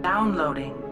Downloading.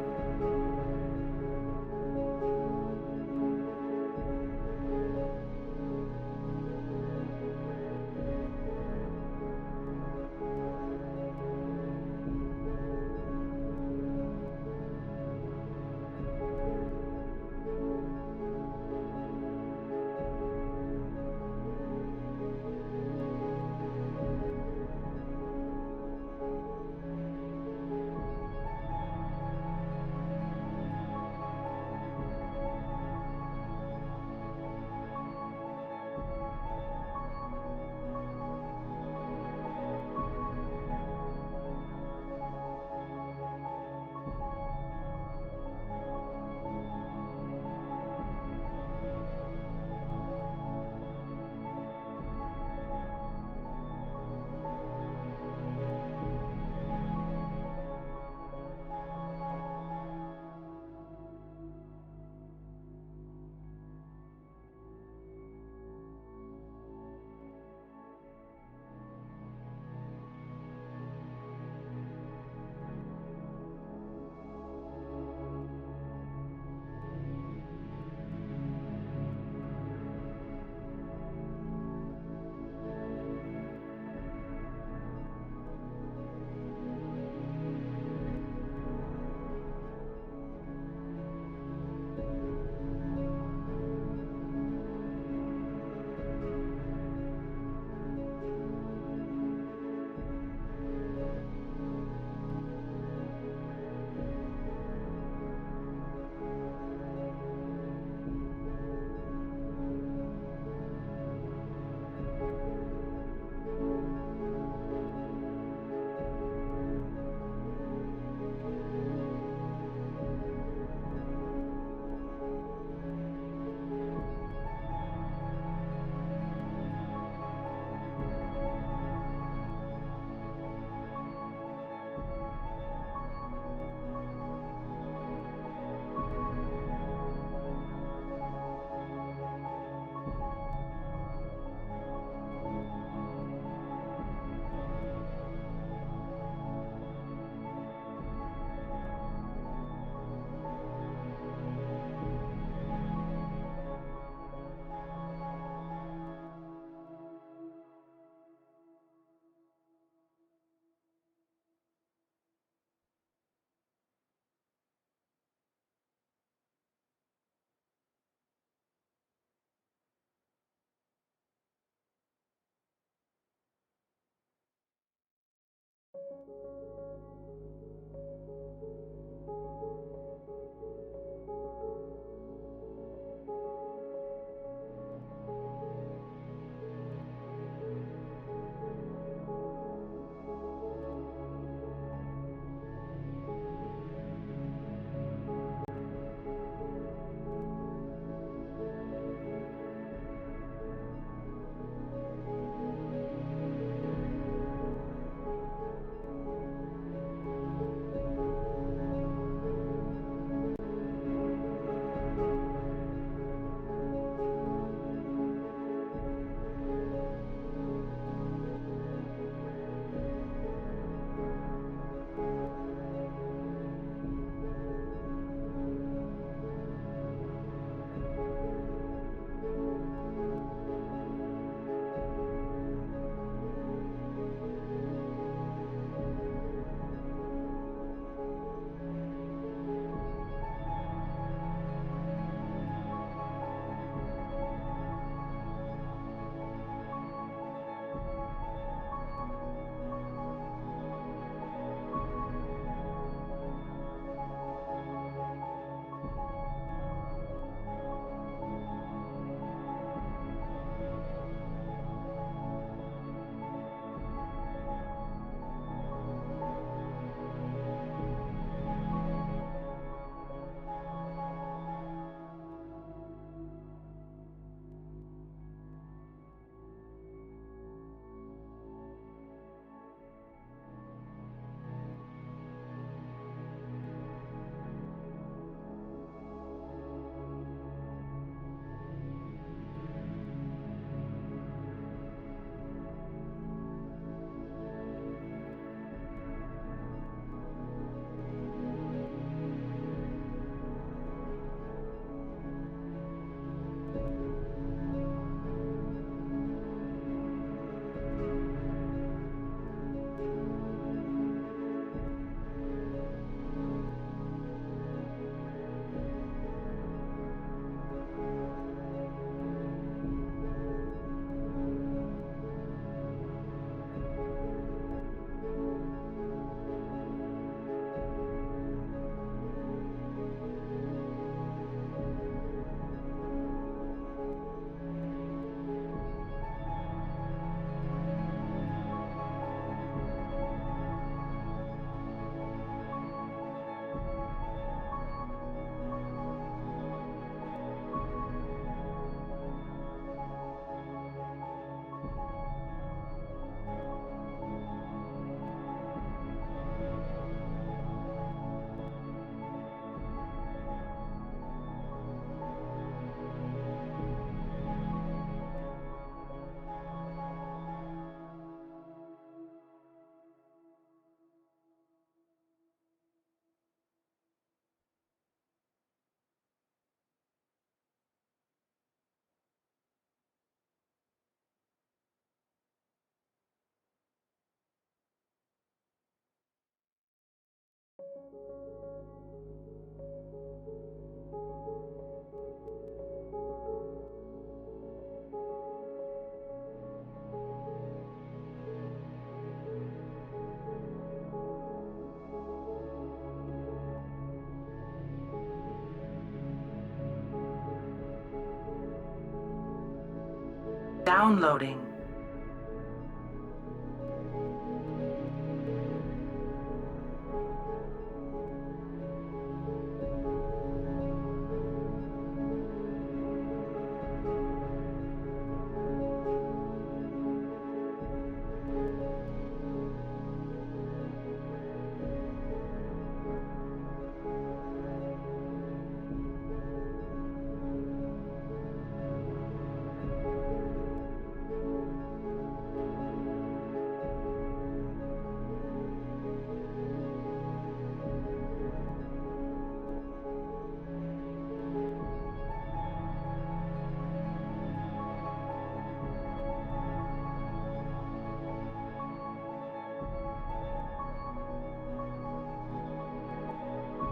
Downloading.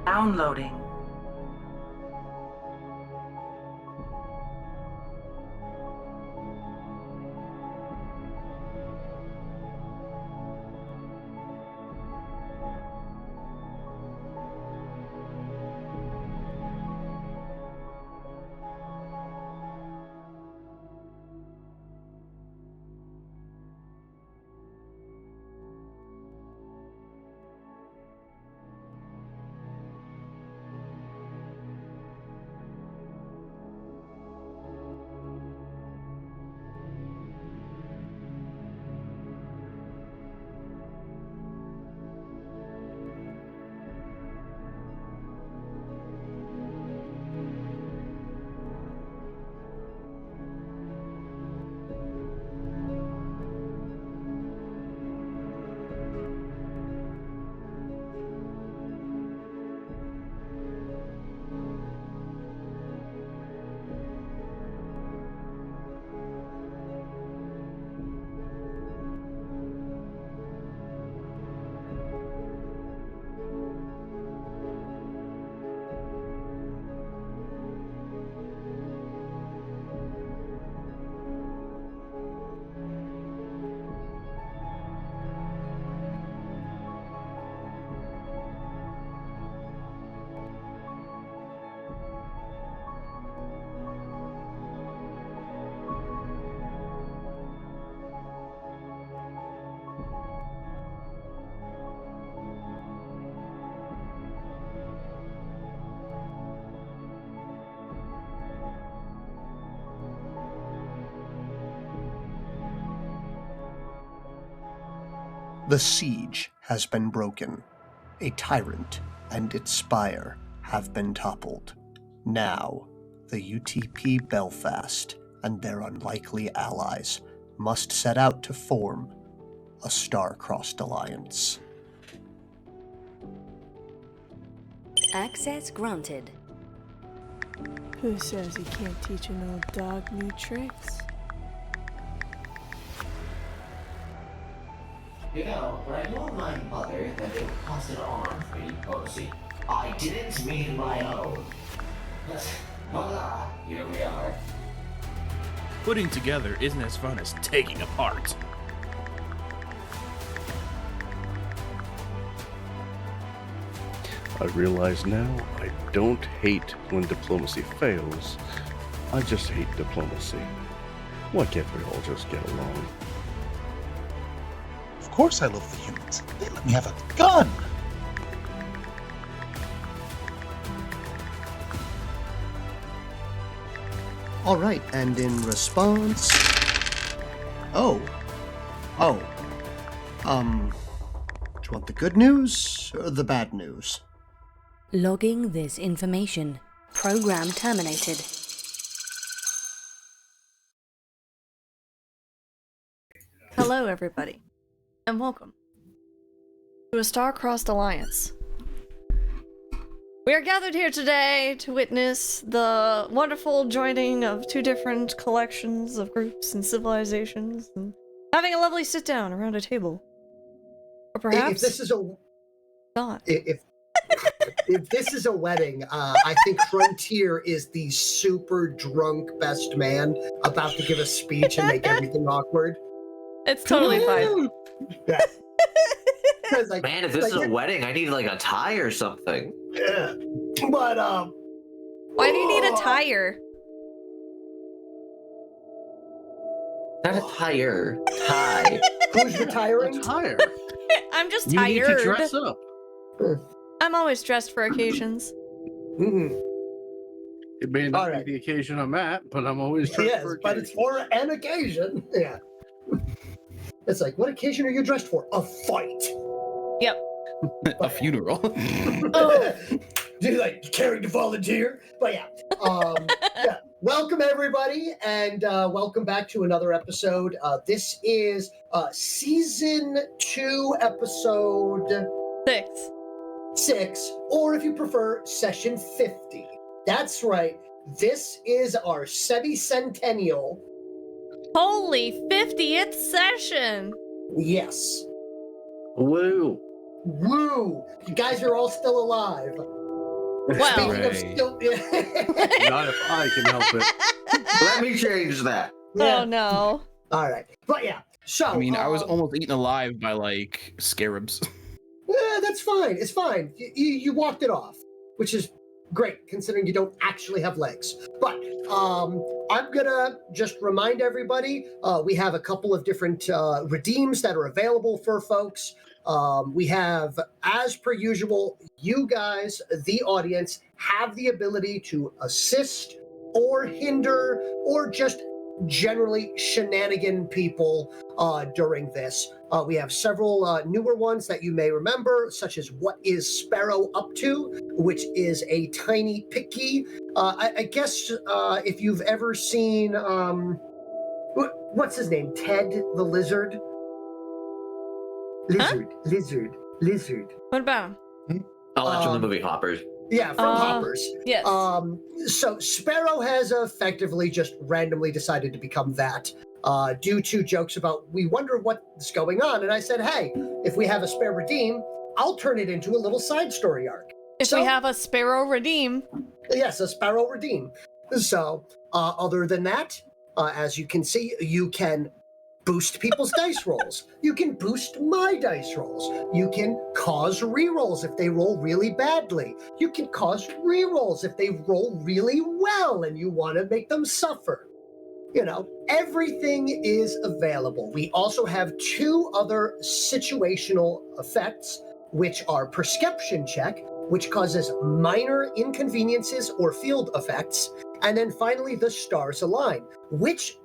Downloading. The siege has been broken. A tyrant and its spire have been toppled. Now, the UTP Belfast and their unlikely allies must set out to form a star-crossed alliance. Access granted. Who says you can't teach an old dog new tricks? You know, when I told my mother that it would cost an arm for me to Posey, I didn't mean my own. But, voila, here we are. Putting together isn't as fun as taking apart. I realize now I don't hate when diplomacy fails. I just hate diplomacy. Why can't we all just get along? Of course I love the humans. They let me have a gun! Alright, and in response... Do you want the good news or the bad news? Logging this information. Program terminated. Hello, everybody, and welcome to a Star-Crossed Alliance. We are gathered here today to witness the wonderful joining of two different collections of groups and civilizations, and having a lovely sit-down around a table. Or perhaps if this is a not. If this is a wedding, I think Frontier is the super drunk best man about to give a speech and make everything awkward. It's totally fine. Yeah. Like, Man, if this is a wedding, I need like a tie or something. Yeah. But why do you need a tire? Not a tire. Tie. Who's retiring? It's higher. I'm just You need to tired. dress up. I'm always dressed for occasions. Mm-hmm. It may not Alright. be the occasion I'm at, but I'm always dressed Yes, for but it's occasions. for an occasion. Yeah. It's like, what occasion are you dressed for? A fight. Yep. A funeral. Do you like caring to volunteer? But yeah. Yeah. Welcome everybody, and welcome back to another episode. This is season 2, episode 6, or if you prefer, session 50. That's right. This is our semi-centennial. Holy 50th session! Yes. Woo. Woo! You guys are all still alive. Well, Speaking of Hooray. still, Not if I can help it. Let me change that. oh no. All right, but yeah. So I mean, I was almost eaten alive by like scarabs. yeah, that's fine. It's fine. You walked it off, which is great considering you don't actually have legs. But I'm gonna just remind everybody we have a couple of different redeems that are available for folks. We have, as per usual, you guys, the audience, have the ability to assist or hinder or just generally shenanigan people during this. We have several newer ones that you may remember, such as What Is Sparrow Up To, which is a tiny picky. I guess if you've ever seen, what's his name? Ted the Lizard? Lizard. What about him? I'll watch the movie Hoppers. Yeah, from Hoppers. Yes. So Sparrow has effectively just randomly decided to become that due to jokes about, we wonder what's going on. And I said, hey, if we have a spare redeem, I'll turn it into a little side story arc. If we have a Sparrow redeem. Yes, a Sparrow redeem. So other than that, as you can see, you can boost people's dice rolls. You can boost my dice rolls. You can cause rerolls if they roll really badly. You can cause rerolls if they roll really well and you want to make them suffer. You know, everything is available. We also have 2 other situational effects, which are Perception Check, which causes minor inconveniences or field effects, and then finally the Stars Align, which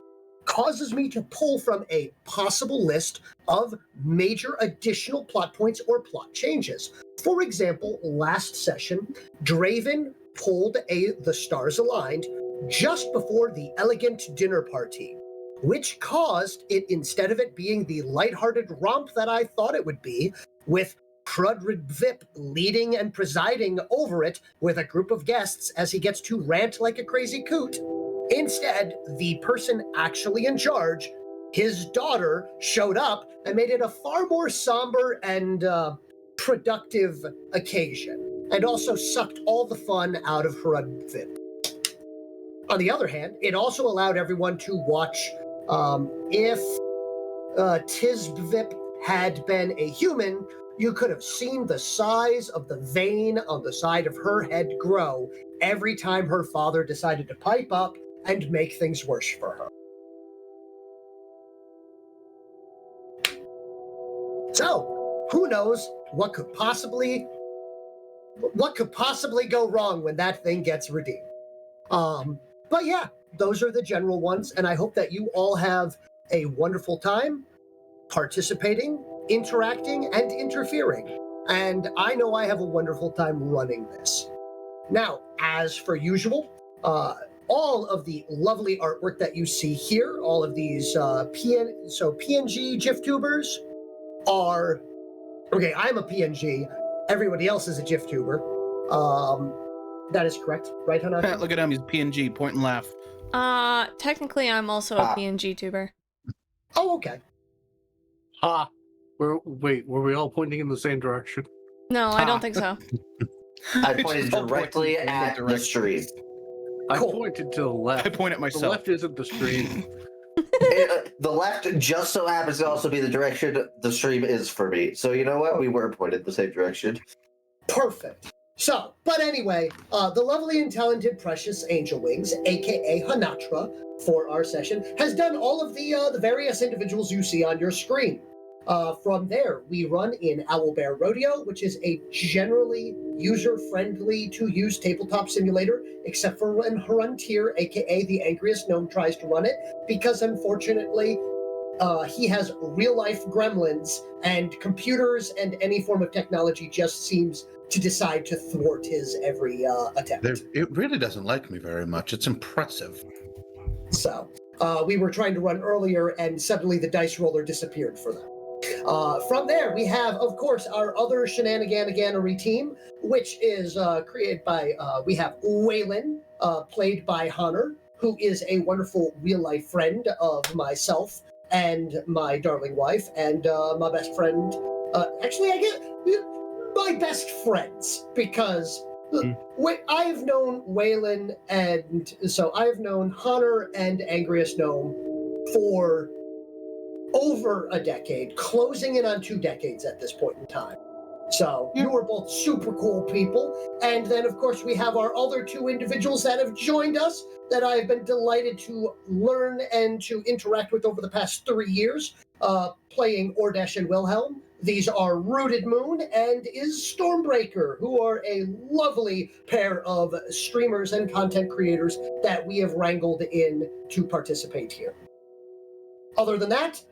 causes me to pull from a possible list of major additional plot points or plot changes. For example, last session, Draven pulled The Stars Aligned just before the elegant dinner party, which caused it, instead of it being the lighthearted romp that I thought it would be, with Crudrid Vip leading and presiding over it with a group of guests as he gets to rant like a crazy coot. Instead, the person actually in charge, his daughter, showed up and made it a far more somber and productive occasion, and also sucked all the fun out of Hrudvip. On the other hand, it also allowed everyone to watch if Tizbvip had been a human, you could have seen the size of the vein on the side of her head grow every time her father decided to pipe up and make things worse for her. So, who knows what could possibly go wrong when that thing gets redeemed. But yeah, those are the general ones, and I hope that you all have a wonderful time participating, interacting, and interfering. And I know I have a wonderful time running this. Now, as for usual, all of the lovely artwork that you see here, all of these PNG GIF tubers are... Okay, I'm a PNG. Everybody else is a GIF tuber. That is correct, right, Honatra? Look at him, he's PNG, point and laugh. Technically I'm also a PNG tuber. Oh, okay. Ha! Were we all pointing in the same direction? No, I don't think so. I pointed directly at the stream. I Cool. pointed to the left. I point at The myself. left isn't the stream. The left just so happens to also be the direction the stream is for me. So you know what? We were pointed the same direction. Perfect. But anyway, the lovely and talented PreciousAngelWings, aka Honatra, for our session, has done all of the various individuals you see on your screen. From there, we run in Owlbear Rodeo, which is a generally user-friendly to use tabletop simulator, except for when Hruntir, aka the angriest gnome, tries to run it, because unfortunately, he has real-life gremlins, and computers and any form of technology just seems to decide to thwart his every attempt. It really doesn't like me very much. It's impressive. So, we were trying to run earlier, and suddenly the dice roller disappeared for them. From there, we have, of course, our other shenaniganery team, which is created by, we have Whalen, played by Honor, who is a wonderful real-life friend of myself and my darling wife, and my best friend. Actually, I guess my best friends, because I have known Whalen, and so I have known Honor and Angriest Gnome for over a decade, closing in on 2 decades at this point in time. So you are both super cool people. And then, of course, we have our other 2 individuals that have joined us that I've been delighted to learn and to interact with over the past 3 years, playing Ordesh and Wilhelm. These are Rooted Moon and is Stormbreaker, who are a lovely pair of streamers and content creators that we have wrangled in to participate here. Other than that,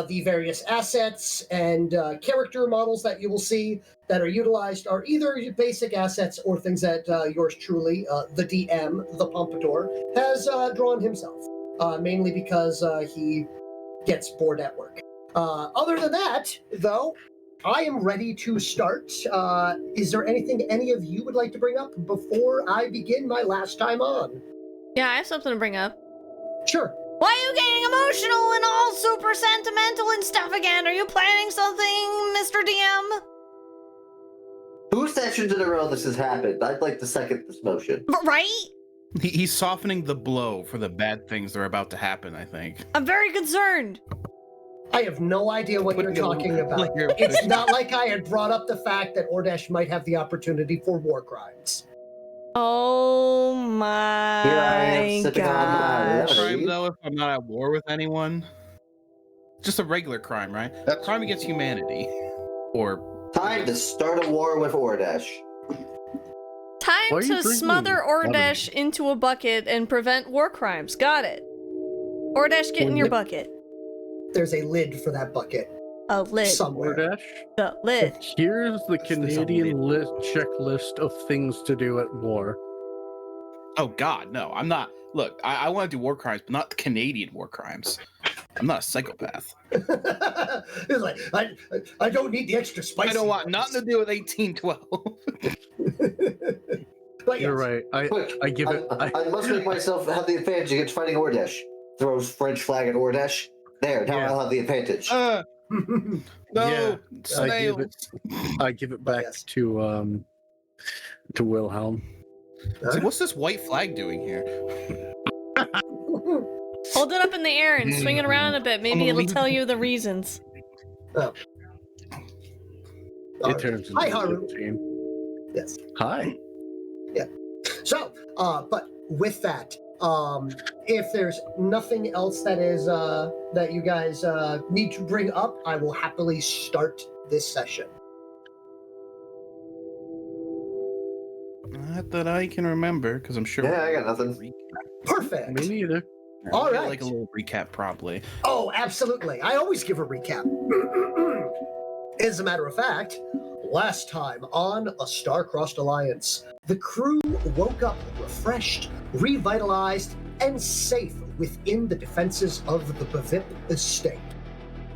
the various assets and character models that you will see that are utilized are either basic assets or things that yours truly, the DM, the Pompador, has drawn himself, mainly because he gets bored at work. Other than that, though, I am ready to start. Is there anything any of you would like to bring up before I begin my last time on? Yeah, I have something to bring up. Sure. Why are you getting emotional and all super sentimental and stuff again? Are you planning something, Mr. DM? 2 sessions in a row this has happened. I'd like to second this motion. Right? He's softening the blow for the bad things that are about to happen, I think. I'm very concerned. I have no idea what you're talking about. It's not like I had brought up the fact that Ordesh might have the opportunity for war crimes. Oh my Here I am sipping on my gosh. Crime, though, if I'm not at war with anyone. Just a regular crime, right? That's Crime against humanity. Or... Time to start a war with Ordesh. Why Time are you to drinking smother Ordesh into a bucket and prevent war crimes. Got it. Ordesh, get in your bucket. There's a lid for that bucket A lid. somewhere. Ordesh, The lid. here's the Canadian lid. checklist of things to do at war. Oh, God, no. I'm not... Look, I want to do war crimes, but not Canadian war crimes. I'm not a psychopath. It's like, I don't need the extra spicy. I don't want ones. nothing to do with 1812. But You're yes. right. Quick, I give it. I must make myself have the advantage against fighting Ordesh. Throws French flag at Ordesh. There, now Yeah. I'll have the advantage. No, Yeah, snails. I give it back Yes. to Wilhelm. So what's this white flag doing here? Hold it up in the air and swing it around a bit. Maybe it'll tell you the reasons. Oh. It turns into Hi, a Haru. team. Yes. Hi. So, but with that, if there's nothing else that is that you guys need to bring up, I will happily start this session. Not that I can remember, because I'm sure. Yeah, I got nothing. Perfect. Me neither. All right. Like a little recap, probably. Oh, absolutely. I always give a recap. As a matter of fact, last time on A Star-Crossed Alliance, the crew woke up refreshed, revitalized, and safe within the defenses of the Bavip estate.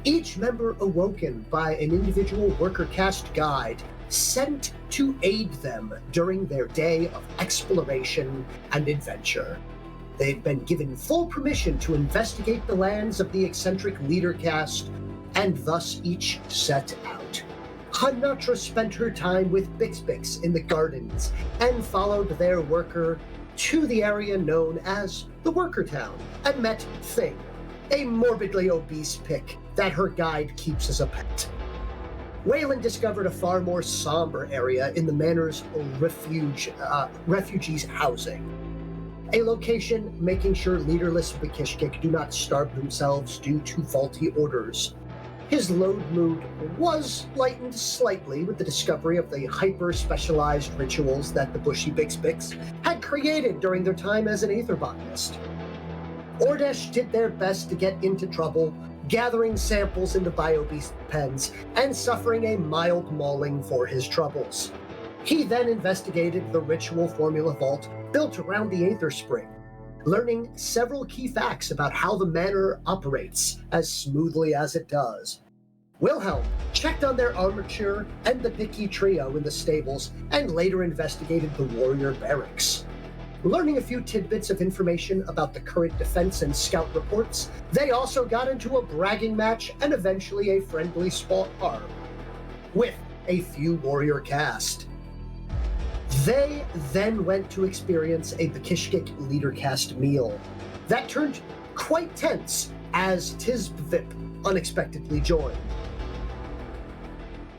Each member awoken by an individual worker caste guide sent to aid them during their day of exploration and adventure. They've been given full permission to investigate the lands of the eccentric leader caste, and thus each set out. Honatra spent her time with Bixbix in the gardens and followed their worker to the area known as the Worker Town and met Thing, a morbidly obese pick that her guide keeps as a pet. Whalen discovered a far more somber area in the manor's refugees' housing. A location making sure leaderless Bakishkik do not starve themselves due to faulty orders. His load mood was lightened slightly with the discovery of the hyper-specialized rituals that the Bushy Bixbix had created during their time as an aether botanist. Ordesh did their best to get into trouble, gathering samples into biobeast pens and suffering a mild mauling for his troubles. He then investigated the ritual formula vault built around the Aether Spring, learning several key facts about how the manor operates as smoothly as it does. Wilhelm checked on their armature and the picky trio in the stables and later investigated the warrior barracks. Learning a few tidbits of information about the current defense and scout reports, they also got into a bragging match and eventually a friendly spar with a few warrior cast. They then went to experience a Bakishkik leader cast meal that turned quite tense as Tizbvip unexpectedly joined.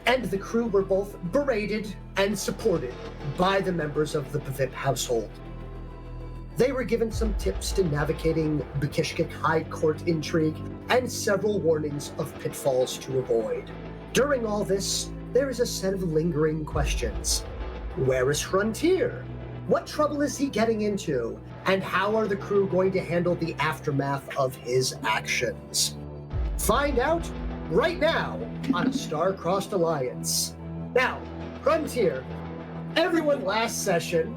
And the crew were both berated and supported by the members of the Bvip household. They were given some tips to navigating Bakishkik High Court intrigue and several warnings of pitfalls to avoid. During all this, there is a set of lingering questions. Where is Frontier? What trouble is he getting into? And how are the crew going to handle the aftermath of his actions? Find out right now on Star-Crossed Alliance. Now, Frontier, everyone last session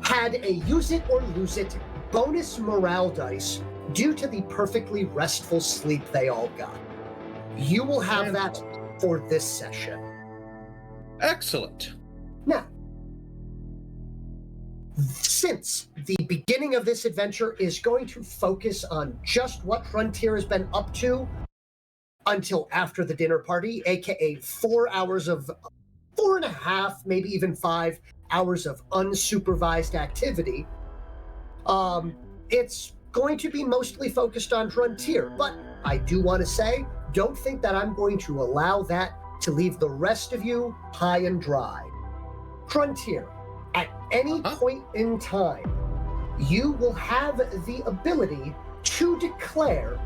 had a use it or lose it bonus morale dice due to the perfectly restful sleep they all got. You will have that for this session. Excellent. Now, since the beginning of this adventure is going to focus on just what Frontier has been up to until after the dinner party, aka 4 hours of 4.5, maybe even 5 hours of unsupervised activity, it's going to be mostly focused on Frontier. But I do want to say, don't think that I'm going to allow that to leave the rest of you high and dry. Frontier, at any point in time, you will have the ability to declare,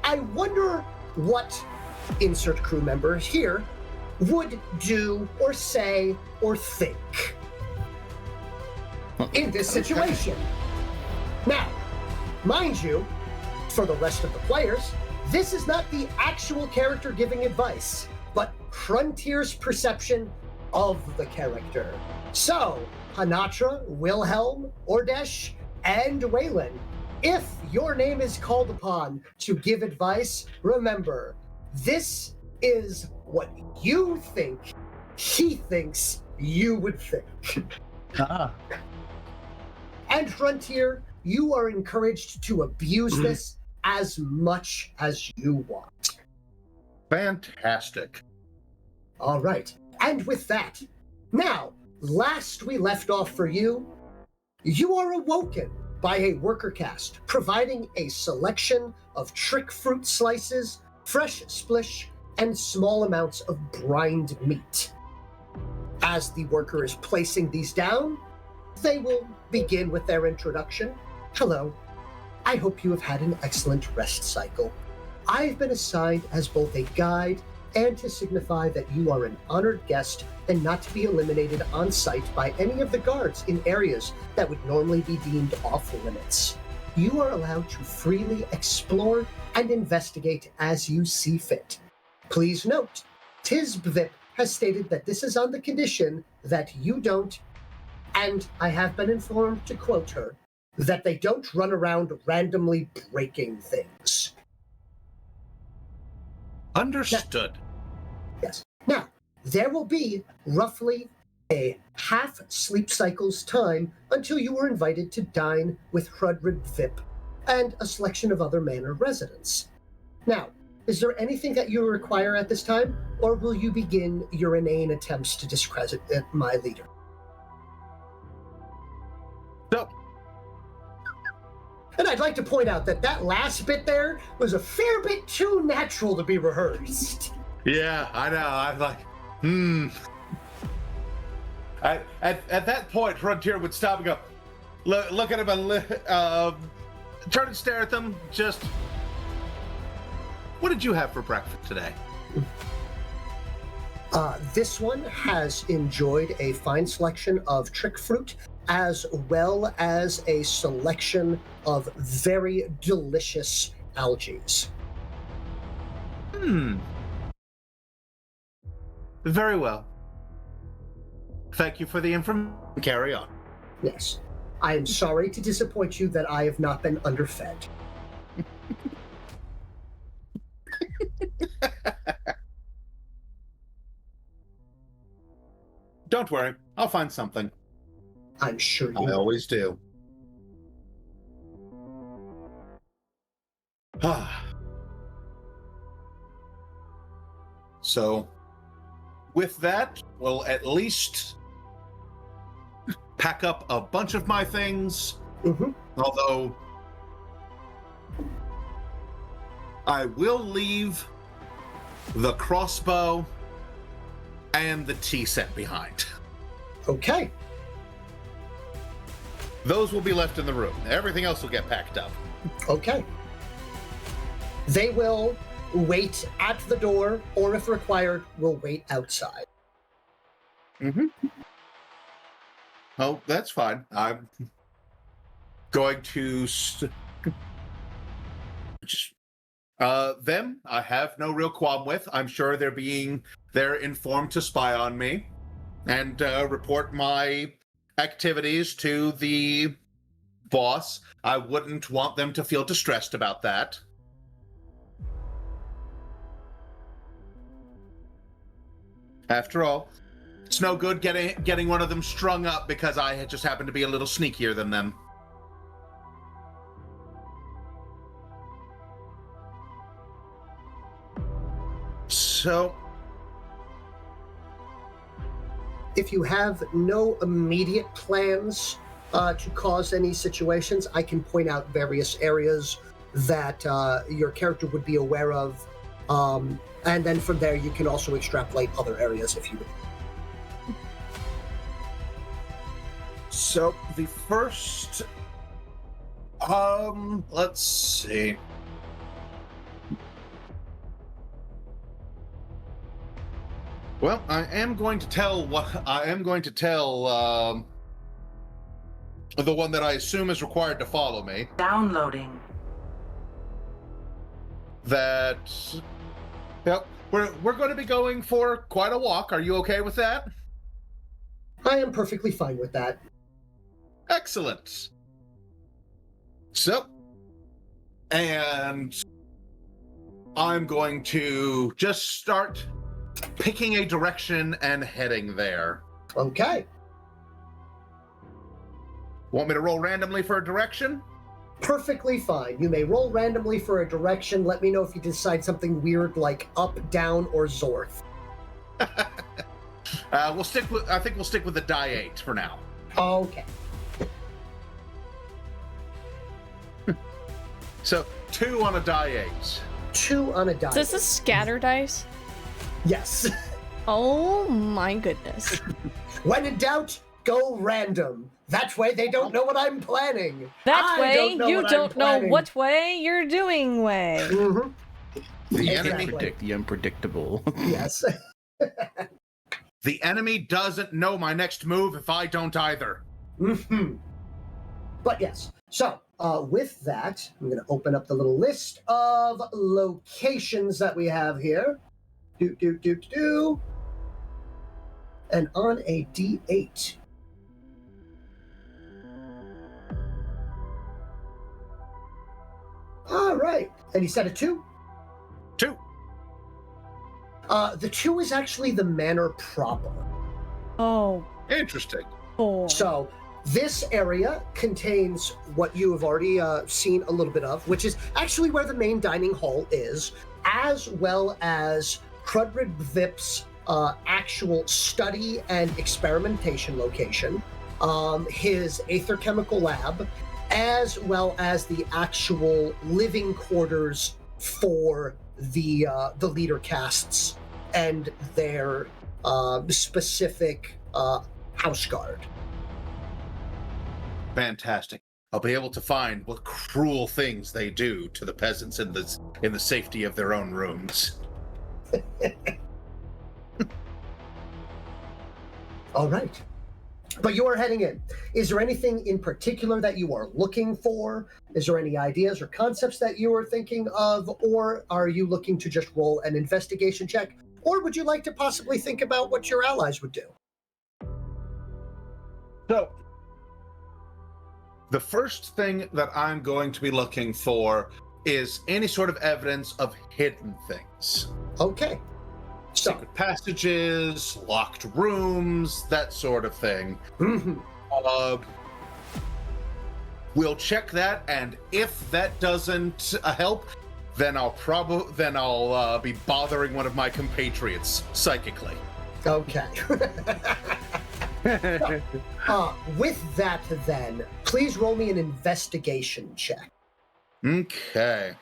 I wonder what insert crew member here would do or say or think in this situation. Now, mind you, for the rest of the players, this is not the actual character giving advice, but Frontier's perception of the character. So, Honatra, Wilhelm, Ordesh, and Whalen, if your name is called upon to give advice, remember, this is what you think he thinks you would think. And Frontier, you are encouraged to abuse this as much as you want. Fantastic. All right. And with that, now, last we left off for you, you are awoken by a worker cast providing a selection of trick fruit slices, fresh splish, and small amounts of brined meat. As the worker is placing these down, they will begin with their introduction. Hello. I hope you have had an excellent rest cycle. I've been assigned as both a guide and to signify that you are an honored guest and not to be eliminated on sight by any of the guards in areas that would normally be deemed off limits. You are allowed to freely explore and investigate as you see fit. Please note, Tizbvip has stated that this is on the condition that you don't, and I have been informed to quote her, that they don't run around randomly breaking things. Understood. Yes. Now, there will be roughly a half sleep cycle's time until you are invited to dine with Hrudrid Vip and a selection of other manor residents. Now, is there anything that you require at this time, or will you begin your inane attempts to discredit my leader? No. And I'd like to point out that that last bit there was a fair bit too natural to be rehearsed. Yeah, I know. I'm like, At that point, Frontier would stop and go, look at him and turn and stare at them. Just, what did you have for breakfast today? This one has enjoyed a fine selection of trick fruit, as well as a selection of very delicious algae. Very well. Thank you for the information. Carry on. Yes. I am sorry to disappoint you that I have not been underfed. Don't worry. I'll find something. I'm sure you I will. always do. So, with that, we'll at least pack up a bunch of my things. Mm-hmm. Although, I will leave the crossbow and the tea set behind. Okay. Those will be left in the room. Everything else will get packed up. Okay. They will wait at the door, or if required, will wait outside. Mm-hmm. Oh, that's fine. I'm going to them I have no real qualm with. I'm sure they're informed to spy on me and report my activities to the boss. I wouldn't want them to feel distressed about that. After all, it's no good getting one of them strung up because I had just happened to be a little sneakier than them. So, If you have no immediate plans to cause any situations, I can point out various areas that your character would be aware of. And then from there, you can also extrapolate other areas if you would. So the first, let's see. Well, I am going to tell the one that I assume is required to follow me Downloading. that. Yep, we're going to be going for quite a walk. Are you okay with that? I am perfectly fine with that. Excellent. So, and I'm going to just start picking a direction and heading there. Okay. Want me to roll randomly for a direction? Perfectly fine. You may roll randomly for a direction. Let me know if you decide something weird like up, down, or Zorth. I think we'll stick with the die 8 for now. Okay. So 2 on a die 8. 2 on a die. Is this a scatter dice? Yes. Oh my goodness. When in doubt, go random. That way they don't know what I'm planning. That I way, don't know you what I'm don't know planning. what way you're doing way. Mm-hmm. The Exactly. enemy Predict the unpredictable. Yes. The enemy doesn't know my next move if I don't either. Mm-hmm. But yes. So, with that, I'm going to open up the little list of locations that we have here. And on a D8. All right. And you said a 2? 2. The 2 is actually the manor proper. Oh, Interesting. boy. So this area contains what you have already seen a little bit of, which is actually where the main dining hall is, as well as Crudrid Vip's actual study and experimentation location, his aether chemical lab, as well as the actual living quarters for the leader casts and their specific house guard. Fantastic. I'll be able to find what cruel things they do to the peasants in the safety of their own rooms. All right. But you are heading in. Is there anything in particular that you are looking for? Is there any ideas or concepts that you are thinking of? Or are you looking to just roll an investigation check? Or would you like to possibly think about what your allies would do? So, the first thing that I'm going to be looking for is any sort of evidence of hidden things. Okay. So, Secret passages, locked rooms, that sort of thing. mhm. We'll check that, and if that doesn't help, then I'll be bothering one of my compatriots psychically. Okay. With that, then, please roll me an investigation check. Okay.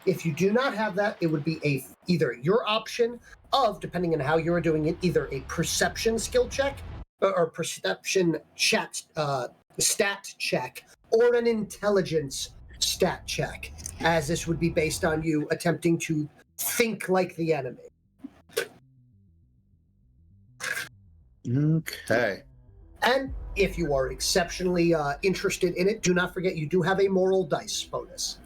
If you do not have that, it would be either your option of, depending on how you're doing it, either a perception skill check or perception stat check, or an intelligence stat check, as this would be based on you attempting to think like the enemy. Okay. And if you are exceptionally interested in it, do not forget you do have a moral dice bonus.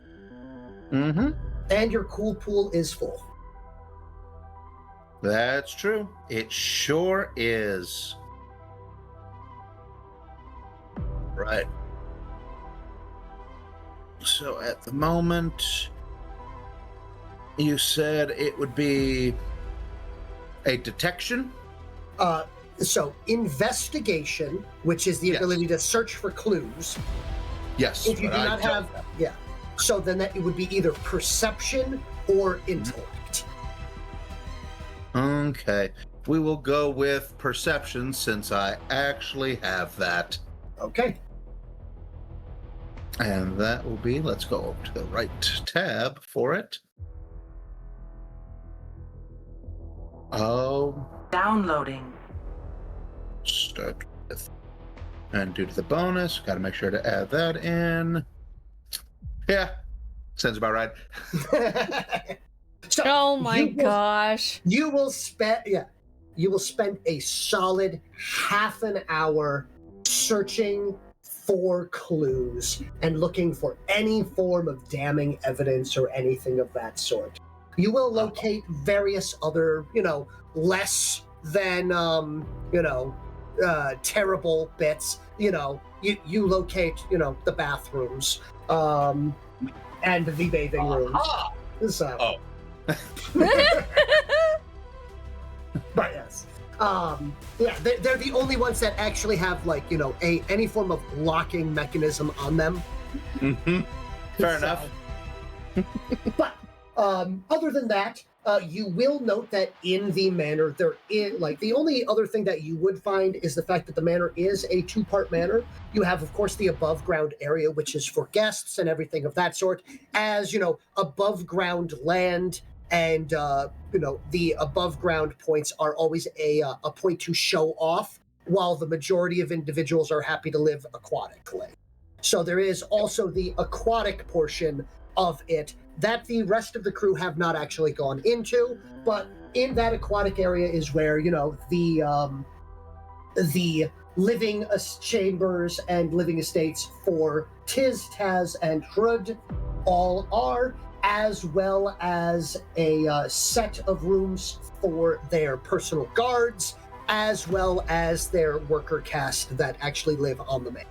Mm-hmm. And your cool pool is full. That's true. It sure is. Right. So at the moment, you said it would be a detection? So investigation, which is the Yes. ability to search for clues. Yes. If you but do I not don't- have, yeah. So then that it would be either perception or intellect. Okay. We will go with perception since I actually have that. Okay. And that will be, let's go over to the right tab for it. Oh, Downloading. start with, and due to the bonus, got to make sure to add that in. Yeah, sounds about right. So Oh my you will- gosh. You will spend a solid half an hour searching for clues and looking for any form of damning evidence or anything of that sort. You will locate various other, less than, terrible bits. You locate, the bathrooms, and the bathing rooms. So. Oh. But yes. They're the only ones that actually have any form of locking mechanism on them. Mm-hmm. Fair So- enough. But other than that, you will note that in the manor, the only other thing that you would find is the fact that the manor is a two-part manor. You have, of course, the above-ground area, which is for guests and everything of that sort, as, above-ground land, and, the above-ground points are always a point to show off, while the majority of individuals are happy to live aquatically. So there is also the aquatic portion of it that the rest of the crew have not actually gone into, but in that aquatic area is where, the living chambers and living estates for Tiz, Taz, and Hrud all are, as well as a set of rooms for their personal guards, as well as their worker caste that actually live on the main.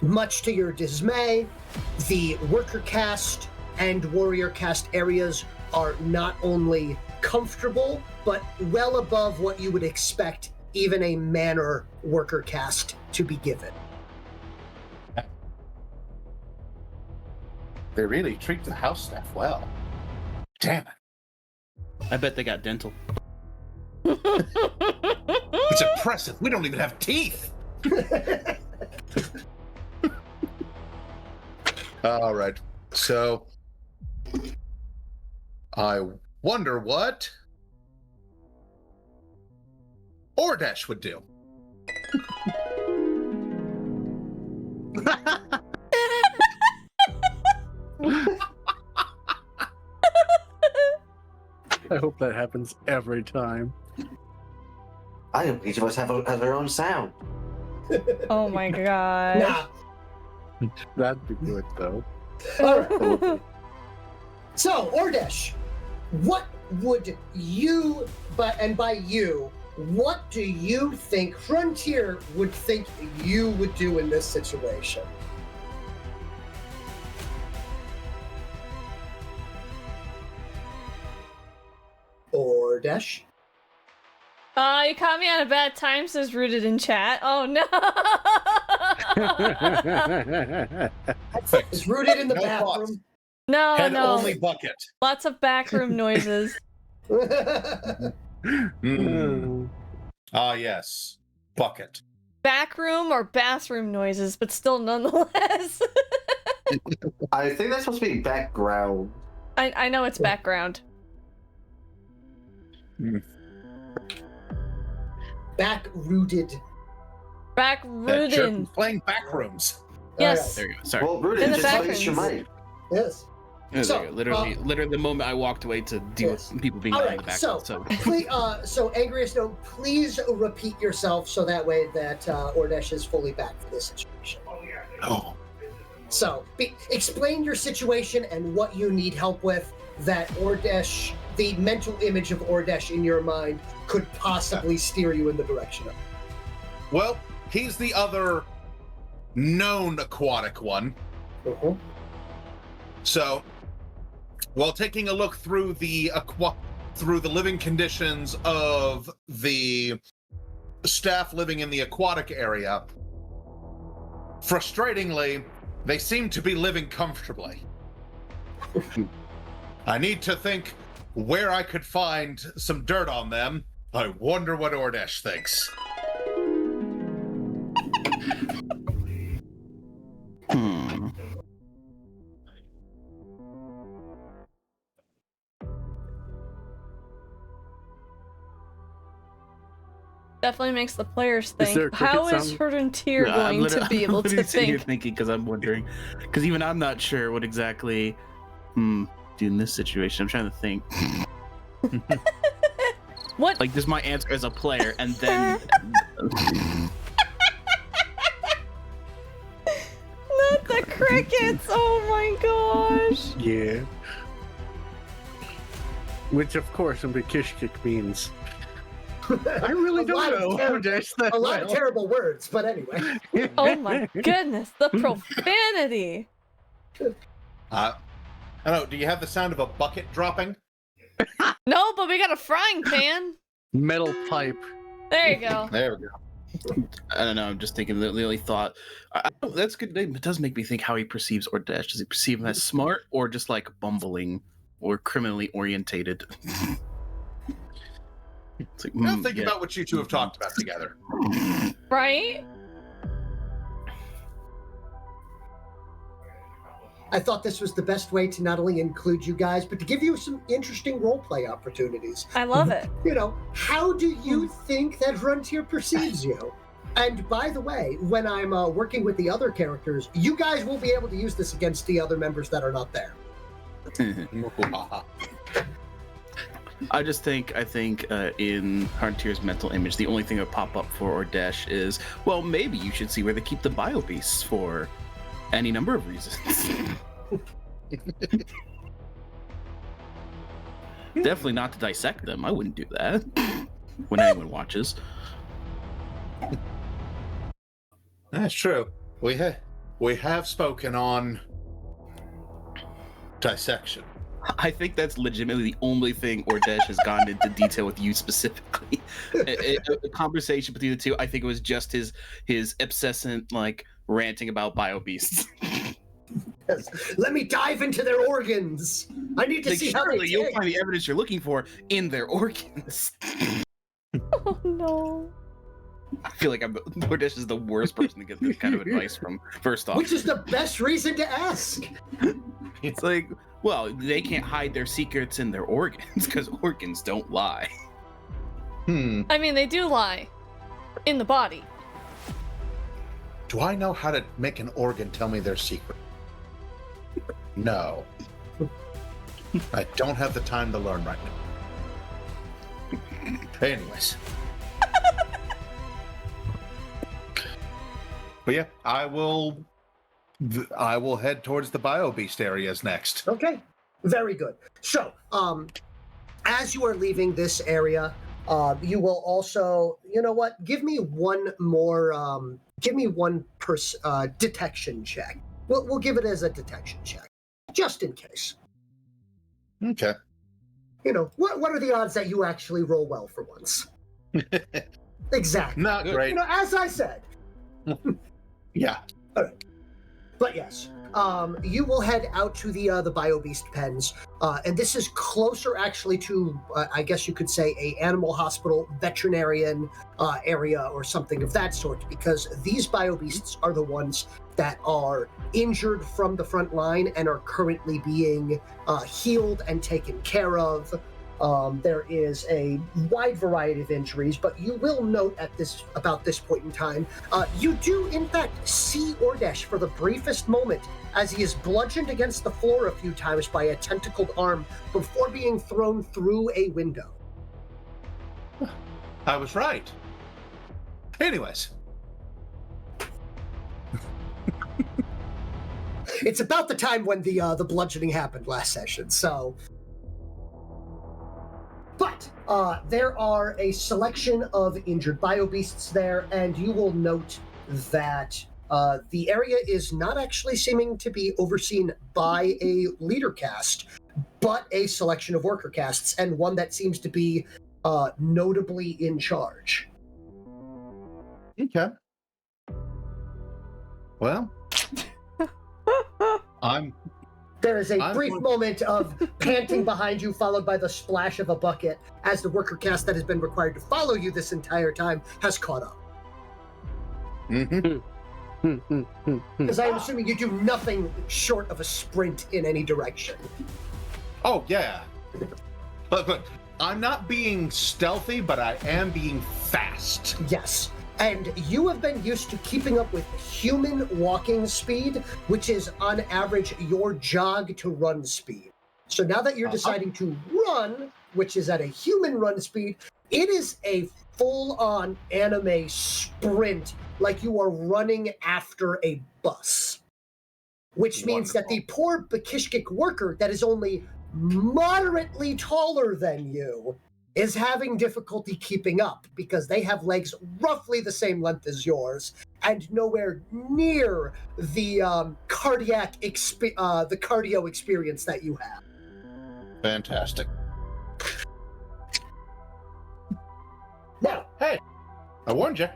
Much to your dismay, the worker caste and warrior caste areas are not only comfortable, but well above what you would expect even a manor worker caste to be given. They really treat the house staff well. Damn it. I bet they got dental. It's impressive. We don't even have teeth. All right. So I wonder what Ordesh would do. I hope that happens every time. I hope each of us have our own sound. Oh my god. Nah. That'd be good, though. All right. So, Ordesh, what would you, by you, what do you think Frontier would think you would do in this situation? Ordesh? You caught me at a bad time, says Rooted in chat. Oh no! It's rooted in the No thoughts. bathroom. No, Head no. only bucket. Lots of backroom noises. Ah, yes. Bucket. Backroom or bathroom noises, but still nonetheless. I think that's supposed to be background. I know it's background. Back-rooted. Back-rooted. Playing backrooms. Yes. There you go. Sorry. Well, Rooted, In the just place your backrooms. mic. Yes. Yeah, So, there you go. Literally the moment I walked away to deal yes. with people being All in right, the back. so, please, Angrius, no, please repeat yourself so that way that Ordesh is fully back for this situation. Oh. So, explain your situation and what you need help with that Ordesh, the mental image of Ordesh in your mind, could possibly steer you in the direction of. Well, he's the other known aquatic one. Uh-huh. So, while taking a look through the living conditions of the staff living in the aquatic area, frustratingly, they seem to be living comfortably. I need to think where I could find some dirt on them. I wonder what Ordesh thinks. Definitely makes the players Is there a think, how cricket is sound? Frontier Yeah, going to be able to sitting here think? thinking because I'm wondering, because even I'm not sure what exactly do in this situation. I'm trying to think. What? Like, there's my answer as a player, and then Not the crickets! Oh my gosh! Yeah. Which, of course, in Bekishkik means. I really A don't lot of know. terrible- Ordesh, that A lot of well. terrible words, but anyway. Oh my goodness, the profanity! I don't know, do you have the sound of a bucket dropping? No, but we got a frying pan! Metal pipe. There you go. There we go. I don't know. I'm just thinking. The only thought that's good. It does make me think how he perceives Ordesh. Does he perceive him as smart or just like bumbling or criminally orientated? It's like, Now think yeah. about what you two have talked about together. Right? I thought this was the best way to not only include you guys, but to give you some interesting roleplay opportunities. I love it. You know, how do you think that Frontier perceives you? And by the way, when I'm working with the other characters, you guys will be able to use this against the other members that are not there. I think in Frontier's mental image, the only thing that would pop up for Ordesh is, well, maybe you should see where they keep the bio beasts for any number of reasons. Definitely not to dissect them. I wouldn't do that when anyone watches. That's true. We have spoken on dissection. I think that's legitimately the only thing Ordesh has gone into detail with you specifically. A conversation between the two, I think it was just his obsessant like ranting about bio beasts. Yes. Let me dive into their organs. I need to Like, see how they surely you'll tick. find the evidence you're looking for in their organs. Oh no. I feel like Dordesh is the worst person to get this kind of advice from. First off, Which is the best reason to ask. it's like, well, they can't hide their secrets in their organs because organs don't lie. I mean, they do lie in the body. Do I know how to make an organ tell me their secret? No. I don't have the time to learn right now. Anyways. But yeah, I will head towards the BioBeast areas next. Okay, very good. So, as you are leaving this area, you will also, you know what? Give me one more. Give me one detection check. We'll give it as a detection check, just in case. Okay. You know, what are the odds that you actually roll well for once? Exactly. Not great. You know, as I said. Yeah. All right. But yes, you will head out to the BioBeast pens, and this is closer actually to, I guess you could say, a animal hospital veterinarian area or something of that sort, because these BioBeasts are the ones that are injured from the front line and are currently being healed and taken care of. There is a wide variety of injuries, but you will note about this point in time, you do in fact see Ordesh for the briefest moment as he is bludgeoned against the floor a few times by a tentacled arm before being thrown through a window. I was right. Anyways. It's about the time when the bludgeoning happened last session, so... But there are a selection of injured BioBeasts there, and you will note that the area is not actually seeming to be overseen by a leader caste, but a selection of worker castes, and one that seems to be notably in charge. Okay. Well, There is a brief moment of panting behind you, followed by the splash of a bucket, as the worker caste that has been required to follow you this entire time has caught up. Because I am assuming you do nothing short of a sprint in any direction. Oh, yeah. But I'm not being stealthy, but I am being fast. Yes. And you have been used to keeping up with human walking speed, which is on average your jog to run speed. So now that you're deciding to run, which is at a human run speed, it is a full-on anime sprint, like you are running after a bus. Which means that the poor Bakishkik worker that is only moderately taller than you is having difficulty keeping up because they have legs roughly the same length as yours and nowhere near the cardio experience that you have. Fantastic. Now, hey, I warned you.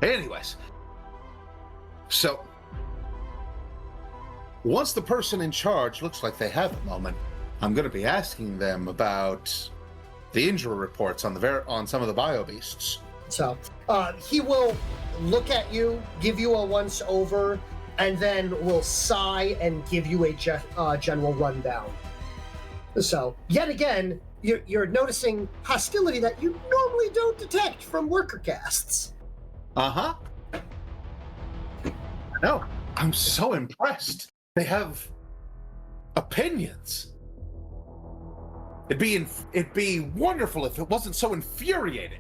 Anyways, so once the person in charge looks like they have a moment, I'm going to be asking them about the injury reports on some of the BioBeasts. So he will look at you, give you a once over, and then will sigh and give you a general rundown. So yet again, you're noticing hostility that you normally don't detect from worker castes. Uh-huh. No, I'm so impressed. They have opinions. It'd be wonderful if it wasn't so infuriating.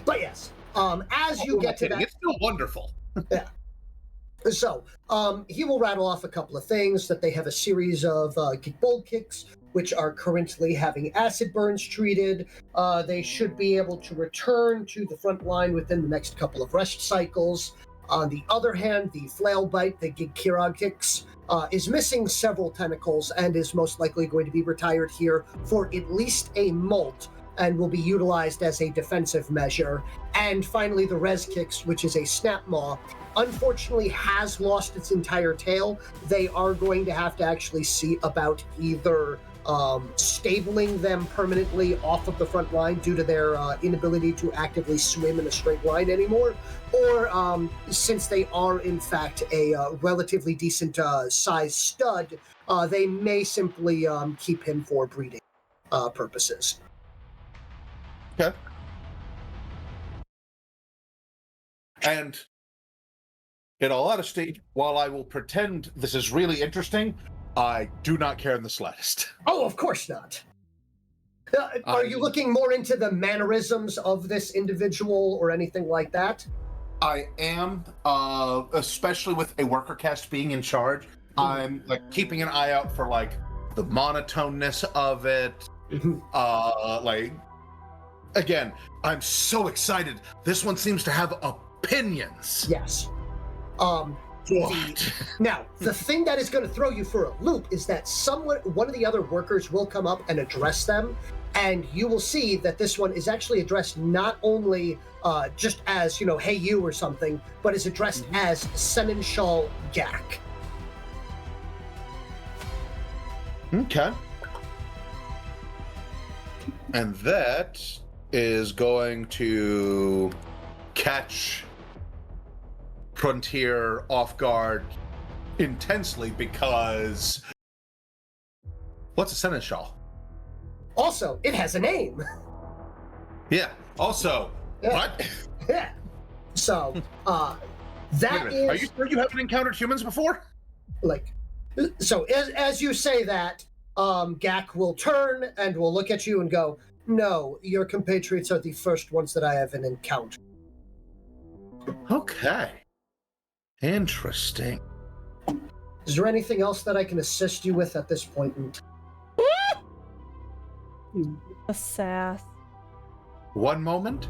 But yes, as you get to that, it's still wonderful. Yeah. So he will rattle off a couple of things, that they have a series of bold kicks, which are currently having acid burns treated. They should be able to return to the front line within the next couple of rest cycles. On the other hand, the flail bite, the Gigkirog kicks, is missing several tentacles and is most likely going to be retired here for at least a molt and will be utilized as a defensive measure. And finally, the res kicks, which is a snap maw, unfortunately has lost its entire tail. They are going to have to actually see about either stabling them permanently off of the front line due to their inability to actively swim in a straight line anymore, or since they are in fact a relatively decent sized stud, they may simply keep him for breeding purposes. Okay. And in all honesty, while I will pretend this is really interesting, I do not care in the slightest. Oh, of course not. Are you looking more into the mannerisms of this individual or anything like that? I am, especially with a worker caste being in charge. I'm like keeping an eye out for like the monotoneness of it. Like, again, I'm so excited. This one seems to have opinions. Yes. What? Now, the thing that is going to throw you for a loop is that one of the other workers will come up and address them, and you will see that this one is actually addressed not only just as, hey you or something, but is addressed as Seneschal Gak. Okay. And that is going to catch Frontier off guard intensely because what's a seneschal? Also, it has a name. Yeah. Also, Yeah. what? Yeah. So, Wait that a minute. is Are you sure you haven't encountered humans before? like. So as you say that, Gak will turn and will look at you and go, "No, your compatriots are the first ones that I haven't encountered." Okay. Interesting. Is there anything else that I can assist you with at this point in time? A sass. One moment.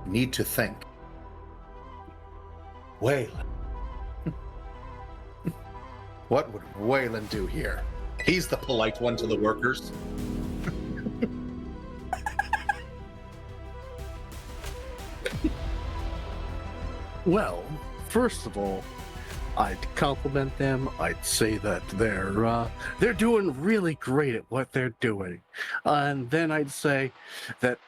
Need to think. Whalen. What would Whalen do here? He's the polite one to the workers. Well, first of all, I'd compliment them. I'd say that they're doing really great at what they're doing, and then I'd say that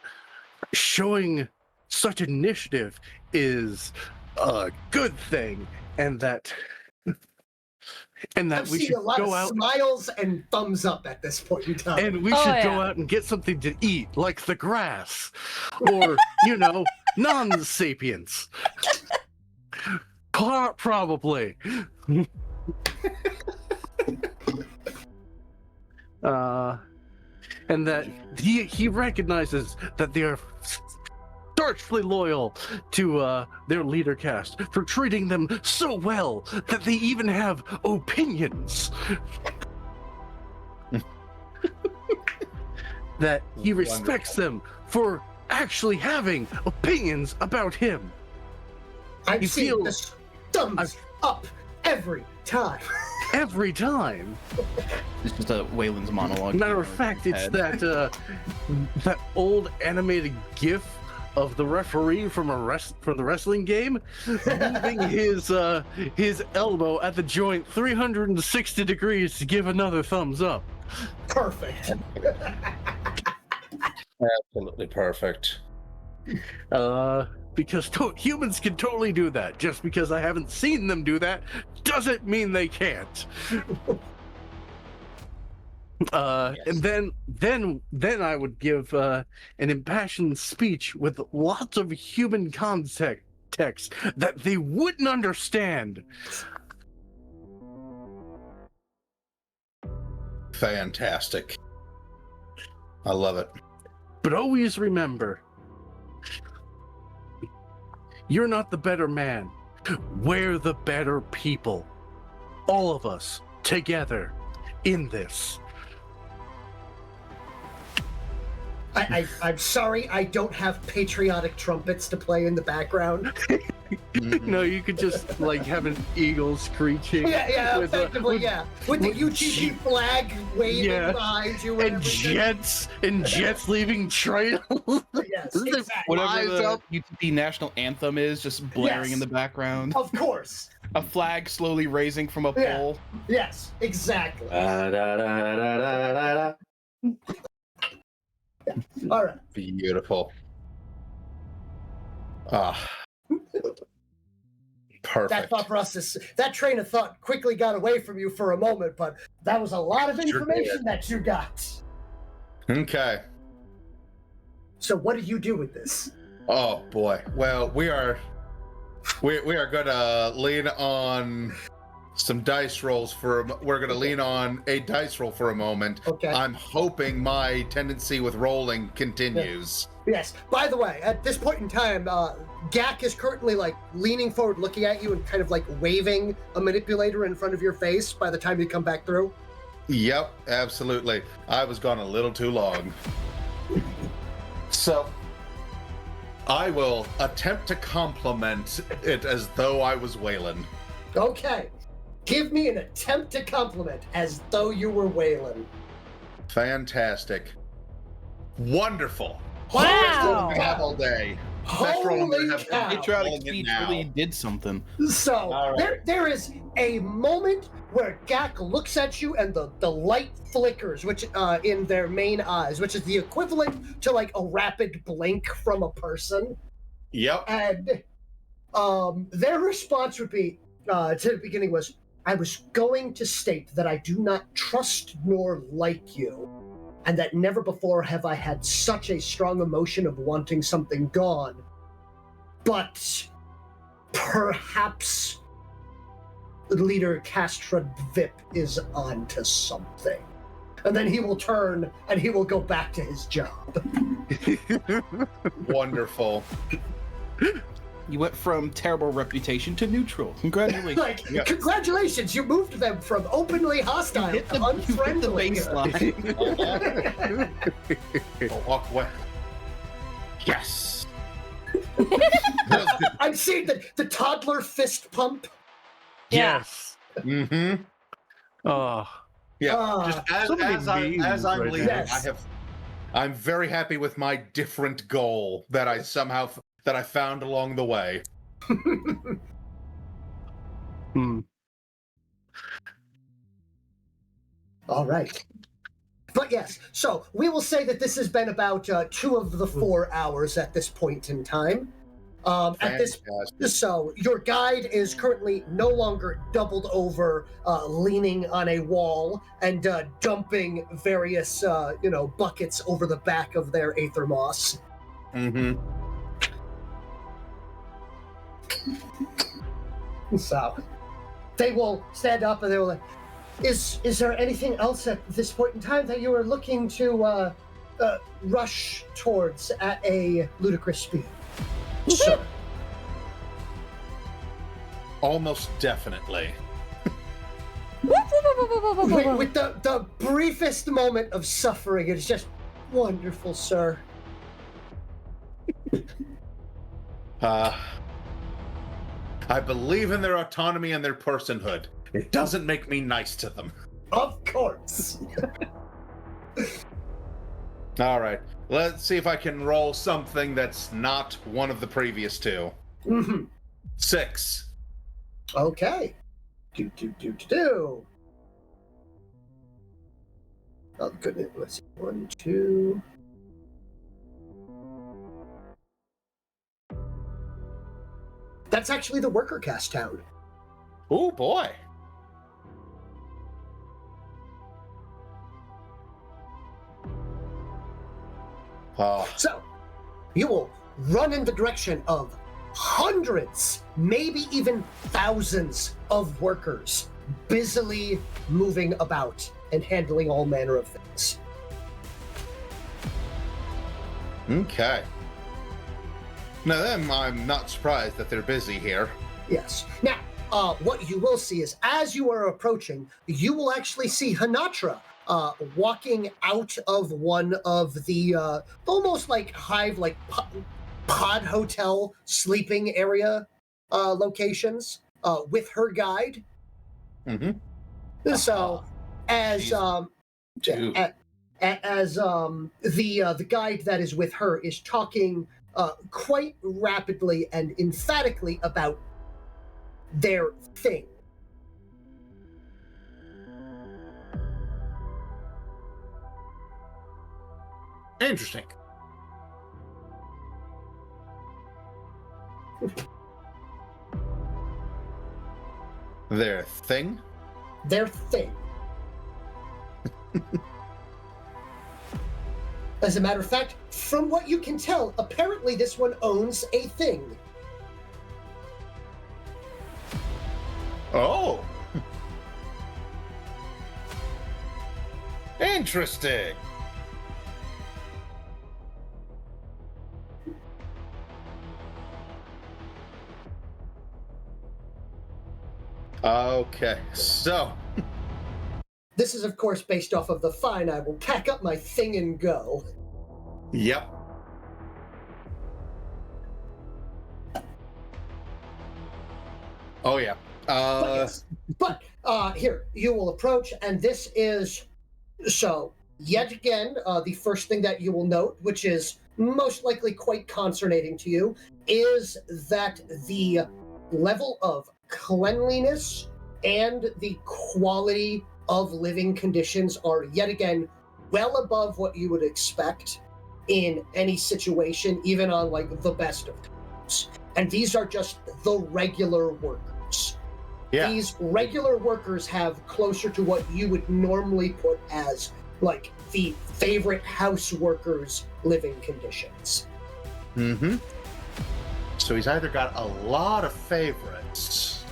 showing such initiative is a good thing, and that I've we seen should a lot go of out smiles and thumbs up at this point in time. and we Oh, should yeah. go out and get something to eat, like the grass, or non-sapiens. Probably. And that he recognizes that they are starchly loyal to their leader caste for treating them so well that they even have opinions. That he respects them for actually having opinions about him. I've you seen feel- this thumbs up every time. Every time. It's just a Whalen's monologue. Matter of fact, it's that that old animated GIF of the referee from the wrestling game moving his elbow at the joint 360 degrees to give another thumbs up. Perfect. Absolutely perfect. Because humans can totally do that. Just because I haven't seen them do that doesn't mean they can't. And then I would give an impassioned speech with lots of human context that they wouldn't understand. Fantastic. I love it. But always remember, you're not the better man. We're the better people. All of us together in this. I'm sorry, I don't have patriotic trumpets to play in the background. No, you could just have an eagle screeching. Yeah, with effectively, yeah. With the UTP flag waving Yeah. behind you and everything. jets leaving trails. Yes, Isn't it exactly. Whatever flies the up? UTP national anthem is, just blaring in Yes. the background. Of course. A flag slowly raising from a Yeah. pole. Yes, exactly. Da, da, da, da, da, da, da. All right. Beautiful. Ah. Perfect. That thought process, that train of thought quickly got away from you for a moment, but that was a lot of Sure information that you got. Okay. So what do you do with this? Oh boy. Well, we are gonna lean on some dice rolls we're gonna lean on a dice roll for a moment. Okay. I'm hoping my tendency with rolling continues. Yes. By the way, at this point in time, Gak is currently like leaning forward, looking at you, and kind of like waving a manipulator in front of your face. By the time you come back through. Yep, absolutely. I was gone a little too long. So I will attempt to compliment it as though I was Whalen. Okay. Give me an attempt to compliment as though you were Whalen. Fantastic. Wonderful. Wow. Best roll I'm gonna have all day. Best roll I'm Holy gonna have cow. Patriotic rolling it speech now. really did something. So All right. there is a moment where Gak looks at you and the light flickers, which in their main eyes, which is the equivalent to like a rapid blink from a person. Yep. And their response would be to the beginning was, I was going to state that I do not trust nor like you, and that never before have I had such a strong emotion of wanting something gone. But perhaps Leader Castra Vip is onto something. And then he will turn and he will go back to his job. Wonderful. You went from terrible reputation to neutral. Congratulations. Like, Yeah. congratulations, you moved them from openly hostile hit to the unfriendly. baseline. I'll walk away. Yes. That was good. I'm seeing the toddler fist pump. Yes. Mm-hmm. Oh, Yeah. Ah, Just so many as memes I'm right leaving, now. Yes. I'm very happy with my different goal that I somehow that I found along the way. hmm. All right. But yes, so we will say that this has been about 2 of the 4 hours at this point in time. At this, Fantastic. so your guide is currently no longer doubled over, leaning on a wall and dumping various, buckets over the back of their aether moss. Mm-hmm. So they will stand up and they will like, is there anything else at this point in time that you are looking to rush towards at a ludicrous speed? Sure. Almost definitely. With the briefest moment of suffering, it's just wonderful, sir. I believe in their autonomy and their personhood. It doesn't make me nice to them. Of course. All right. Let's see if I can roll something that's not one of the previous 2. Mm-hmm. 6. Okay. Do. Oh goodness. Let's see. 1, 2. That's actually the worker cast town. Oh boy. So, you will run in the direction of hundreds, maybe even thousands of workers busily moving about and handling all manner of things. Okay. Now then, I'm not surprised that they're busy here. Yes. Now, what you will see is as you are approaching, you will actually see Honatra walking out of one of the almost like hive, like pod hotel sleeping area locations with her guide. Mm-hmm. So, as Dude. the guide that is with her is talking quite rapidly and emphatically about their thing. Interesting. Their thing? Their thing. As a matter of fact, from what you can tell, apparently this one owns a thing. Oh. Interesting. Okay, so This is, of course, based off of the fine. I will pack up my thing and go. yep. Oh yeah. But here, you will approach, and this is so. Yet again, the first thing that you will note, which is most likely quite concernating to you, is that the level of cleanliness and the quality of living conditions are yet again well above what you would expect in any situation, even on like the best of times. And these are just the regular workers. Yeah. These regular workers have closer to what you would normally put as like the favorite house workers' living conditions. Mm-hmm. So he's either got a lot of favorites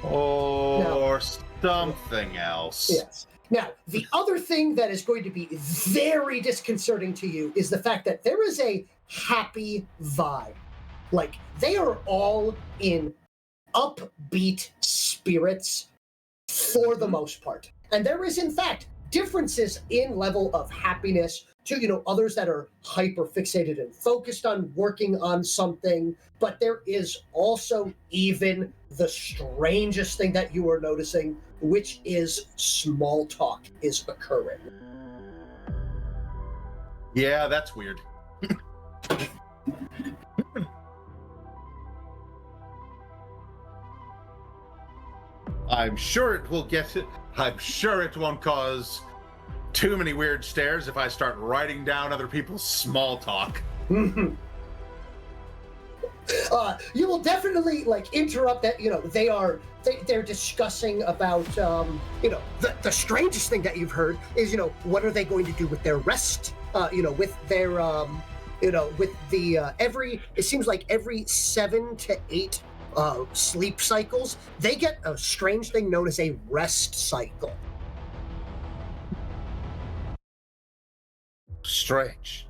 or something else. Yes. Now, the other thing that is going to be very disconcerting to you is the fact that there is a happy vibe. Like, they are all in upbeat spirits for the most part. And there is, in fact, differences in level of happiness to, you know, others that are hyper fixated and focused on working on something. But there is also even the strangest thing that you are noticing, which is small talk is occurring. Yeah, that's weird. I'm sure it will get it. I'm sure it won't cause too many weird stares if I start writing down other people's small talk. You will definitely like interrupt that. You know, they're discussing about the strangest thing that you've heard is, you know, what are they going to do with their rest? With their with the it seems like every 7 to 8 sleep cycles, they get a strange thing known as a rest cycle. Strange.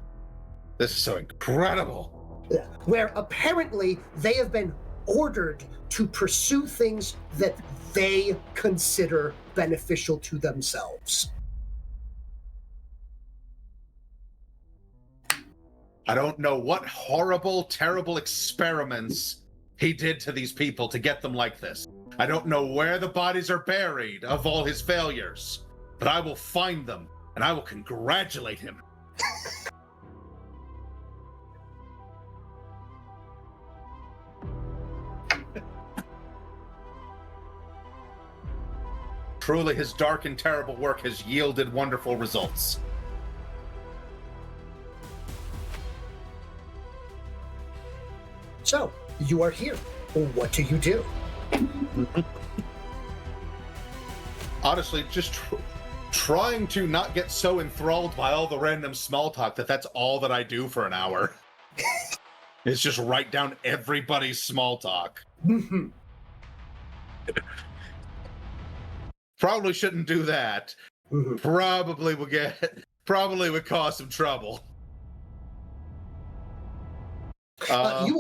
This is so incredible. Yeah. Where apparently they have been ordered to pursue things that they consider beneficial to themselves. I don't know what horrible, terrible experiments he did to these people to get them like this. I don't know where the bodies are buried of all his failures, but I will find them and I will congratulate him. Truly, his dark and terrible work has yielded wonderful results. So, you are here. What do you do? Honestly, just trying to not get so enthralled by all the random small talk that's all that I do for an hour. It's just write down everybody's small talk. Probably shouldn't do that. Probably would cause some trouble. You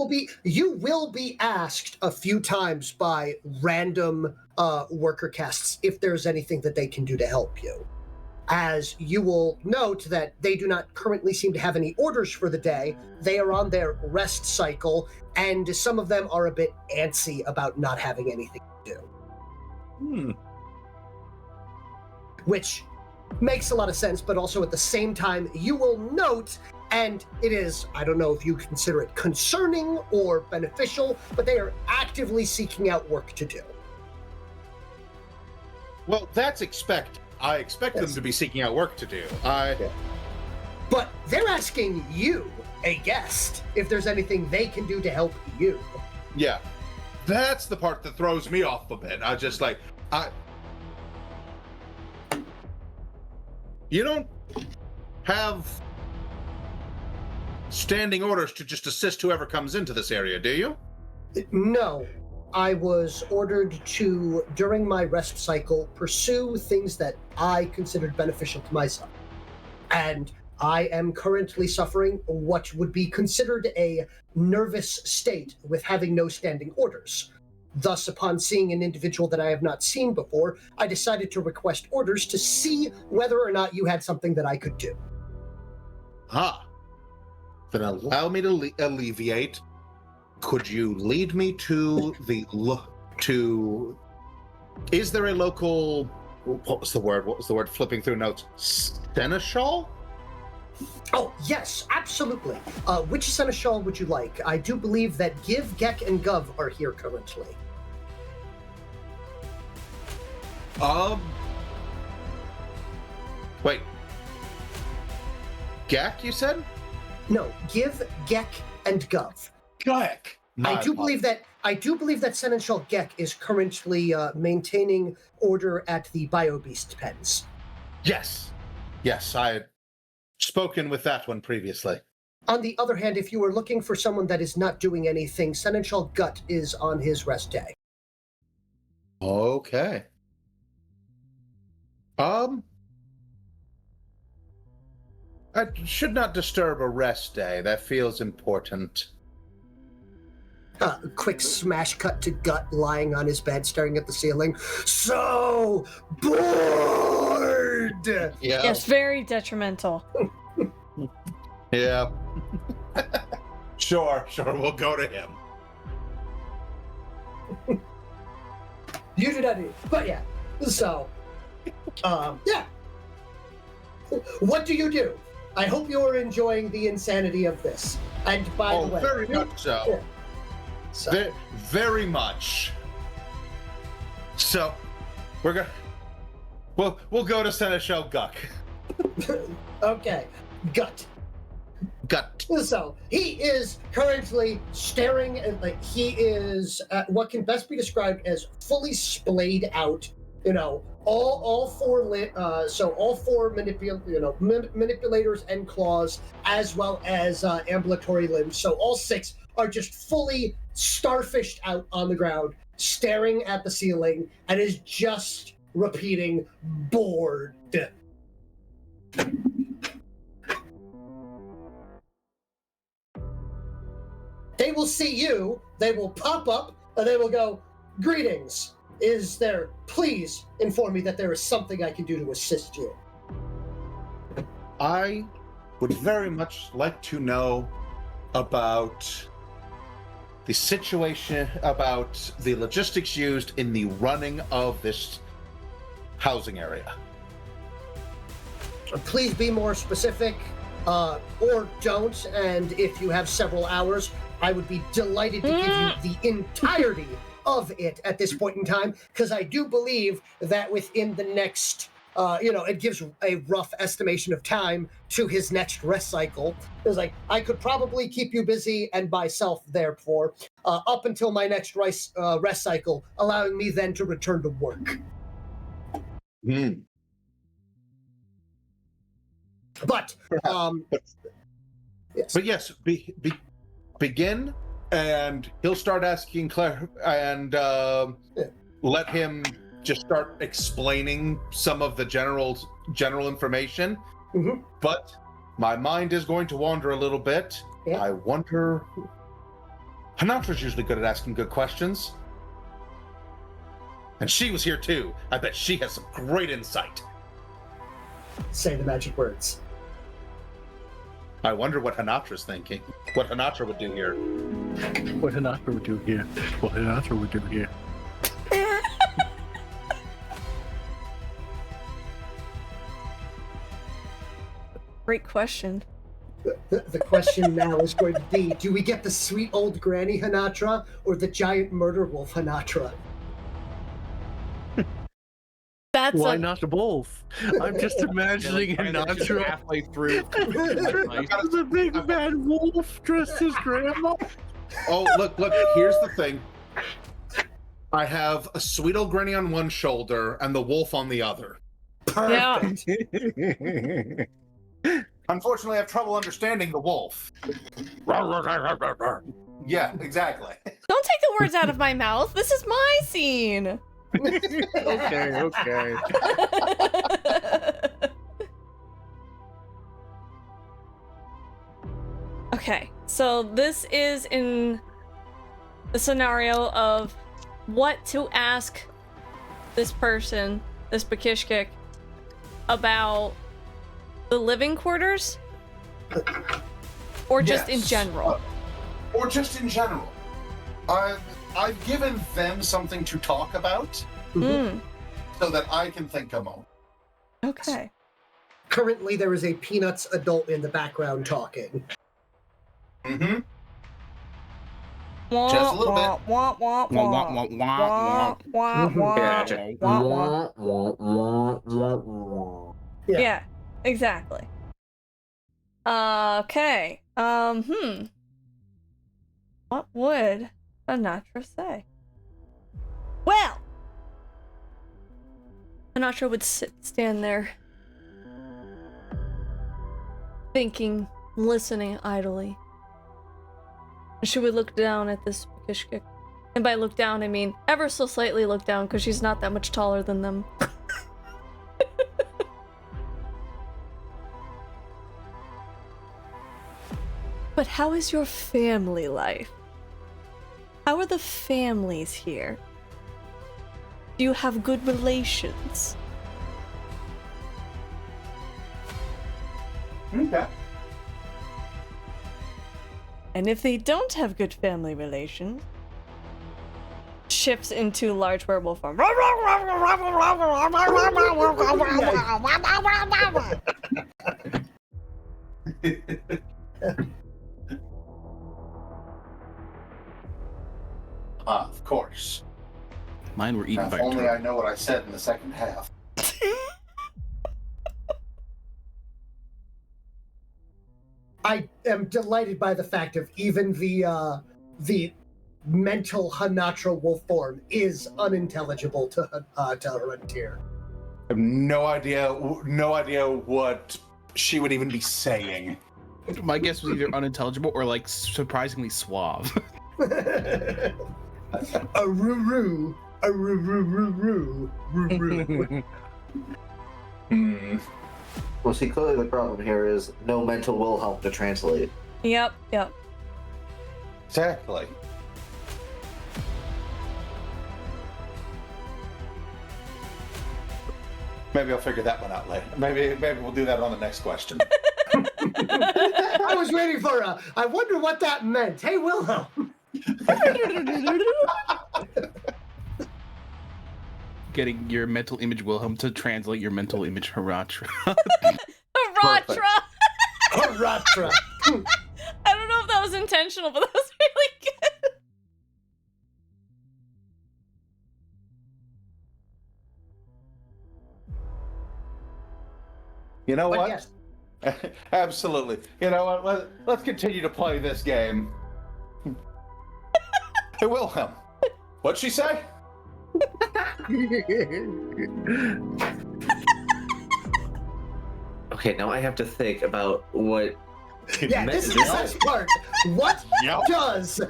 will be asked a few times by random worker casts if there's anything that they can do to help you. As you will note that they do not currently seem to have any orders for the day. They are on their rest cycle, and some of them are a bit antsy about not having anything to do. Which makes a lot of sense, but also at the same time, you will note, and it is, I don't know if you consider it concerning or beneficial, but they are actively seeking out work to do. Well, that's expected. I expect them to be seeking out work to do. But they're asking you, a guest, if there's anything they can do to help you. Yeah. That's the part that throws me off a bit. I just like, you don't have standing orders to just assist whoever comes into this area, do you? No. I was ordered to, during my rest cycle, pursue things that I considered beneficial to myself. And I am currently suffering what would be considered a nervous state with having no standing orders. Thus, upon seeing an individual that I have not seen before, I decided to request orders to see whether or not you had something that I could do. Then allow me to alleviate. Could you lead me to is there a local, what was the word flipping through notes? Seneschal? Oh, yes, absolutely. Which seneschal would you like? I do believe that Give, Gek, and Gov are here currently. Wait. Gek, you said? No, Give, Gek, and Gov. Gek. I do believe that Seneschal Gek is currently maintaining order at the BioBeast pens. Yes, I had spoken with that one previously. On the other hand, if you are looking for someone that is not doing anything, Seneschal Gut is on his rest day. Okay. I should not disturb a rest day. That feels important. Quick smash cut to Gut lying on his bed staring at the ceiling. So bored! Yeah. Yes, very detrimental. Yeah. Sure, we'll go to him. You do not need. But yeah. So, yeah. What do you do? I hope you're enjoying the insanity of this. And by the way, very much so. Yeah. So. Very much. So, we'll go to Seneschal Guck. Okay, Gut. So he is currently staring at, like, he is at what can best be described as fully splayed out. All four manipulators and claws, as well as ambulatory limbs. So all six are just fully starfished out on the ground, staring at the ceiling, and is just repeating, bored. They will see you, they will pop up, and they will go, "Greetings. Please inform me that there is something I can do to assist you." I would very much like to know about the situation, about the logistics used in the running of this housing area. Please be more specific, or don't, and if you have several hours, I would be delighted to give you the entirety of it at this point in time, because I do believe that within the next, it gives a rough estimation of time to his next rest cycle. It's like, I could probably keep you busy and myself, therefore, up until my next rest cycle, allowing me then to return to work. But, yes. But yes, begin, and he'll start asking Claire, and let him just start explaining some of the general information. Mm-hmm. But my mind is going to wander a little bit. Yeah. I wonder. Honatra's usually good at asking good questions. And she was here too. I bet she has some great insight. Say the magic words. I wonder what Honatra's thinking. What Honatra would do here. What Honatra would do here. What Honatra would do here. Great question. The question now is going to be, do we get the sweet old granny Honatra or the giant murder wolf Honatra? That's Why a not both? I'm just imagining Honatra halfway through. as a big bad wolf dressed as grandma. Oh, look, here's the thing. I have a sweet old granny on one shoulder and the wolf on the other. Perfect. Unfortunately, I have trouble understanding the wolf. Yeah, exactly. Don't take the words out of my mouth. This is my scene. Okay. Okay, so this is in the scenario of what to ask this person, this Bakishkik, about the living quarters? Or just in Yes. general? Or just in general. I've given them something to talk about Mm, so that I can think a moment. okay. Currently, there is a Peanuts adult in the background talking. Mm-hmm. Just a little bit. Yeah. Yeah, exactly. Okay. What would Honatra say? Well, Honatra would stand there, thinking, listening idly. And she would look down at this Bakishkik. And by look down, I mean ever so slightly look down, because she's not that much taller than them. But how is your family life? How are the families here? Do you have good relations? Okay. And if they don't have good family relations, shifts into large werewolf form. Of course. Mine were eaten If by a only turtle. I know what I said in the second half. I am delighted by the fact of even the mental Honatra wolf form is unintelligible to Harantir. I have no idea what she would even be saying. My guess was either unintelligible or like surprisingly suave. A roo-roo, a roo-roo-roo-roo, roo-roo. Well, see, clearly the problem here is no mental will help to translate. Yep. Exactly. Maybe I'll figure that one out later. Maybe we'll do that on the next question. I was waiting for a. I wonder what that meant. Hey, Wilhelm. Getting your mental image Wilhelm to translate your mental image Honatra. Honatra! Honatra. I don't know if that was intentional, but that was really good. You know But what? yes, Absolutely. You know what? Let's continue to play this game. Hey, Wilhelm. What'd she say? Okay, now I have to think about what. yeah, this is the best part. What Yep. does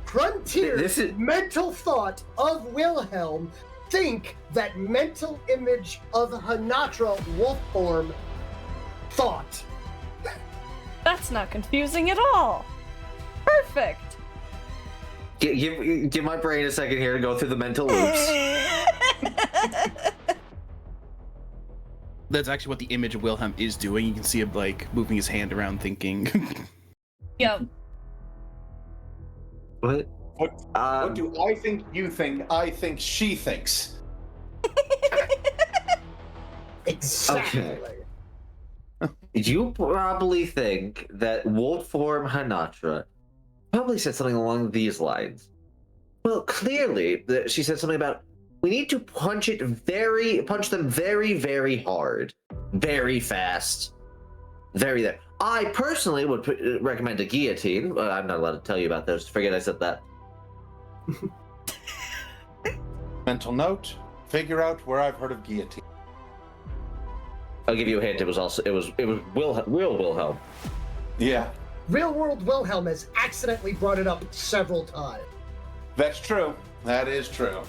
Frontier This is- mental thought of Wilhelm think that mental image of Honatra wolf form thought? That's not confusing at all. Perfect. Give my brain a second here to go through the mental loops. That's actually what the image of Wilhelm is doing. You can see him like moving his hand around thinking. Yep. What? What do I think you think? I think she thinks. Exactly. You probably think that wolf form Honatra probably said something along these lines. Well, clearly, she said something about we need to punch them very, very hard, very fast, very there. I personally would recommend a guillotine, but I'm not allowed to tell you about those. Forget I said that. Mental note: figure out where I've heard of guillotine. I'll give you a hint. It was real Wilhelm. Yeah, Real world Wilhelm has accidentally brought it up several times. that's true. That is true.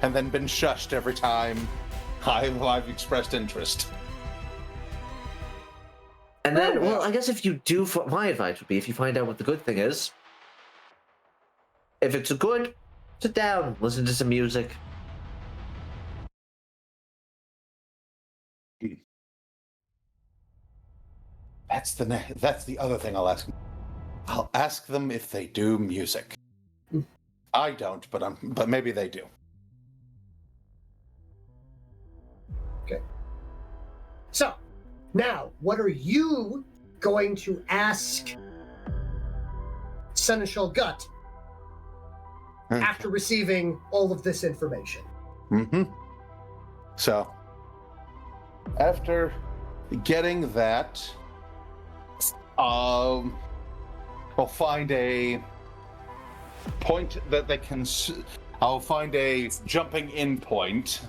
And then been shushed every time I've expressed interest. And then, well, I guess if you do, my advice would be if you find out what the good thing is, if it's a good, sit down, listen to some music. That's the other thing I'll ask them. I'll ask them if they do music. I don't, but maybe they do. Okay. So, now, what are you going to ask Seneschal Gut after receiving all of this information? So, after getting that, I'll find a point that they can. I'll find a jumping in point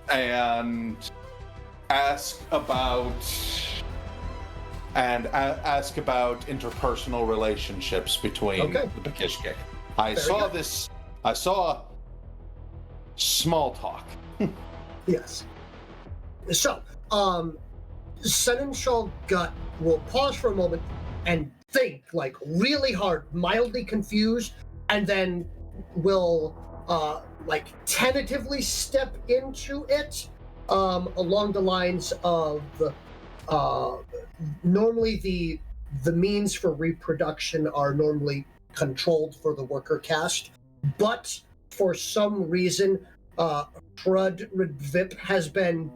and ask about interpersonal relationships between the Bakishke. I saw small talk. Yes. So, Seneschal Gut will pause for a moment and think, like, really hard, mildly confused, and then will, tentatively step into it, along the lines of, normally the means for reproduction are normally controlled for the worker caste, but for some reason, Frud Vip has been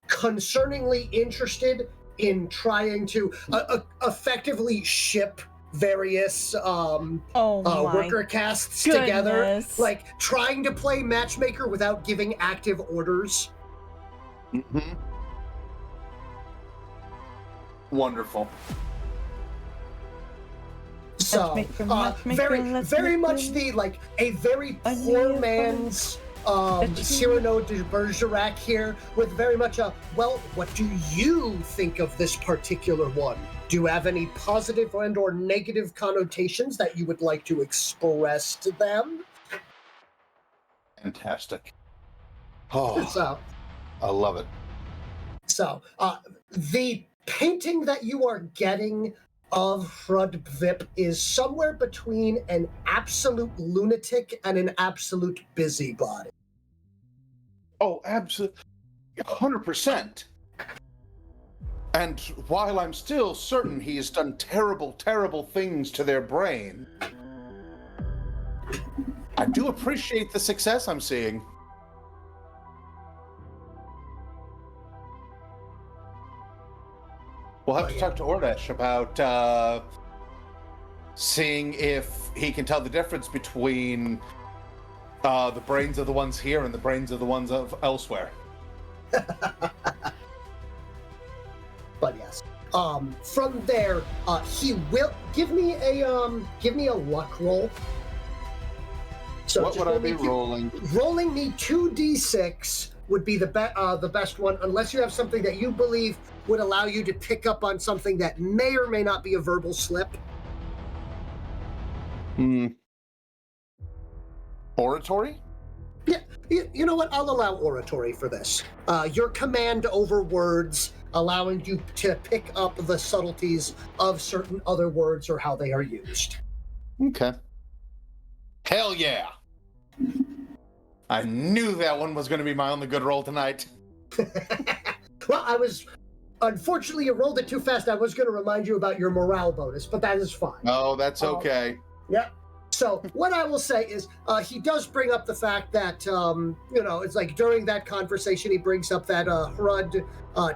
concerningly interested in trying to effectively ship various worker castes together, like trying to play matchmaker without giving active orders. Wonderful. So, very much a very poor man's Cyrano de Bergerac here, with very much well, what do you think of this particular one? Do you have any positive and or negative connotations that you would like to express to them? Fantastic. Oh, So, I love it. So, the painting that you are getting of Frud Vip is somewhere between an absolute lunatic and an absolute busybody. Oh, absolutely. 100%. And while I'm still certain he has done terrible, terrible things to their brain, I do appreciate the success I'm seeing. We'll have to talk to Ordesh about seeing if he can tell the difference between the brains of the ones here and the brains of the ones of elsewhere. But yes, from there, he will give me a luck roll. So what would I be rolling? Rolling me 2d6 would be the best one, unless you have something that you believe would allow you to pick up on something that may or may not be a verbal slip. Oratory? Yeah, you know what? I'll allow oratory for this. Your command over words, allowing you to pick up the subtleties of certain other words or how they are used. Okay. Hell yeah! I knew that one was going to be my only good roll tonight. Well, unfortunately, you rolled it too fast. I was going to remind you about your morale bonus, but that is fine. Oh, that's okay. Yeah. So what I will say is he does bring up the fact that, it's like during that conversation, he brings up that Hrud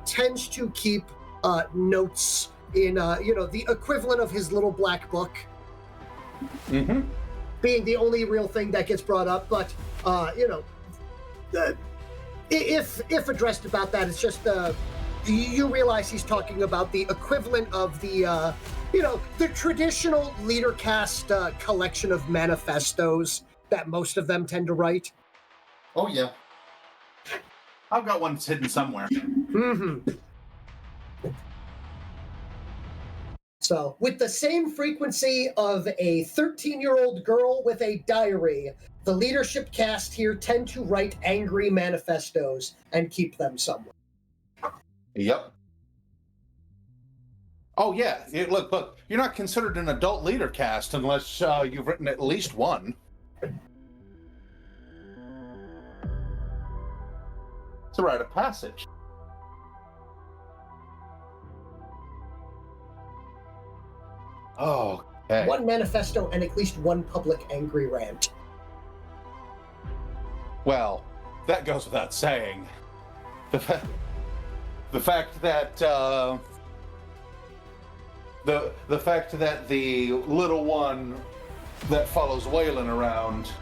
tends to keep notes in, the equivalent of his little black book. being the only real thing that gets brought up. But if addressed about that, it's just you realize he's talking about the equivalent of the the traditional leader cast collection of manifestos that most of them tend to write. Oh yeah. I've got one hidden somewhere. Mm-hmm. So, with the same frequency of a 13-year-old girl with a diary, the leadership cast here tend to write angry manifestos and keep them somewhere. Yep. Oh yeah. Look. You're not considered an adult leader cast unless you've written at least one. It's a rite of passage. Oh, okay. One manifesto and at least one public angry rant. Well, that goes without saying. The fact that the fact that the little one that follows Whalen around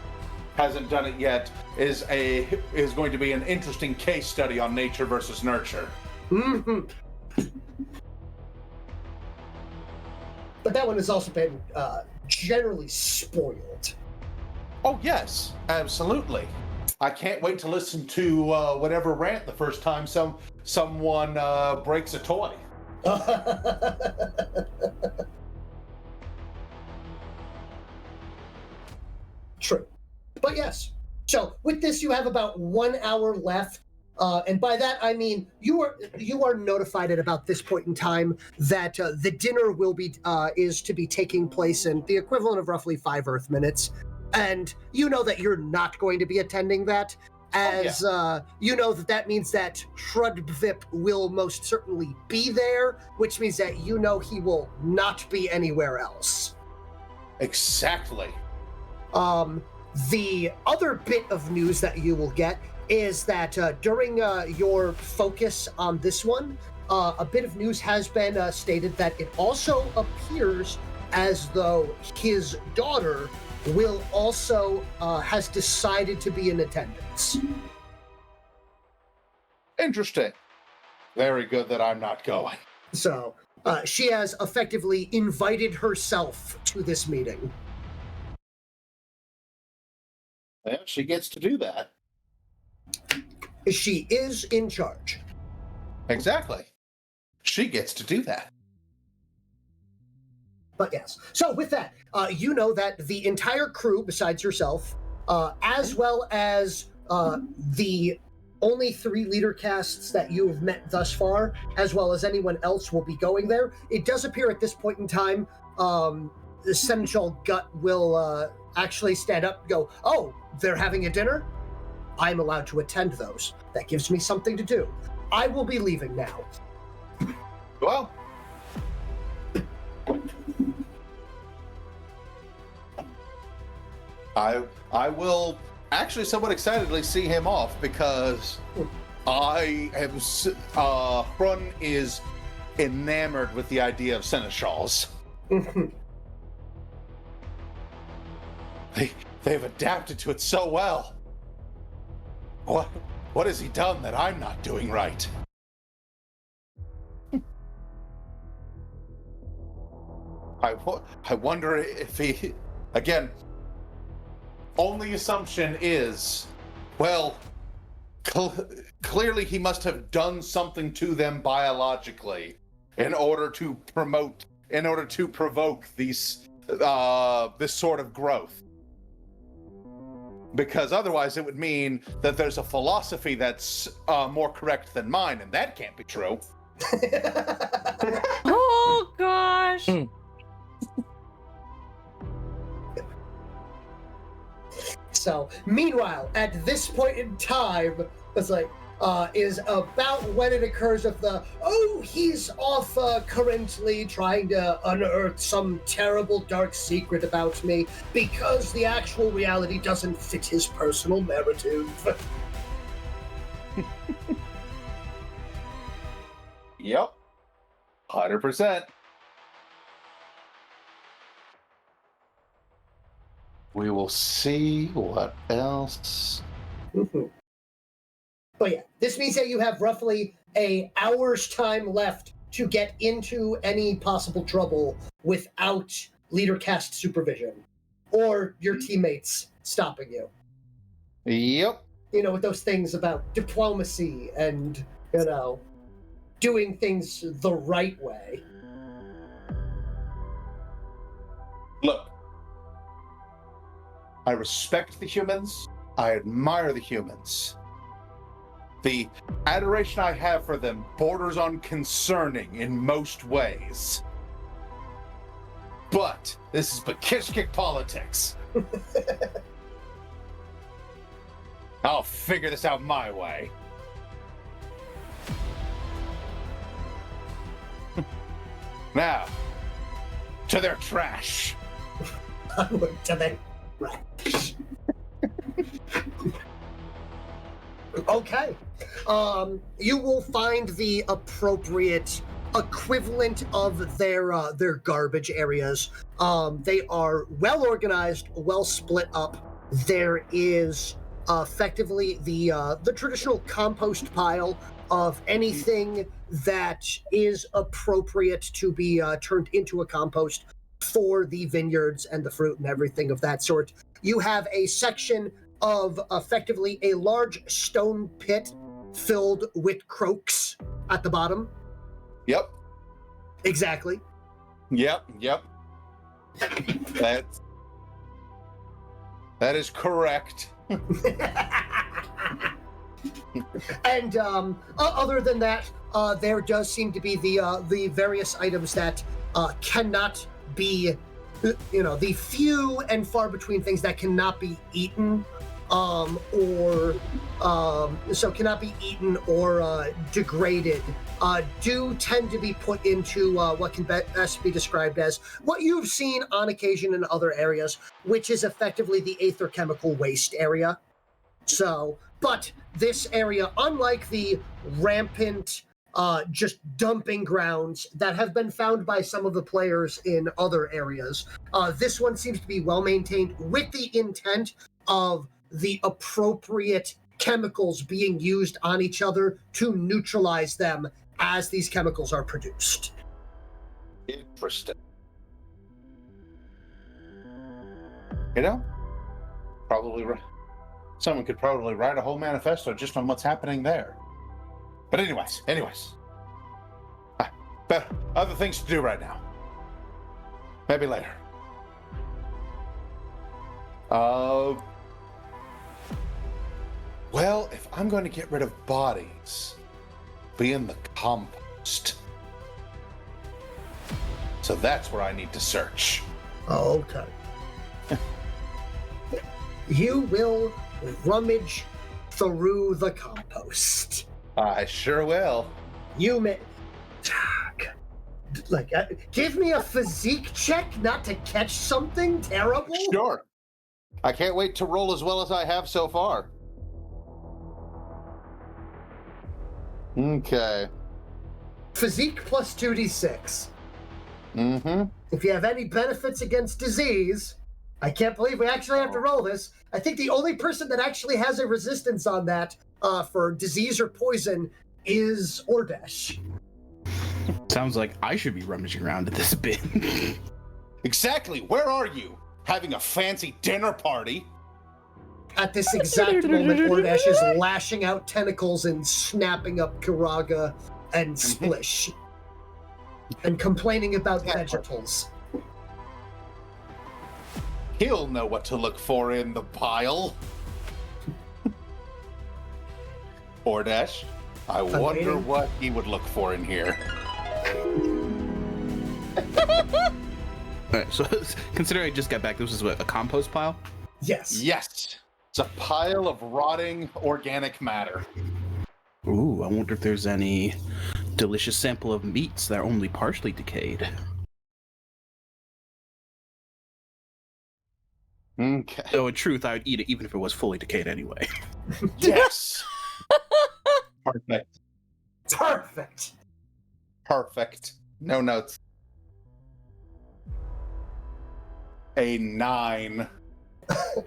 hasn't done it yet is going to be an interesting case study on nature versus nurture. Mm-hmm. But that one has also been generally spoiled. Oh yes, absolutely. I can't wait to listen to whatever rant the first time someone breaks a toy. True. But yes. So with this, you have about 1 hour left. And by that, I mean you are notified at about this point in time that the dinner is to be taking place in the equivalent of roughly 5 Earth minutes, and you know that you're not going to be attending that, as you know that means that Shrudvip will most certainly be there, which means that you know he will not be anywhere else. Exactly. The other bit of news that you will get is that during your focus on this one, a bit of news has been stated that it also appears as though his daughter will also has decided to be in attendance. Interesting. Very good that I'm not going. So she has effectively invited herself to this meeting. Yeah, she gets to do that. She is in charge. Exactly. She gets to do that. But yes. So with that, you know that the entire crew, besides yourself, as well as the only 3 leader casts that you have met thus far, as well as anyone else, will be going there. It does appear at this point in time, the Seneschal Gut will actually stand up and go, "Oh, they're having a dinner? I'm allowed to attend those. That gives me something to do. I will be leaving now." Well, I will actually somewhat excitedly see him off because I am Hrun is enamored with the idea of seneschals. They've adapted to it so well. What has he done that I'm not doing right? I wonder if he, again, only assumption is, well, clearly he must have done something to them biologically in order to provoke these, this sort of growth. Because otherwise it would mean that there's a philosophy that's more correct than mine, and that can't be true. Oh gosh. So, meanwhile, at this point in time, it's like, is about when it occurs of he's off currently trying to unearth some terrible dark secret about me because the actual reality doesn't fit his personal narrative. Yep. 100%. We will see what else. Mhm. But yeah, this means that you have roughly an hour's time left to get into any possible trouble without leader cast supervision or your teammates stopping you. Yep. You know, with those things about diplomacy and, you know, doing things the right way. Look, I respect the humans. I admire the humans. The adoration I have for them borders on concerning in most ways. But this is Bakishkik politics. I'll figure this out my way. Now, to their trash. To the trash. Okay. You will find the appropriate equivalent of their garbage areas. They are well organized, well split up. There is effectively the traditional compost pile of anything that is appropriate to be turned into a compost for the vineyards and the fruit and everything of that sort. You have a section of effectively a large stone pit filled with croaks at the bottom. Yep. Exactly. Yep. That is correct. And other than that, there does seem to be the various items that cannot be, the few and far between things that cannot be eaten, cannot be eaten or degraded, do tend to be put into what can best be described as what you've seen on occasion in other areas, which is effectively the aether chemical waste area. So, but this area, unlike the rampant just dumping grounds that have been found by some of the players in other areas, this one seems to be well maintained with the intent of the appropriate chemicals being used on each other to neutralize them as these chemicals are produced. Interesting. You know, probably someone could probably write a whole manifesto just on what's happening there. But anyways, but other things to do right now. Maybe later. Well, if I'm going to get rid of bodies, be in the compost. So that's where I need to search. Okay. You will rummage through the compost. I sure will. You may... give me a physique check not to catch something terrible? Sure. I can't wait to roll as well as I have so far. Okay. Physique plus 2d6. Mm-hmm. If you have any benefits against disease, I can't believe we actually have to roll this. I think the only person that actually has a resistance on that for disease or poison is Ordesh. Sounds like I should be rummaging around at this bin. Exactly. Where are you? Having a fancy dinner party? At this exact moment, Ordesh is lashing out tentacles and snapping up Kiraga and Splish. And complaining about vegetals. He'll know what to look for in the pile. Ordesh, I wonder what he would look for in here. Alright, so considering I just got back, this is what, a compost pile? Yes. Yes. It's a pile of rotting organic matter. Ooh, I wonder if there's any delicious sample of meats that are only partially decayed. Okay. So in truth, I would eat it even if it was fully decayed anyway. Yes. Perfect. Perfect. Perfect. No notes. A 9.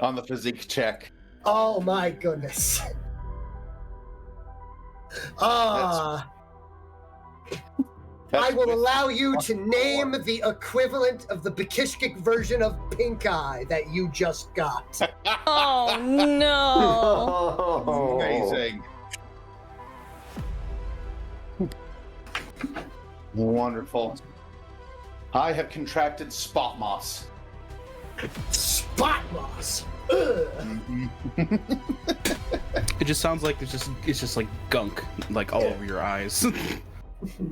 on the physique check. Oh my goodness. I will allow you to name the equivalent of the Bekishkik version of Pink Eye that you just got. Oh no! Amazing. Wonderful. I have contracted spot moss. Spot moss. Ugh. It just sounds like it's just like gunk, like all over your eyes,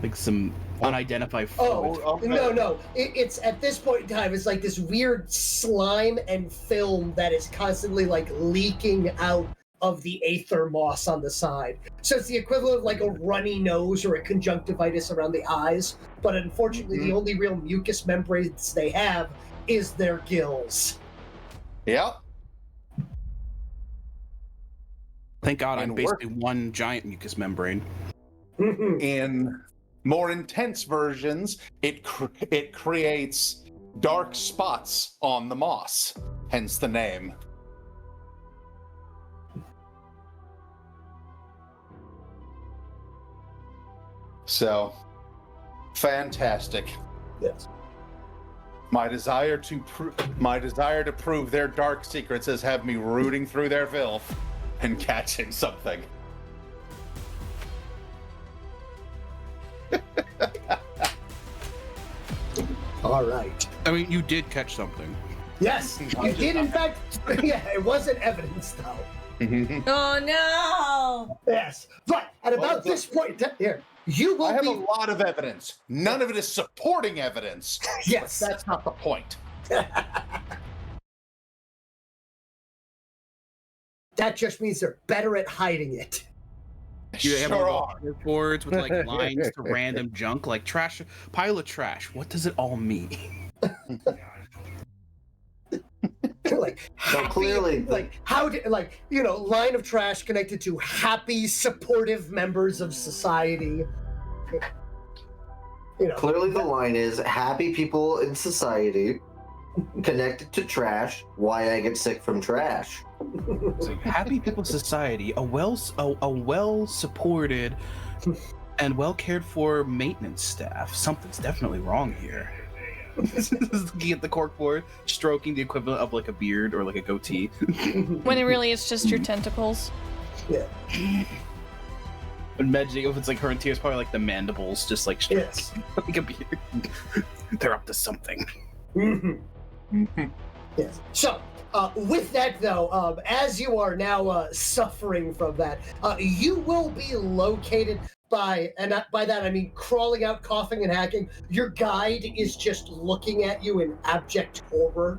like some unidentified fluid. Oh, okay. No. It's at this point in time, it's like this weird slime and film that is constantly like leaking out of the aether moss on the side. So it's the equivalent of like a runny nose or a conjunctivitis around the eyes. But unfortunately, the only real mucous membranes they have is their gills. Yep. Thank God I'm And basically one giant mucous membrane. In more intense versions, it creates dark spots on the moss, hence the name. So, fantastic. Yes. My desire to prove their dark secrets has had me rooting through their filth and catching something. All right. I mean, you did catch something. Yes, you did in fact. Yeah, it wasn't evidence though. Oh no! Yes, but at about this point here, you will I have be. a lot of evidence. None of it is supporting evidence. Yes. That's not the point. That just means they're better at hiding it. You have Sure all are. the boards with like lines to random junk, like trash, pile of trash. What does it all mean? Like happy, clearly- like how do, like line of trash connected to happy, supportive members of society. Clearly, the line is happy people in society connected to trash. Why I get sick from trash. It's like Happy People Society, a well supported and well cared for maintenance staff. Something's definitely wrong here. Looking at the corkboard, stroking the equivalent of like a beard or like a goatee. When it really is just your tentacles. Yeah. Imagining if it's like her and Tia's, probably like the mandibles, just like stroking Yes. like a beard. They're up to something. Yes. So, with that though, as you are now suffering from that, you will be located by, and by that I mean crawling out, coughing, and hacking. Your guide is just looking at you in abject horror.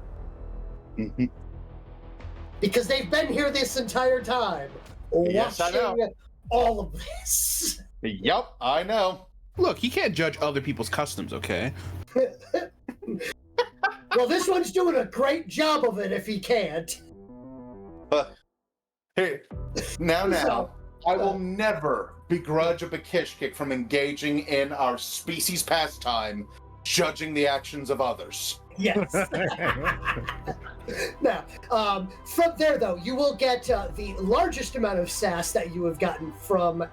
Because they've been here this entire time, Yes, I know. watching all of this. Yup, I know. Look, he can't judge other people's customs, okay? Well, this one's doing a great job of it if he can't. Here, now, So, I will never begrudge a Bekishkik from engaging in our species pastime, judging the actions of others. Yes. Now, from there, though, you will get the largest amount of sass that you have gotten from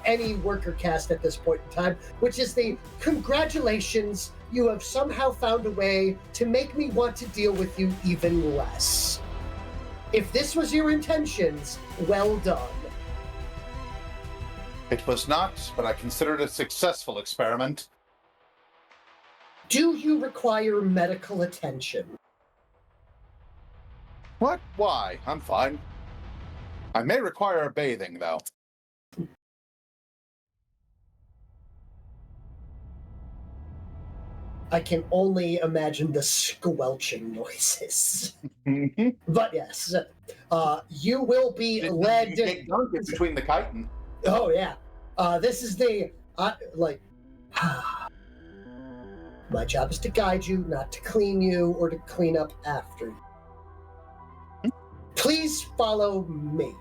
any worker cast at this point in time, which is the congratulations, you have somehow found a way to make me want to deal with you even less. If this was your intentions, well done. It was not, but I consider it a successful experiment. Do you require medical attention? What? Why? I'm fine. I may require a bathing, though. I can only imagine the squelching noises. But yes, you will be led. You get gunk in between the chitin. Oh yeah, this is the like. My job is to guide you, not to clean you or to clean up after you. Please follow me.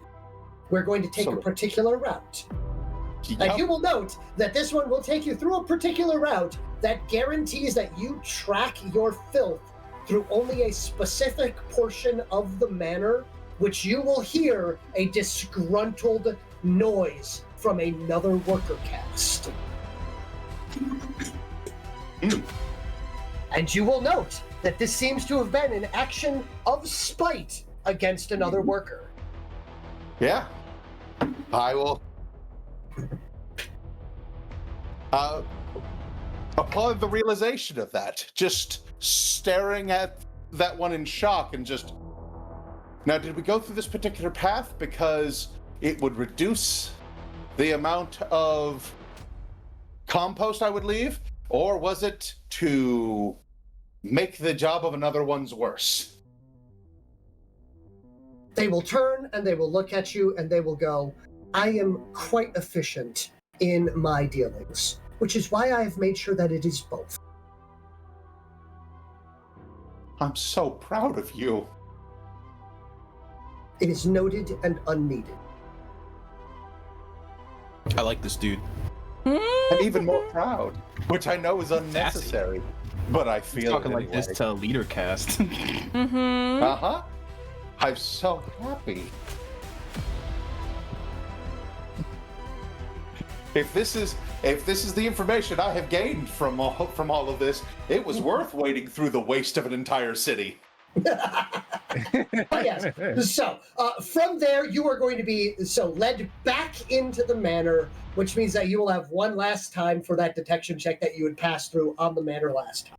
We're going to take a particular route. And you will note that this one will take you through a particular route that guarantees that you track your filth through only a specific portion of the manor, which you will hear a disgruntled noise from another worker caste. And you will note that this seems to have been an action of spite against another worker. Yeah. I will. Upon the realization of that, just staring at that one in shock and just. Now, did we go through this particular path because it would reduce the amount of compost I would leave? Or was it to make the job of another one's worse? They will turn and they will look at you and they will go, I am quite efficient in my dealings, which is why I have made sure that it is both. I'm so proud of you. It is noted and unneeded. I like this dude. I'm even more proud, which I know is unnecessary, but I feel Talking it like anyway. this to a leader cast. Mm-hmm. Uh-huh. I'm so happy. If this is the information I have gained from all of this, it was worth wading through the waste of an entire city. But yes, so from there you are going to be led back into the manor, which means that you will have one last time for that detection check that you had passed through on the manor last time.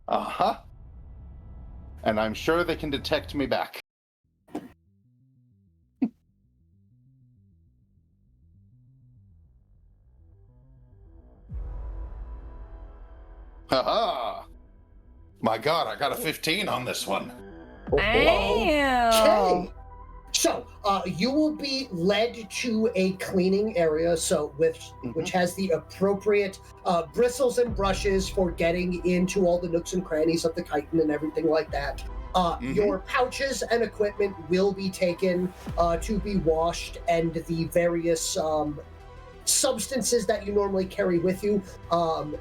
Uh-huh. And I'm sure they can detect me back. Haha! My god, I got a 15 on this one. Damn. Okay. So, you will be led to a cleaning area, which has the appropriate bristles and brushes for getting into all the nooks and crannies of the chitin and everything like that. Your pouches and equipment will be taken to be washed, and the various substances that you normally carry with you,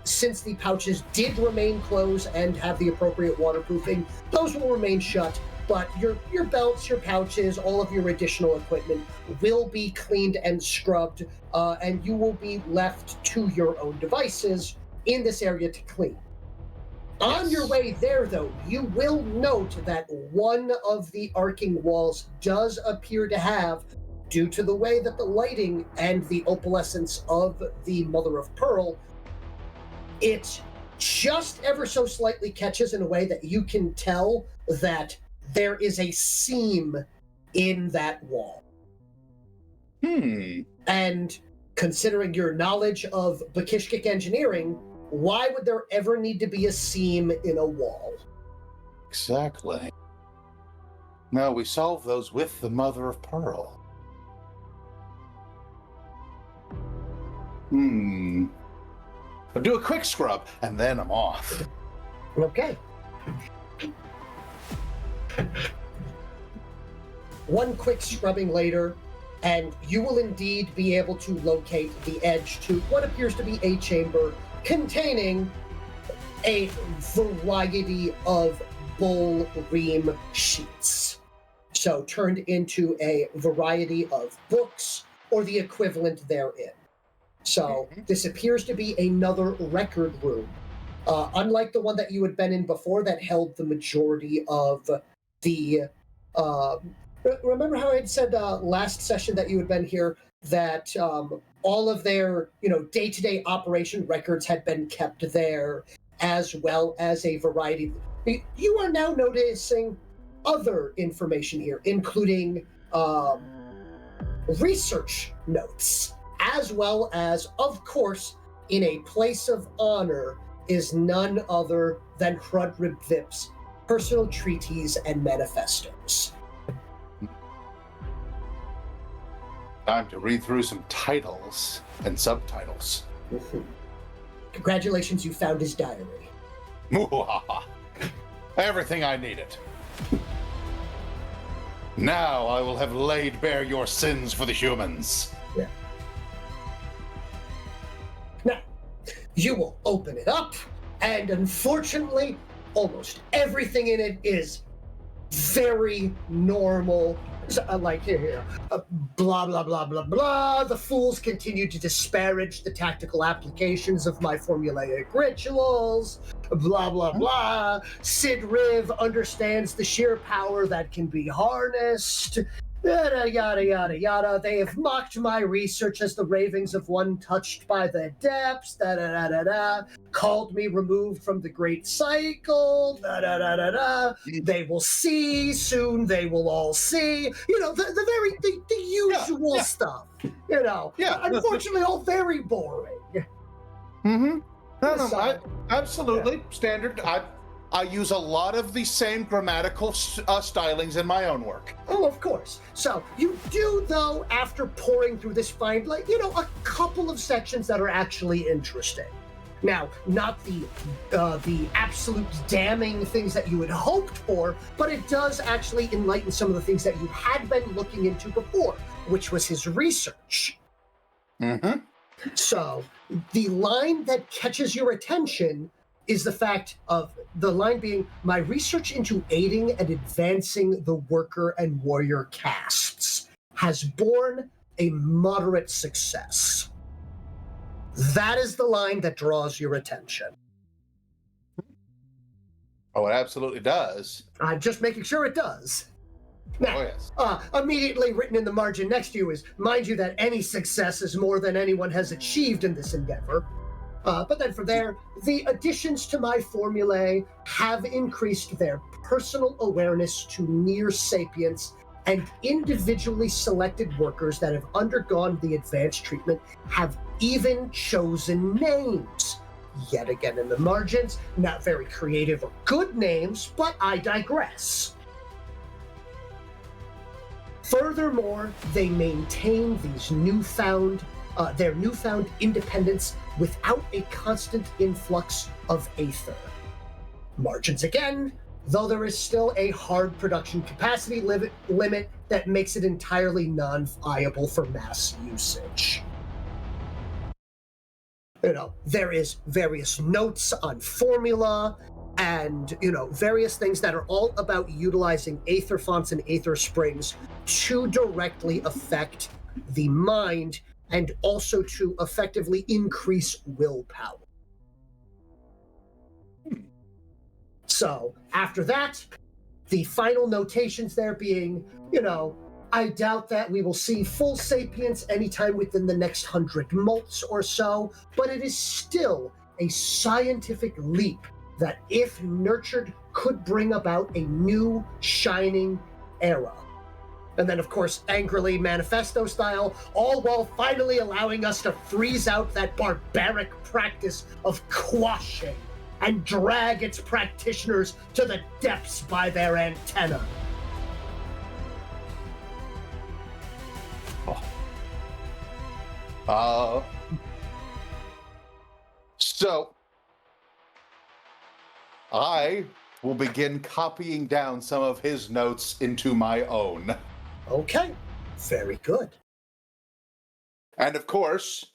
since the pouches did remain closed and have the appropriate waterproofing, those will remain shut. But your belts, your pouches, all of your additional equipment will be cleaned and scrubbed, and you will be left to your own devices in this area to clean. On your way there, though, you will note that one of the arcing walls does appear to have, due to the way that the lighting and the opalescence of the Mother of Pearl, it just ever so slightly catches in a way that you can tell that there is a seam in that wall. And considering your knowledge of Bakishkik engineering, why would there ever need to be a seam in a wall? Exactly. No, we solve those with the Mother of Pearl. I'll do a quick scrub, and then I'm off. Okay. One quick scrubbing later, and you will indeed be able to locate the edge to what appears to be a chamber containing a variety of bull ream sheets. So turned into a variety of books or the equivalent therein. So this appears to be another record room. Unlike the one that you had been in before that held the majority of the... remember how I had said last session that you had been here that all of their day-to-day operation records had been kept there, as well as a variety... You are now noticing other information here, including research notes, as well as, of course, in a place of honor is none other than Hrudrib Vip's personal treaties and manifestos. Time to read through some titles and subtitles. Congratulations, you found his diary. Everything I needed. Now I will have laid bare your sins for the humans. Yeah. Now, you will open it up, and unfortunately, almost everything in it is very normal. Like here, blah blah blah blah blah. The fools continue to disparage the tactical applications of my formulaic rituals. Blah blah blah. Sid Riv understands the sheer power that can be harnessed. Yada yada yada yada. They have mocked my research as the ravings of one touched by the depths. Da da da da da. Called me removed from the great cycle. Da da da da da. They will see soon. They will all see. You know the usual stuff. You know. Yeah. Unfortunately, all very boring. Mm-hmm. No, So- absolutely standard. I use a lot of the same grammatical stylings in my own work. Oh, of course. So you do, though, after pouring through this, find a couple of sections that are actually interesting. Now, not the absolute damning things that you had hoped for, but it does actually enlighten some of the things that you had been looking into before, which was his research. Mm-hmm. So the line that catches your attention is the fact of the line being, my research into aiding and advancing the worker and warrior castes has borne a moderate success. That is the line that draws your attention. Oh, it absolutely does. I'm just making sure it does. Now, Oh, yes. immediately written in the margin next to you is, mind you that any success is more than anyone has achieved in this endeavor. But then from there, the additions to my formulae have increased their personal awareness to near sapience, and individually selected workers that have undergone the advanced treatment have even chosen names. Yet again in the margins, not very creative or good names, but I digress. Furthermore, they maintain these their newfound independence without a constant influx of aether. Margins again, though there is still a hard production capacity limit that makes it entirely non-viable for mass usage. There is various notes on formula and, various things that are all about utilizing aether fonts and aether springs to directly affect the mind and also to effectively increase willpower. So, after that, the final notations there being, I doubt that we will see full sapience anytime within the next 100 molts or so, but it is still a scientific leap that, if nurtured, could bring about a new, shining era. And then, of course, angrily manifesto style, all while finally allowing us to freeze out that barbaric practice of quashing and drag its practitioners to the depths by their antenna. So I will begin copying down some of his notes into my own. Okay, very good. And of course,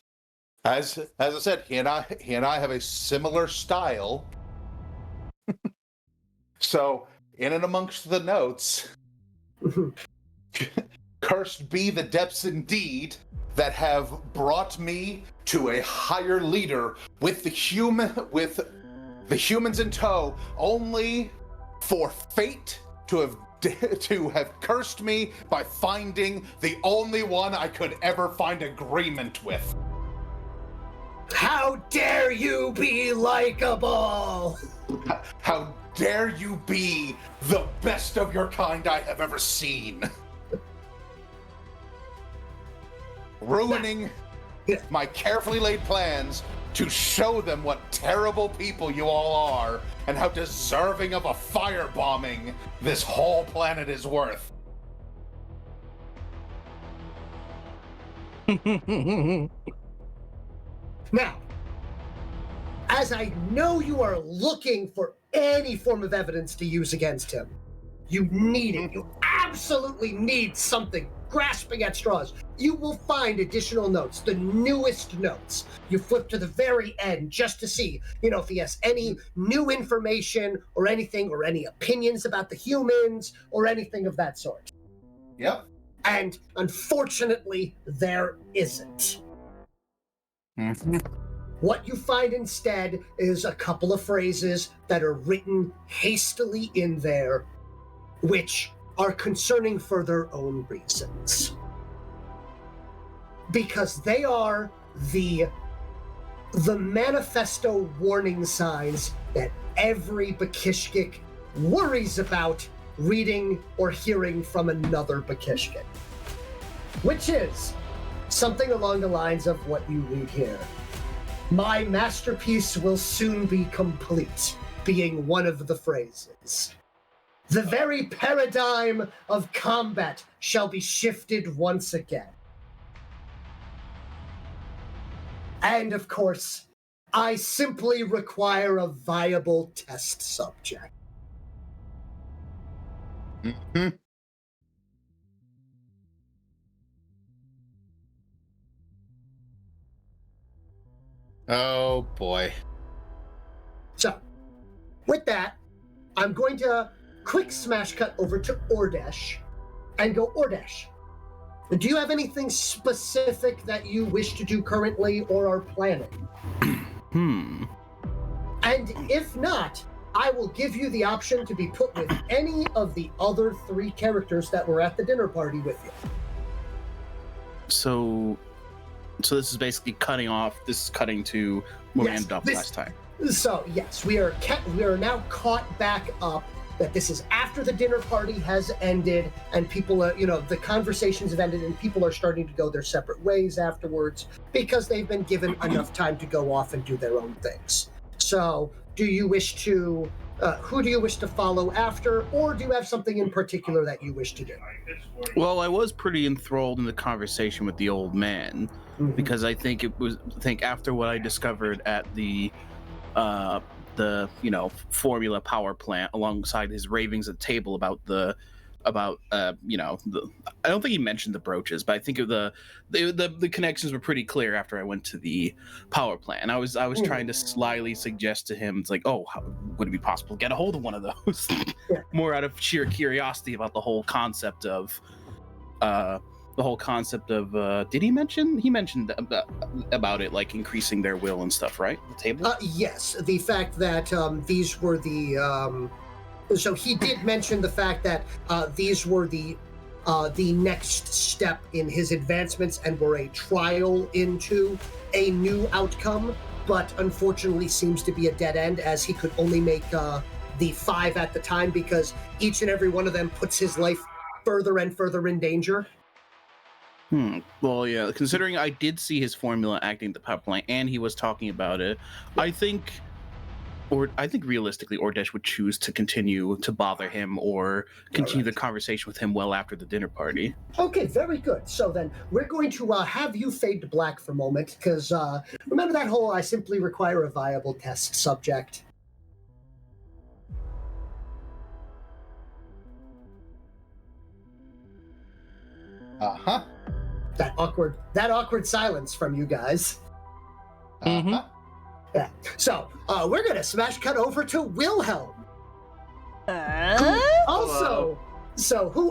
as I said, he and I have a similar style. So, in and amongst the notes, cursed be the depths indeed that have brought me to a higher leader with the humans in tow, only for fate to have cursed me by finding the only one I could ever find agreement with. How dare you be likable? How dare you be the best of your kind I have ever seen? Ruining my carefully laid plans to show them what terrible people you all are and how deserving of a firebombing this whole planet is worth. Now, as I know you are looking for any form of evidence to use against him, you need it. You absolutely need something grasping at straws. you will find additional notes, the newest notes. You flip to the very end just to see, if he has any new information or anything, or any opinions about the humans or anything of that sort. Yep. And unfortunately, there isn't. Mhm. What you find instead is a couple of phrases that are written hastily in there, which are concerning for their own reasons. Because they are the manifesto warning signs that every Bakishkik worries about reading or hearing from another Bakishkik. Which is something along the lines of what you read here. My masterpiece will soon be complete, being one of the phrases. The very paradigm of combat shall be shifted once again. And of course, I simply require a viable test subject. Mhm. Oh boy. So, with that, I'm going to quick smash cut over to Ordesh and go, Ordesh, do you have anything specific that you wish to do currently or are planning? And if not, I will give you the option to be put with any of the other 3 characters that were at the dinner party with you. So this is basically cutting to where we ended up last time. So yes, we are now caught back up. That this is after the dinner party has ended, and people are, the conversations have ended, and people are starting to go their separate ways afterwards because they've been given enough time to go off and do their own things. So, do you wish to? Who do you wish to follow after, or do you have something in particular that you wish to do? Well, I was pretty enthralled in the conversation with the old man because I think after what I discovered at the formula power plant alongside his ravings at the table about I don't think he mentioned the brooches, but I think the connections were pretty clear after I went to the power plant. And I was trying to slyly suggest to him, it's like, would it be possible to get a hold of one of those? More out of sheer curiosity about the whole concept of did he mentioned about it, like increasing their will and stuff, right? The table? Yes, the fact that these were the so he did mention the fact that these were the next step in his advancements and were a trial into a new outcome, but unfortunately seems to be a dead end, as he could only make the 5 at the time because each and every one of them puts his life further and further in danger. Well, yeah, considering I did see his formula acting at the power plant and he was talking about it, I think realistically Ordesh would choose to continue to bother him or continue the conversation with him well after the dinner party. Okay, very good. So then we're going to have you fade to black for a moment, because remember that whole I simply require a viable test subject. Uh-huh. That awkward silence from you guys. Uh-huh. Yeah. So we're gonna smash cut over to Wilhelm. Who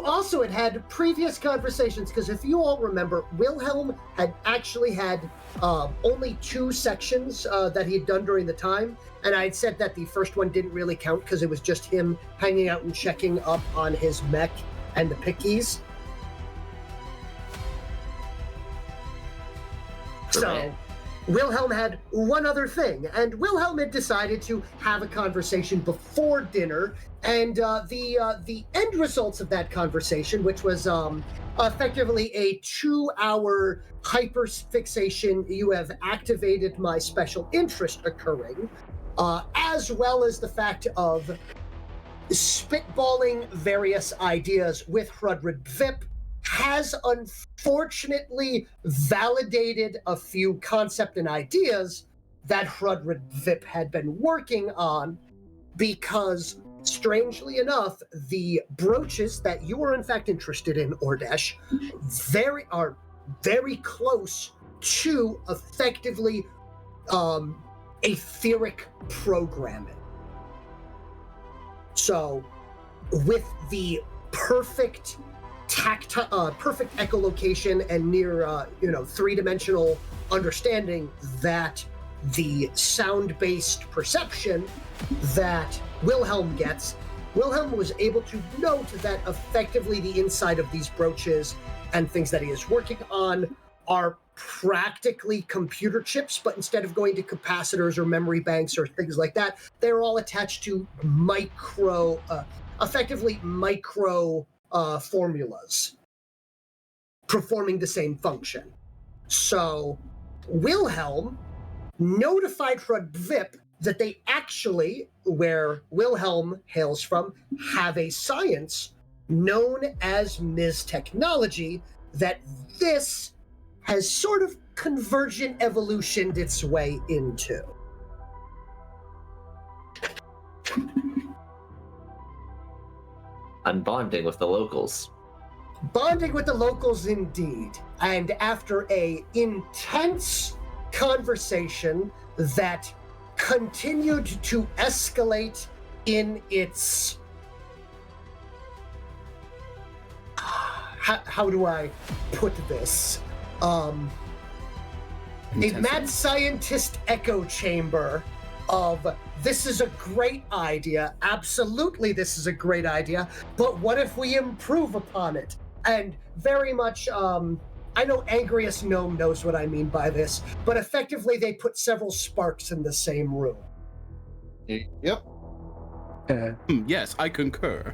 also had previous conversations, because if you all remember, Wilhelm had actually had only 2 sections that he had done during the time, and I had said that the first one didn't really count because it was just him hanging out and checking up on his mech and the pickies. So Wilhelm had one other thing, and Wilhelm had decided to have a conversation before dinner, and the end results of that conversation, which was effectively a 2-hour hyperfixation, you have activated my special interest occurring, as well as the fact of spitballing various ideas with Hrudrid Vip, has unfortunately validated a few concepts and ideas that Hrudrid Vip had been working on, because, strangely enough, the brooches that you are in fact interested in, Ordesh, are very close to effectively etheric programming. So, with the perfect perfect echolocation and near three-dimensional understanding that the sound-based perception that Wilhelm gets, Wilhelm was able to note that effectively the inside of these brooches and things that he is working on are practically computer chips, but instead of going to capacitors or memory banks or things like that, they're all attached to effectively micro formulas performing the same function. So Wilhelm notified Hrudvip that they actually, where Wilhelm hails from, have a science known as Ms. Technology, that this has sort of convergent evolutioned its way into. I'm bonding with the locals. Bonding with the locals indeed. And after a intense conversation that continued to escalate in its... How do I put this? A mad scientist echo chamber of, this is a great idea, absolutely this is a great idea, but what if we improve upon it? And very much, I know Angriest Gnome knows what I mean by this, but effectively they put several sparks in the same room. Yep. Yes, I concur.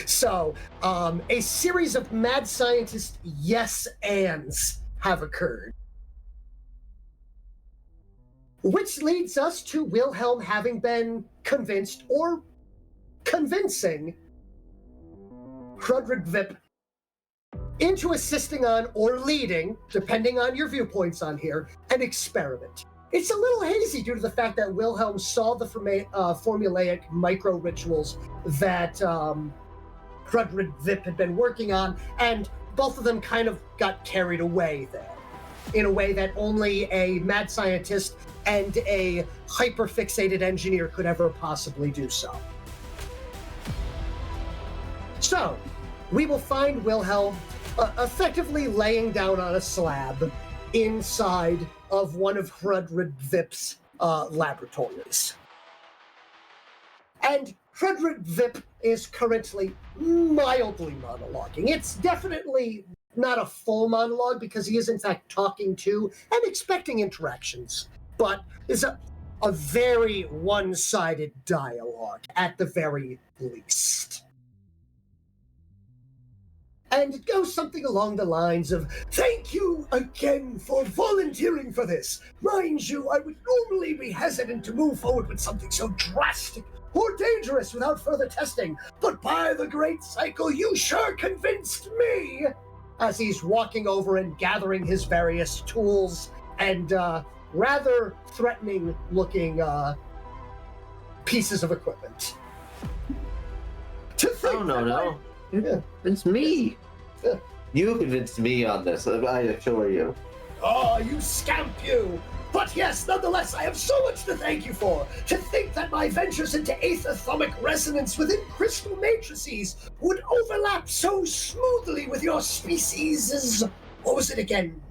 So, a series of mad scientist yes-ands have occurred. Which leads us to Wilhelm having been convinced, or convincing, Hrudvip into assisting on, or leading, depending on your viewpoints on here, an experiment. It's a little hazy due to the fact that Wilhelm saw the formulaic micro-rituals that Hrudvip had been working on, and both of them kind of got carried away there, in a way that only a mad scientist and a hyper-fixated engineer could ever possibly do so. So, we will find Wilhelm effectively laying down on a slab inside of one of Hrudvip's laboratories. And Hrudvip is currently mildly monologuing. It's definitely not a full monologue because he is in fact talking to and expecting interactions, but is a very one-sided dialogue at the very least. And it goes something along the lines of, "Thank you again for volunteering for this. Mind you, I would normally be hesitant to move forward with something so drastic or dangerous without further testing, but by the great cycle, you sure convinced me!" As he's walking over and gathering his various tools and rather threatening-looking pieces of equipment. To think Oh, no. Yeah. It's me. Yeah. You convinced me on this, I assure you. Oh, you scamp, you! But yes, nonetheless, I have so much to thank you for. To think that my ventures into aether-thomic resonance within crystal matrices would overlap so smoothly with your species', what was it again?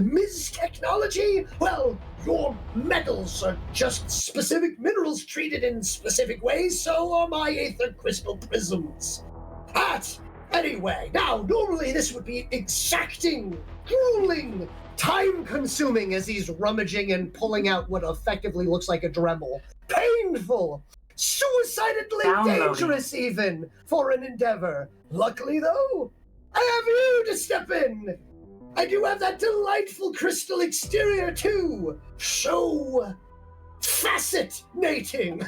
Ms. Technology? Well, your metals are just specific minerals treated in specific ways, so are my aether crystal prisms. Anyway, now, normally this would be exacting, grueling, time-consuming as he's rummaging and pulling out what effectively looks like a Dremel. Painful, suicidally dangerous even, for an endeavor. Luckily, though, I have you to step in. I do have that delightful crystal exterior, too. So fascinating.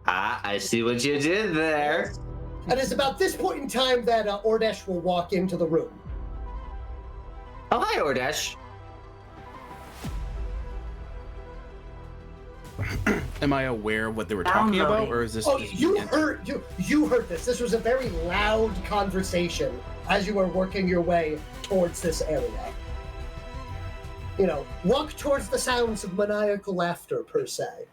I see what you did there. And it's about this point in time that Ordesh will walk into the room. Oh, hi, Ordesh. Am I aware of what they were talking about, or is this? Oh, just you me? heard you heard this. This was a very loud conversation as you were working your way towards this area. You know, walk towards the sounds of maniacal laughter, per se.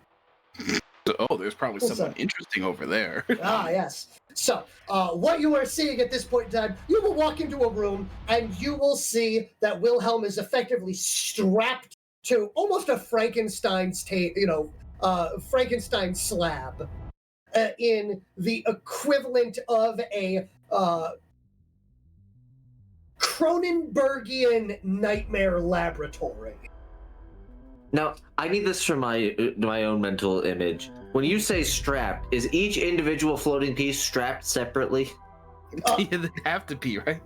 Oh, there's probably someone interesting over there. Ah, yes. So, what you are seeing at this point in time, you will walk into a room and you will see that Wilhelm is effectively strapped to almost a Frankenstein slab in the equivalent of a Cronenbergian nightmare laboratory. Now, I need this for my own mental image. When you say strapped, is each individual floating piece strapped separately? Yeah, they have to be, right?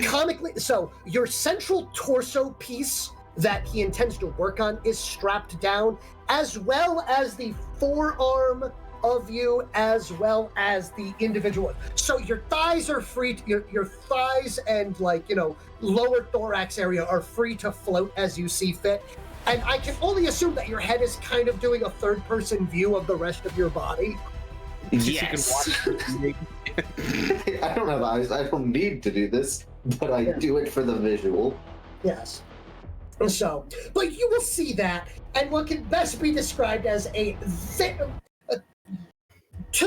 Comically, so your central torso piece that he intends to work on is strapped down, as well as the forearm of you, as well as the individual. So your thighs are free. Your thighs and lower thorax area are free to float as you see fit. And I can only assume that your head is kind of doing a third-person view of the rest of your body. Yes. I don't have eyes. I don't need to do this, but I do it for the visual. Yes. So, but you will see that, and what can best be described as to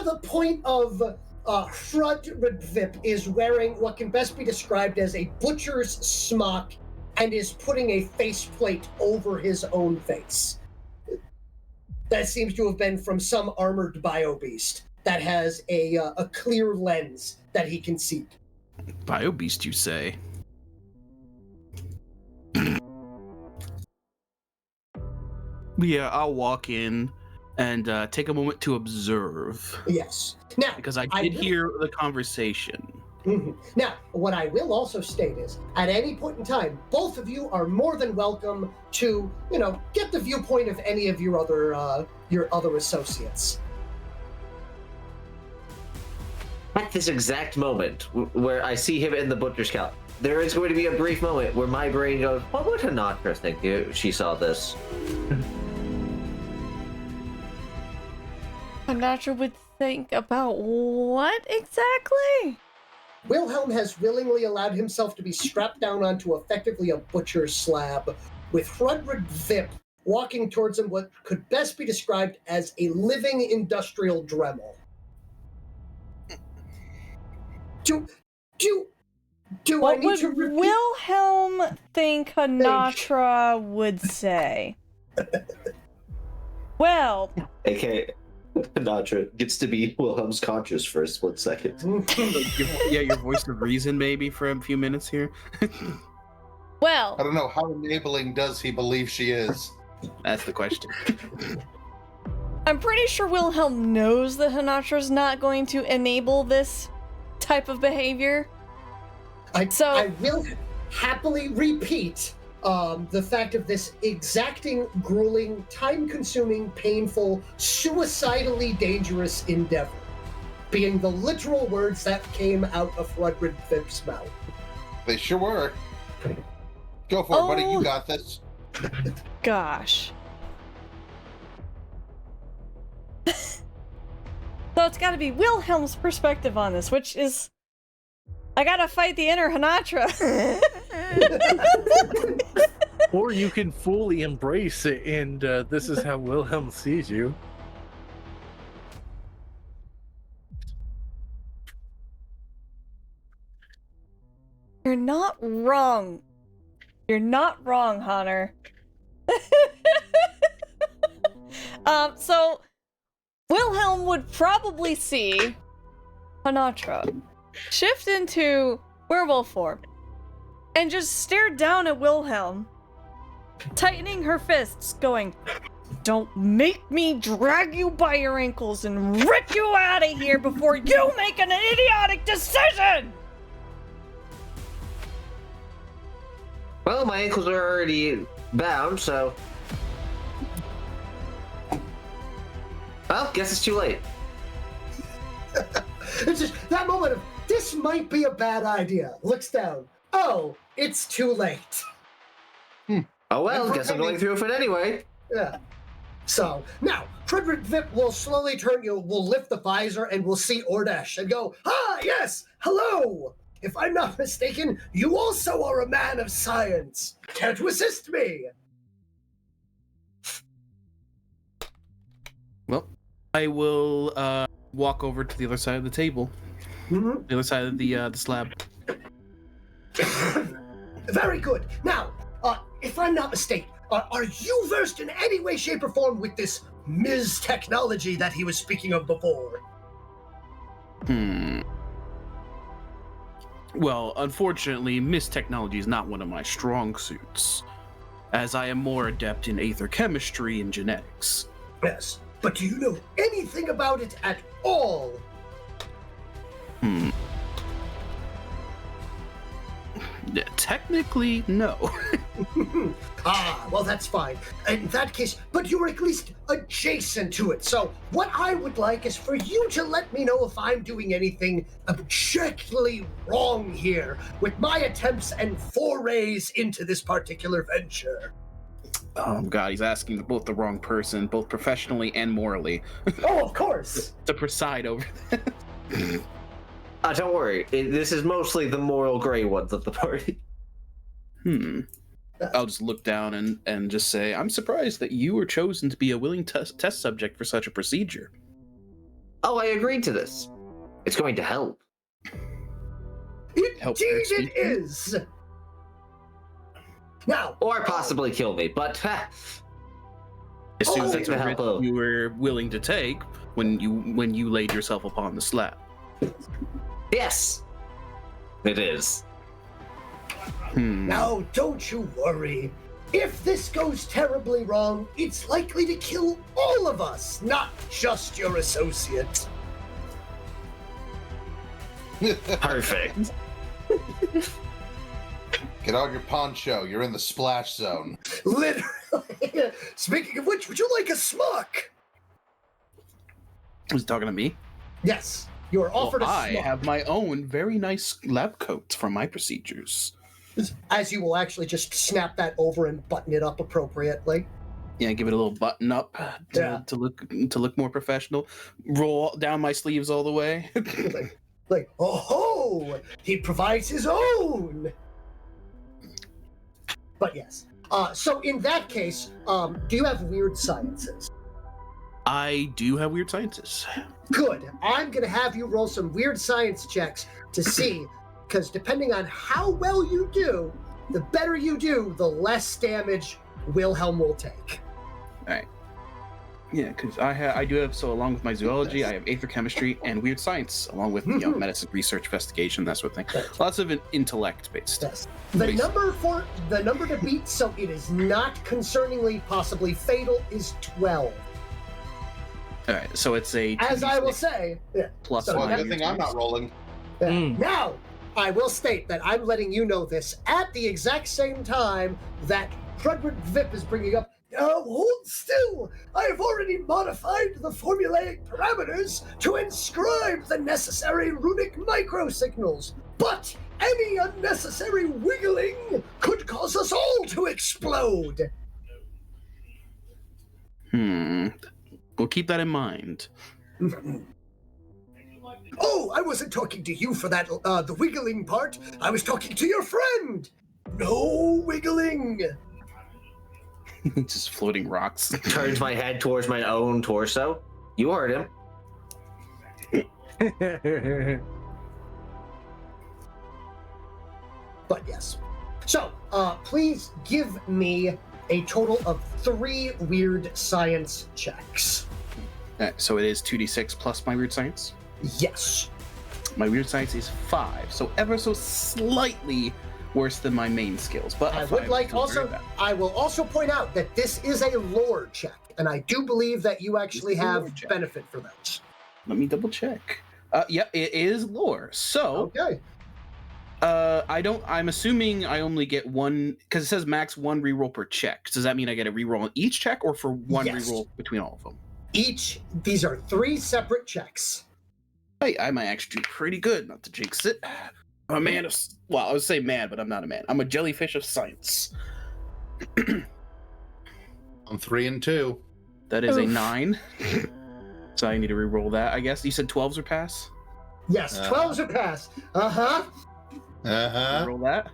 the point of Hrudridvip is wearing what can best be described as a butcher's smock and is putting a faceplate over his own face. That seems to have been from some armored bio-beast that has a clear lens that he can see. Bio-beast, you say? Yeah, I'll walk in and take a moment to observe. Yes. Now, because I did hear the conversation. Mm-hmm. Now, what I will also state is, at any point in time, both of you are more than welcome to, get the viewpoint of any of your other associates. At this exact moment where I see him in the butcher's cowl, there is going to be a brief moment where my brain goes, what would Honatra think if she saw this? Honatra would think about what exactly? Wilhelm has willingly allowed himself to be strapped down onto effectively a butcher's slab, with Hrudridvip walking towards him what could best be described as a living industrial Dremel. What I need to repeat? Wilhelm think Honatra would say? Well... Okay. Honatra gets to be Wilhelm's conscious for a split second. Your voice of reason maybe for a few minutes here. Well, I don't know, how enabling does he believe she is? That's the question. I'm pretty sure Wilhelm knows that Honatra's not going to enable this type of behavior. I will happily repeat the fact of this exacting, grueling, time-consuming, painful, suicidally dangerous endeavor being the literal words that came out of Hrudridvip's mouth. They sure were. Go for it, buddy. You got this. Gosh. So it's got to be Wilhelm's perspective on this, which is... I gotta fight the inner Honatra. Or you can fully embrace it, and this is how Wilhelm sees you. You're not wrong. You're not wrong, Honor. So Wilhelm would probably see Honatra shift into werewolf form and just stare down at Wilhelm, tightening her fists, going, "Don't make me drag you by your ankles and rip you out of here before you make an idiotic decision!" Well, my ankles are already bound, so... Well, guess it's too late. It's just that moment of, this might be a bad idea. Looks down. Oh, it's too late. Oh well, guess I'm going through with it anyway. Yeah. So now, Frederick Vip will slowly will lift the visor and will see Ordesh and go, "Ah, yes, hello! If I'm not mistaken, you also are a man of science. Care to assist me?" Well, I will walk over to the other side of the table, Mhm. the other side of the slab. Very good. Now, if I'm not mistaken, are you versed in any way, shape, or form with this Ms. technology that he was speaking of before? Well, unfortunately, Miss Technology is not one of my strong suits, as I am more adept in aether chemistry and genetics. Yes. But do you know anything about it at all? Yeah, technically, no. Well, that's fine. In that case, but you're at least adjacent to it. So what I would like is for you to let me know if I'm doing anything objectively wrong here with my attempts and forays into this particular venture. Oh God, he's asking both the wrong person, both professionally and morally, Oh, of course. to preside over that. Don't worry. This is mostly the moral gray ones of the party. I'll just look down and just say, I'm surprised that you were chosen to be a willing test subject for such a procedure. Oh, I agreed to this. It's going to help. Indeed Help it is. Now, Or possibly kill me, but As soon as Oh, that's a yeah. risk you were willing to take when you laid yourself upon the slab. yes, it is. Now, don't you worry. If this goes terribly wrong, it's likely to kill all of us, not just your associate. Perfect. Get on your poncho. You're in the splash zone. Literally. Speaking of which, would you like a smock? Was he talking to me? Yes, you are offered Well, a I smock. have my own very nice lab coat for my procedures. As you will actually just snap that over and button it up appropriately. Yeah, give it a little button up to look more professional. Roll down my sleeves all the way. Like, oh ho! He provides his own! But yes. So in that case, do you have weird sciences? I do have weird sciences. Good. I'm going to have you roll some weird science checks to see, because depending on how well you do, the better you do, the less damage Wilhelm will take. All right. Yeah, because I do have, so along with my zoology, I have aether chemistry and weird science, along with medicine research, investigation, that sort of thing. Right. Lots of intellect based. Yes. The number to beat, so it is not concerningly possibly fatal, is 12. All right, so it's a As I will 2d6 say, yeah. plus So Well, one. good thing I'm not rolling. Now, I will state that I'm letting you know this at the exact same time that Frederick Vip is bringing up. Now, hold still! I have already modified the formulaic parameters to inscribe the necessary runic microsignals, but any unnecessary wiggling could cause us all to explode! We'll keep that in mind. Oh, I wasn't talking to you for that, the wiggling part. I was talking to your friend! No wiggling! Just floating rocks. Turns my head towards my own torso. You heard him. But yes. So, please give me a total of 3 weird science checks. So it is 2d6 plus my weird science. Yes. My weird science is 5, so ever so slightly worse than my main skills. But I a would 5 like is still very also, bad. I will also point out that this is a lore check, and I do believe that you actually This is a lore have check. benefit for that. Let me double check. Yeah, it is lore. So Okay. I'm assuming I only get one, because it says max 1 reroll per check. Does that mean I get a reroll on each check, or for one Yes. reroll between all of them? These are 3 separate checks. Hey, I might actually do pretty good, not to jinx it. I'm a man of, well, I would say man, but I'm not a man. I'm a jellyfish of science. I'm 3 and 2. That is a Oof. 9. So I need to re-roll that, I guess. You said 12s would pass? Yes, 12s are pass. Uh-huh. Uh-huh. Roll that.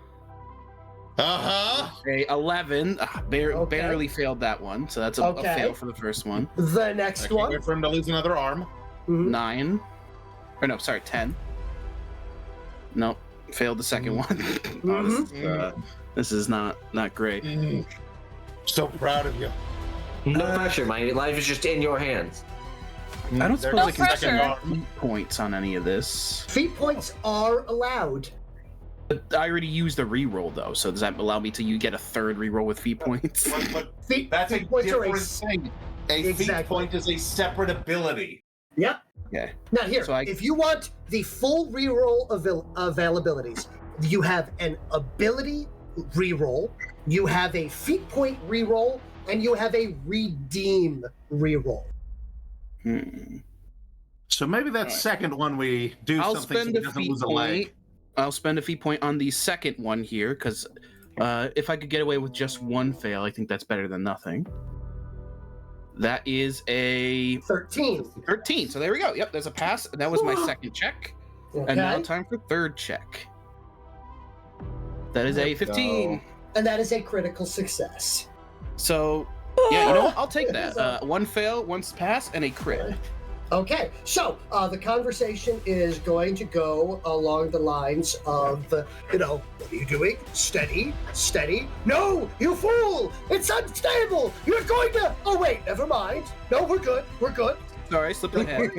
Uh-huh. A 11. Okay. Barely failed that one, so that's a Okay. fail for the first one. The I next can't one. wait for him to lose another arm. Mhm. 9. Or no, sorry, 10. Nope. Failed the second one. This is not great. So proud of you. No pressure, my life is just in your hands. I don't suppose There's I can pressure. second arm. feat points on any of this. Feat points are allowed. But I already used the reroll though, so does that allow me to get a third reroll with feat points? But Feat, that's a feat points are different thing. A feat Exactly. point is a separate ability. Yep. Okay. Now here, So if you want the full reroll availabilities, you have an ability reroll, you have a feat point reroll, and you have a redeem reroll. So maybe that second one we do I'll something so spend he a doesn't feat lose a point. leg. I'll spend a feat point on the second one here, because if I could get away with just one fail, I think that's better than nothing. That is a 13. 13. So there we go. Yep, there's a pass. That was my second check. Okay. And now time for third check. That is a 15. And that is a critical success. So, yeah, you know what? I'll take that. One fail, one pass, and a crit. Okay, so the conversation is going to go along the lines of, what are you doing? Steady, steady. No, you fool! It's unstable! You're going to... Oh, wait, never mind. No, we're good, we're good. Sorry, I slipped ahead.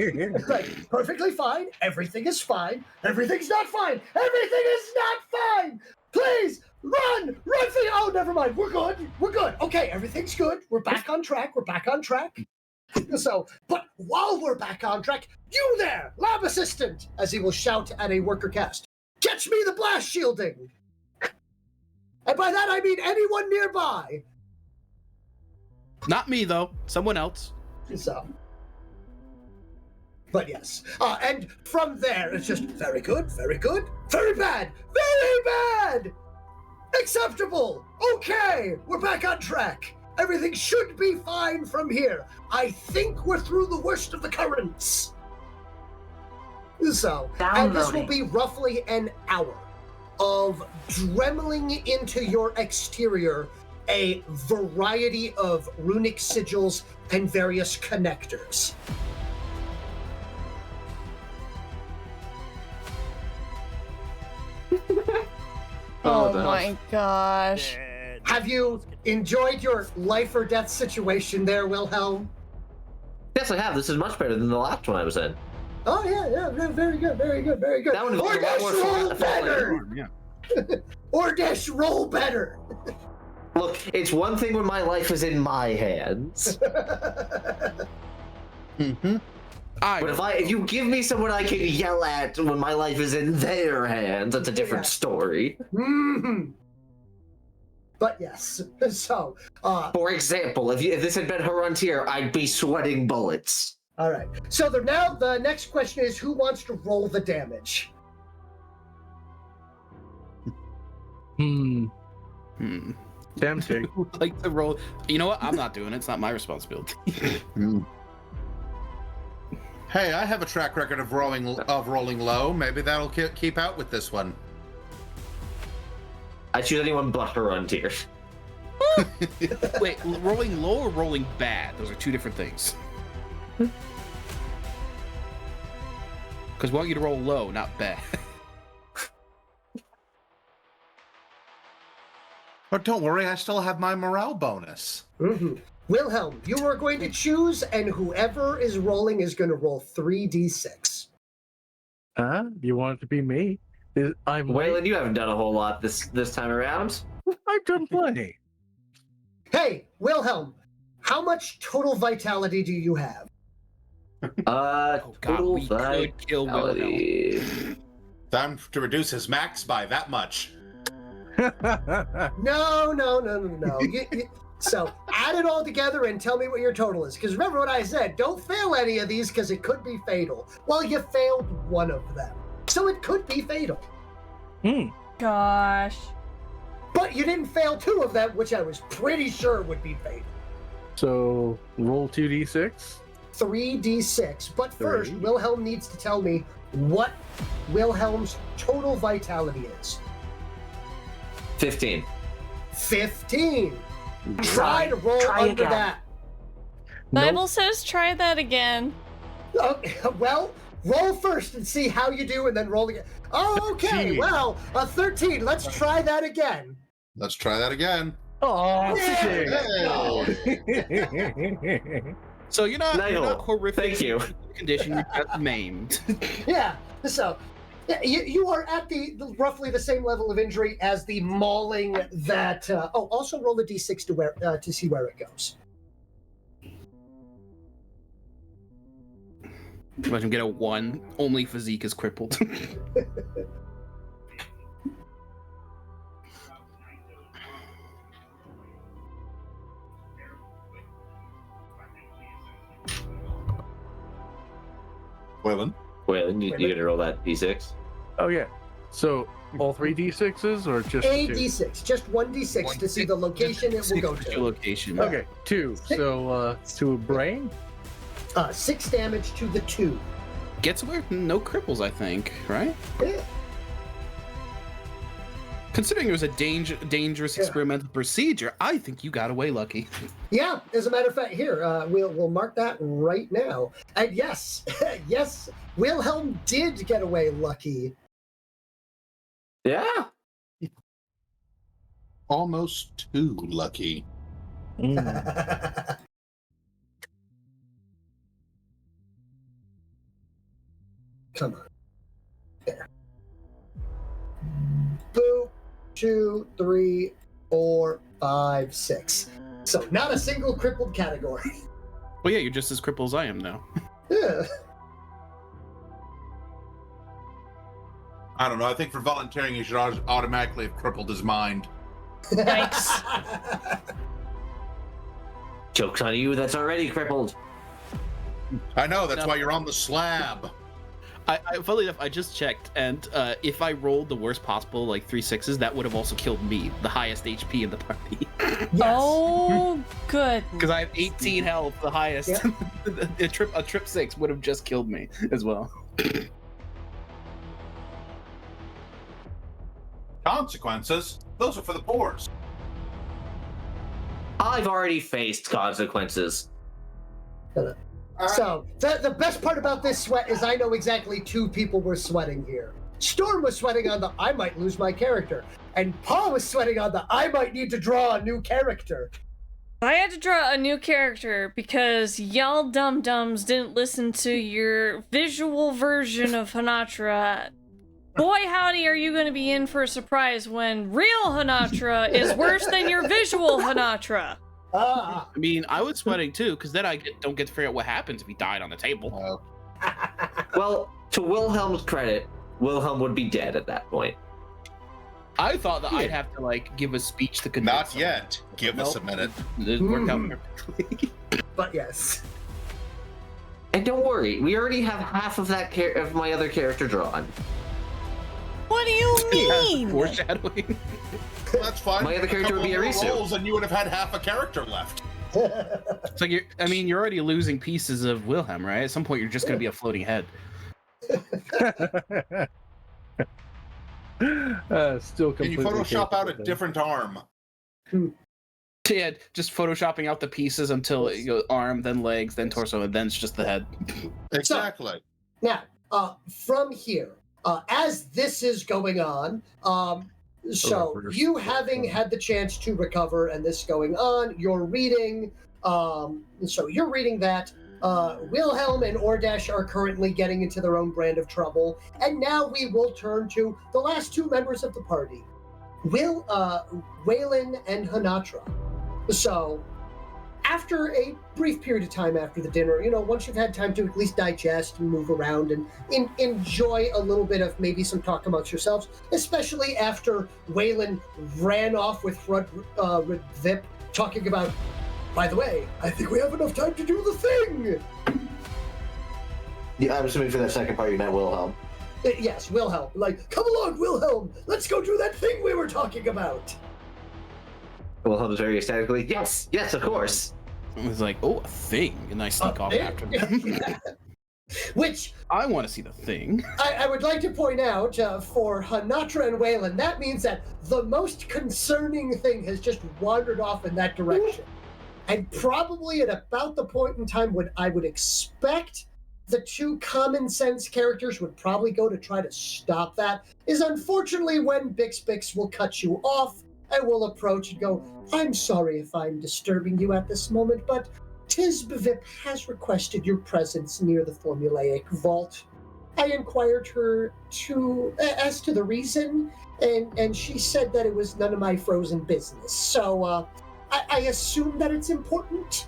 Right, perfectly fine. Everything is fine. Everything's not fine. Everything is not fine! Please, run! Run for you! Oh, never mind. We're good. We're good. Okay, everything's good. We're back on track. We're back on track. So, but while we're back on track, you there, lab assistant, as he will shout at a worker cast, catch me the blast shielding! And by that I mean anyone nearby. Not me, though. Someone else. So, but yes. And from there, it's just very good, very bad, very bad! Acceptable! Okay, we're back on track. Everything should be fine from here. I think we're through the worst of the currents. So, and this will be roughly an hour of dremeling into your exterior a variety of runic sigils and various connectors. Oh my gosh. Have you enjoyed your life or death situation there, Wilhelm? Yes, I have. This is much better than the last one I was in. Oh, yeah, very good. That one was Or a lot dash more roll fun. better! Yeah. Or dash roll better! Look, it's one thing when my life is in my hands. Mm-hmm. But if you give me someone I can yell at when my life is in their hands, that's a different story. Mhm. But yes, so, For example, if this had been Harantir, I'd be sweating bullets. all right. So the next question is, who wants to roll the damage? Tempting. Like the roll. You know what? I'm not doing it. It's not my responsibility. Hey, I have a track record of rolling low. Maybe that'll keep out with this one. I choose anyone but Harantir. Wait, rolling low or rolling bad? Those are two different things. Because we want you to roll low, not bad. But don't worry, I still have my morale bonus. Mm-hmm. Wilhelm, you are going to choose, and whoever is rolling is going to roll 3d6. Huh? You want it to be me? I'm Whalen, you haven't done a whole lot this time around. I've done plenty. Hey, Wilhelm, how much total vitality do you have? Oh god, Total we could kill Wilhelm. vitality. Time to reduce his max by that much. No. So add it all together and tell me what your total is. Because remember what I said, don't fail any of these because it could be fatal. Well, you failed one of them. So it could be fatal. Gosh. But you didn't fail two of them, which I was pretty sure would be fatal. So roll 2d6. 3d6. But first, Three. Wilhelm needs to tell me what Wilhelm's total vitality is. 15. 15. Try to roll under again. that. Bible says try that again. Well, roll first and see how you do, and then roll again. Oh, okay. 13. Well, a 13. Let's try that again. Let's try that again. Oh, So you're not Niall, horrific. thank you. Condition, you're just maimed. Yeah. So, you are at the roughly the same level of injury as the mauling that. Also roll a d6 to see where it goes. Imagine get a 1. Only physique is crippled. Whalen. Whalen, you gonna roll that d6? Oh yeah. So all 3 d6s or just A 2? d6, just one d6 to see the location it will go Your to. location. Okay, 2. So to a brain. 6 damage to the 2. Gets away with no cripples, I think, right? Yeah. Considering it was a dangerous Yeah. experimental procedure, I think you got away lucky. Yeah, as a matter of fact, here, we'll mark that right now. And yes, yes, Wilhelm did get away lucky. Yeah. Almost too lucky. Come on. There. Boop. 2, 3, 4, 5, 6. So not a single crippled category. Well, yeah, you're just as crippled as I am now. Yeah. I don't know. I think for volunteering, you should automatically have crippled his mind. Yikes. Joke's on you, that's already crippled. I know. That's No. why you're on the slab. Funnily enough, I just checked, and if I rolled the worst possible, like 3 6s, that would have also killed me, the highest HP in the party. Yes. Oh, good. Because I have 18 health, the highest. Yeah. a trip 6 would have just killed me as well. Consequences? Those are for the pores. I've already faced consequences. So the best part about this sweat is I know exactly 2 people were sweating here. Storm was sweating on the I might lose my character, and Paul was sweating on the I might need to draw a new character. I had to draw a new character because y'all dum-dums didn't listen to your visual version of Honatra. Boy, howdy, are you going to be in for a surprise when real Honatra is worse than your visual Honatra. Ah. I mean, I was sweating too, because then I don't get to figure out what happens if he died on the table. Well, to Wilhelm's credit, Wilhelm would be dead at that point. I thought that I'd have to, like, give a speech to convince Not him. yet. Give us a minute. It worked out perfectly. But yes. And don't worry, we already have half of that of my other character drawn. What do you mean? Foreshadowing. That's fine. My other character would be couple more Arisu. rolls and you would have had half a character left. It's like you're already losing pieces of Wilhelm, right? At some point, you're just going to be a floating head. Still Can you completely Photoshop out a capable. different arm? Yeah, just photoshopping out the pieces until you go arm, then legs, then torso, and then it's just the head. Exactly. Now, from here, as this is going on, so you having had the chance to recover and this going on, you're reading, so you're reading that Wilhelm and Ordesh are currently getting into their own brand of trouble, and now we will turn to the last 2 members of the party, Whalen and Honatra. So, after a brief period of time after the dinner, once you've had time to at least digest and move around and enjoy a little bit of maybe some talk amongst yourselves, especially after Whalen ran off with Vip talking about, by the way, I think we have enough time to do the thing! Yeah, I'm assuming for that second part you meant Wilhelm. Yes, Wilhelm. Like, come along, Wilhelm! Let's go do that thing we were talking about! Wilhelm's very ecstatically, yes, of course. I was like, oh, a thing, and I sneak off after them. Which I want to see the thing. I would like to point out for Honatra and Whalen, that means that the most concerning thing has just wandered off in that direction. And probably at about the point in time when I would expect the two common sense characters would probably go to try to stop that is unfortunately when Bix will cut you off and will approach and go, I'm sorry if I'm disturbing you at this moment, but Tisbevip has requested your presence near the formulaic vault. I inquired her as to the reason, and she said that it was none of my frozen business. So I assume that it's important.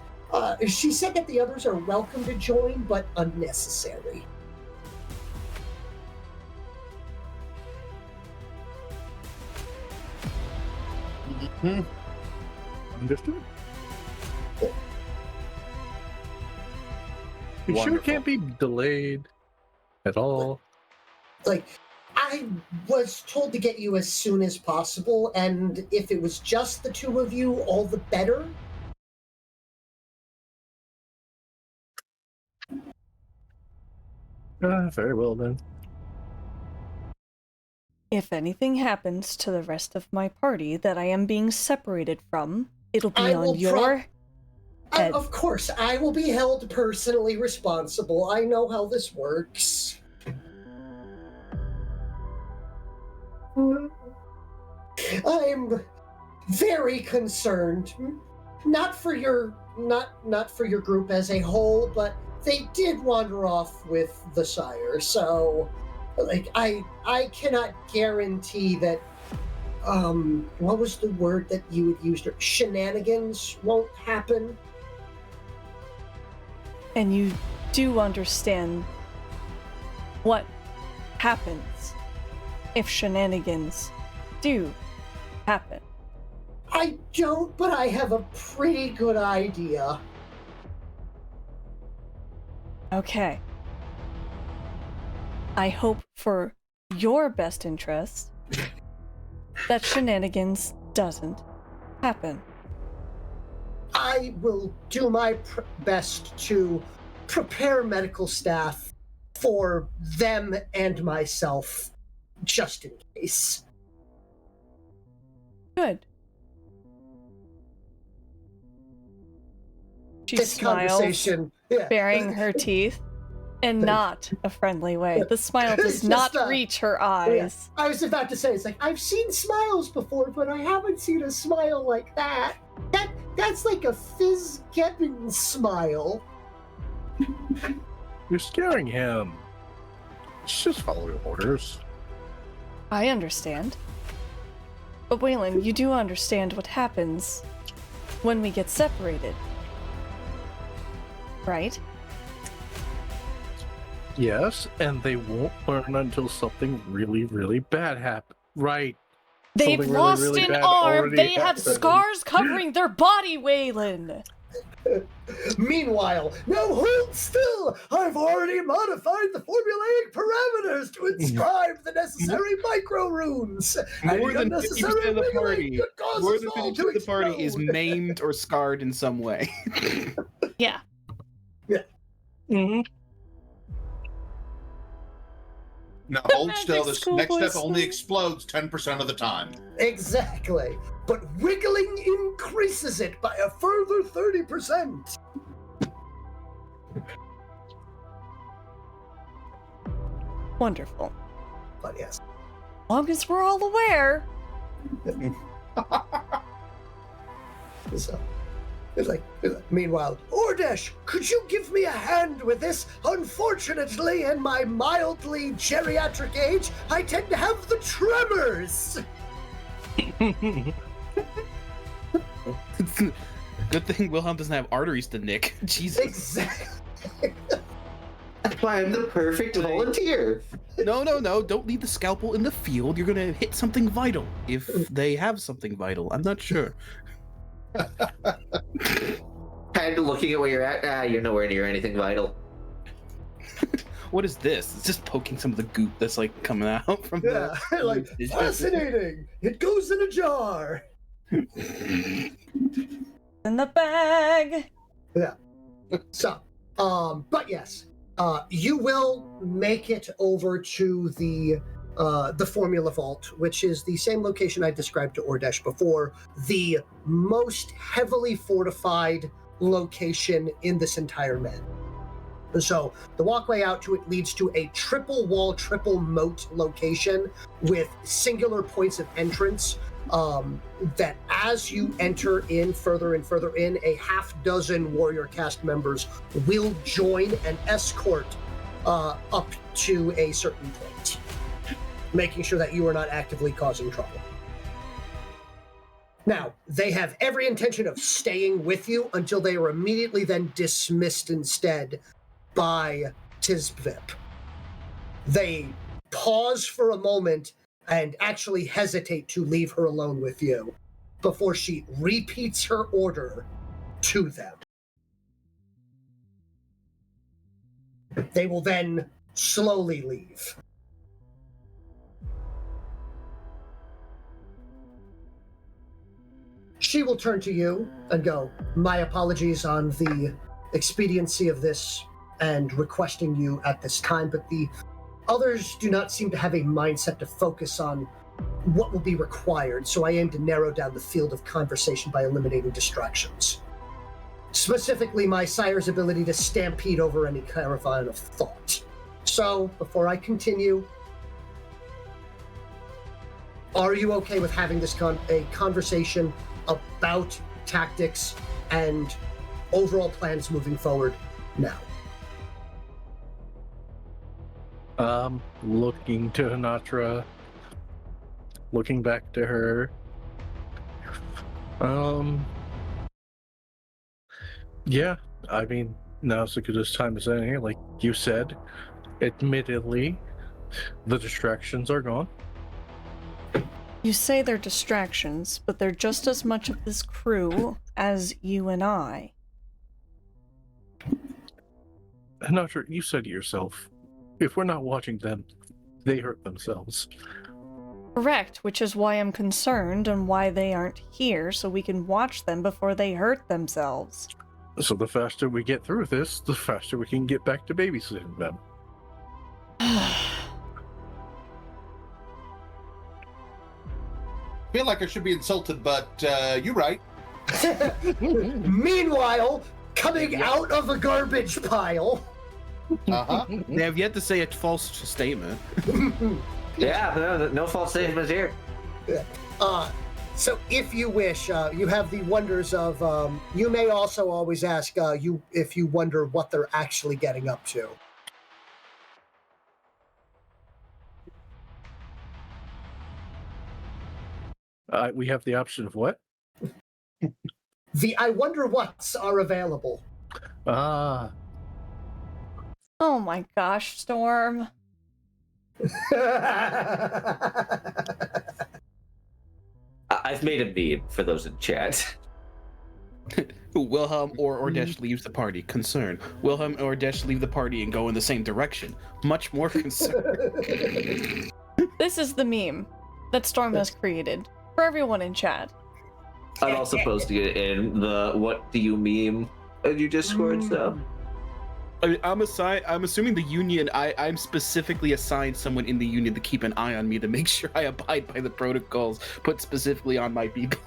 She said that the others are welcome to join, but unnecessary. Understood. You sure it can't be delayed at all? Like, I was told to get you as soon as possible, and if it was just the two of you, all the better. Very well then. If anything happens to the rest of my party that I am being separated from, it'll be on your head. Of course, I will be held personally responsible. I know how this works. I'm very concerned. Not for your group as a whole, but they did wander off with the Sire, so like I cannot guarantee that what was the word that you had used? Shenanigans won't happen. And you do understand what happens if shenanigans do happen. I don't, but I have a pretty good idea. Okay. I hope for your best interest that shenanigans doesn't happen. I will do my best to prepare medical staff for them and myself, just in case. Good. She This smiles, conversation, yeah. baring her teeth, in not a friendly way. The smile does It's not just, reach her eyes. I was about to say, it's like, I've seen smiles before, but I haven't seen a smile like that. That's like a Fizz-Gebbin smile. You're scaring him. It's just follow your orders. I understand. But Whalen, you do understand what happens when we get separated, right? Yes, and they won't learn until something really, really bad happens. Right. They've Something lost really, really an bad arm. already They have happened. scars covering their body, Whalen. Meanwhile, now hold still! I've already modified the formulaic parameters to inscribe the necessary micro runes. More than 50% of the party, more than 50% to of the party is explode. maimed or scarred in some way. Yeah. Mm-hmm. Now hold Magic still. This school next step boy only school. explodes 10% of the time. Exactly. But wiggling increases it by a further 30%. Wonderful. But yes. As long as we're all aware. So, it's like, meanwhile, Ordesh, could you give me a hand with this? Unfortunately, in my mildly geriatric age, I tend to have the tremors. Good thing Wilhelm doesn't have arteries to nick. Jesus. Exactly. That's why I'm the perfect volunteer. No. Don't leave the scalpel in the field. You're gonna hit something vital. If they have something vital. I'm not sure. Kind of looking at where you're at. You're nowhere near anything vital. What is this? It's just poking some of the goop that's like coming out from Yeah, the like, fascinating. It goes in a jar. In the bag. Yeah. So, but yes, you will make it over to the Formula Vault, which is the same location I described to Ordesh before, the most heavily fortified location in this entire map. So the walkway out to it leads to a triple wall, triple moat location with singular points of entrance that as you enter in further and further in, a half dozen warrior cast members will join and escort up to a certain point, making sure that you are not actively causing trouble. Now, they have every intention of staying with you until they are immediately then dismissed instead by Tizbvip. They pause for a moment and actually hesitate to leave her alone with you before she repeats her order to them. They will then slowly leave. She will turn to you and go, "My apologies on the expediency of this and requesting you at this time, but the others do not seem to have a mindset to focus on what will be required, so I aim to narrow down the field of conversation by eliminating distractions. Specifically, my sire's ability to stampede over any caravan of thought. So, before I continue, are you okay with having this a conversation about tactics and overall plans moving forward now?" Looking to Honatra, looking back to her. Yeah, I mean, now's as good a time as any. Like you said, admittedly, the distractions are gone. You say they're distractions, but they're just as much of this crew as you and I. Honatra, you said it yourself. If we're not watching them, they hurt themselves. Correct, which is why I'm concerned and why they aren't here, so we can watch them before they hurt themselves. So the faster we get through this, the faster we can get back to babysitting them. I feel like I should be insulted, but you're right. Meanwhile, coming out of a garbage pile. Uh-huh. They have yet to say a false statement. Yeah, no false statements here. So if you wish, you have the wonders of, you may also always ask if you wonder what they're actually getting up to. We have the option of what? The I wonder whats are available. Ah. Oh my gosh, Storm. I've made a meme for those in chat. Wilhelm or Ordesh leaves the party. Concern. Wilhelm or Ordesh leave the party and go in the same direction. Much more concern. This is the meme that Storm has created for everyone in chat. I'm also supposed to get in the "what do you meme" in your Discord stuff. I mean, I'm assuming the union. I'm specifically assigned someone in the union to keep an eye on me to make sure I abide by the protocols put specifically on my people.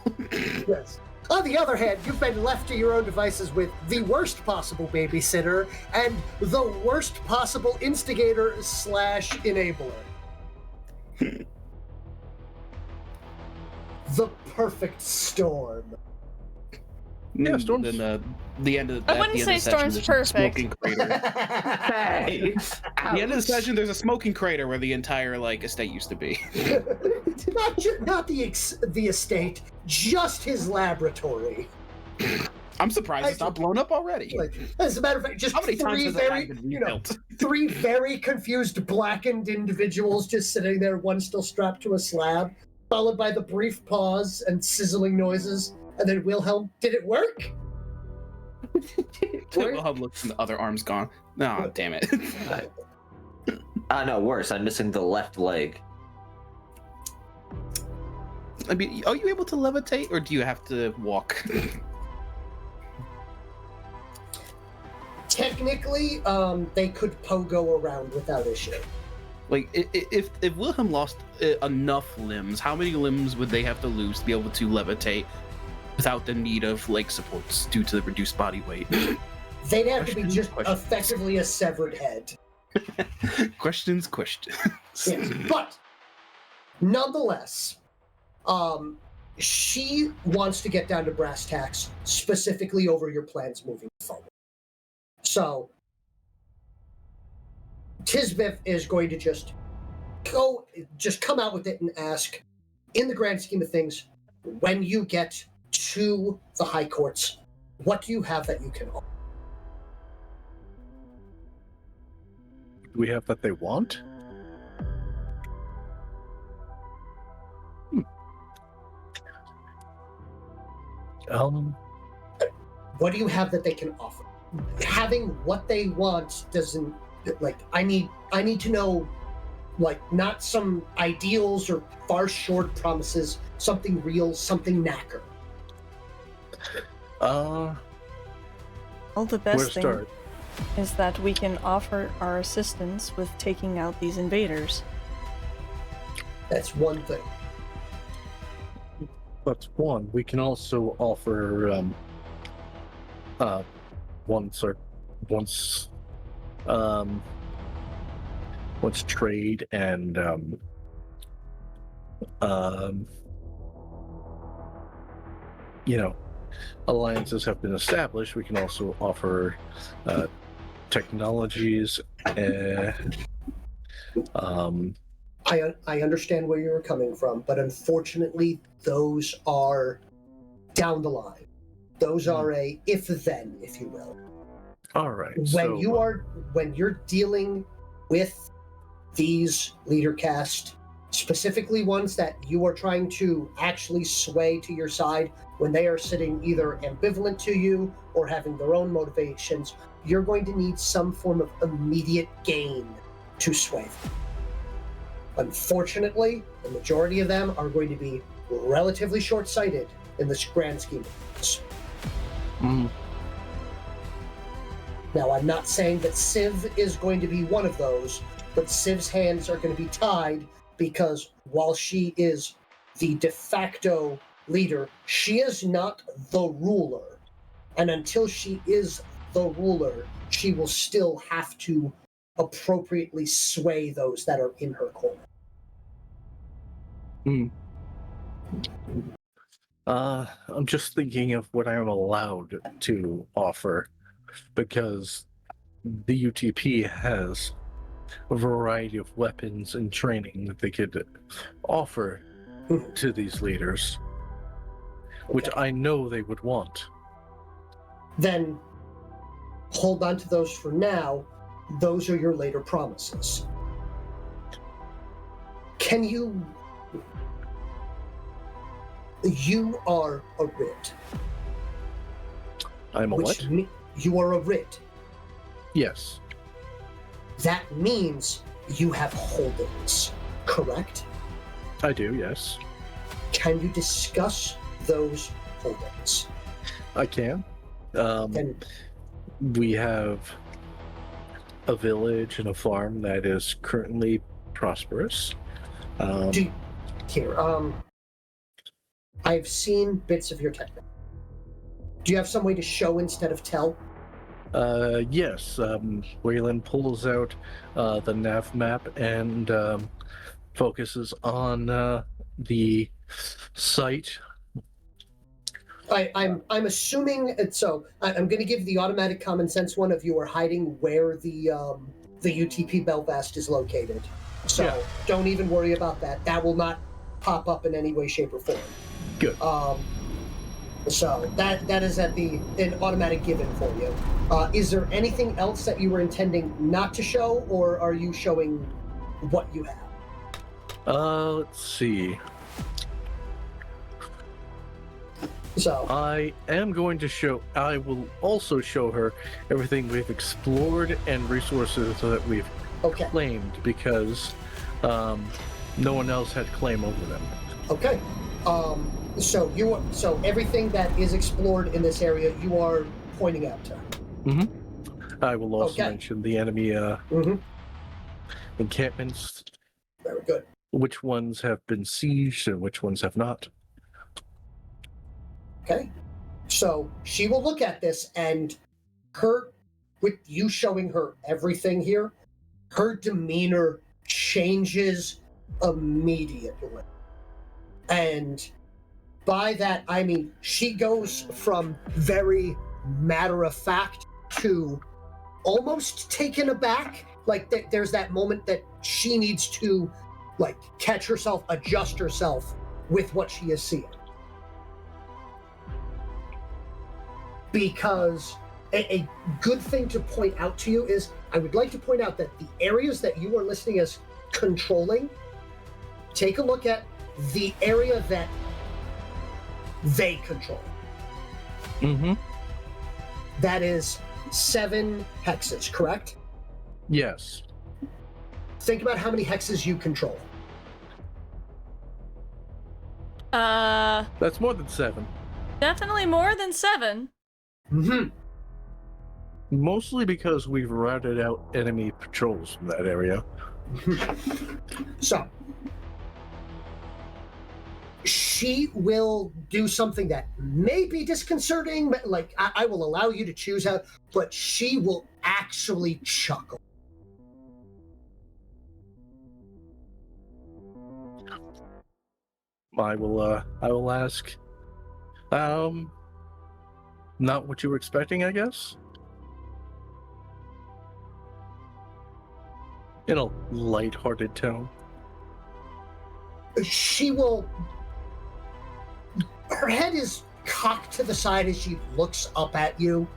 Yes. On the other hand, you've been left to your own devices with the worst possible babysitter and the worst possible instigator / enabler. The perfect storm. Yeah, Storm's... Then the end of I wouldn't say Storm's perfect. Smoking crater. Hey, The end of the session, there's a smoking crater where the entire estate used to be. Not the estate, just his laboratory. I'm surprised it's not blown up already. As a matter of fact, just How many times has that been rebuilt? three very confused, blackened individuals just sitting there, one still strapped to a slab, followed by the brief pause and sizzling noises, and then Wilhelm, did it work? Wilhelm looks and the other arm's gone. No, damn it. No, worse. I'm missing the left leg. I mean, are you able to levitate, or do you have to walk? Technically, they could pogo around without issue. Like, if Wilhelm lost enough limbs, how many limbs would they have to lose to be able to levitate without the need of leg supports due to the reduced body weight? They'd have to be just effectively a severed head. Questions. Yes, but nonetheless, she wants to get down to brass tacks, specifically over your plans moving forward. So, Tisbeth is going to just come out with it and ask, in the grand scheme of things, when you get to the high courts, what do you have that you can offer? Do we have that they want? What do you have that they can offer? Having what they want doesn't, like, I need to know, like, not some ideals or far short promises, something real, something knacker. Well, the best Where to thing start? is that we can offer our assistance with taking out these invaders. That's one thing. That's one. We can also offer once trade and alliances have been established. We can also offer technologies. I understand where you're coming from, but unfortunately, those are down the line. Those are a if-then, if you will. All right. When you're dealing with these leader cast, specifically ones that you are trying to actually sway to your side, when they are sitting either ambivalent to you or having their own motivations, you're going to need some form of immediate gain to sway them. Unfortunately, the majority of them are going to be relatively short-sighted in this grand scheme of things. Now, I'm not saying that Civ is going to be one of those, but Civ's hands are going to be tied because while she is the de facto leader, she is not the ruler. And until she is the ruler, she will still have to appropriately sway those that are in her corner. I'm just thinking of what I'm allowed to offer, because the UTP has a variety of weapons and training that they could offer to these leaders, which I know they would want. Then hold on to those for now. Those are your later promises. You are a writ. I'm a what? You are a writ. Yes. That means you have holdings, correct? I do, yes. Can you discuss those holdings? I can. We have a village and a farm that is currently prosperous. I've seen bits of your technique. Do you have some way to show instead of tell? Yes. Whalen pulls out the nav map and focuses on the site. I'm assuming so. I'm going to give the automatic common sense one of you are hiding where the UTP Belfast is located. So Yeah. Don't even worry about that. That will not pop up in any way, shape, or form. Good. So that is an automatic given for you. Is there anything else that you were intending not to show, or are you showing what you have? Let's see. So I am going to show. I will also show her everything we've explored and resources that we've claimed, because no one else had claim over them. Okay. So everything that is explored in this area, you are pointing out to her. I will also Okay. mention the enemy Mm-hmm. encampments, Very good. which ones have been sieged and which ones have not. Okay. So she will look at this, and her, with you showing her everything here, her demeanor changes immediately. And by that, I mean she goes from very matter of fact to almost taken aback. Like there's that moment that she needs to, like, catch herself, adjust herself with what she is seeing. Because a good thing to point out to you is, I would like to point out that the areas that you are listing as controlling, take a look at the area that they control. Mm-hmm. That is 7 hexes, correct? Yes. Think about how many hexes you control. That's more than 7. Definitely more than 7. Mm-hmm. Mostly because we've routed out enemy patrols from that area. So, she will do something that may be disconcerting, but like I will allow you to choose how, but she will actually chuckle. I will ask. Not what you were expecting, I guess? In a light-hearted tone. She will. Her head is cocked to the side as she looks up at you.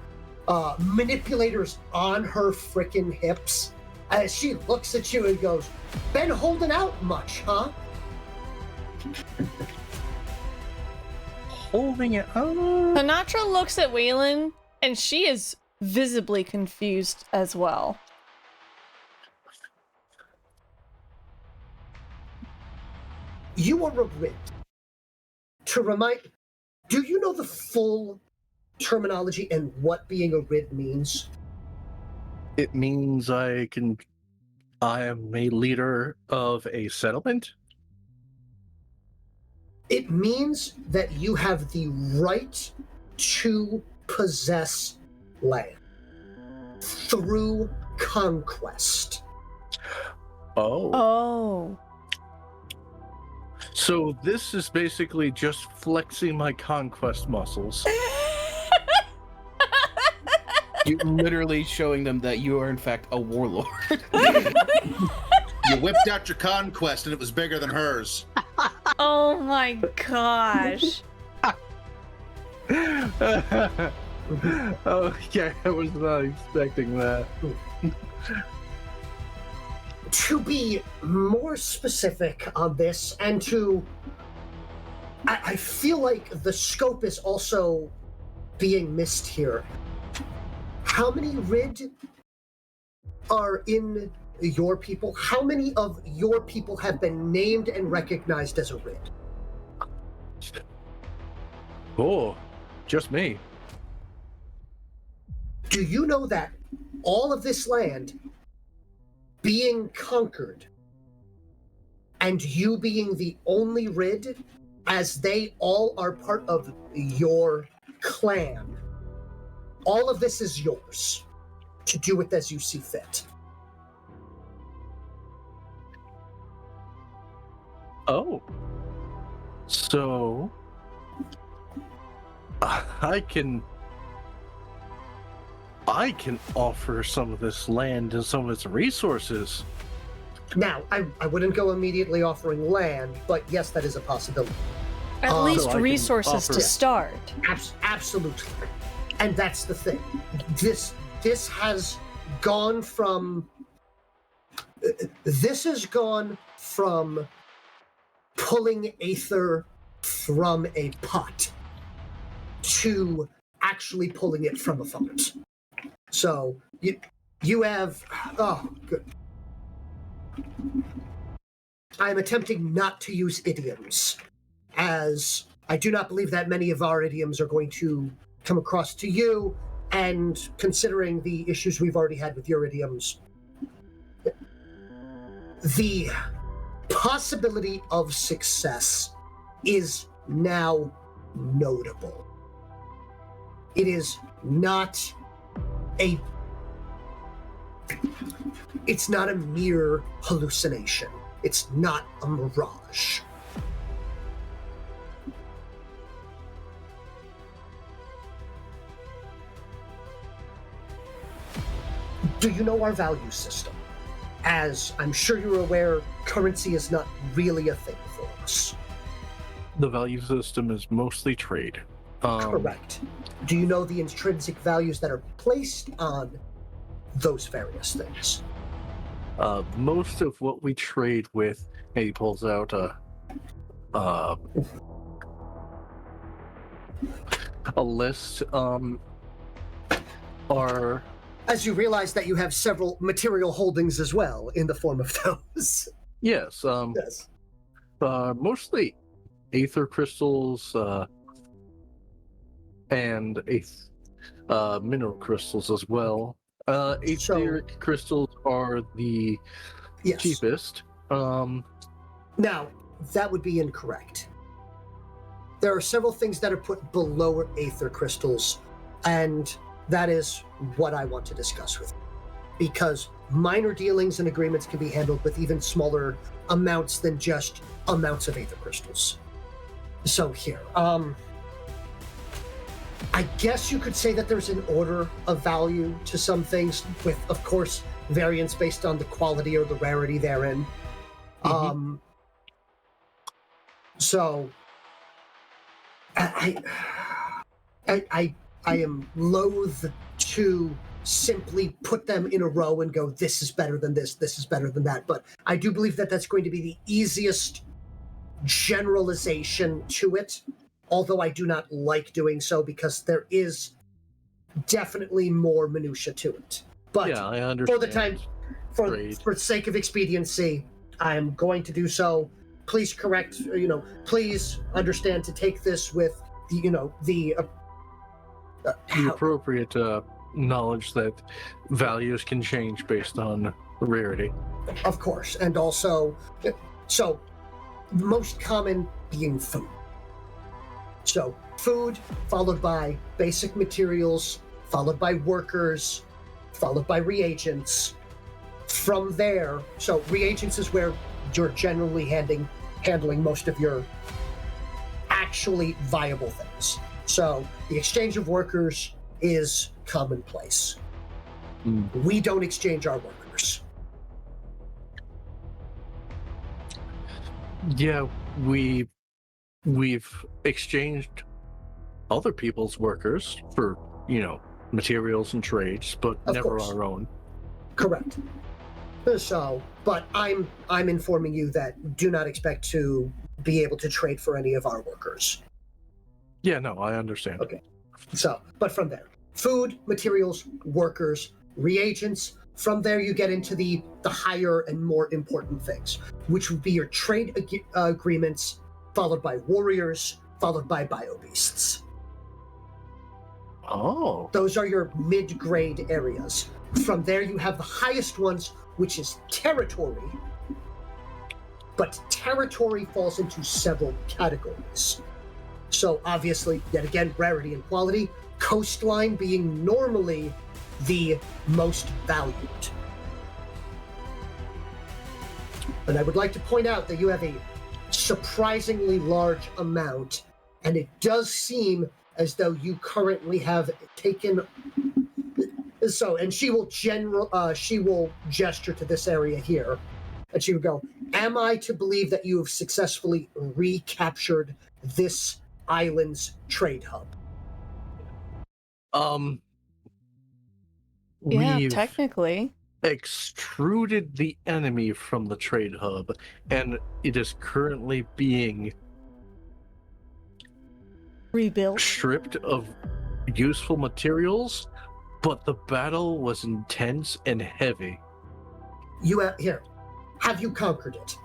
Manipulators on her frickin' hips. As she looks at you and goes, "Been holding out much, huh?" Holding it up. Honatra looks at Whalen, and she is visibly confused as well. You are a Rid. To remind, do you know the full terminology and what being a Rid means? It means I am a leader of a settlement. It means that you have the right to possess land through conquest. Oh. Oh. So this is basically just flexing my conquest muscles. You're literally showing them that you are in fact a warlord. You whipped out your conquest and it was bigger than hers. Oh my gosh. Okay, I was not expecting that. To be more specific on this, and to... I feel like the scope is also being missed here. How many Rid are in your people? How many of your people have been named and recognized as a Rid? Oh, just me. Do you know that all of this land being conquered and you being the only Rid, as they all are part of your clan, all of this is yours to do with as you see fit? Oh. So I can offer some of this land and some of its resources. Now, I wouldn't go immediately offering land, but yes, that is a possibility. At So least I can resources to offer- start. Absolutely. And that's the thing. This has gone from... This has gone from pulling Aether from a pot to actually pulling it from a font. So you have... Oh, good. I'm attempting not to use idioms, as I do not believe that many of our idioms are going to come across to you, and considering the issues we've already had with uridiums, the possibility of success is now notable. It is not it's not a mere hallucination. It's not a mirage. Do you know our value system? As I'm sure you're aware, currency is not really a thing for us. The value system is mostly trade. Correct. Do you know the intrinsic values that are placed on those various things? Most of what we trade with, and he pulls out a list, are... As you realize that you have several material holdings as well in the form of those. Yes, Yes. mostly aether crystals, and mineral crystals as well. Etheric crystals are the Yes. cheapest. Now, that would be incorrect. There are several things that are put below aether crystals, and that is what I want to discuss with you. Because minor dealings and agreements can be handled with even smaller amounts than just amounts of aether crystals. So here, I guess you could say that there's an order of value to some things, with, of course, variance based on the quality or the rarity therein. So, I am loath to simply put them in a row and go, this is better than this is better than that. But I do believe that that's going to be the easiest generalization to it, although I do not like doing so because there is definitely more minutia to it. But yeah, I understand. for the time, for sake of expediency, I am going to do so. Please correct, please understand to take this with the appropriate knowledge that values can change based on rarity. Of course, and also, so the most common being food. So food, followed by basic materials, followed by workers, followed by reagents. From there, so reagents is where you're generally handling most of your actually viable things. So the exchange of workers is commonplace. We don't exchange our workers. Yeah, we've exchanged other people's workers for, materials and trades, but Of never course. our own. Correct. So, but I'm informing you that do not expect to be able to trade for any of our workers. Yeah, no, I understand. Okay. So, but from there, food, materials, workers, reagents. From there, you get into the higher and more important things, which would be your trade agreements, followed by warriors, followed by biobeasts. Oh. Those are your mid-grade areas. From there, you have the highest ones, which is territory. But territory falls into several categories. So obviously, yet again, rarity and quality, coastline being normally the most valued. And I would like to point out that you have a surprisingly large amount, and it does seem as though you currently have taken. So, and she will gesture to this area here, and she would go, "Am I to believe that you have successfully recaptured this island's trade hub?" Yeah, We've technically. extruded the enemy from the trade hub, and it is currently being Rebuilt. stripped of useful materials, but the battle was intense and heavy. You have here. Have you conquered it?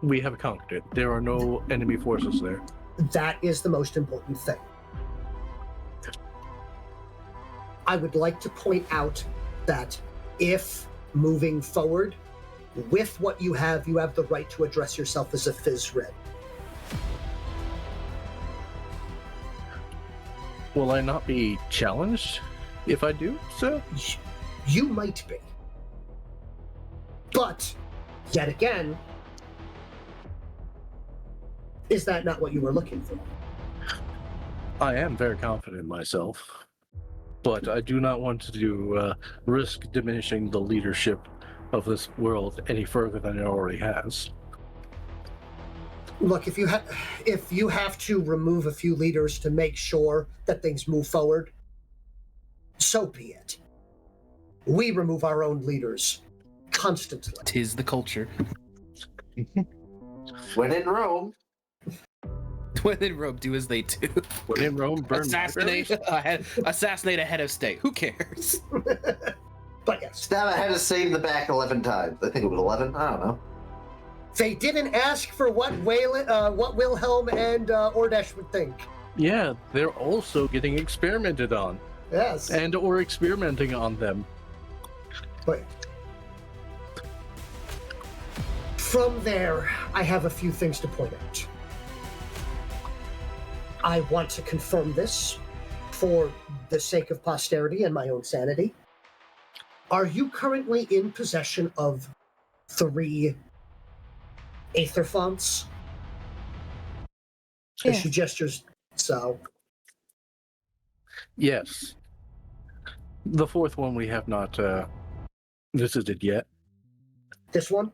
We have conquered it. There are no enemy forces there. That is the most important thing. I would like to point out that if moving forward, with what you have the right to address yourself as a Phys Red. Will I not be challenged if I do so? You might be. But, yet again, is that not what you were looking for? I am very confident in myself, but I do not want to risk diminishing the leadership of this world any further than it already has. Look, if you have to remove a few leaders to make sure that things move forward, so be it. We remove our own leaders constantly. 'Tis the culture. When in Rome. When in Rome, do as they do. When in Rome, burn Assassinate a head of state. Who cares? But yes, Stab a head of state in the back 11 times. I think it was 11. I don't know. they didn't ask for what Wilhelm and Ordesh would think. Yeah, they're also getting experimented on, Yes. and or experimenting on them. But from there, I have a few things to point out. I want to confirm this for the sake of posterity and my own sanity. Are you currently in possession of 3 Aether fonts? Yeah. She gestures, so. Yes. The 4th one we have not visited yet. This one?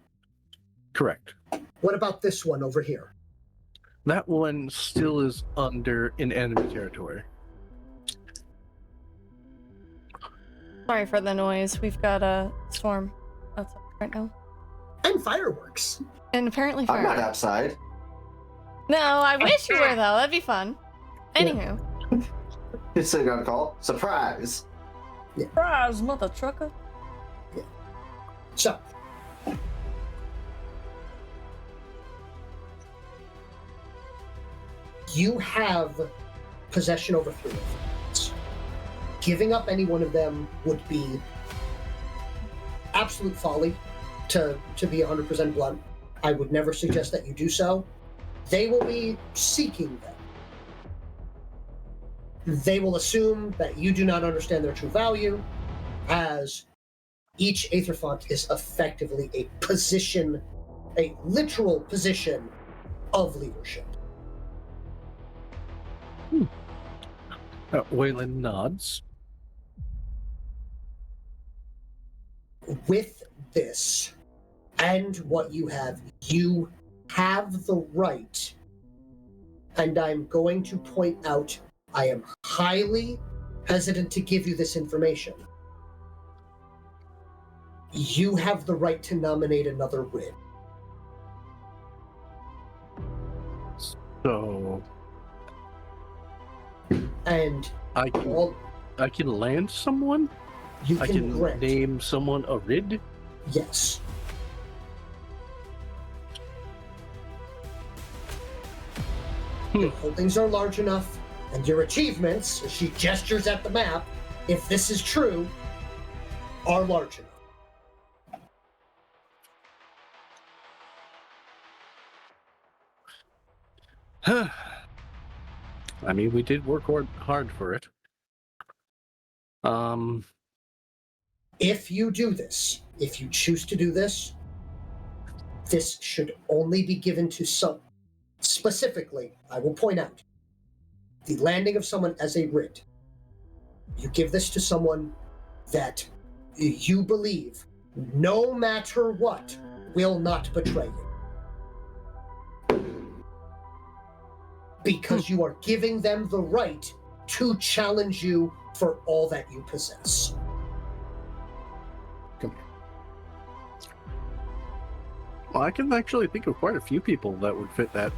Correct. What about this one over here? That one still is under in enemy territory. Sorry for the noise. We've got a storm outside right now. And fireworks. And apparently I'm not fire. outside. No, I wish you were though. That'd be fun. Anywho. It's still gonna call. Surprise! Surprise, mother trucker. So, you have possession over 3 of them. Giving up any one of them would be absolute folly, to be 100% blunt. I would never suggest that you do so. They will be seeking them. They will assume that you do not understand their true value, as each Aether font is effectively a position, a literal position of leadership. Whalen nods. With this and what you have the right, and I'm going to point out, I am highly hesitant to give you this information. You have the right to nominate another Rid. So And I can all I can land someone? you I can can grant. name someone a Rid? Yes. Your holdings are large enough, and your achievements, as she gestures at the map, if this is true, are large enough. I mean, we did work hard for it. If you do this, if you choose to do this, this should only be given to some. Specifically, I will point out, the landing of someone as a Rid. You give this to someone that you believe, no matter what, will not betray you. Because you are giving them the right to challenge you for all that you possess. Come here. Well, I can actually think of quite a few people that would fit that.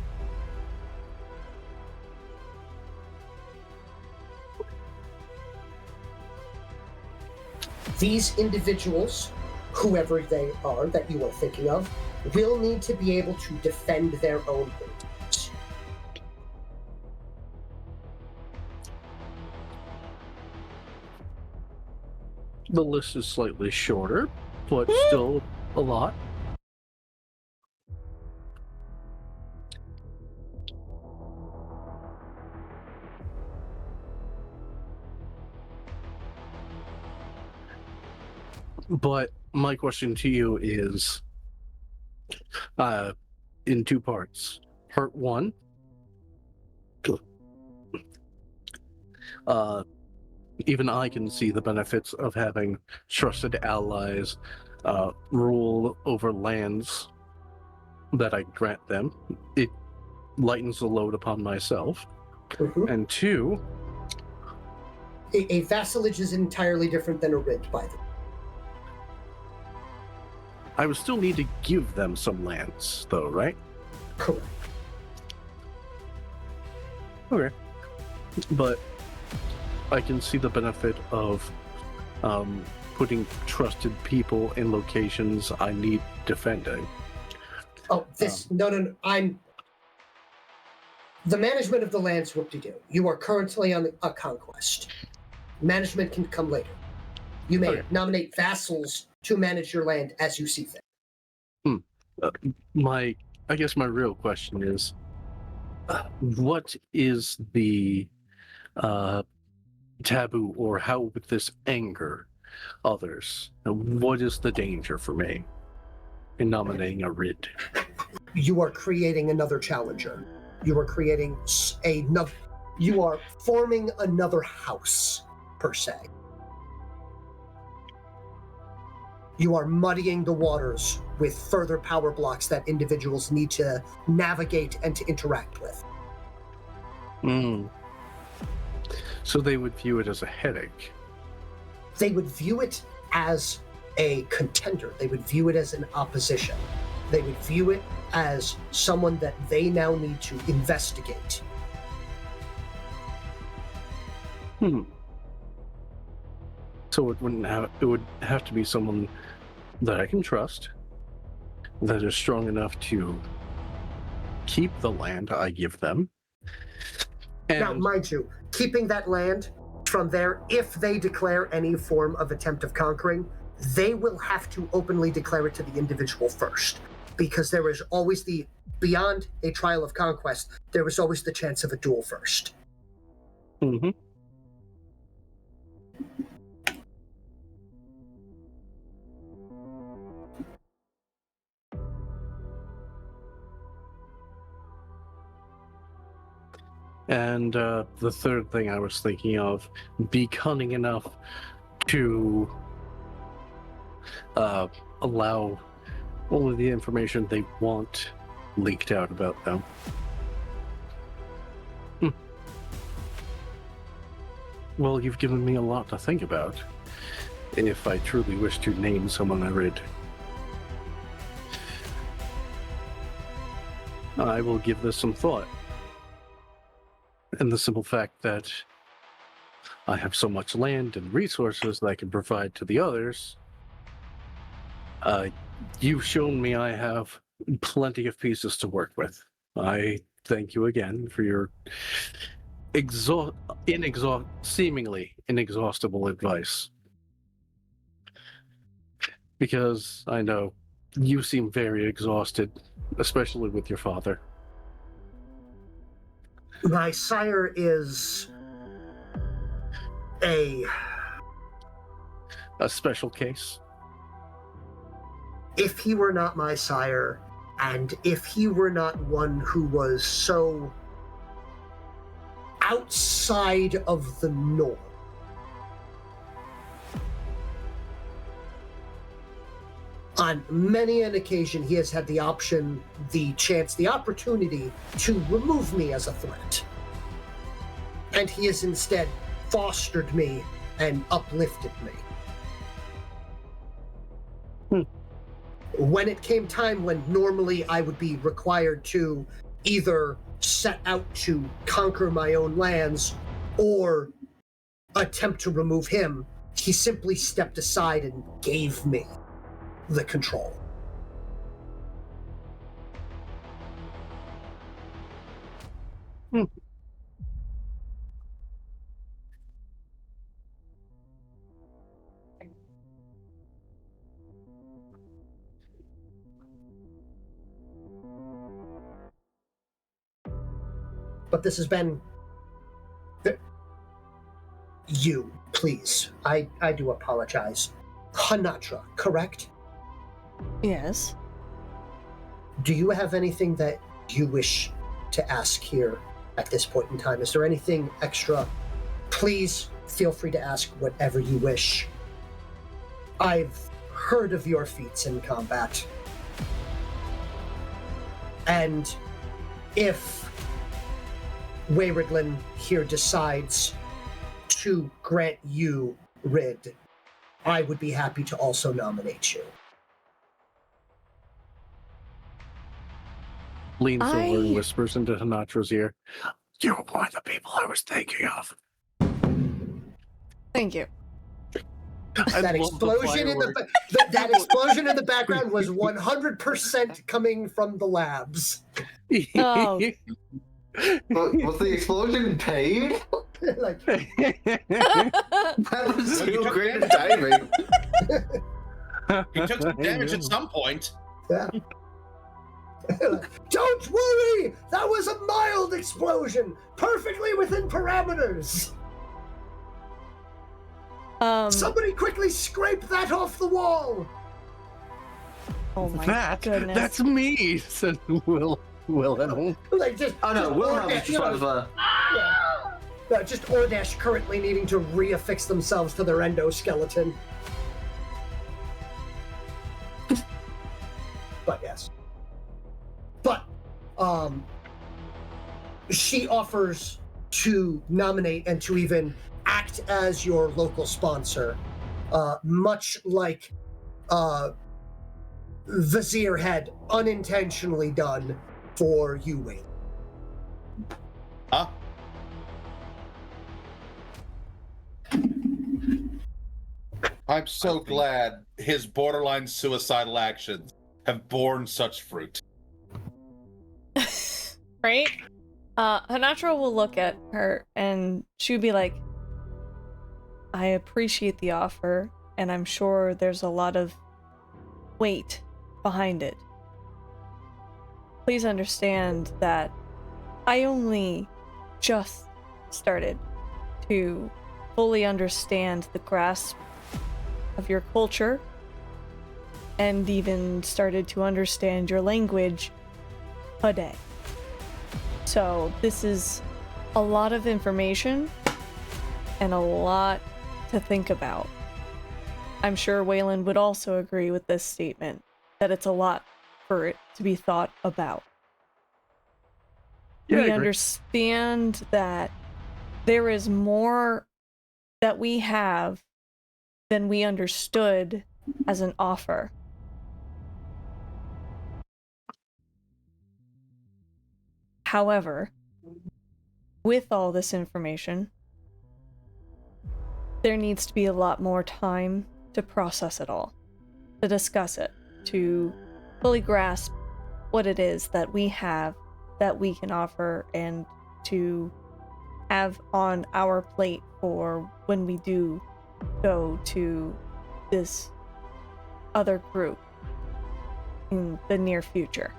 These individuals, whoever they are that you are thinking of, will need to be able to defend their own holdings. The list is slightly shorter, but still a lot. But my question to you is in two parts. Part one, even I can see the benefits of having trusted allies rule over lands that I grant them. It lightens the load upon myself. Mhm. And two, A vassalage is entirely different than a writ, by the way. I would still need to give them some lands, though, right? Correct. Okay. But I can see the benefit of putting trusted people in locations I need defending. Oh, no. The management of the lands, whoop-de-doo. You are currently on a conquest. Management can come later. You may Okay. nominate vassals to manage your land as you see fit. I guess my real question is, what is the taboo, or how would this anger others? What is the danger for me in nominating a Rid? You are creating another challenger. You are creating another. You are forming another house, per se. You are muddying the waters with further power blocks that individuals need to navigate and to interact with. So they would view it as a headache. They would view it as a contender. They would view it as an opposition. They would view it as someone that they now need to investigate. So it would have to be someone that I can trust, that is strong enough to keep the land I give them. And Now, mind you, keeping that land from there, if they declare any form of attempt of conquering, they will have to openly declare it to the individual first. Because there is always beyond a trial of conquest, there is always the chance of a duel first. Mm-hmm. And the third thing I was thinking of, be cunning enough to allow all of the information they want leaked out about them. Well, you've given me a lot to think about, if I truly wish to name someone I read. I will give this some thought. And the simple fact that I have so much land and resources that I can provide to the others, you've shown me I have plenty of pieces to work with. I thank you again for your seemingly inexhaustible advice. Because I know you seem very exhausted, especially with your father. My sire is a special case. If he were not my sire, and if he were not one who was so outside of the norm, on many an occasion he has had the option, the chance, the opportunity to remove me as a threat. And he has instead fostered me and uplifted me. When it came time when normally I would be required to either set out to conquer my own lands or attempt to remove him, he simply stepped aside and gave me the control. but this has been... You, please. I do apologize. Honatra, correct? Yes. Do you have anything that you wish to ask here at this point in time? Is there anything extra? Please feel free to ask whatever you wish. I've heard of your feats in combat. And if Waywardlin here decides to grant you Rid, I would be happy to also nominate you. Leans over and whispers into Hanatra's ear. You were one of the people I was thinking of. Thank you. That explosion in that explosion in the background was 100% coming from the labs. Oh. Was the explosion paid? Like, That was Well, you too took great damage. timing. You took some damage at some point. yeah. Don't worry! That was a mild explosion, perfectly within parameters. Somebody quickly scrape that off the wall. Oh my goodness. That's me, said Wilhelm. Like just. Oh no, just Wilhelm Ordesh, is just sort of just Ordesh currently needing to reaffix themselves to their endoskeleton. But yes. But, she offers to nominate and to even act as your local sponsor, much like Vizier had unintentionally done for you, Wayne. Huh? I'm so glad his borderline suicidal actions have borne such fruit. Right? Honatra will look at her and she'll be like, I appreciate the offer, and I'm sure there's a lot of weight behind it. Please understand that I only just started to fully understand the grasp of your culture and even started to understand your language today. So this is a lot of information and a lot to think about. I'm sure Whalen would also agree with this statement, that it's a lot for it to be thought about. Yeah, I We agree. understand that there is more that we have than we understood as an offer. However, with all this information, there needs to be a lot more time to process it all, to discuss it, to fully grasp what it is that we have that we can offer, and to have on our plate for when we do go to this other group in the near future.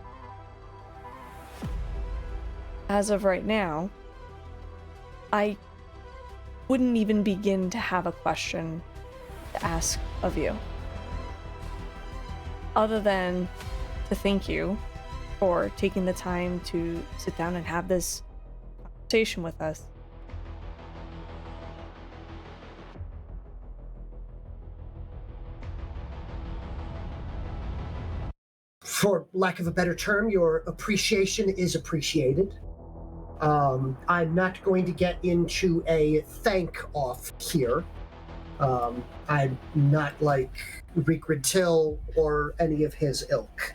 As of right now, I wouldn't even begin to have a question to ask of you, other than to thank you for taking the time to sit down and have this conversation with us. For lack of a better term, your appreciation is appreciated. I'm not going to get into a thank off here. I'm not like Reekrid Till or any of his ilk.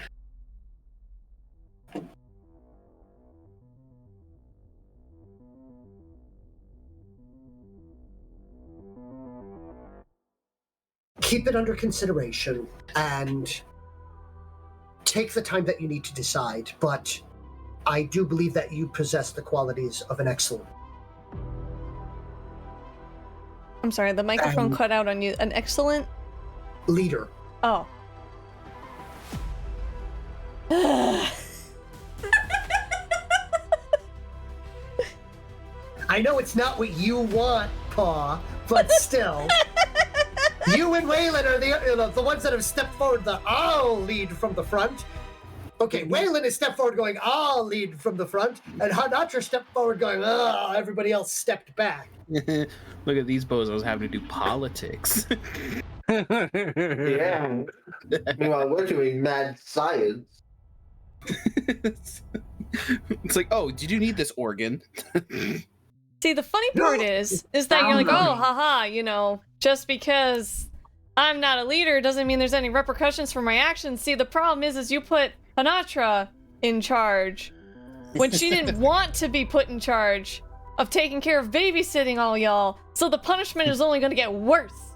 Keep it under consideration and take the time that you need to decide, but I do believe that you possess the qualities of an excellent. I'm sorry, the microphone cut out on you. An excellent leader. Oh. I know it's not what you want, Paw, but still. You and Whalen are the ones that have stepped forward. I'll lead from the front. Okay, Whalen has stepped forward going, I'll lead from the front. And Honatra stepped forward going, everybody else stepped back. Look at these bozos having to do politics. Yeah. Meanwhile, we're doing mad science. It's like, oh, did you need this organ? See, the funny part is that you're like, oh, haha, just because I'm not a leader doesn't mean there's any repercussions for my actions. See, the problem is you put Honatra in charge when she didn't want to be put in charge of taking care of babysitting all y'all. So the punishment is only going to get worse.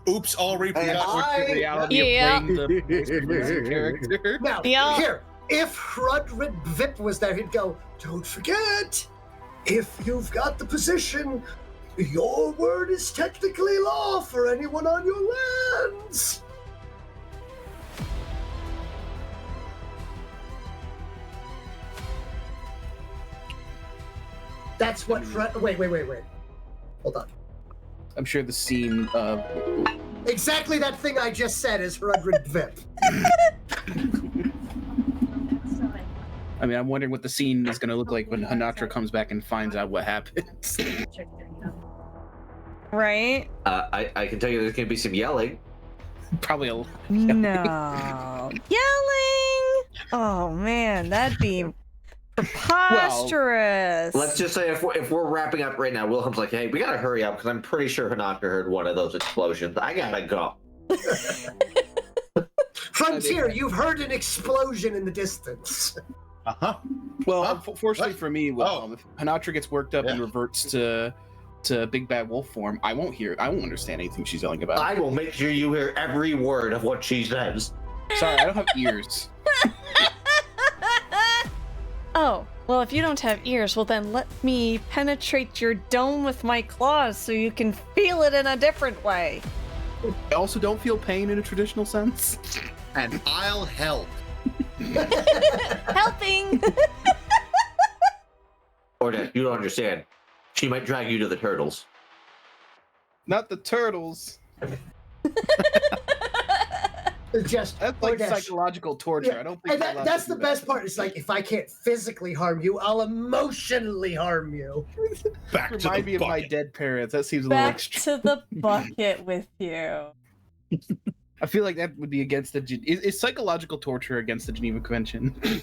Oops, all repeat. Reality of playing the character. Now, here, if Rudrid Vip was there, he'd go, don't forget, if you've got the position, your word is technically law for anyone on your lands. That's what wait. Hold on. I'm sure the scene of... Exactly that thing I just said is Rudrid Vip. I mean, I'm wondering what the scene is going to look like when Honatra comes back and finds out what happens. Right? I can tell you there's going to be some yelling. Probably a lot. No. Yelling! Oh, man, that'd be preposterous. Let's just say if we're wrapping up right now, Wilhelm's like, hey, we got to hurry up because I'm pretty sure Honatra heard one of those explosions. I got to go. Frontier, you've heard an explosion in the distance. Uh-huh. Well, fortunately for me, if Honatra gets worked up and reverts to Big Bad Wolf form, I won't understand anything she's yelling about. I will make sure you hear every word of what she says. Sorry, I don't have ears. Oh, well, if you don't have ears, well then let me penetrate your dome with my claws so you can feel it in a different way. I also don't feel pain in a traditional sense. And I'll help. Helping! Orda, you don't understand. She might drag you to the turtles. Not the turtles. Just That's like psychological torture. Yeah. I don't think. And that's the best part. It's like, if I can't physically harm you, I'll emotionally harm you. Back to Remind the me of my bucket. dead parents. That seems a little Back extreme. to the bucket with you. I feel like that would be against the. Is psychological torture against the Geneva Convention?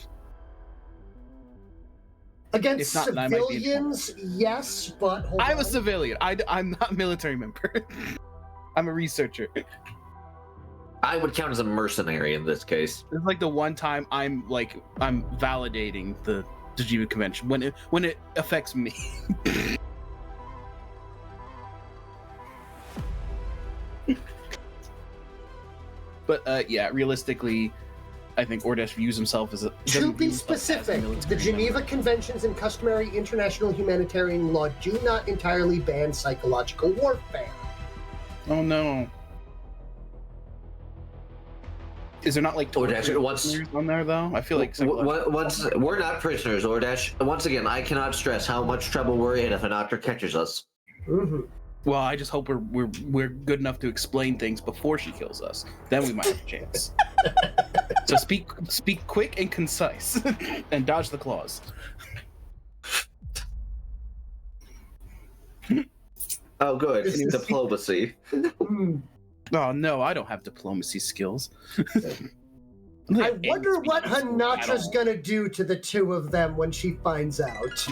Against If not, then I might be in civilians, yes, but hold I'm on. a civilian. I'm not a military member. I'm a researcher. I would count as a mercenary in this case. It's like the one time I'm validating the Geneva Convention when it affects me. But yeah, realistically, I think Ordesh views himself as a. To be specific, the Geneva Conventions and customary international humanitarian law do not entirely ban psychological warfare. Oh no. Is there not like Ordesh, once on there though? I feel like once we're not prisoners, Ordesh. Once again, I cannot stress how much trouble we're in if an Honatra catches us. Mm-hmm. Well, I just hope we're good enough to explain things before she kills us. Then we might have a chance. So speak quick and concise, and dodge the claws. Oh, good. Diplomacy. Oh no, I don't have diplomacy skills. I wonder what Honatra's gonna do to the two of them when she finds out.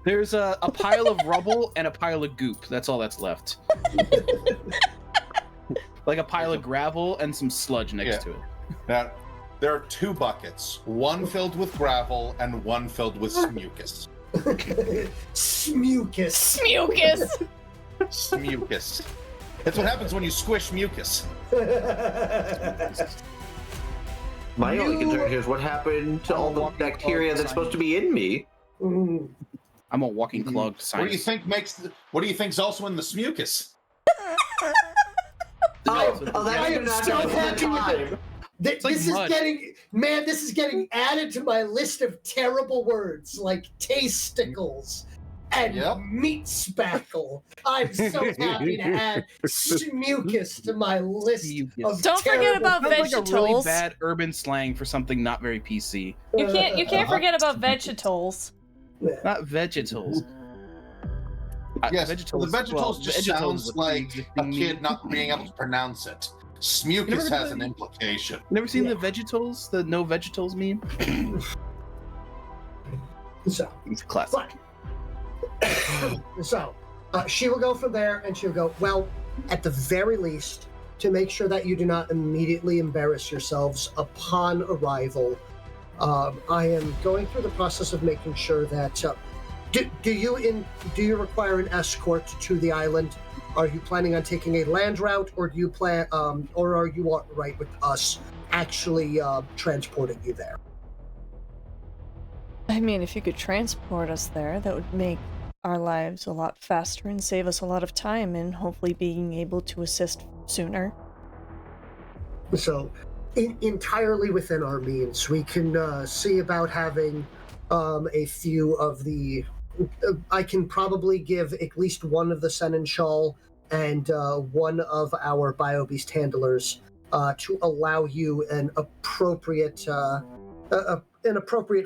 There's a pile of rubble and a pile of goop. That's all that's left. Like a pile of gravel and some sludge next to it. Now, there are two buckets, one filled with gravel and one filled with smucus. Smucus. Mucus! Smucus. That's what happens when you squish mucus. My only concern here is what happened to all the bacteria that's supposed to be in me. I'm a walking clogged What do you science. think what do you think's also in the smucus? Oh, that's I am not so the happy with time. This like is mush. this is getting added to my list of terrible words like tasticles and Yep. meat spackle. I'm so happy to add smucus to my list Smucus. of Don't forget terrible about Sounds like a really vegetables. bad urban slang for something not very PC. You can't Uh-huh. forget about vegetables. Not vegetables. Yes, the vegetables just sounds is a like a pre-existing kid meat. not being able to pronounce it. Never Smucus heard has of an that? implication. Never seen the Vegetals? The no Vegetals meme? So, It's a classic. so she will go from there, and she'll go, well, at the very least, to make sure that you do not immediately embarrass yourselves upon arrival, I am going through the process of making sure that do you require an escort to the island? Are you planning on taking a land route, or do you plan or are you all right with us actually transporting you there? I mean, if you could transport us there, that would make our lives a lot faster and save us a lot of time, and hopefully being able to assist sooner. So, entirely within our means, we can see about having a few of the. I can probably give at least one of the Seneschal and one of our BioBeast handlers to allow you an appropriate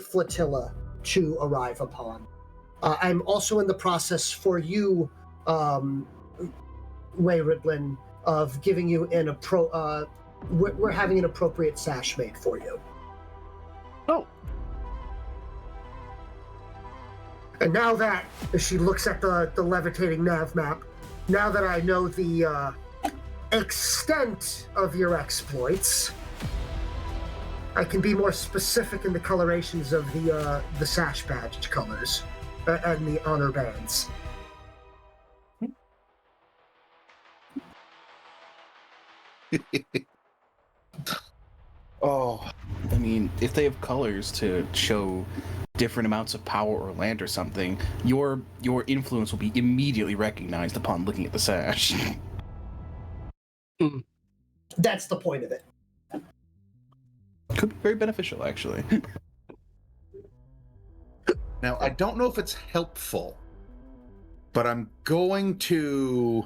flotilla to arrive upon. I'm also in the process for you, Wayridlin, of giving you we're having an appropriate sash made for you. Oh. And now that, as she looks at the levitating nav map, now that I know the extent of your exploits, I can be more specific in the colorations of the sash badge colors and the honor bands. Oh, I mean, if they have colors to show different amounts of power or land or something, your influence will be immediately recognized upon looking at the sash. That's the point of it. Could be very beneficial, actually. now I don't know if it's helpful, but I'm going to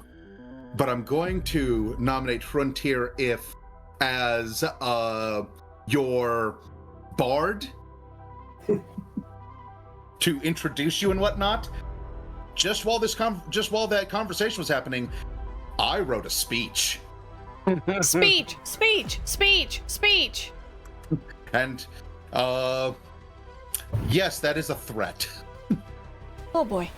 nominate Frontier as your bard to introduce you and whatnot. Just while that conversation was happening, I wrote a speech. Speech, speech, speech, speech. And yes, that is a threat. Oh boy.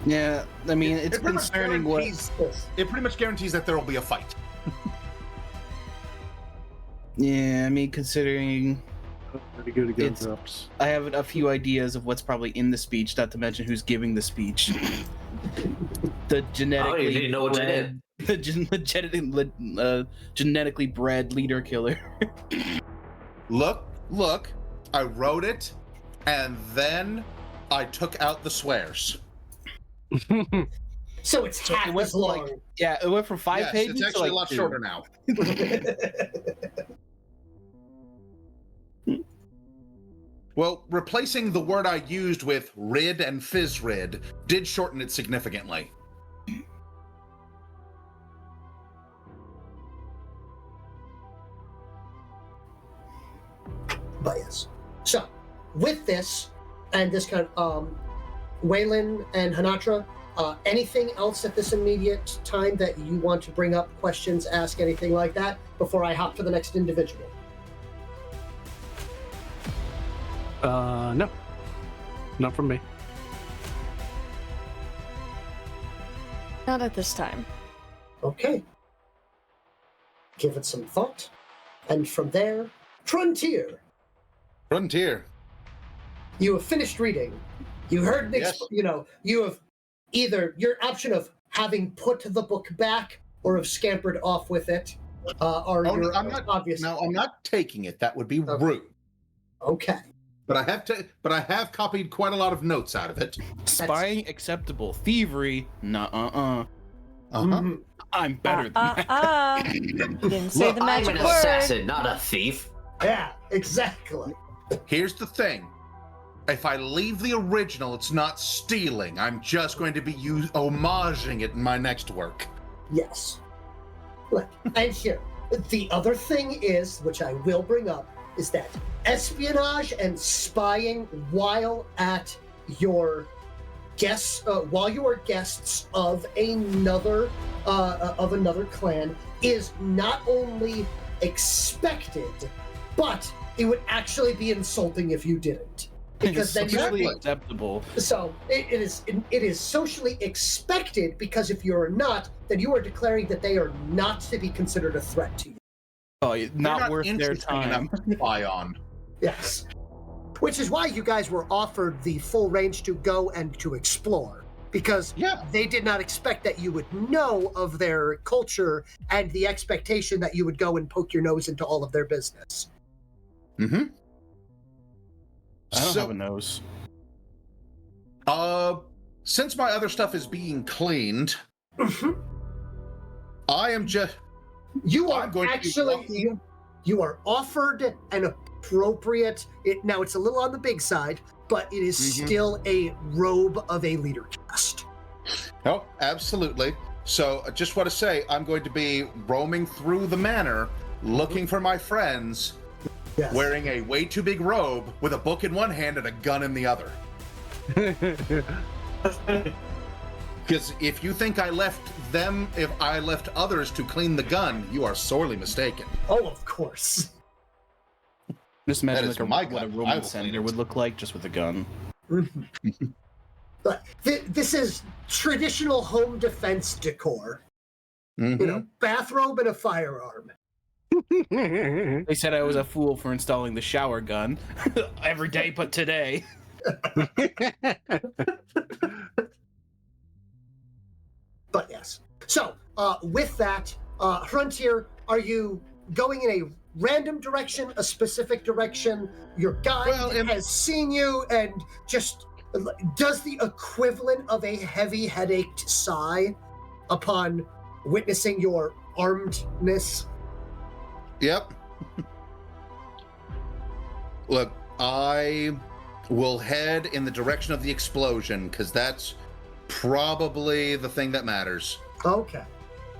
Yeah, I mean, it's It pretty much concerning what... It pretty much guarantees that there will be a fight. Yeah, I mean, considering... Pretty good against It's- ups. I have a few ideas of what's probably in the speech, not to mention who's giving the speech. The genetically didn't know what's in it. bred, genetically bred leader killer. Look, I wrote it, and then I took out the swears. So it's half it went as from, long. like, yeah, it went from 5 Yes, pages it's to actually like a lot 2. shorter now. Well, replacing the word I used with rid and fizzrid did shorten it significantly. But yes. So, with this, and this kind of, Whalen and Honatra, anything else at this immediate time that you want to bring up, questions, ask, anything like that, before I hop to the next individual? No. Not from me. Not at this time. Okay. Give it some thought. And from there, Frontier. Frontier. You have finished reading. You heard, Yes. you have either your option of having put the book back or have scampered off with it. Are Oh, your I'm not obvious. No, I'm not taking it. That would be Okay. rude. Okay. But I have copied quite a lot of notes out of it. Spying acceptable, thievery, nuh-uh. Uh-huh. Mhm. I'm better than that. Didn't say Look, the magic I'm an word. assassin, not a thief. Yeah, exactly. Here's the thing. If I leave the original, it's not stealing. I'm just going to be homaging it in my next work. Yes. Look, and here, the other thing is, which I will bring up, is that espionage and spying while at your guests, while you are guests of another clan, is not only expected, but it would actually be insulting if you didn't. Because then Socially you're acceptable. so it is socially expected, because if you're not, then you are declaring that they are not to be considered a threat to you. Oh, They're not worth their interesting time. enough to spy on. Yes. Which is why you guys were offered the full range to go and to explore. Because they did not expect that you would know of their culture and the expectation that you would go and poke your nose into all of their business. Mm-hmm. I don't have a nose. Since my other stuff is being cleaned, I am just... You are I'm going to be actually walking- you are offered an appropriate. Now it's a little on the big side, but it is still a robe of a leader caste. Oh, absolutely. So I just want to say, I'm going to be roaming through the manor, looking for my friends, Yes. wearing a way too big robe with a book in one hand and a gun in the other. Because if you think if I left others to clean the gun, you are sorely mistaken. Oh, of course. Just imagine That is like my what a gun. I Roman will clean senator it. would look like, just with a gun. But this is traditional home defense decor. Mhm. You know, bathrobe and a firearm. They said I was a fool for installing the shower gun every day but today. But yes. So, with that, Frontier, are you going in a random direction, a specific direction? Your guide has seen you and just does the equivalent of a heavy headached sigh upon witnessing your armedness. Yep. Look, I will head in the direction of the explosion, because that's probably the thing that matters. Okay,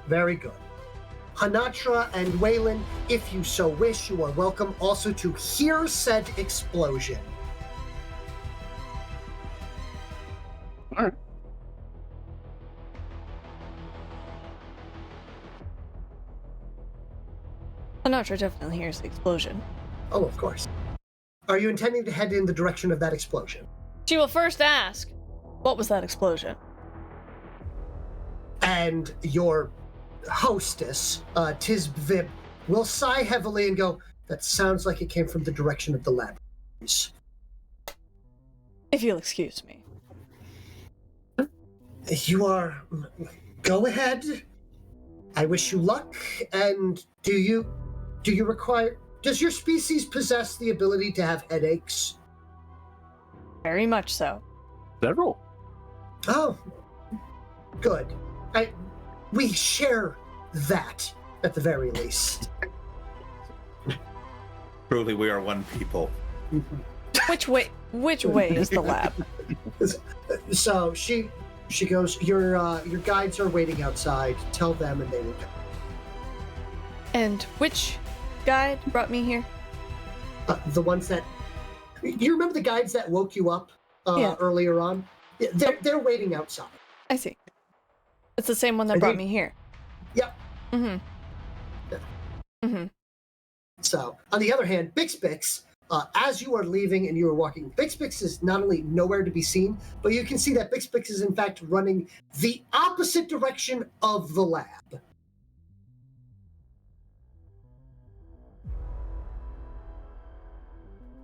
very good. Honatra and Whalen, if you so wish, you are welcome also to hear said explosion. All right. Honatra definitely hears the explosion. Oh, of course. Are you intending to head in the direction of that explosion? She will first ask, what was that explosion? And your hostess, Tizvib, will sigh heavily and go, that sounds like it came from the direction of the laboratories. If you'll excuse me. You are... Go ahead. I wish you luck, and do you require... Does your species possess the ability to have headaches? Very much so. Several. Oh, good. We share that, at the very least. Truly, we are one people. Which way is the lab? So she goes, your guides are waiting outside. Tell them and they will go. And which guide brought me here? The ones that... You remember the guides that woke you up earlier on? They're waiting outside. I see. It's the same one that brought me here. Yep. So, on the other hand, Bixbix, as you are leaving and you are walking, Bixbix is not only nowhere to be seen, but you can see that Bixbix is in fact running the opposite direction of the lab.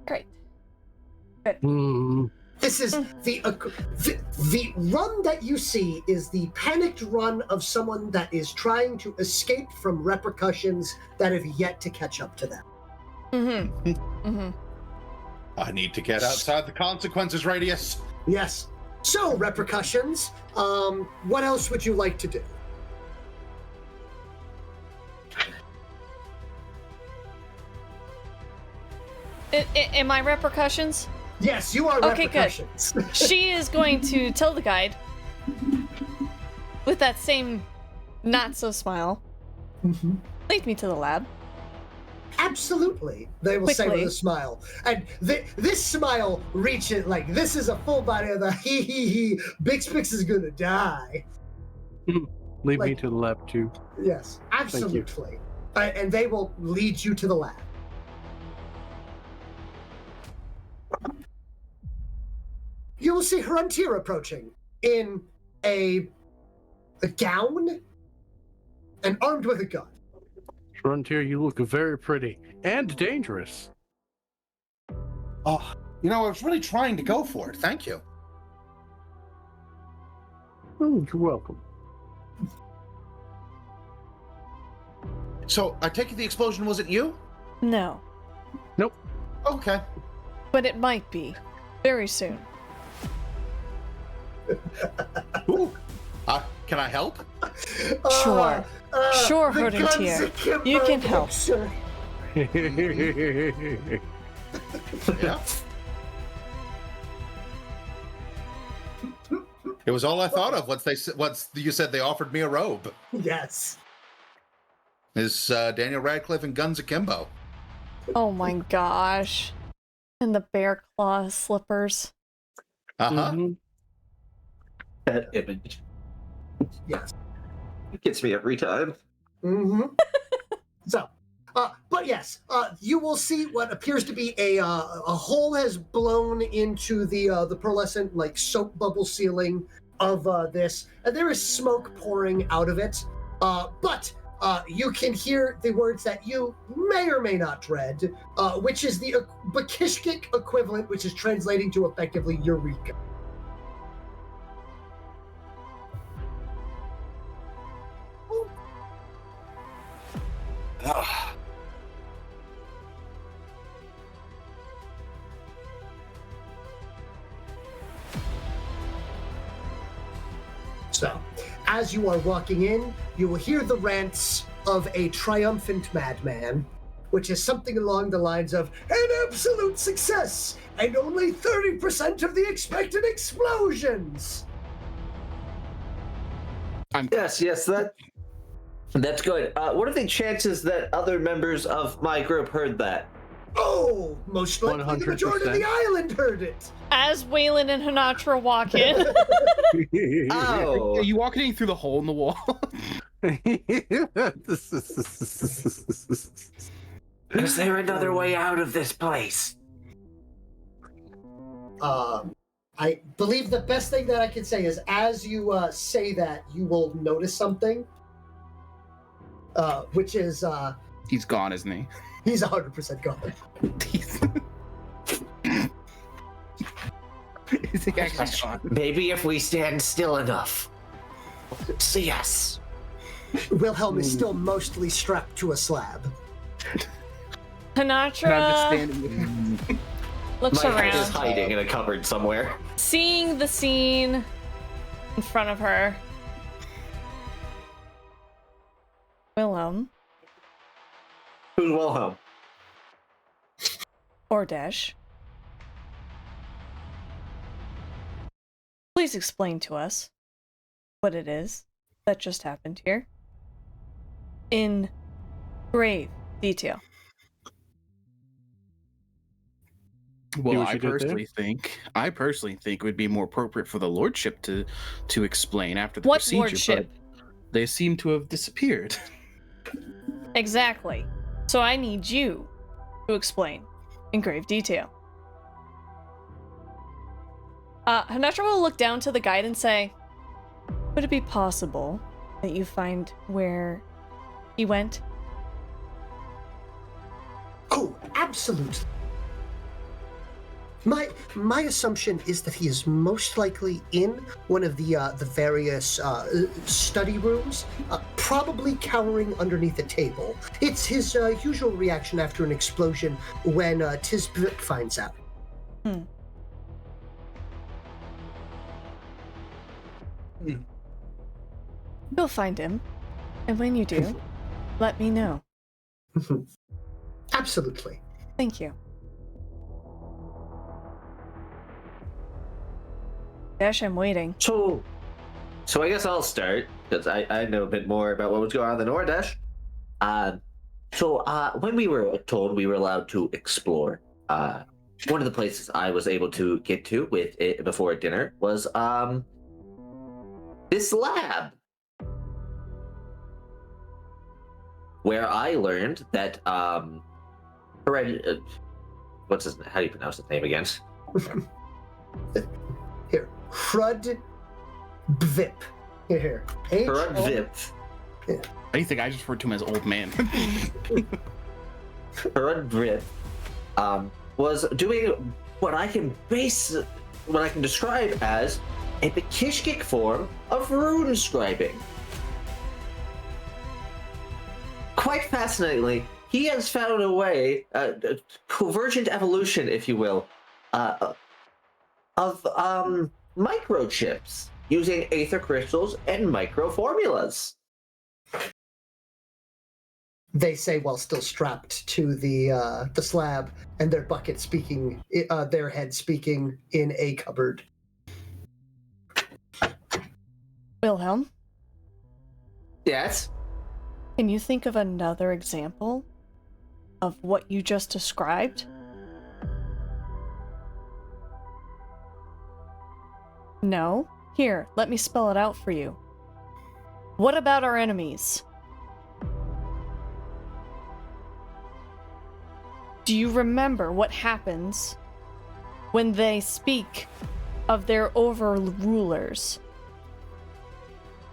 Great. This is the run that you see is the panicked run of someone that is trying to escape from repercussions that have yet to catch up to them. I need to get outside the consequences radius. Yes. So, repercussions, what else would you like to do? Am I repercussions? Yes, you are Okay, good. repercussions. She is going to tell the guide with that same not so smile. Mhm. Lead me to the lab. Absolutely, they will say with Quickly. a smile. And this smile reaches, like, this is a full body of the hee hee hee, Bixpix is gonna die. Lead me Like- to the lab too. Yes, absolutely. And they will lead you to the lab. You will see Honatra approaching in a gown and armed with a gun. Frontier, you look very pretty and dangerous. Oh, I was really trying to go for it. Thank you. Oh, you're welcome. So, I take it the explosion wasn't you? No, Okay. but it might be. Very soon. Ooh. Can I help? Sure. Sure, the guns Honatra. akimbo, You can help. sir. Yeah. It was all I thought of once you said they offered me a robe. Yes. Is Daniel Radcliffe and Guns Akimbo. Oh my gosh. And the bear claw slippers. Uh-huh. Mhm. That image. Yes. It gets me every time. Mm-hmm. So, but yes, you will see what appears to be a hole has blown into the pearlescent, like, soap bubble ceiling of this, and there is smoke pouring out of it. But you can hear the words that you may or may not dread, which is the Bakishkik equivalent, which is translating to effectively Eureka. Ugh. So, as you are walking in, you will hear the rants of a triumphant madman, which is something along the lines of an absolute success and only 30% of the expected explosions. Yes, that's good. What are the chances that other members of my group heard that? Oh, most likely the majority of the 100%. island heard it. As Whalen and Honatra walk in. Oh, Are you walking through the hole in the wall? is there another way out of this place? I believe the best thing that I can say is, as you say that, you will notice something, which is He's gone, isn't he? he's 100% gone. Is he actually gone? Maybe if we stand still enough. See us. Wilhelm is still mostly strapped to a slab. And I'm just Honatra standing with looks My head is around, hiding in a cupboard somewhere. seeing the scene in front of her. Wilhelm Who's Wilhelm? or Dash, please explain to us what it is that just happened here in grave detail. Well, what I you did there? personally think it would be more appropriate for the lordship to explain after the What procedure. lordship? But they seem to have disappeared. Exactly. So I need you to explain in grave detail. Honatra will look down to the guide and say, would it be possible that you find where he went? Oh, absolutely. My assumption is that he is most likely in one of the various study rooms, probably cowering underneath a table. It's his usual reaction after an explosion when Tisbik finds out. You'll find him, and when you do, let me know. Absolutely. Thank you. Dash, I'm waiting. So I guess I'll start, because I know a bit more about what was going on than Nordash. When we were told we were allowed to explore, one of the places I was able to get to with it before dinner was this lab, where I learned that what's his? How do you pronounce his name again? Here, Hrud Bvip. Here. Hrud Vip. I think I just referred to him as old man. Hrud Vip was doing what I can describe as a Bekishkik form of rune scribing. Quite fascinatingly, he has found a way, convergent evolution, if you will, of microchips using aether crystals and microformulas. They say while still strapped to the slab, and their bucket speaking, their head speaking in a cupboard. Wilhelm, Yes. can you think of another example of what you just described? No? Here, let me spell it out for you. What about our enemies? Do you remember what happens when they speak of their overrulers?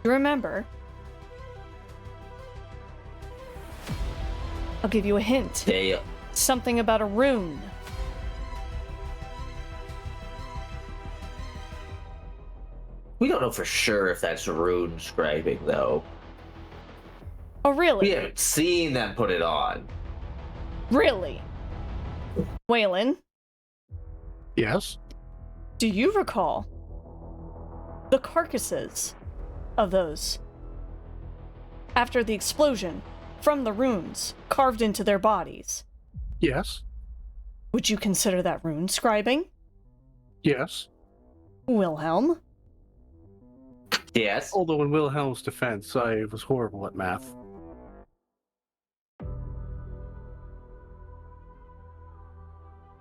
Do you remember? I'll give you a hint. They Something about a rune. We don't know for sure if that's rune scribing, though. Oh, really? We haven't seen them put it on. Really? Whalen, Yes? do you recall the carcasses of those after the explosion from the runes carved into their bodies? Yes? Would you consider that rune scribing? Yes? Wilhelm? Yes. Although in Wilhelm's defense, I was horrible at math.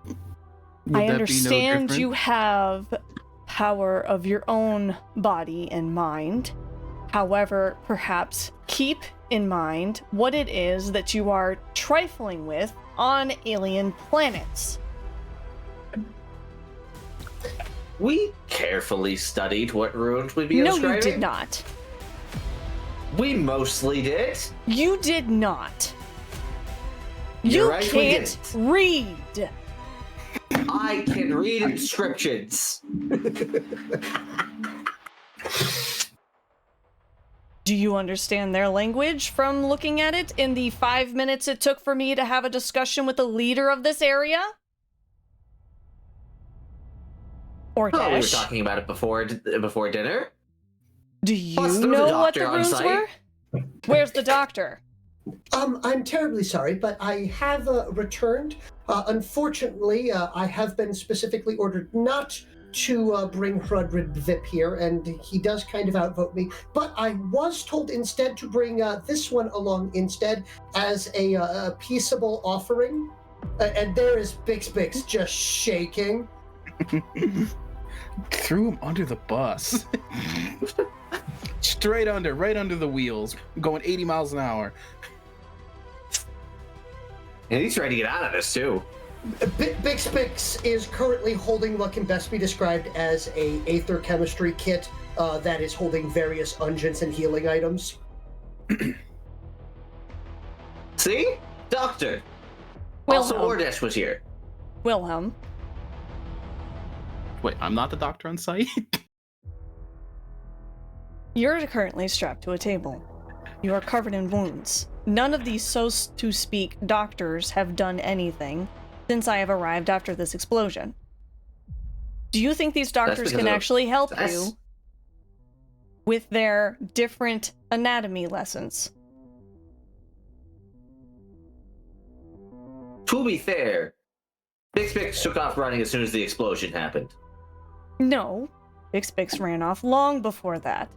Would I that be no understand different? you have power of your own body and mind. However, perhaps keep in mind what it is that you are trifling with on alien planets. We carefully studied what runes we'd be No, inscribing. you did not. We mostly did. You did not. You're You right, we can't didn't. read. I can read inscriptions. Do you understand their language from looking at it in the 5 minutes it took for me to have a discussion with the leader of this area? Or Oh, we were Dash? talking about it before dinner. Do you Plus, there was a know what doctor the on runes site. were? Where's the doctor? I'm terribly sorry, but I have returned. Unfortunately, I have been specifically ordered not to bring Hrudrid Vip here, and he does kind of outvote me. But I was told instead to bring this one along instead as a peaceable offering. And there is Bix just shaking. Threw him under the bus. Straight under, right under the wheels, going 80 miles an hour. And he's trying to get out of this too. Bix is currently holding what can best be described as a aether chemistry kit that is holding various unguents and healing items. See? Doctor. Wilhelm. Also, Ordesh was here. Wilhelm. Wait, I'm not the doctor on site? You're currently strapped to a table. You are covered in wounds. None of these, so to speak, doctors have done anything since I have arrived after this explosion. Do you think these doctors because can of- actually help that's- you with their different anatomy lessons? To be fair, Bix took off running as soon as the explosion happened. No. Ep6 ran off long before that.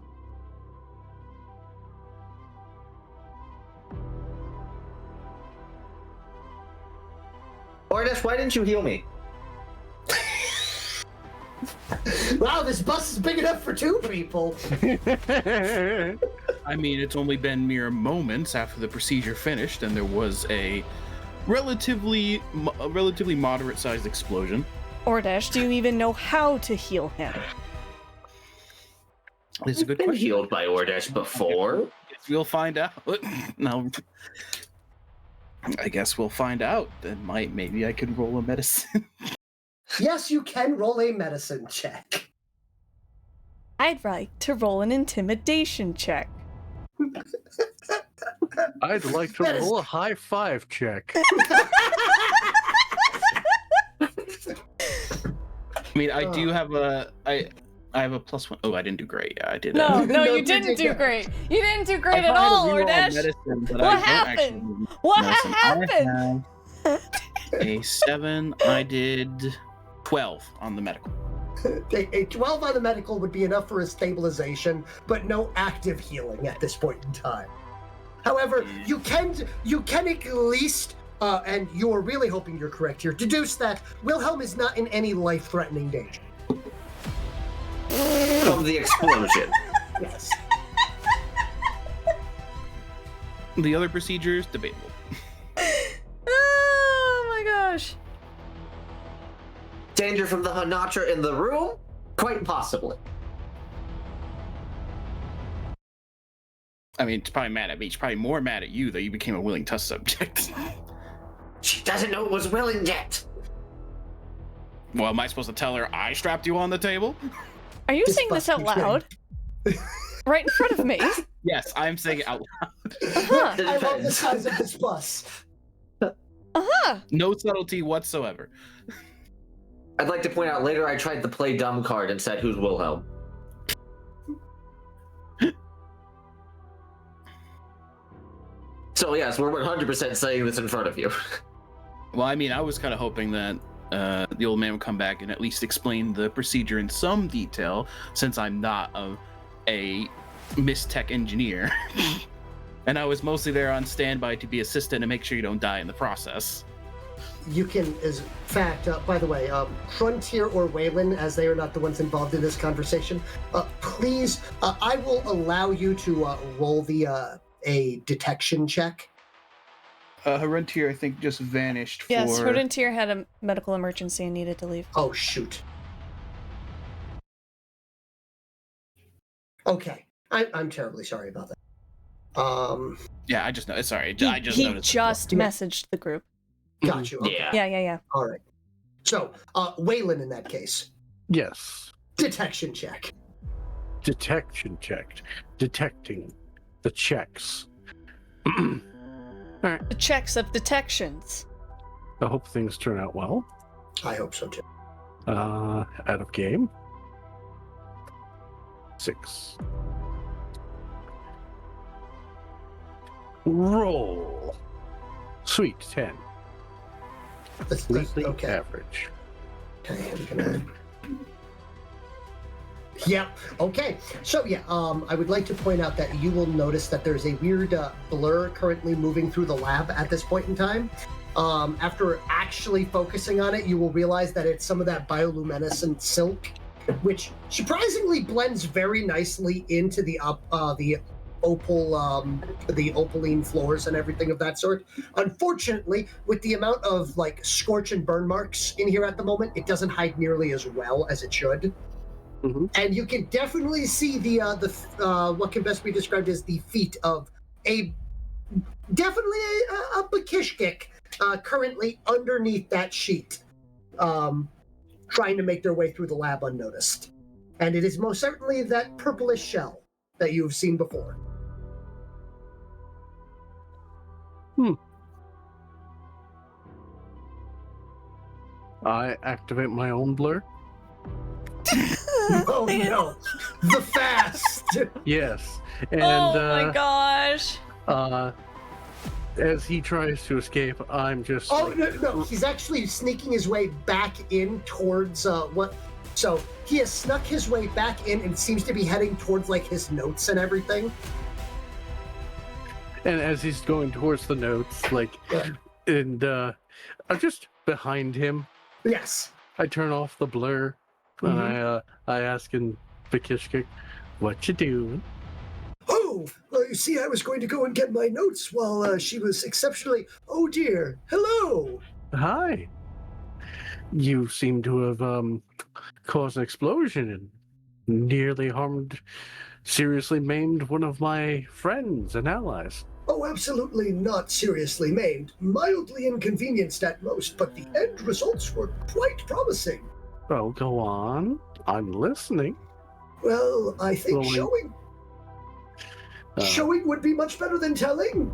Ornish, why didn't you heal me? Wow, this bus is big enough for 2 people. I mean, it's only been mere moments after the procedure finished, and there was a relatively moderate-sized explosion. Ordesh, do you even know how to heal him? It's a good Been question. healed by Ordesh before. We'll find out. No, I guess we'll find out. Then maybe I could roll a medicine. Yes, you can roll a medicine check. I'd like to roll an intimidation check. I'd like to That is- roll a high five check. I mean, I do have I have a +1. Oh, I didn't do great. Yeah, I did. No, No, you you didn't do didn't. great. You didn't do great I at all, had a reroll on Ordesh. medicine, but What I don't happened? actually need What medicine. happened? I have a 7. I did 12 on the medical. A 12 on the medical would be enough for a stabilization, but no active healing at this point in time. However, you can at least, and you are really hoping you're correct here, deduce that Wilhelm is not in any life-threatening danger. From the explosion. Yes. The other procedures, debatable. Oh my gosh. Danger from the Honatra in the room? Quite possibly. I mean, it's probably mad at me. It's probably more mad at you that you became a willing test subject. She doesn't know it was willing yet. Well, am I supposed to tell her I strapped you on the table? Are you This saying this bus out keeps loud? Right in front of me? Yes, I'm saying it out loud. Uh-huh. It I love the depends. size of this bus. Uh-huh. No subtlety whatsoever. I'd like to point out later I tried the play dumb card and said, who's Wilhelm? So yes, we're 100% saying this in front of you. Well, I mean, I was kind of hoping that the old man would come back and at least explain the procedure in some detail, since I'm not a mistech engineer. And I was mostly there on standby to be assistant and make sure you don't die in the process. You can, as fact, by the way, Frontier or Whalen, as they are not the ones involved in this conversation, please, I will allow you to roll a detection check. Haruntier, I think, just vanished for... Yes, Rodentier had a medical emergency and needed to leave. Oh, shoot. Okay. I'm terribly sorry about that. Yeah, I just know. Sorry, He, I just he noticed. just messaged the group. Got you. Okay. Yeah. Yeah. All right. So, Whalen in that case. Yes. Detection check. Detection checked. Detecting the checks. Alright. The checks of detections. I hope things turn out well. I hope so too. Out of game. 6. Roll. Sweet 10. Completely Okay. average. Okay, I'm gonna... Yep. Okay. So yeah, I would like to point out that you will notice that there's a weird blur currently moving through the lab at this point in time. After actually focusing on it, you will realize that it's some of that bioluminescent silk, which surprisingly blends very nicely into the opaline floors and everything of that sort. Unfortunately, with the amount of like scorch and burn marks in here at the moment, it doesn't hide nearly as well as it should. Mm-hmm. And you can definitely see the what can best be described as the feet of a Bakishkik currently underneath that sheet, trying to make their way through the lab unnoticed. And it is most certainly that purplish shell that you've seen before. I activate my own blur. Oh no, the fast! Yes. And oh my gosh. as he tries to escape, I'm just Oh no, he's actually sneaking his way back in towards what So he has snuck his way back in and seems to be heading towards like his notes and everything. And as he's going towards the notes, like, and I'm just behind him. Yes. I turn off the blur, and I ask in Vikishkik, "What you doing?" Oh, well, you see, I was going to go and get my notes while she was exceptionally. Oh dear. Hello. Hi. You seem to have caused an explosion and nearly seriously maimed one of my friends and allies. Oh, absolutely not seriously maimed. Mildly inconvenienced at most, but the end results were quite promising. Oh, go on. I'm listening. Well, I think Rolling. showing would be much better than telling.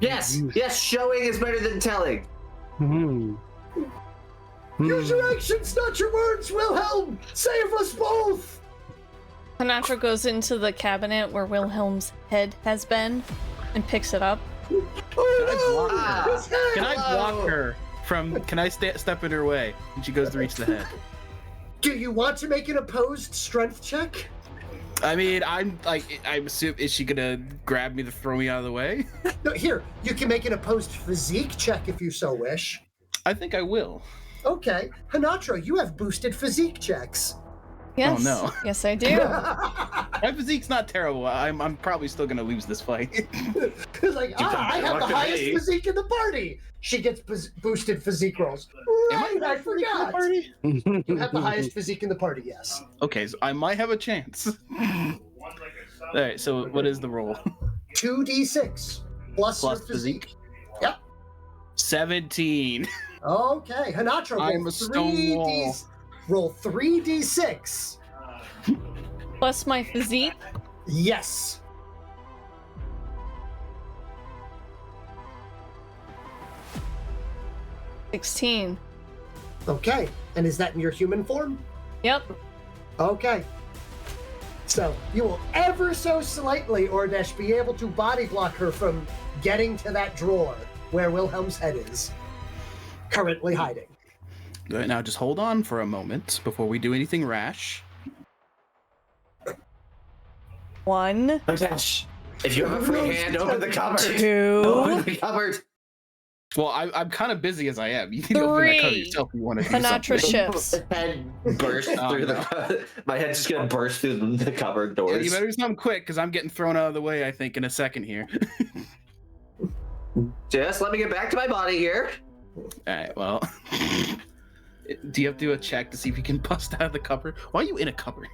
Yes, showing is better than telling. Use your actions, not your words, Wilhelm! Save us both! Honatra goes into the cabinet where Wilhelm's head has been and picks it up. Oh no! His head! Can I block her from? Can I step in her way? And she goes to reach the head. Do you want to make an opposed strength check? I mean, I'm assuming, is she gonna grab me to throw me out of the way? No, here, you can make an opposed physique check if you so wish. I think I will. Okay, Honatra, you have boosted physique checks. Yes. Oh no. Yes, I do. My physique's not terrible. I'm probably still gonna lose this fight. It's like, I have the highest physique in the party. She gets boosted physique rolls. Right, I forgot. You have the highest physique in the party, yes. Okay, so I might have a chance. All right, so what is the roll? 2d6 plus your Plus physique? Yep. 17. Okay, Honatra, I'm a stone wall. Roll 3d6. Plus my physique. Yes. $16. Okay, and is that in your human form? Yep. Okay. So, you will ever so slightly, Ordesh, be able to body block her from getting to that drawer where Wilhelm's head is currently hiding. Good. Now just hold on for a moment before we do anything rash. 1. If you have a free hand, open the cupboard. 2. Open the cupboard. Well, I'm kind of busy as I am. You can open that cover 3. yourself if you want to do Honatra something. shifts. Head burst through the. My head's just gonna burst through the cupboard Yeah, doors. you better do something quick because I'm getting thrown out of the way. I think in a second here. Just let me get back to my body here. All right. Well, do you have to do a check to see if you can bust out of the cupboard? Why are you in a cupboard?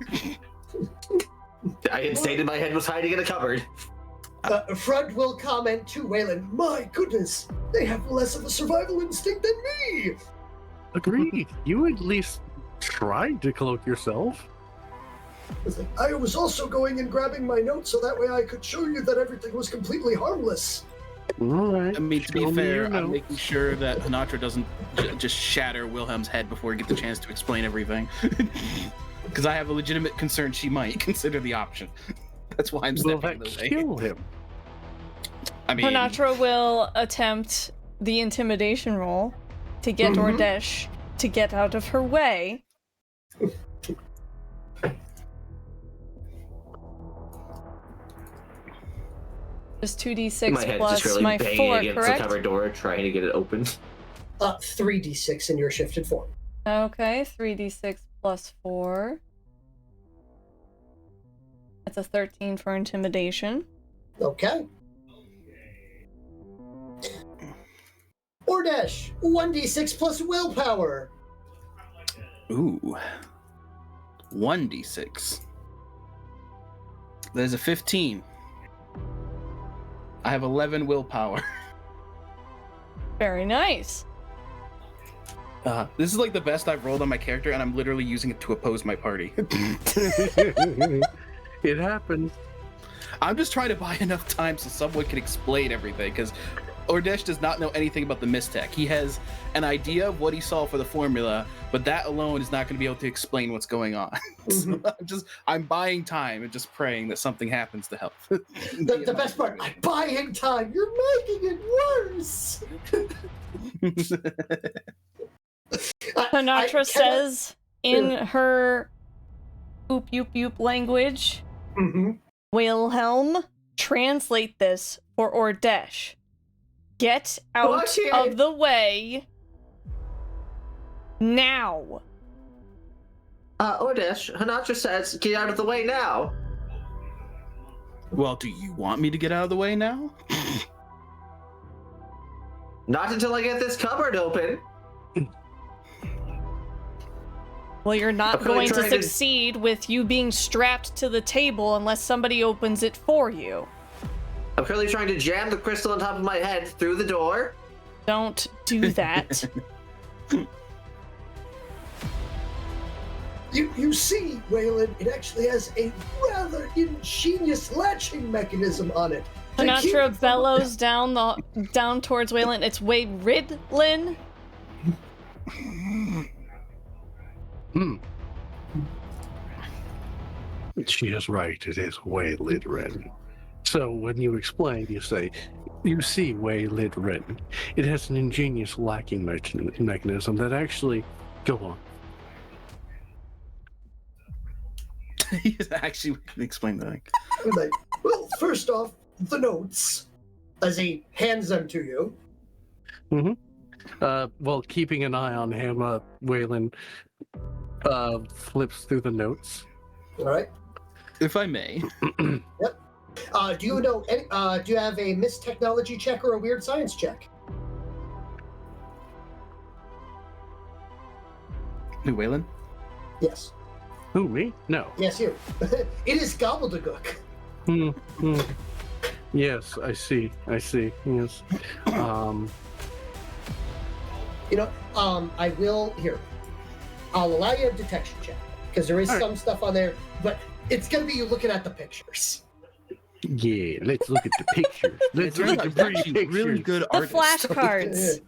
I had stated my head was hiding in a cupboard. Frud will comment to Whalen, my goodness, they have less of a survival instinct than me! Agreed. You at least tried to cloak yourself. I was also going and grabbing my notes so that way I could show you that everything was completely harmless. All right. I mean, to Show be me fair, your I'm notes. making sure that Honatra doesn't just shatter Wilhelm's head before we get the chance to explain everything. Because I have a legitimate concern she might consider the option. That's why I'm Will stepping that in the way. kill him? I mean, Honatra will attempt the intimidation roll to get Ordesh to get out of her way. Just 2d6 My head's plus just really my banging 4, against correct? the cupboard door, trying to get it open. 3d6 in your shifted form. Okay, 3d6 plus 4. That's a 13 for intimidation. Okay. Ordesh, 1d6 plus willpower. ooh, 1d6. There's a 15. I have 11 willpower. Very nice. This is like the best I've rolled on my character, and I'm literally using it to oppose my party. It happened. I'm just trying to buy enough time so someone can explain everything, because Ordesh does not know anything about the Mistech. He has an idea of what he saw for the formula, but that alone is not going to be able to explain what's going on. So I'm buying time and just praying that something happens to help. The best part, I'm buying time. You're making it worse. Honatra Honatra says in her oop yoop yoop language. Mm-hmm. Wilhelm, translate this for Ordesh. Get out of the way now. Ordesh, Honatra says, get out of the way now. Well, do you want me to get out of the way now? Not until I get this cupboard open. Well, you're not I'm really going to trying to- succeed with you being strapped to the table unless somebody opens it for you. I'm currently trying to jam the crystal on top of my head through the door. Don't do that. You see, Whalen, it actually has a rather ingenious latching mechanism on it. to keep Honatra it from- bellows down towards Wayland. It's Wayridlin. She is right. It is Waylidrin. So when you explain, you say, you see Waylidrin. It has an ingenious lacking mechanism that actually... Go on. Actually, we can explain that. Like, well, first off, the notes, as he hands them to you. Well, keeping an eye on him, Whalen flips through the notes. All right. If I may. Yep. Do you know? Do you have a Miss Technology check or a Weird Science check? Who, Wayland? Yes. Who, me? No. Yes, you. It is gobbledygook. Yes, I see. Yes. You know, I will here. I'll allow you a detection check because there is All right. some stuff on there, but it's gonna be you looking at the pictures. Yeah, let's look at the pictures. Let's It's look at the pretty actually pictures. really good The artist. flashcards.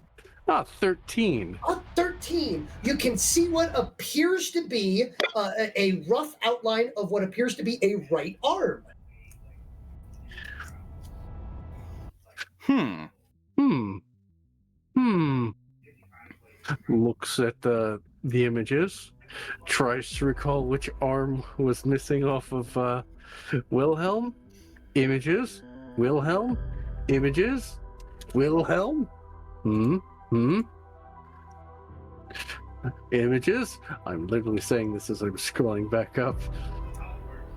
13. On 13, you can see what appears to be a rough outline of what appears to be a right arm. Looks at the images, tries to recall which arm was missing off of Wilhelm. Images. Wilhelm. Images. Wilhelm. Images. I'm literally saying this as I'm scrolling back up,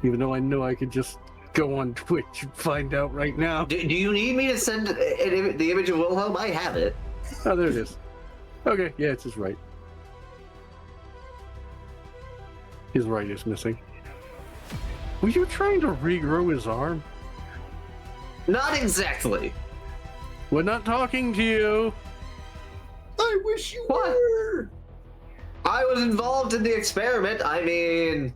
even though I know I could just go on Twitch and find out right now. Do you need me to send the image of Wilhelm? I have it. Oh, there it is. Okay, yeah, it's his right. His right is missing. Were you trying to regrow his arm? Not exactly. We're not talking to you. I wish you What? were. I was involved in the experiment. I mean,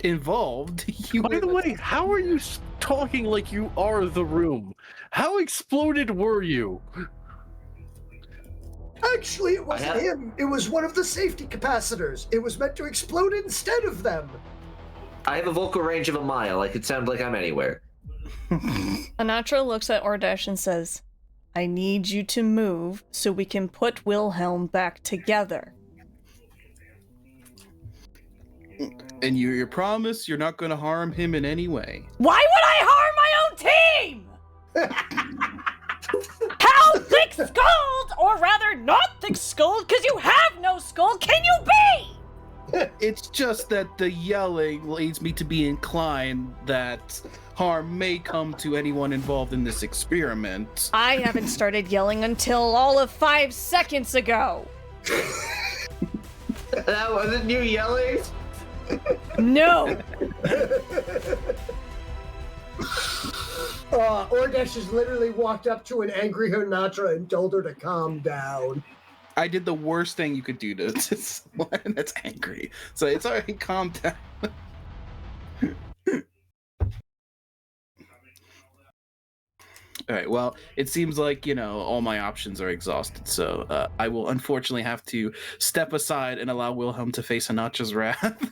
Involved? You By the were- way, how are you talking like you are the room? How exploded were you? Actually, it wasn't him. It was one of the safety capacitors. It was meant to explode instead of them. I have a vocal range of a mile. I could sound like I'm anywhere. Honatra looks at Ordesh and says, I need you to move so we can put Wilhelm back together. And you promise you're not going to harm him in any way. Why would I harm my own team? How thick-skulled, or rather not thick-skulled, because you have no skull, can you be? It's just that the yelling leads me to be inclined that harm may come to anyone involved in this experiment. I haven't started yelling until all of 5 seconds ago. That wasn't you yelling? No. Ordesh has literally walked up to an angry Honatra and told her to calm down. I did the worst thing you could do to someone that's angry. So it's alright, calm down. Alright, well, it seems like, all my options are exhausted, so I will unfortunately have to step aside and allow Wilhelm to face Honatra's wrath.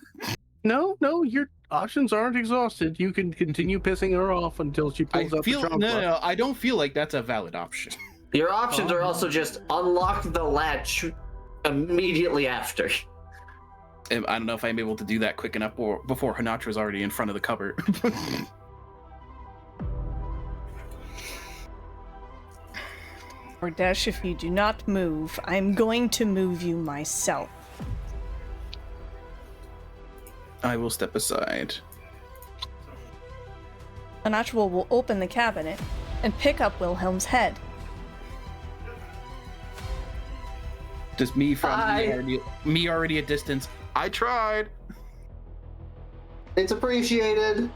No, your options aren't exhausted. You can continue pissing her off until she I pulls out feel the trunk. no, I don't feel like that's a valid option. Your options are also just unlock the latch immediately after. And I don't know if I'm able to do that quick enough or before Honatra's already in front of the cupboard. Ordesh, if you do not move, I'm going to move you myself. I will step aside. Honatra will open the cabinet and pick up Wilhelm's head. Just me from me already a distance. I tried. It's appreciated.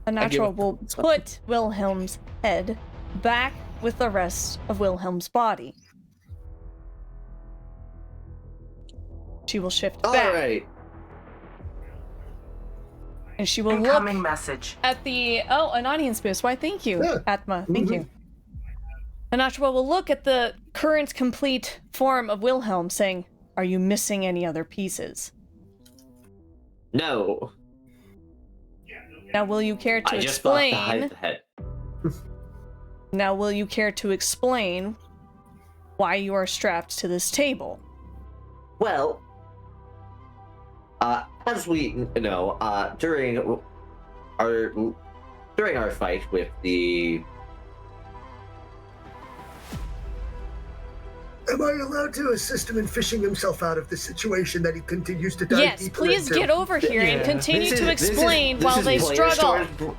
Honatra will put Wilhelm's head back with the rest of Wilhelm's body. She will shift back. All right. And she will Incoming look message. at the... Oh, an audience boost. Why, thank you, Yeah. Atma. Thank you. Honatra will look at the current complete form of Wilhelm, saying, "Are you missing any other pieces?" No. Now, will you care to I just bought the explain... head. Now, will you care to explain why you are strapped to this table? Well, as we know, during our fight with the... Am I allowed to assist him in fishing himself out of the situation that he continues to die Yes, deeper please into? get over here and continue to explain this while is they Player struggle.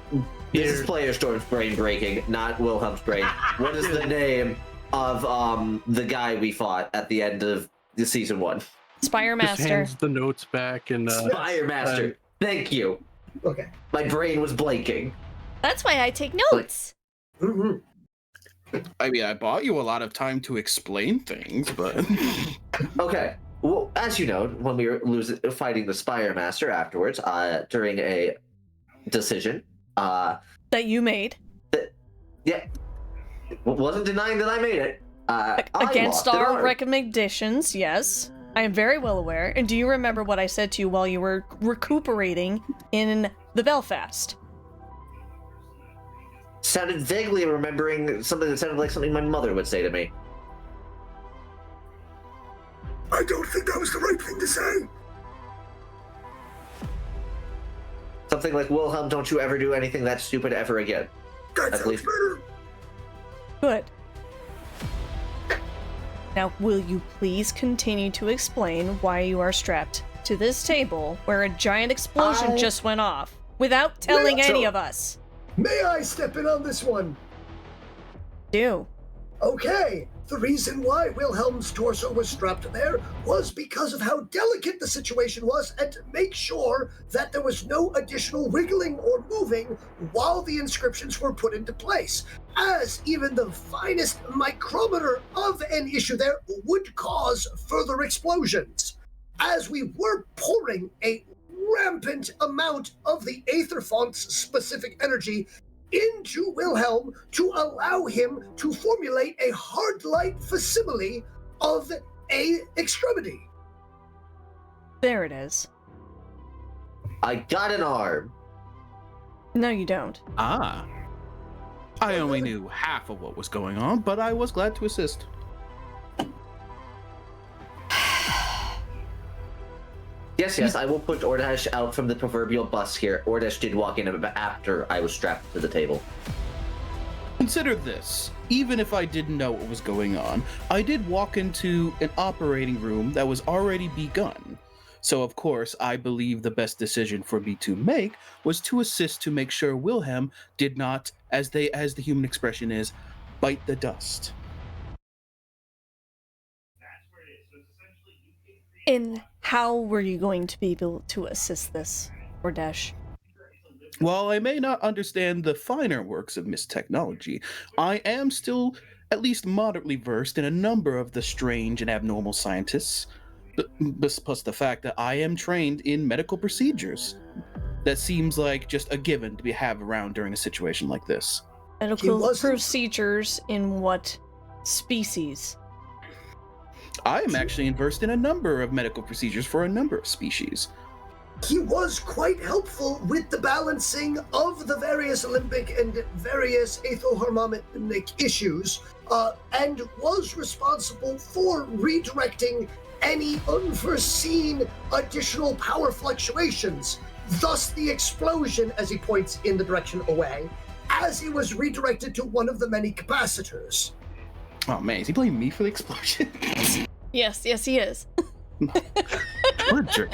This is Player Storm's brain breaking, not Wilhelm's brain. What is the name of the guy we fought at the end of the season 1? Spire Just Master. hands the notes back and Fire Master. Thank you. Okay. My brain was blanking. That's why I take notes. Mm-hmm. I mean, I bought you a lot of time to explain things, but Okay. Well, as you know, when we were fighting the Spire Master afterwards, during a decision, That you made. yeah, wasn't denying that I made it. I Against lost an our arm. recommendations, yes. I am very well aware. And do you remember what I said to you while you were recuperating in the Belfast? Sounded vaguely remembering something that sounded like something my mother would say to me. I don't think that was the right thing to say. Something like, Wilhelm, don't you ever do anything that stupid ever again. That I sounds believe- better. Good. Now, will you please continue to explain why you are strapped to this table where a giant explosion just went off without telling Yeah, any so- of us? May I step in on this one? Do. Okay, the reason why Wilhelm's torso was strapped there was because of how delicate the situation was and to make sure that there was no additional wiggling or moving while the inscriptions were put into place, as even the finest micrometer of an issue there would cause further explosions. As we were pouring a rampant amount of the Aether Font's specific energy into Wilhelm to allow him to formulate a hard light facsimile of a extremity. There it is. I got an arm. No, you don't. I only knew half of what was going on, but I was glad to assist. Yes, I will put Ordesh out from the proverbial bus here. Ordesh did walk in after I was strapped to the table. Consider this. Even if I didn't know what was going on, I did walk into an operating room that was already begun. So of course, I believe the best decision for me to make was to assist to make sure Wilhelm did not, as the human expression is, bite the dust. And how were you going to be able to assist this, Ordesh? While I may not understand the finer works of Miss Technology, I am still at least moderately versed in a number of the strange and abnormal scientists, plus the fact that I am trained in medical procedures. That seems like just a given to have around during a situation like this. Medical wasn't- procedures in what species? I am actually versed in a number of medical procedures for a number of species. he was quite helpful with the balancing of the various Olympic and various aethoharmonic issues, and was responsible for redirecting any unforeseen additional power fluctuations. Thus the explosion, as he points in the direction away, as it was redirected to one of the many capacitors. Oh man, is he blaming me for the explosion? Yes, he is. What a jerk.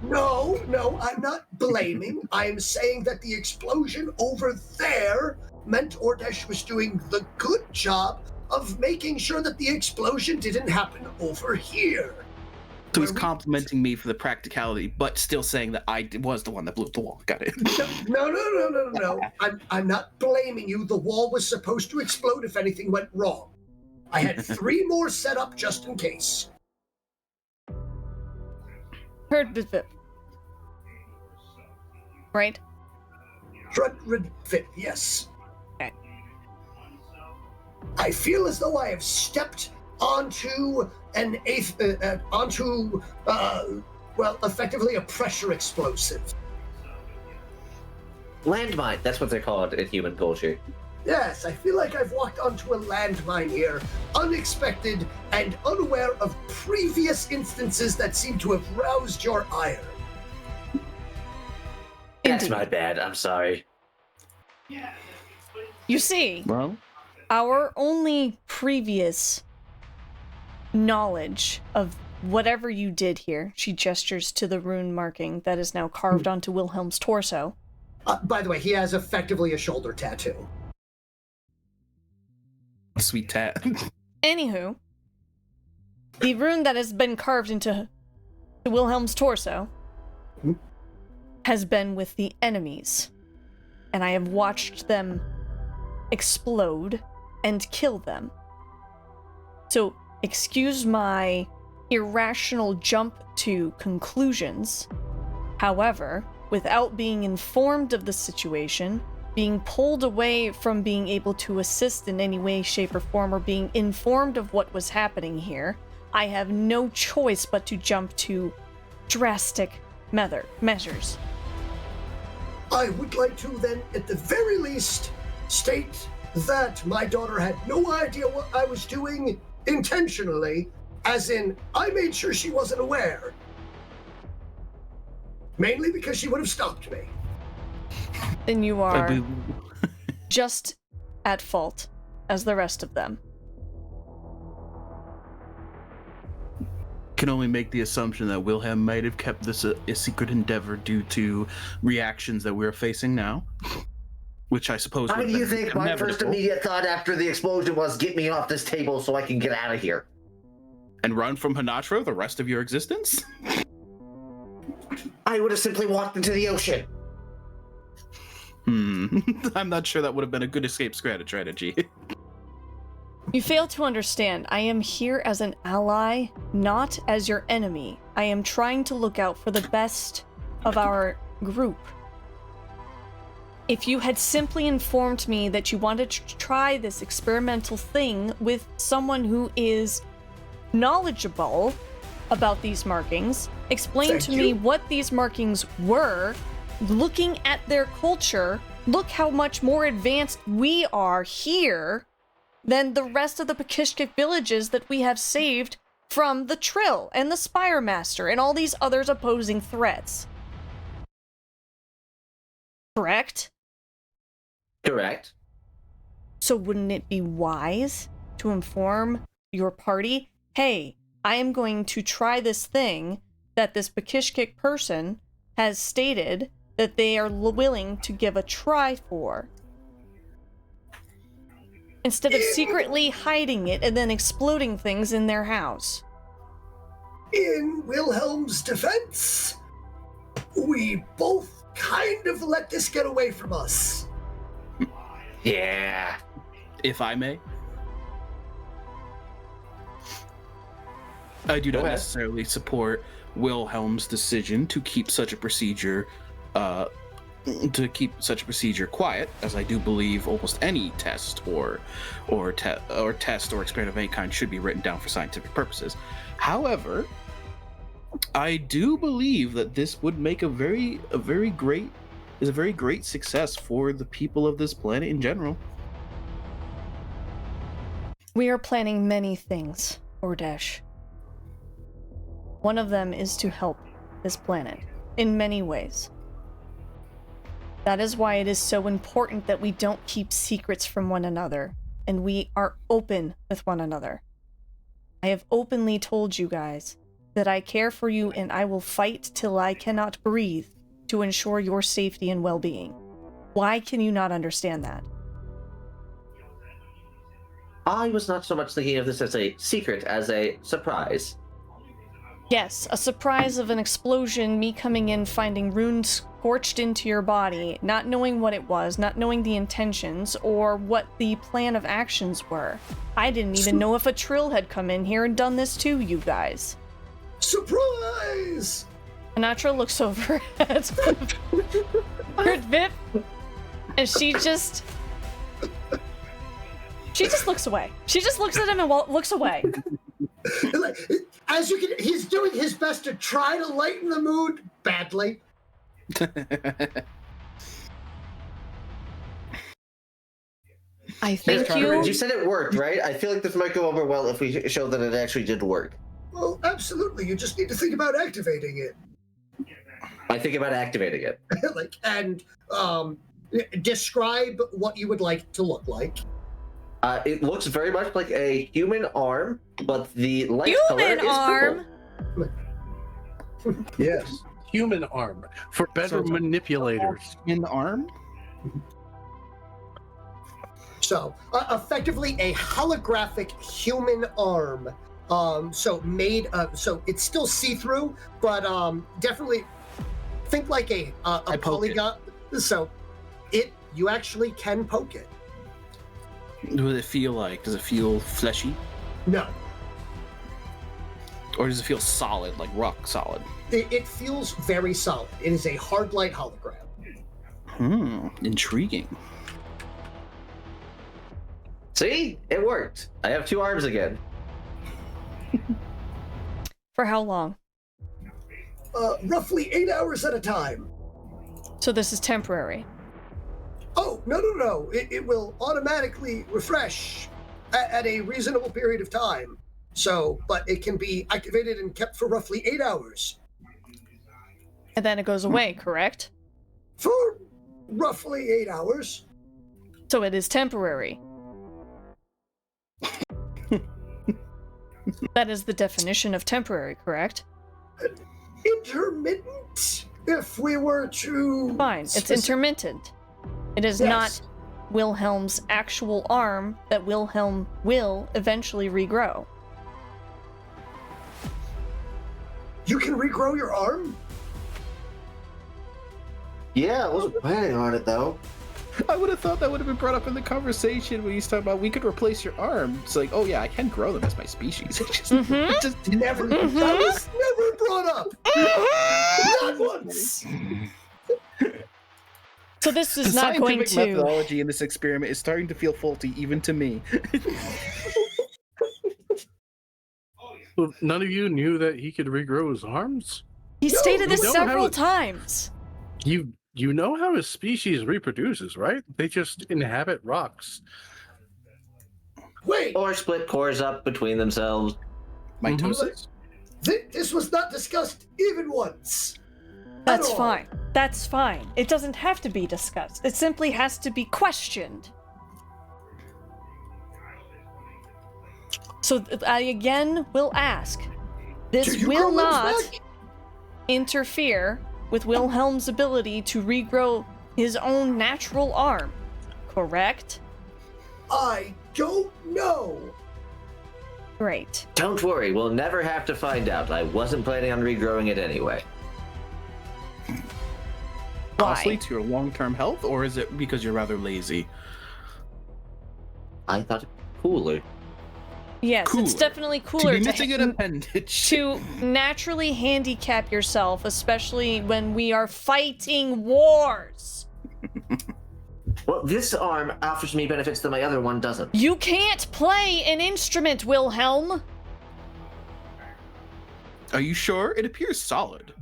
No, I'm not blaming. I'm saying that the explosion over there meant Ordesh was doing the good job of making sure that the explosion didn't happen over here. So he's complimenting me for the practicality, but still saying that I was the one that blew up the wall. Got it. No. I'm not blaming you. The wall was supposed to explode if anything went wrong. I had 3 more set up just in case. Heard the right? Fit, yes. Okay. I feel as though I have stepped onto effectively a pressure explosive. Landmine, that's what they're called in human culture. Yes, I feel like I've walked onto a landmine here, unexpected and unaware of previous instances that seem to have roused your ire. That's my bad, I'm sorry. You see, Well, our only previous knowledge of whatever you did here, she gestures to the rune marking that is now carved onto Wilhelm's torso. By the way, he has effectively a shoulder tattoo. sweet tat. Anywho, the rune that has been carved into Wilhelm's torso has been with the enemies, and I have watched them explode and kill them. So, excuse my irrational jump to conclusions. However, without being informed of the situation, being pulled away from being able to assist in any way, shape, or form, or being informed of what was happening here, I have no choice but to jump to drastic measures. I would like to then, at the very least, state that my daughter had no idea what I was doing intentionally, as in, I made sure she wasn't aware. Mainly because she would have stopped me. Then you are just at fault as the rest of them. Can only make the assumption that Wilhelm might have kept this a secret endeavor due to reactions that we're facing now, which I suppose. How do you think my first immediate thought after the explosion was, get me off this table so I can get out of here? And run from Honatra the rest of your existence? I would have simply walked into the ocean. I'm not sure that would have been a good escape strategy. You fail to understand. I am here as an ally, not as your enemy. I am trying to look out for the best of our group. If you had simply informed me that you wanted to try this experimental thing with someone who is knowledgeable about these markings, explain to me what these markings were, looking at their culture, look how much more advanced we are here than the rest of the Pakishkik villages that we have saved from the Trill and the Spire Master and all these others opposing threats. Correct? Correct. So wouldn't it be wise to inform your party, hey, I am going to try this thing that this Pakishkik person has stated that they are willing to give a try for, instead of secretly hiding it and then exploding things in their house? In Wilhelm's defense, we both kind of let this get away from us. Yeah. If I may. I do not necessarily support Wilhelm's decision to keep such a procedure quiet, as I do believe almost any test or test or experiment of any kind should be written down for scientific purposes. However, I do believe that this would make a very great success for the people of this planet in general. We are planning many things, Ordesh. One of them is to help this planet in many ways. That is why it is so important that we don't keep secrets from one another, and we are open with one another. I have openly told you guys that I care for you and I will fight till I cannot breathe to ensure your safety and well-being. Why can you not understand that? I was not so much thinking of this as a secret, as a surprise. Yes, a surprise of an explosion, me coming in, finding runes scorched into your body, not knowing what it was, not knowing the intentions, or what the plan of actions were. I didn't even know if a Trill had come in here and done this to you guys. Surprise! Honatra looks over at Vip, and she just looks away. She just looks at him and looks away. As you can, he's doing his best to try to lighten the mood badly. I think You said it worked, right? I feel like this might go over well if we show that it actually did work. Well, absolutely. You just need to think about activating it. I think about activating it. and describe what you would like to look like. It looks very much like a human arm, but the light color is arm? purple. Yes, human arm for better manipulators. In arm? So, effectively a holographic human arm. So it's still see-through, but definitely think like a polygon. So you actually can poke it. What does it feel like? Does it feel fleshy? No. Or does it feel solid, like rock solid? It feels very solid. It is a hard light hologram. Intriguing. See? It worked. I have 2 arms again. For how long? Roughly 8 hours at a time. So this is temporary. Oh, no. It will automatically refresh at a reasonable period of time. So, but it can be activated and kept for roughly 8 hours. And then it goes away, correct? For roughly 8 hours. So it is temporary. That is the definition of temporary, correct? Intermittent, if we were to... Fine, it's intermittent. It is not Wilhelm's actual arm that Wilhelm will eventually regrow. You can regrow your arm? Yeah, I wasn't planning on it though. I would have thought that would have been brought up in the conversation when he's talking about we could replace your arm. It's like, oh yeah, I can grow them as my species. It just Never. That was never brought up. Not once. So this is the not going scientific to... methodology in this experiment is starting to feel faulty even to me. Well, none of you knew that he could regrow his arms? He stated this you don't several have it. times. You know how his species reproduces, right? They just inhabit rocks. Wait, Or split cores up between themselves. Mitosis? this was not discussed even once. That's At all. fine. That's fine. It doesn't have to be discussed. It simply has to be questioned. So I again will ask. This Do you will grow limbs not back? interfere with Wilhelm's ability to regrow his own natural arm, correct? I don't know. Great. Don't worry, we'll never have to find out. I wasn't planning on regrowing it anyway. Costly Why? to your long-term health, or is it because you're rather lazy? I thought it cooler. Yes, it's Cooler. definitely To cooler be missing an to appendage. to naturally handicap yourself, especially when we are fighting wars. Well, this arm offers me benefits that my other one doesn't. You can't play an instrument, Wilhelm. Are you sure? It appears solid.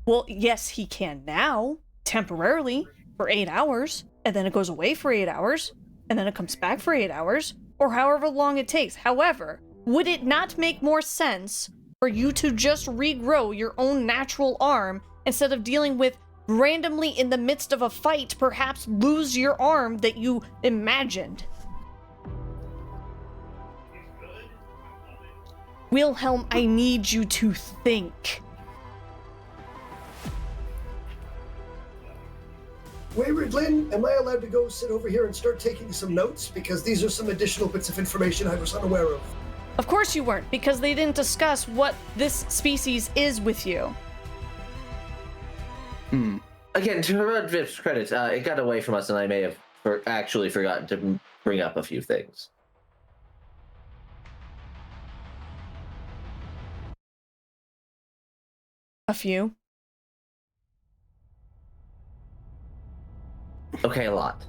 Well, yes, he can now, temporarily, for 8 hours, and then it goes away for 8 hours, and then it comes back for 8 hours, or however long it takes. However, would it not make more sense for you to just regrow your own natural arm instead of dealing with randomly in the midst of a fight perhaps lose your arm that you imagined? Wilhelm, I need you to think. Wayward Lynn, am I allowed to go sit over here and start taking some notes? Because these are some additional bits of information I was unaware of. Of course you weren't, because they didn't discuss what this species is with you. Again, to her Vip's credit, it got away from us, and I may have actually forgotten to bring up a few things. A few. Okay, a lot.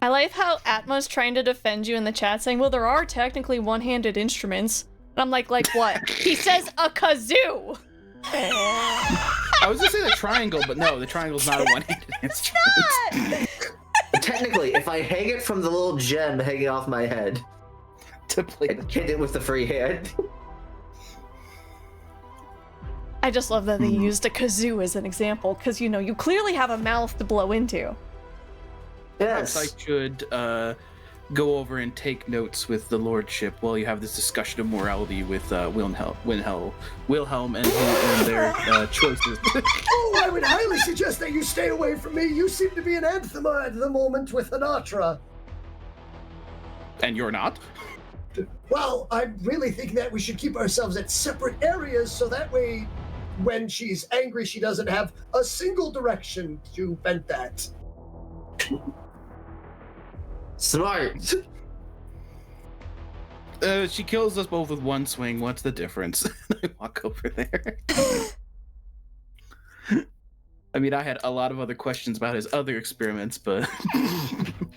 I like how Atma's trying to defend you in the chat, saying, well, there are technically one-handed instruments. And I'm like what? He says a kazoo! I was gonna say the triangle, but no, the triangle's not a one-handed instrument. Technically, if I hang it from the little gem hanging off my head, To play and hit it with the free hand. I just love that they used a kazoo as an example, because, you know, you clearly have a mouth to blow into. Yes. Perhaps I should go over and take notes with the Lordship while you have this discussion of morality with Wilhelm and their choices. Oh, I would highly suggest that you stay away from me. You seem to be an anthema at the moment with Honatra. And you're not? Well, I really think that we should keep ourselves at separate areas so that way when she's angry, she doesn't have a single direction to vent that. Smart. She kills us both with one swing. What's the difference? I walk over there. I mean, I had a lot of other questions about his other experiments, but...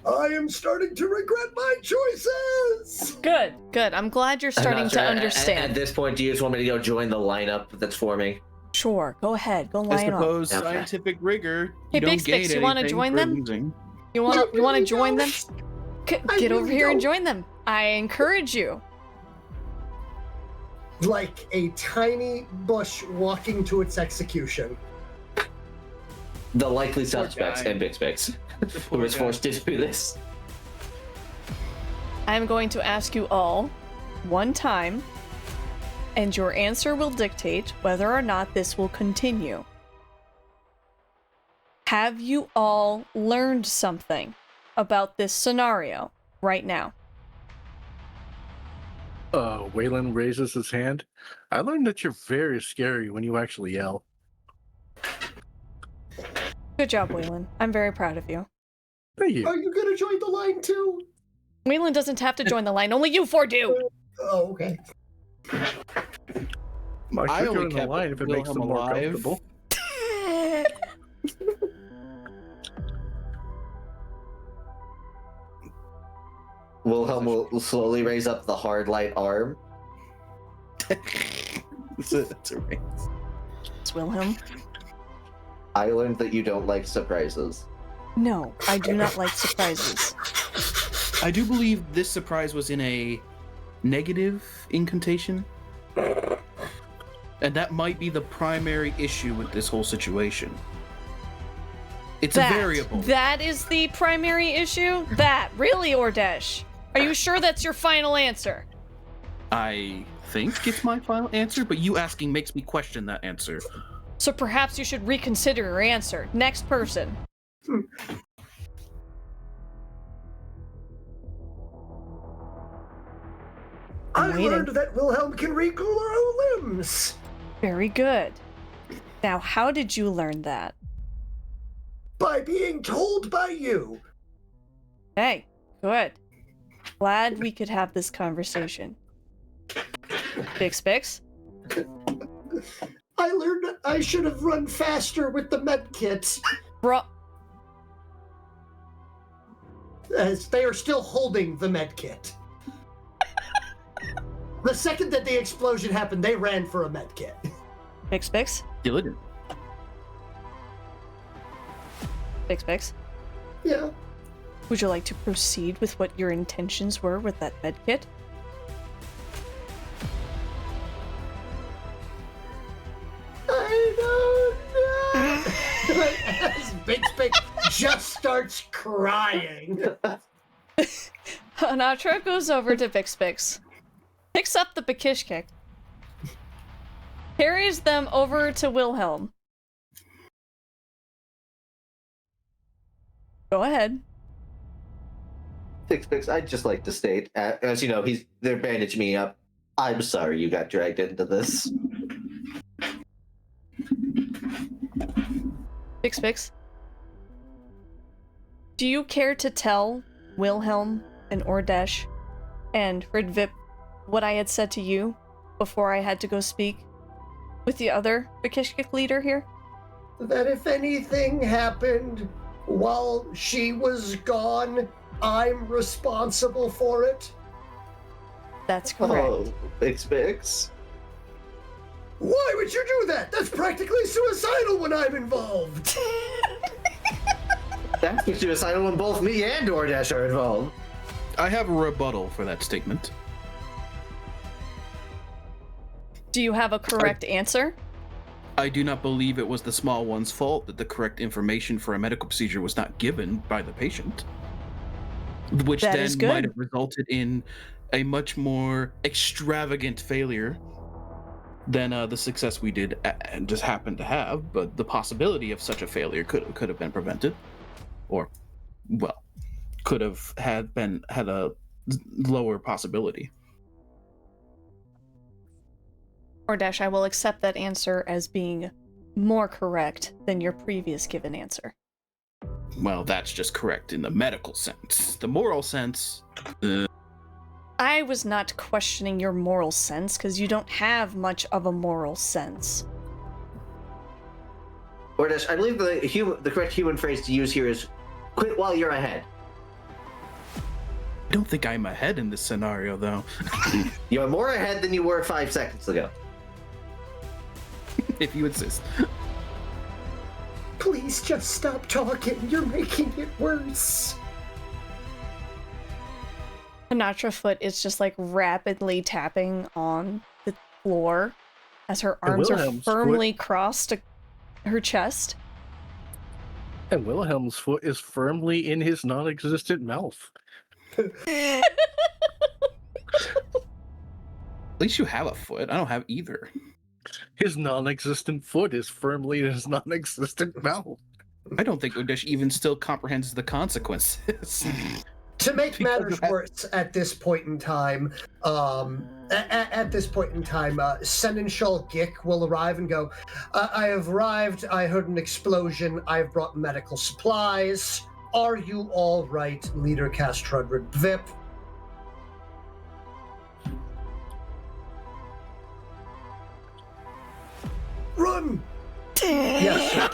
I am starting to regret my choices! Good. I'm glad you're starting to understand. At this point, do you just want me to go join the lineup that's forming? Sure, go ahead. Go I line up. suppose Okay. scientific rigor. Hey, You don't Big Sticks, gain you wanna anything join for them? losing. You want to join them? I Get over really here and don't. join them. I encourage you. Like a tiny bush walking to its execution. The likely suspects guy. and Big Spix who poor was guy. forced to do this. I'm going to ask you all one time, and your answer will dictate whether or not this will continue. Have you all learned something about this scenario right now? Whalen raises his hand. I learned that you're very scary when you actually yell. Good job, Whalen. I'm very proud of you. Thank you. Are you gonna join the line too? Whalen doesn't have to join the line. Only you four do. Oh, okay. I only join the kept line if it makes them Wilhelm more alive. comfortable. Wilhelm will slowly raise up the hard light arm. It's a race. It's Wilhelm. I learned that you don't like surprises. No, I do not like surprises. I do believe this surprise was in a negative incantation. And that might be the primary issue with this whole situation. It's a variable. That is the primary issue? That, really, Ordesh? Are you sure that's your final answer? I think it's my final answer, but you asking makes me question that answer. So perhaps you should reconsider your answer. Next person. I I'm waiting. learned that Wilhelm can regrow limbs. Very good. Now, how did you learn that? By being told by you. Hey, good. Glad we could have this conversation. Big Spix? I learned I should have run faster with the med kit. Bro. as they are still holding the med kit. The second that the explosion happened, they ran for a med kit. Bix. Diligent. Bix. Yeah. Would you like to proceed with what your intentions were with that med kit? I don't know. As Bix just starts crying. Honatra goes over to Bix, picks up the Bakishkik, carries them over to Wilhelm. Go ahead. Bix, I'd just like to state, as you know, they're bandaging me up. I'm sorry you got dragged into this. Bix. Do you care to tell Wilhelm and Ordesh and Fridvip what I had said to you before I had to go speak with the other Bakishkik leader here? That if anything happened while she was gone, I'm responsible for it? That's correct. Oh, Bix. Why would you do that? That's practically suicidal when I'm involved. That's suicidal when both me and Ordesh are involved. I have a rebuttal for that statement. Do you have a correct answer? I do not believe it was the small one's fault that the correct information for a medical procedure was not given by the patient, which That then is good. might have resulted in a much more extravagant failure than the success we did and just happened to have. But the possibility of such a failure could have been prevented, or well, could have had a lower possibility. Ordesh, I will accept that answer as being more correct than your previous given answer. Well, that's just correct in the medical sense. The moral sense, I was not questioning your moral sense, because you don't have much of a moral sense. Ordesh, I believe the correct human phrase to use here is quit while you're ahead. I don't think I'm ahead in this scenario, though. You're more ahead than you were 5 seconds ago. If you insist. Please just stop talking. You're making it worse. Honatra foot is just like rapidly tapping on the floor as her arms are Wilhelm's firmly crossed to her chest. And Wilhelm's foot is firmly in his non-existent mouth. At least you have a foot. I don't have either. His non-existent foot is firmly in his non-existent mouth. I don't think Udesh even still comprehends the consequences. To make matters worse, at this point in time, Seneschal Gick will arrive and go, I have arrived, I heard an explosion, I have brought medical supplies. Are you all right, Leader Castrudred Vip? Run! Yes, sir.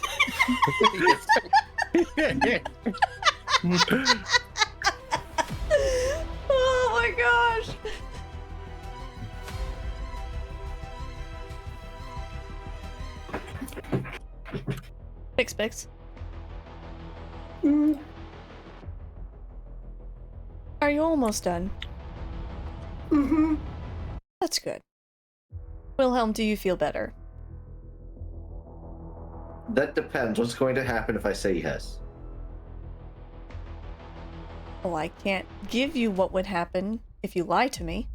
Oh my gosh! Bix. Are you almost done? Mm-hmm. That's good. Wilhelm, do you feel better? That depends. What's going to happen if I say yes? Well, I can't give you what would happen if you lie to me.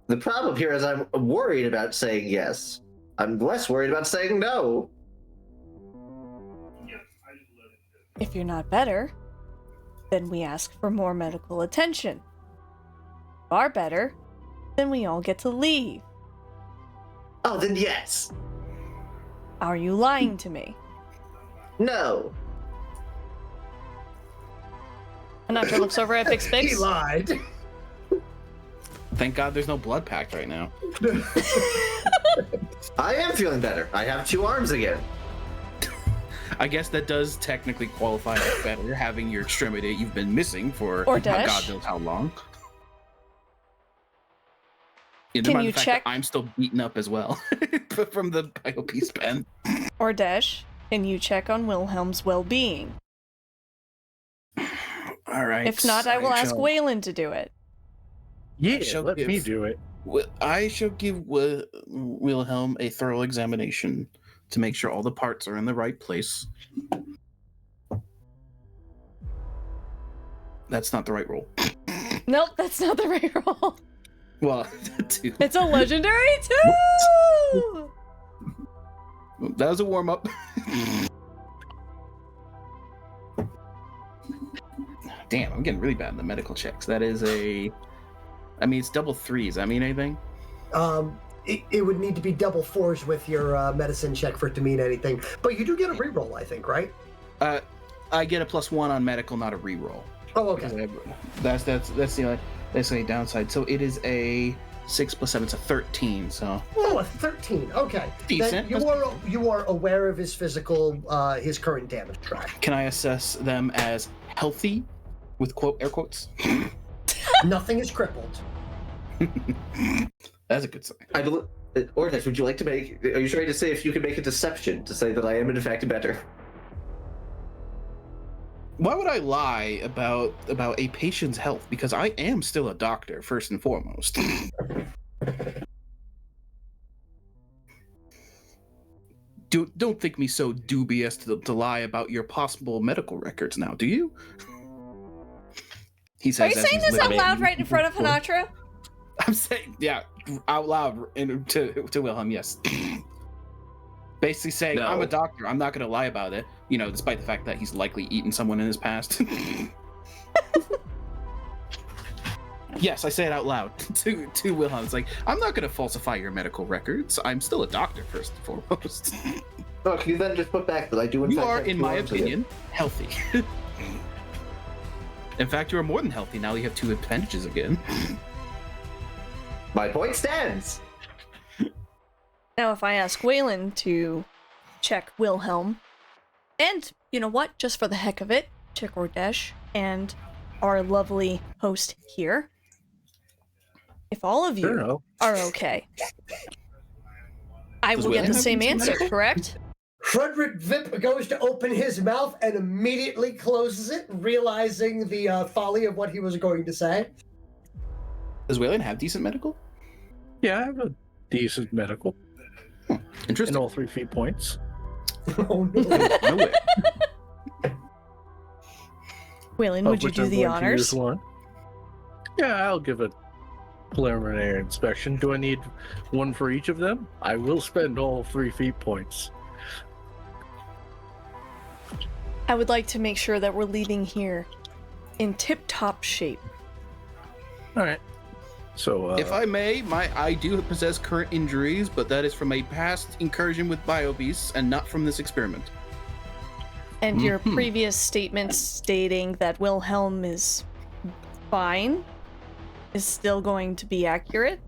The problem here is I'm worried about saying yes. I'm less worried about saying no. If you're not better, then we ask for more medical attention. If you are better, then we all get to leave. Oh, then yes. Are you lying to me? No. Honatra looks over at Bix. He lied. Thank God there's no blood pact right now. I am feeling better. I have 2 arms again. I guess that does technically qualify as better, having your extremity you've been missing for Or God dash. knows how long. Never Can mind you the fact check- that I'm still beaten up as well from the BioP spend. Or Dash, can you check on Wilhelm's well-being? All right. If not, I will ask shall- Whalen to do it. Yeah, shall let me give- do it. I shall give Wilhelm a thorough examination to make sure all the parts are in the right place. That's not the right roll. Nope, that's not the right roll. Well, two. It's a legendary 2! That was a warm up. Damn, I'm getting really bad in the medical checks. That is it's double threes. That mean anything? It would need to be double 4s with your medicine check for it to mean anything. But you do get a reroll, I think, right? I get a +1 on medical, not a reroll. Oh, okay. That's the only downside. So it is a 6 + 7, it's a 13. So Oh, a 13. Okay. Decent. Then you are aware of his physical, his current damage track. can I assess them as healthy, with air quotes? Nothing is crippled. That's a good sign. I believe. Ordesh, would you like to make? Are you trying to say if you can make a deception to say that I am in fact better? Why would I lie about a patient's health? Because I am still a doctor, first and foremost. Don't think me so dubious to lie about your possible medical records now, do you? He Are says. you as saying he's this out literally- loud right in front of Honatra? I'm saying, yeah, out loud to Wilhelm, yes. Basically saying, No. I'm a doctor, I'm not going to lie about it, despite the fact that he's likely eaten someone in his past. Yes, I say it out loud to Wilhelm. It's like, I'm not going to falsify your medical records. I'm still a doctor, first and foremost. Oh, can you then just put back that I do in You fact are, have in two my arms again? opinion, healthy. In fact, you are more than healthy now that you have 2 appendages again. My point stands. Now, if I ask Whalen to check Wilhelm, and you know what, just for the heck of it, check Ordesh and our lovely host here, if all of you Sure. are okay, I Does will get Whalen the have same decent answer, medical? correct? Frederick Vip goes to open his mouth and immediately closes it, realizing the folly of what he was going to say. Does Whalen have decent medical? Yeah, I have a decent medical Interesting. and all 3 feet points. Oh no. No way. Whalen, of would you which do I'm the going to use honors? one. Yeah, I'll give a preliminary inspection. Do I need one for each of them? I will spend all 3 feet points. I would like to make sure that we're leaving here in tip-top shape. All right. So, If I may, I do possess current injuries, but that is from a past incursion with biobeasts and not from this experiment. And your Mhm. previous statement stating that Wilhelm is fine is still going to be accurate?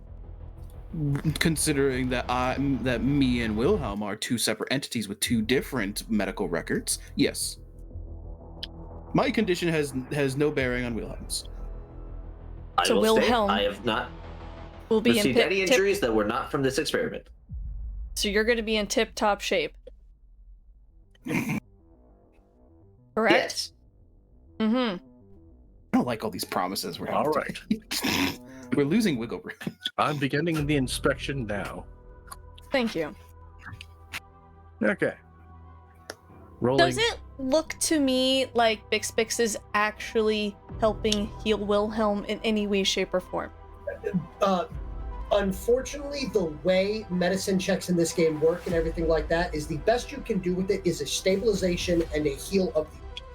Considering that me and Wilhelm are 2 separate entities with 2 different medical records, yes. My condition has no bearing on Wilhelm's. I So will state, Wilhelm I have not We'll be in received any injuries that were not from this experiment. So you're going to be in tip-top shape. Correct? Yes. Mm-hmm. I don't like all these promises we're All having today. We're losing wiggle room. I'm beginning the inspection now. Thank you. Okay. Rolling. Does it look to me like Bix is actually helping heal Wilhelm in any way, shape, or form? Unfortunately, the way medicine checks in this game work and everything like that is the best you can do with it is a stabilization and a heal of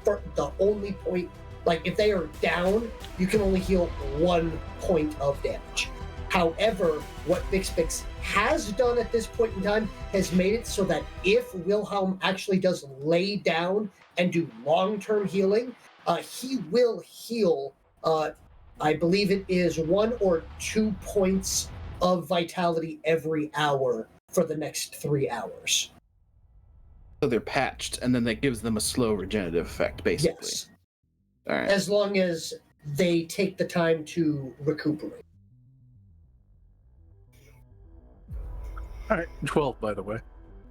the only point. Like, if they are down, you can only heal 1 point of damage. However, what Bix has done at this point in time has made it so that if Wilhelm actually does lay down and do long-term healing, he will heal, I believe it is 1 or 2 points of vitality every hour for the next 3 hours. So they're patched, and then that gives them a slow regenerative effect, basically. Yes. All right. As long as they take the time to recuperate. All right, 12, by the way.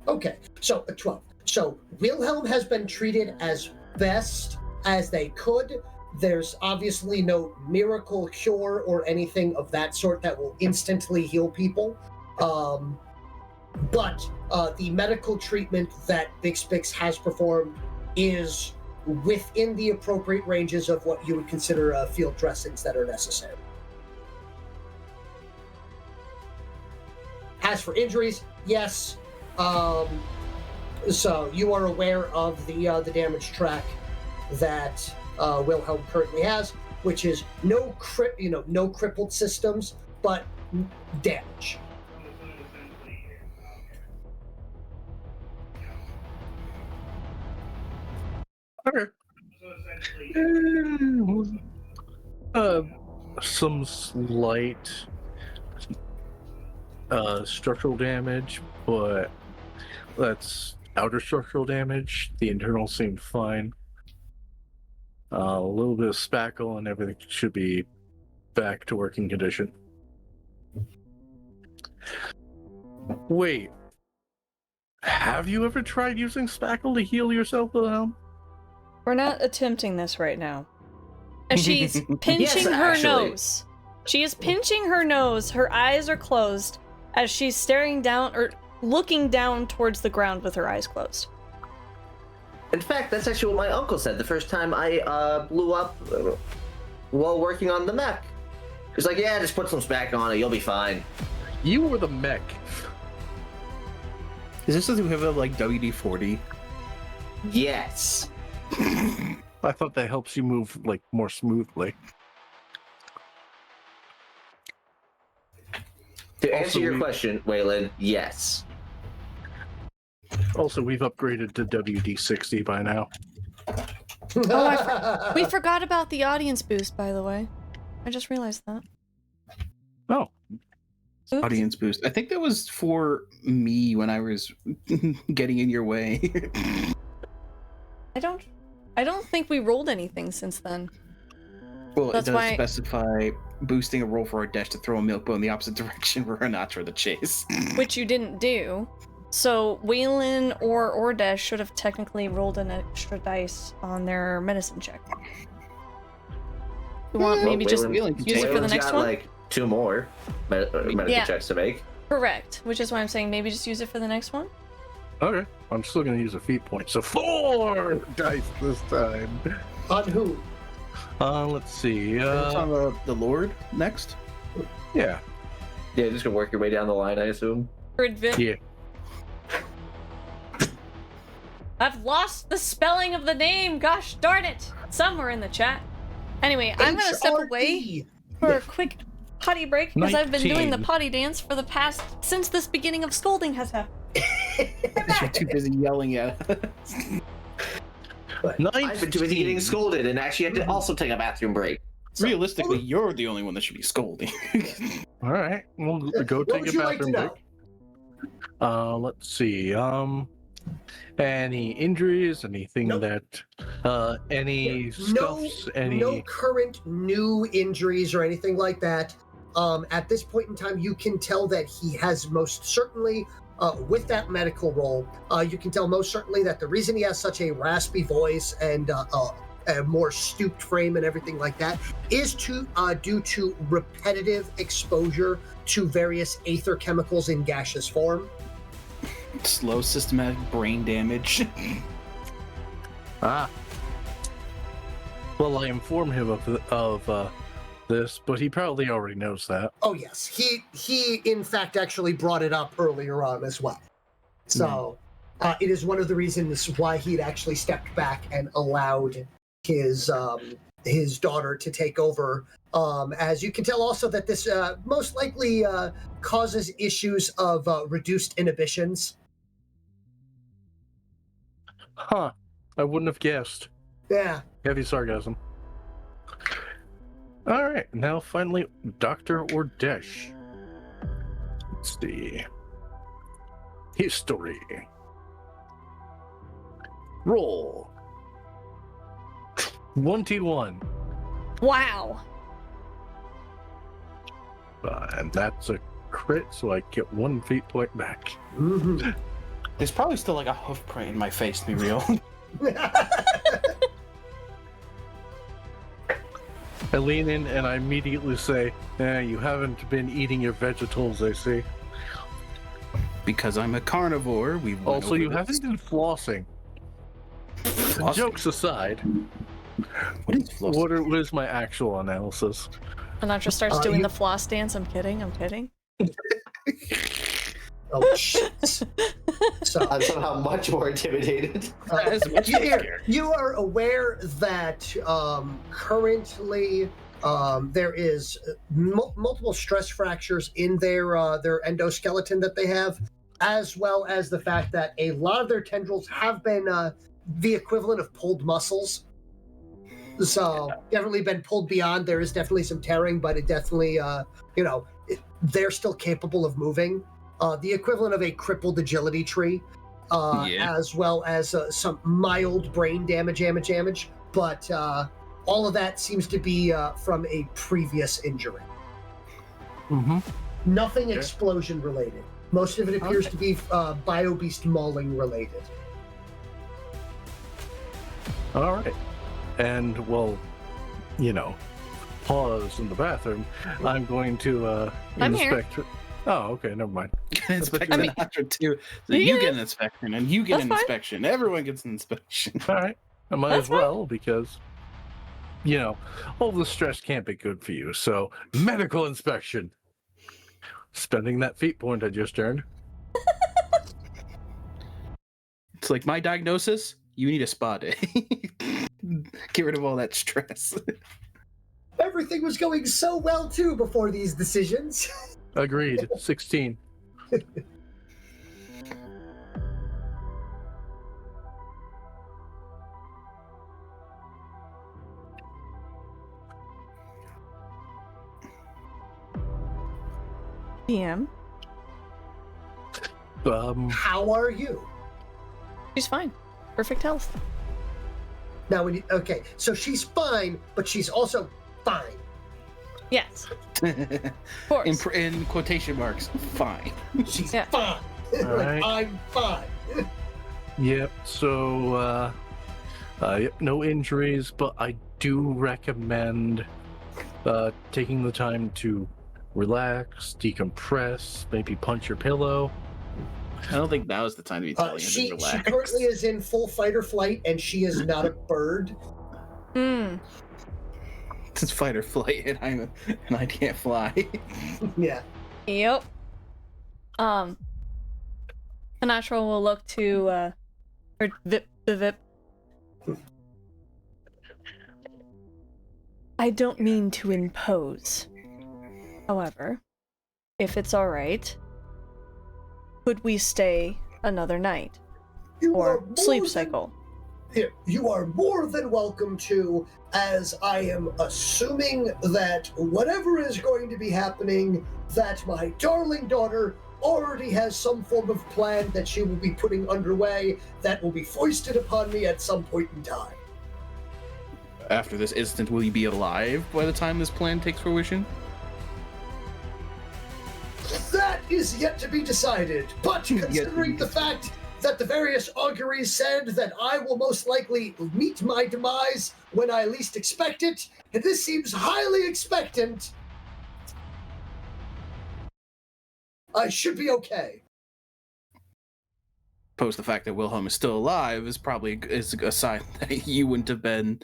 Okay, so 12. So Wilhelm has been treated as best as they could. There's obviously no miracle cure or anything of that sort that will instantly heal people. But the medical treatment that Bix has performed is within the appropriate ranges of what you would consider field dressings that are necessary. As for injuries, yes. So you are aware of the damage track that Wilhelm currently has, which is no crippled systems, but damage. Okay. Some slight structural damage, but that's outer structural damage. The internal seemed fine. A little bit of spackle and everything should be back to working condition. Wait. Have you ever tried using spackle to heal yourself, Wilhelm? We're not attempting this right now. As she's pinching Yes, her actually. nose. She is pinching her nose. Her eyes are closed as she's staring down or looking down towards the ground with her eyes closed. In fact, that's actually what my uncle said the first time I blew up while working on the mech. He's like, yeah, just put some spack on it, you'll be fine. You were the mech. Is this something we have like WD-40? Yes. I thought that helps you move like more smoothly. To Also, answer your question, Whalen, yes. Also, we've upgraded to WD-60 by now. We forgot about the audience boost, by the way. I just realized that. Oh, Oops. Audience boost. I think that was for me when I was getting in your way. I don't think we rolled anything since then. Well, That's it does why- specify boosting a roll for a dash to throw a milk bow in the opposite direction for Honatra to chase. Which you didn't do. So Whalen or Ordesh should have technically rolled an extra dice on their medicine check. You want maybe just Whalen can use it take for the Whalen's next got one? like 2 more medical Yeah. checks to make. Correct. Which is why I'm saying maybe just use it for the next one. okay. I'm still going to use a feat point. So 4 dice this time. On who? Let's see. It's on the Lord next. Yeah. Yeah, just gonna work your way down the line, I assume. Yeah. I've lost the spelling of the name. Gosh darn it! Somewhere in the chat. Anyway, I'm gonna step away HRE. for a quick potty break because I've been doing the 19. potty dance for the past since this beginning of scolding has happened. You're too busy yelling at us. I've been too busy getting scolded and actually had to also take a bathroom break. Realistically, you're the only one that should be scolding. All right. We'll go What take would a you like to bathroom break. know? Let's see. Any injuries? Anything Nope. that? Any scuffs? No current new injuries or anything like that. At this point in time, you can tell that he has most certainly, with that medical roll, you can tell most certainly that the reason he has such a raspy voice and a more stooped frame and everything like that is due to repetitive exposure to various aether chemicals in gaseous form. Slow systematic brain damage. Ah. Well, I informed him of this, but he probably already knows that. Oh yes, he in fact actually brought it up earlier on as well. So it is one of the reasons why he'd actually stepped back and allowed his daughter to take over. As you can tell, also that this most likely causes issues of reduced inhibitions. Huh. I wouldn't have guessed. Yeah. Heavy sarcasm. All right. Now, finally, Dr. Ordesh. Let's see. History. Roll. 21. Wow. And that's a crit, so I get 1 fate point back. Mhm. There's probably still like a hoof print in my face, to be real. I lean in and I immediately say, you haven't been eating your vegetables, I see. Because I'm a carnivore, we've went Also, over you this. haven't been flossing. Flossing? Jokes aside, What is flossing? what is my actual analysis? Honatra starts doing you- the floss dance. I'm kidding. Oh shit! So I'm somehow much more intimidated. As much you, as you are aware that currently there is multiple stress fractures in their endoskeleton that they have, as well as the fact that a lot of their tendrils have been the equivalent of pulled muscles. So definitely been pulled beyond. There is definitely some tearing, but it definitely they're still capable of moving. The equivalent of a crippled agility tree, as well as some mild brain damage. But all of that seems to be from a previous injury. Mm-hmm. Nothing explosion related. Most of it appears to be bio-beast mauling related. All right. And, well, pause in the bathroom. I'm going to I'm here. inspect... Oh, okay, never mind. Inspect I mean- Honatra too. So You you get get an inspection, and you get That's an fine. inspection. Everyone gets an inspection. All right. I might That's as well, because, all the stress can't be good for you. So, medical inspection. Spending that feat point I just earned. It's like my diagnosis. You need a spa day. Get rid of all that stress. Everything was going so well too before these decisions. Agreed. 16. DM. How are you? She's fine. Perfect health. Now, okay, so she's fine, but she's also fine. Yes. Of course. In quotation marks, fine. She's Yeah. fine. All right. I'm fine. Yep. So, no injuries, but I do recommend taking the time to relax, decompress, maybe punch your pillow. I don't think now is the time to be telling him She to relax. currently is in full fight or flight, and she is not a bird. It's fight or flight, and I can't fly. Yeah. Yep. Honatra will look to or Vip. I don't mean to impose. However, if it's all right, could we stay another night You are or more sleep than- cycle? Here, you are more than welcome to, as I am assuming that whatever is going to be happening, that my darling daughter already has some form of plan that she will be putting underway that will be foisted upon me at some point in time. After this instant, will you be alive by the time this plan takes fruition? That is yet to be decided, but Yet to be considering the fact that the various auguries said that I will most likely meet my demise when I least expect it, and this seems highly expectant, I should be okay. Post the fact that Wilhelm is still alive is probably a sign that you wouldn't have been,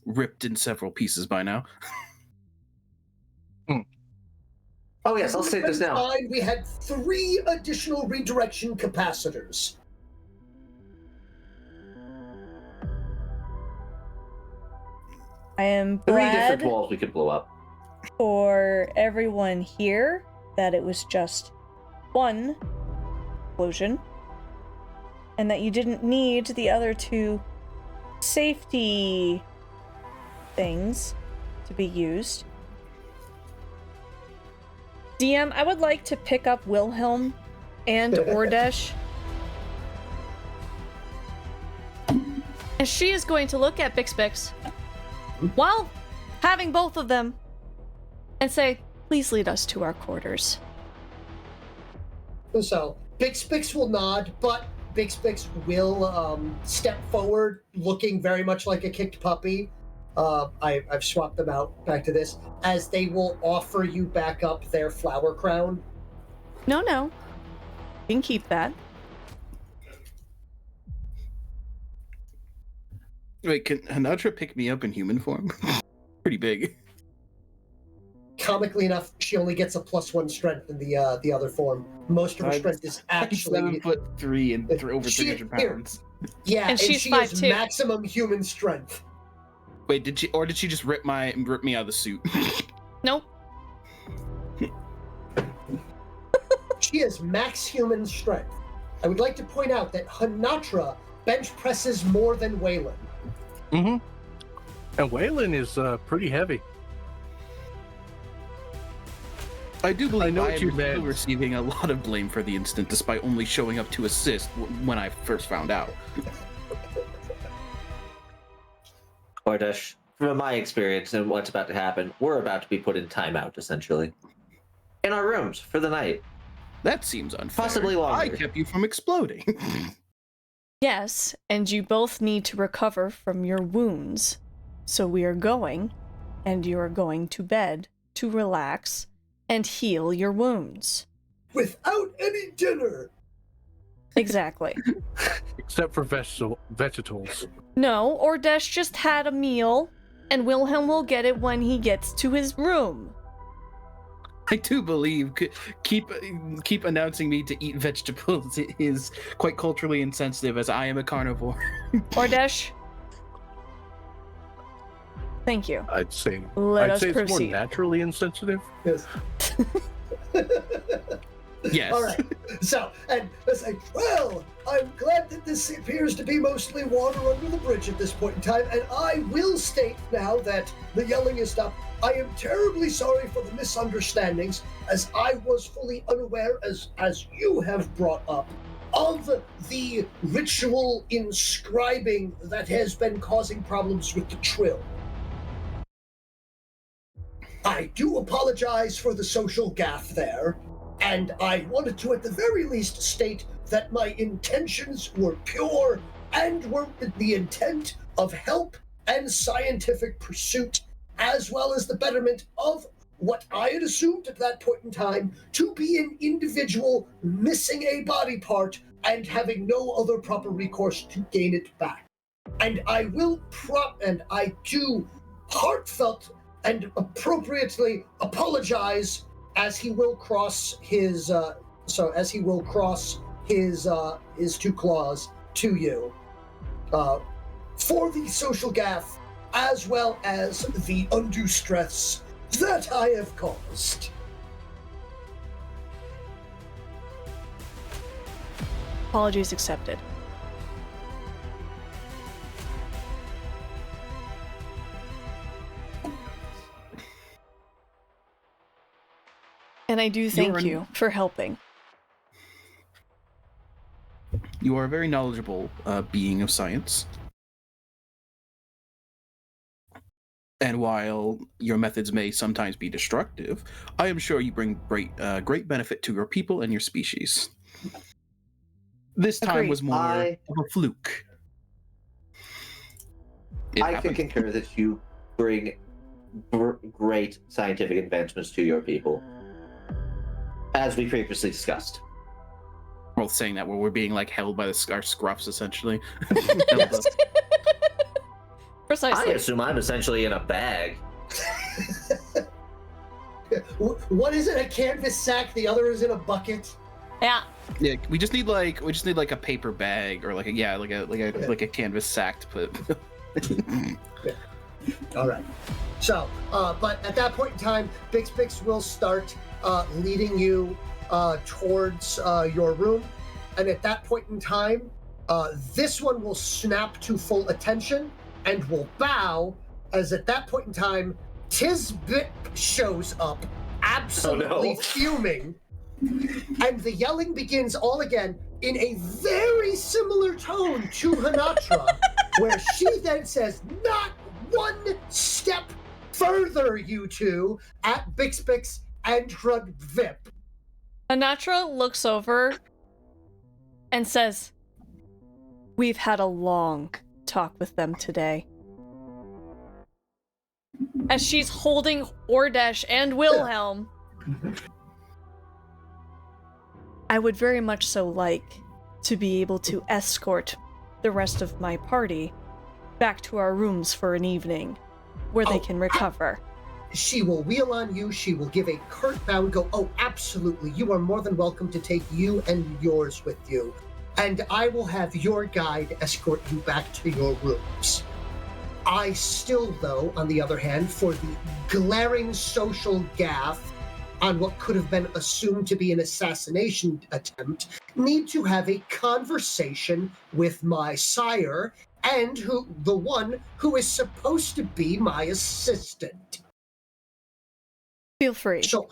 ripped in several pieces by now. Oh yes, I'll say this now. Fine, we had 3 additional redirection capacitors. I am 3 different glad walls we could blow up. for everyone here that it was just one explosion and that you didn't need the other 2 safety things to be used. DM, I would like to pick up Wilhelm and Ordesh And she is going to look at Bix while having both of them and say, please lead us to our quarters. So, Bix will nod, but Bix will step forward, looking very much like a kicked puppy. I've swapped them out back to this, as they will offer you back up their flower crown. No. You can keep that. Wait, can Honatra pick me up in human form? Pretty big. Comically enough, she only gets a +1 strength in the other form. Most of her strength is actually 7'3" and over 300 pounds. Yeah, and she's she 5'2". has maximum human strength. Wait, did she just rip me out of the suit? Nope. She has max human strength. I would like to point out that Honatra bench presses more than Whalen. Mm-hmm. And Whalen is pretty heavy. I do believe I what you am meant. still receiving a lot of blame for the incident, despite only showing up to assist when I first found out. Ordesh, from my experience and what's about to happen, we're about to be put in timeout, essentially. In our rooms for the night. That seems unfair. Possibly longer. I kept you from exploding. Yes, and you both need to recover from your wounds. So we are going, and you are going to bed to relax and heal your wounds. Without any dinner! Exactly. Except for vegetables. No, Ordesh just had a meal, and Wilhelm will get it when he gets to his room. I do believe keep announcing me to eat vegetables is quite culturally insensitive, as I am a carnivore. Ordesh? Thank you. I'd say Let us it's more proceed. naturally insensitive. Yes. Yes. All right. So, and it's like, well, I'm glad that this appears to be mostly water under the bridge at this point in time, and I will state now that the yelling is stopped. I am terribly sorry for the misunderstandings, as I was fully unaware, as you have brought up, of the ritual inscribing that has been causing problems with the trill. I do apologize for the social gaffe there, and I wanted to at the very least state that my intentions were pure and were the intent of help and scientific pursuit, as well as the betterment of what I had assumed at that point in time to be an individual missing a body part and having no other proper recourse to gain it back. And I do heartfelt and appropriately apologize as he will cross his his two claws to you for the social gaffe, as well as the undue stress that I have caused. Apologies accepted. And I do thank you for helping. You are a very knowledgeable being of science. And while your methods may sometimes be destructive, I am sure you bring great benefit to your people and your species. This time Agreed. was more of a fluke. I can concur that you bring great scientific advancements to your people, as we previously discussed. Well, saying that where we're being like held by our scruffs, essentially. Yes. Precisely. I assume I'm essentially in a bag. One is in a canvas sack, the other is in a bucket. Yeah. Yeah, we just need like a paper bag or like a canvas sack to put. All right. So, but at that point in time, Bix will start leading you towards your room, and at that point in time, this one will snap to full attention and will bow, as at that point in time, Tisbit shows up, absolutely fuming, and the yelling begins all again in a very similar tone to Honatra, where she then says, "Not one step further, you two," at Bix and Drug Vip. Honatra looks over and says, "We've had a long talk with them today." As she's holding Ordesh and Wilhelm, I would very much so like to be able to escort the rest of my party back to our rooms for an evening where they can recover. She will wheel on you. She will give a curt bow and go, "Oh, absolutely. You are more than welcome to take you and yours with you. And I will have your guide escort you back to your rooms." I still, though, on the other hand, for the glaring social gaffe on what could have been assumed to be an assassination attempt, need to have a conversation with my sire and the one who is supposed to be my assistant. Feel free. So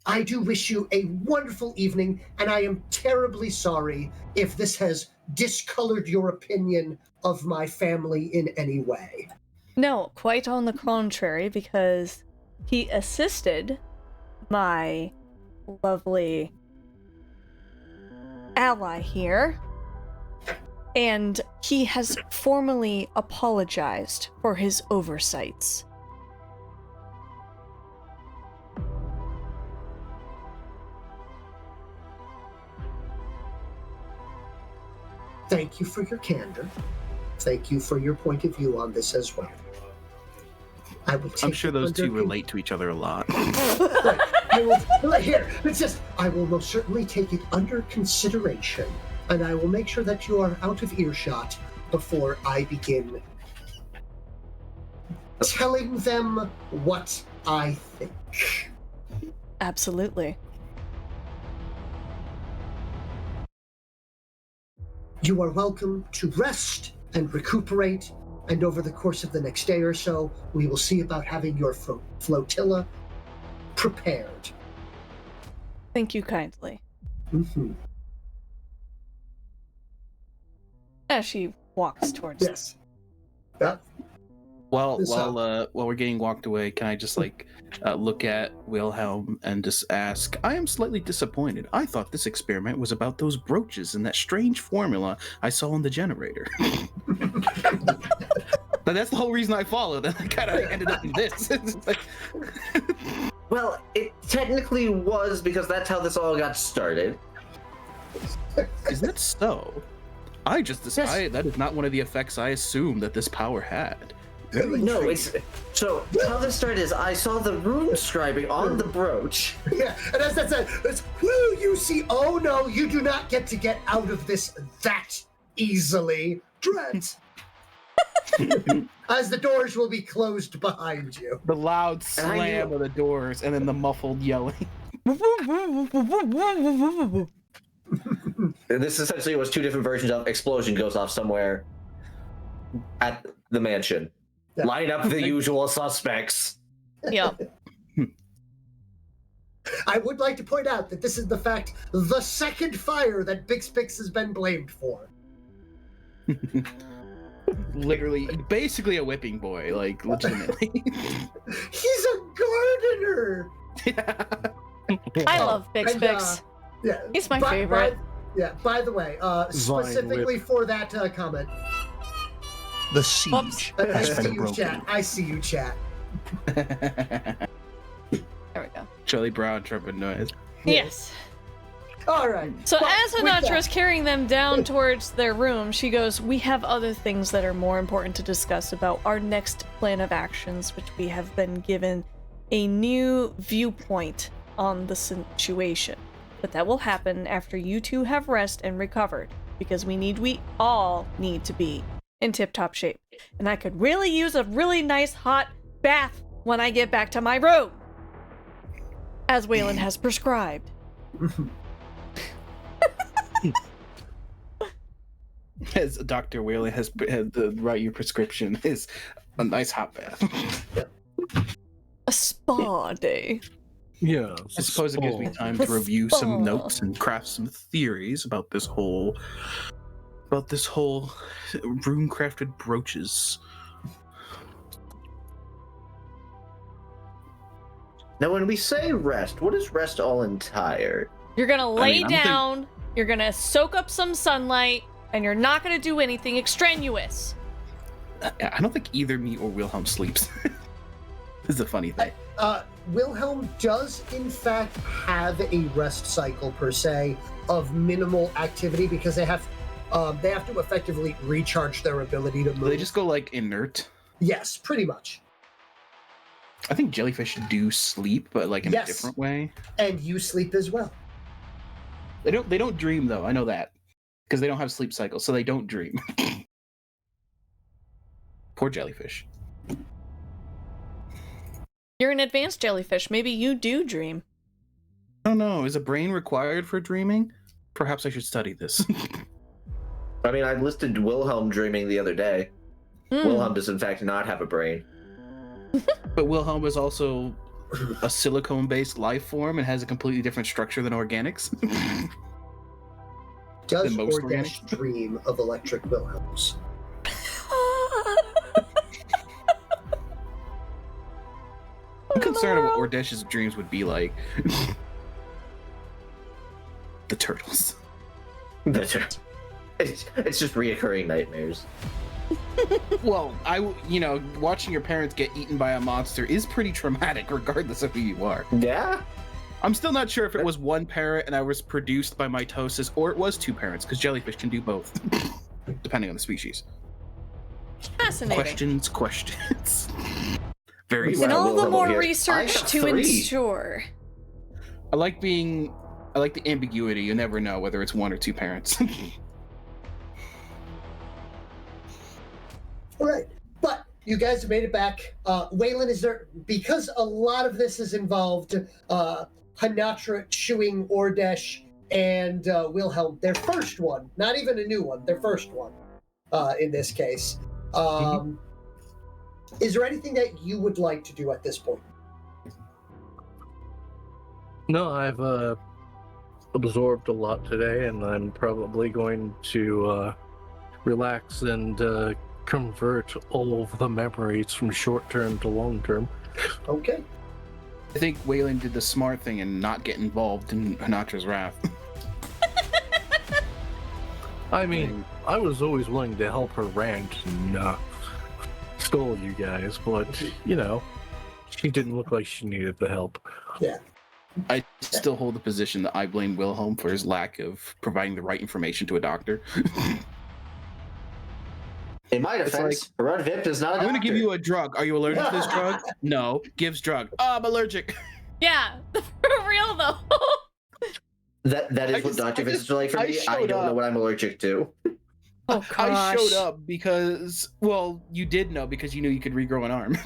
I do wish you a wonderful evening, and I am terribly sorry if this has discolored your opinion of my family in any way. No, quite on the contrary, because he assisted my lovely ally here, and he has formally apologized for his oversights. Thank you for your candor. Thank you for your point of view on this as well. I'm sure those two relate to each other a lot. Right. I will most certainly take it under consideration, and I will make sure that you are out of earshot before I begin telling them what I think. Absolutely. You are welcome to rest and recuperate, and over the course of the next day or so, we will see about having your flotilla prepared. Thank you kindly. Mm-hmm. As she walks towards Yes. Yeah. While we're getting walked away, can I just look at Wilhelm and just ask? I am slightly disappointed. I thought this experiment was about those brooches and that strange formula I saw in the generator. But that's the whole reason I followed, and I kind of ended up in this. Well, it technically was, because that's how this all got started. Is that so? I just decided that is not one of the effects I assumed that this power had. No, it's so how this started is I saw the rune scribing on the brooch. Yeah, and as that said, it's, "Will you see? Oh no, you do not get to get out of this that easily, Dreads." As the doors will be closed behind you. The loud slam of the doors, and then the muffled yelling. This essentially was two different versions of explosion goes off somewhere at the mansion. Yeah. Line up the usual suspects. Yeah. I would like to point out that this is the second fire that Bix has been blamed for. Literally, basically a whipping boy, legitimately. He's a gardener. I love Bix. Yeah, He's my favorite. By the way, specifically for that comment. The siege has been broken. Chat. I see you, chat. There we go. Charlie Brown trumpet noise. Yes. All right. So But as with Honatra is that- carrying them down towards their room, she goes, "We have other things that are more important to discuss about our next plan of actions, which we have been given a new viewpoint on the situation. But that will happen after you two have rest and recovered, because we all need to be in tip-top shape. And I could really use a really nice hot bath when I get back to my room, as Whalen has prescribed." As Dr. Whaley has to write your prescription is a nice hot bath. A spa day. Yeah. I suppose it gives me time to review some notes and craft some theories about this whole about this whole rune-crafted brooches. Now, when we say rest, what is rest all entire? You're gonna lay I don't think- down, you're gonna soak up some sunlight, and you're not gonna do anything extraneous. I don't think either me or Wilhelm sleeps. This is a funny thing. Wilhelm does, in fact, have a rest cycle per se of minimal activity because they have to effectively recharge their ability to move. Do they just go like inert? Yes, pretty much. I think jellyfish do sleep, but like in Yes. a different way. And you sleep as well. They don't dream though. I know that because they don't have sleep cycles, so they don't dream. Poor jellyfish. You're an advanced jellyfish. Maybe you do dream. I don't know. Is a brain required for dreaming? Perhaps I should study this. I mean, I listed Wilhelm dreaming the other day. Hmm. Wilhelm does, in fact, not have a brain. But Wilhelm is also a silicone-based life form and has a completely different structure than organics. Does Than most Ordesh dream of electric Wilhelms? I'm concerned about what Ordesh's dreams would be like. The turtles. It's just reoccurring nightmares. Well, watching your parents get eaten by a monster is pretty traumatic, regardless of who you are. Yeah? I'm still not sure if it was one parent and I was produced by mitosis, or it was two parents, because jellyfish can do both, depending on the species. Fascinating. Questions. Very And Well, all the Wilhelm more here. I research have to 3. ensure. I like the ambiguity. You never know whether it's one or two parents. All right, but you guys have made it back. Whalen, is there, because a lot of this has involved Honatra chewing Ordesh and Wilhelm, their first one, not even a new one, their first one in this case. Is there anything that you would like to do at this point? No, I've absorbed a lot today, and I'm probably going to relax and convert all of the memories from short-term to long-term. Okay. I think Whalen did the smart thing and not get involved in Honatra's wrath. I mean, I was always willing to help her rant and stole you guys, but, she didn't look like she needed the help. Yeah. I still hold the position that I blame Wilhelm for his lack of providing the right information to a doctor. In my defense, Rudvip is not a I'm doctor. going to give you a drug. Are you allergic to this drug? No. Gives drug. Oh, I'm allergic. Yeah, for real though. That is what doctor visits are like for me. I don't know what I'm allergic to. Oh gosh. I showed up because, well, you did know because you knew you could regrow an arm.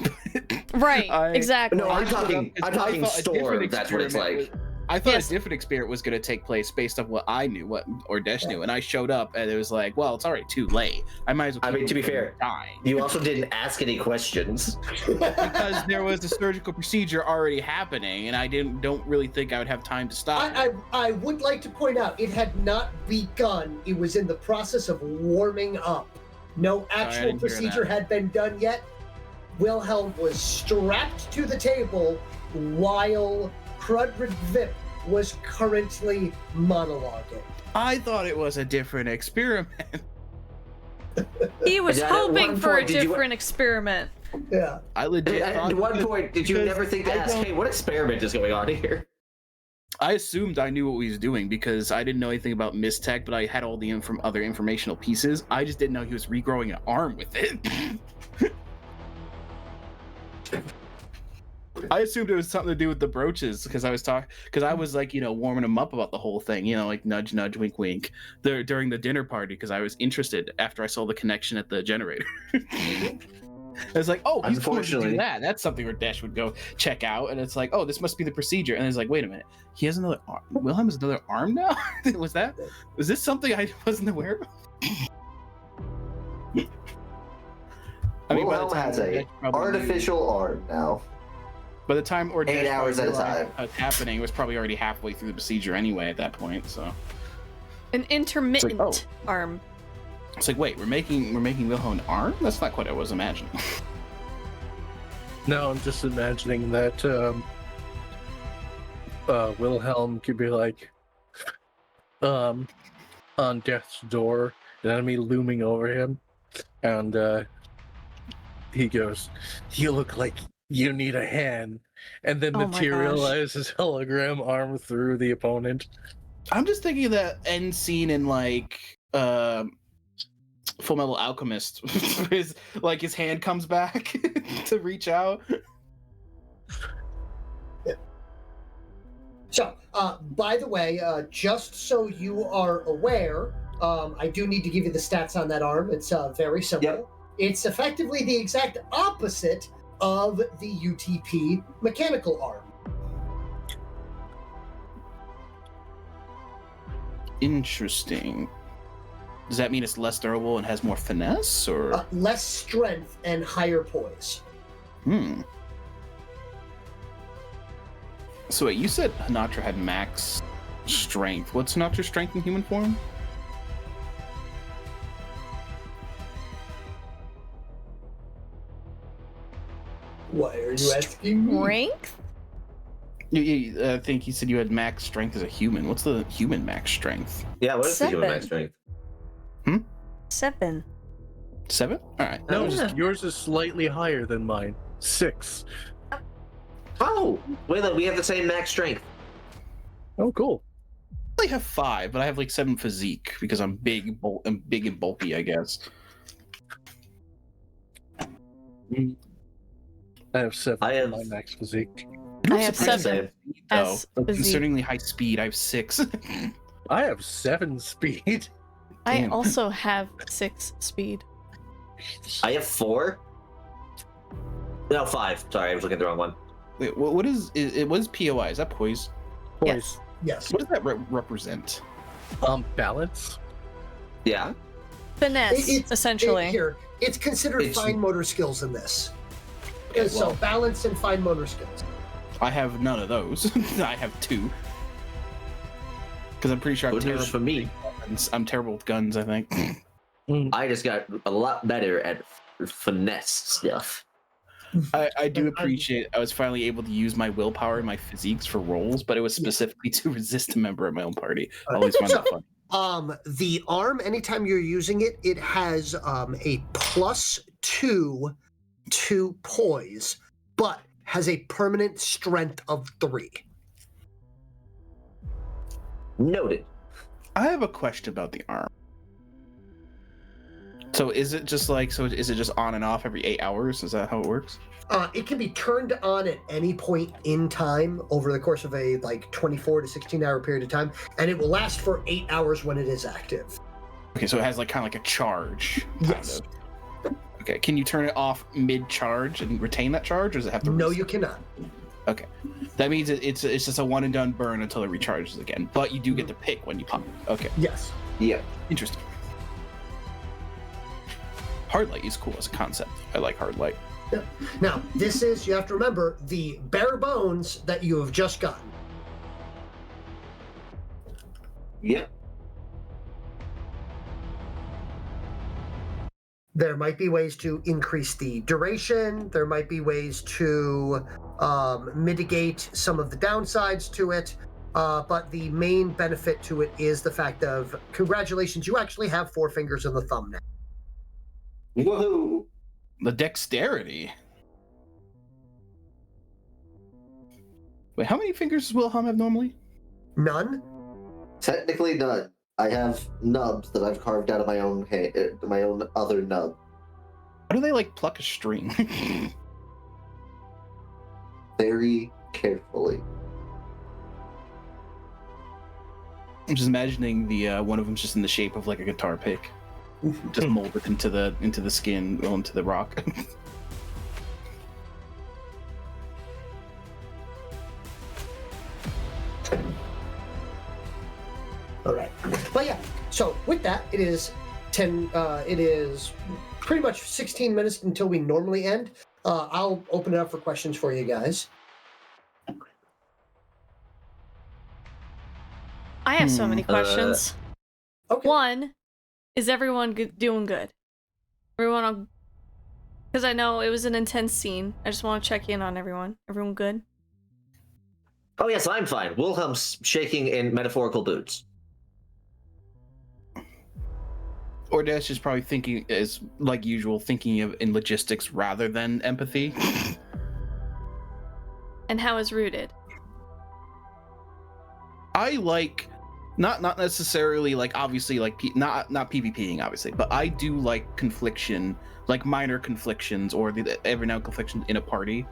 Right, exactly. No, I'm I showed talking up because I thought a storm. different That's what it's experiment like. I thought Yes. a different experiment was going to take place based on what I knew, what Ordesh knew, and I showed up and it was like, well, it's already too late. I might as well. I mean, keep to be him from fair, dying. You also didn't ask any questions. Because there was a surgical procedure already happening, and I don't really think I would have time to stop. I would like to point out, it had not begun. It was in the process of warming up. No actual didn't hear procedure that. had been done yet. Wilhelm was strapped to the table while Crudrid Vip was currently monologuing. I thought it was a different experiment. He was Yeah, at hoping one for a point, did you- different experiment. Yeah. I legit At thought one point, did you because never think to I ask, don't- hey, what experiment is going on here? I assumed I knew what he was doing because I didn't know anything about Mistech, but I had all the other informational pieces. I just didn't know he was regrowing an arm with it. I assumed it was something to do with the brooches because I was like, warming him up about the whole thing, like nudge, nudge, wink, wink, during the dinner party because I was interested after I saw the connection at the generator. I was like, oh, he's going to do that. That's something where Dash would go check out, and it's like, oh, this must be the procedure. And it's like, wait a minute, he has another arm. Wilhelm has another arm now. Was this something I wasn't aware of? Wilhelm has a artificial arm now. By the time Ordesh 8 hours at a realized time. what was happening, it was probably already halfway through the procedure anyway at that point. So An intermittent arm. It's like, wait, we're making Wilhelm an arm? That's not quite what I was imagining. No, I'm just imagining that Wilhelm could be like on death's door, an enemy looming over him, and he goes, "You look like you need a hand," and then Oh my materialize his hologram arm through the opponent. I'm just thinking of that end scene in like Full Metal Alchemist. his hand comes back to reach out. So, by the way, just so you are aware, I do need to give you the stats on that arm. It's very simple. Yep. It's effectively the exact opposite of the UTP mechanical arm. Interesting. Does that mean it's less durable and has more finesse, or Less strength and higher poise. So wait, you said Honatra had max strength. What's Honatra's strength in human form? Why are you asking me? Strength? I think you said you had max strength as a human. What's the human max strength? Yeah, what is the human 7. max strength? 7. 7? All right. No, Yeah. yours is slightly higher than mine. 6. Oh, wait, look, we have the same max strength. Oh, cool. I only have 5, but I have like 7 physique because I'm big, and bulky, I guess. I have 7 I have- for my max physique. I have Surprised 7. speed, though. As physique. Concerningly high speed, I have 6. I have 7 speed. I Damn. also have 6 speed. I have 4. No, 5. Sorry, I was looking at the wrong one. Wait, what is POI? Is that poise? Poise. Yes. What does that represent? Balance. Yeah. Finesse, essentially. It's considered It's- fine motor skills in this. Okay, So well, balance and fine motor skills. I have none of those. I have 2. Because I'm pretty sure I'm Good news for me. I'm terrible with guns, I think. I just got a lot better at finesse stuff. I do appreciate I was finally able to use my willpower and my physiques for rolls, but it was specifically to resist a member of my own party. I always find that fun. The arm, anytime you're using it, it has a +2 to poise, but has a permanent strength of 3. Noted. I have a question about the arm. So is it just on and off every 8 hours? Is that how it works? It can be turned on at any point in time over the course of a 24 to 16 hour period of time, and it will last for 8 hours when it is active. Okay, so it has kind of like a charge. Yes. Okay, can you turn it off mid-charge and retain that charge, or does it have to? No, reset? you cannot. Okay, that means it's just a one and done burn until it recharges again. But you do get to pick when you pop it. Okay, Yes. Yeah. interesting. Hard light is cool as a concept. I like hard light. Now, this is, you have to remember, the bare bones that you have just gotten. Yep. There might be ways to increase the duration. There might be ways to mitigate some of the downsides to it. But the main benefit to it is the fact of, congratulations, you actually have 4 fingers in the thumb now. Woohoo! The dexterity. Wait, how many fingers does Wilhelm have normally? None? Technically none. I have nubs that I've carved out of my own my own other nub. How do they pluck a string? Very carefully. I'm just imagining the one of them's just in the shape of a guitar pick, just molded into the skin, into the rock. All right. But yeah, so with that, it is pretty much 16 minutes until we normally end. I'll open it up for questions for you guys. I have so many questions. Okay. One, Is everyone doing good? Everyone, because I know it was an intense scene. I just want to check in on everyone. Everyone good? Oh yes, I'm fine. Wilhelm's shaking in metaphorical boots. Ordesh is probably thinking, as like usual, thinking of in logistics rather than empathy. And how is Rooted? I like, not necessarily like obviously like not PvPing obviously, but I do like confliction, like minor conflictions or the every now confliction in a party,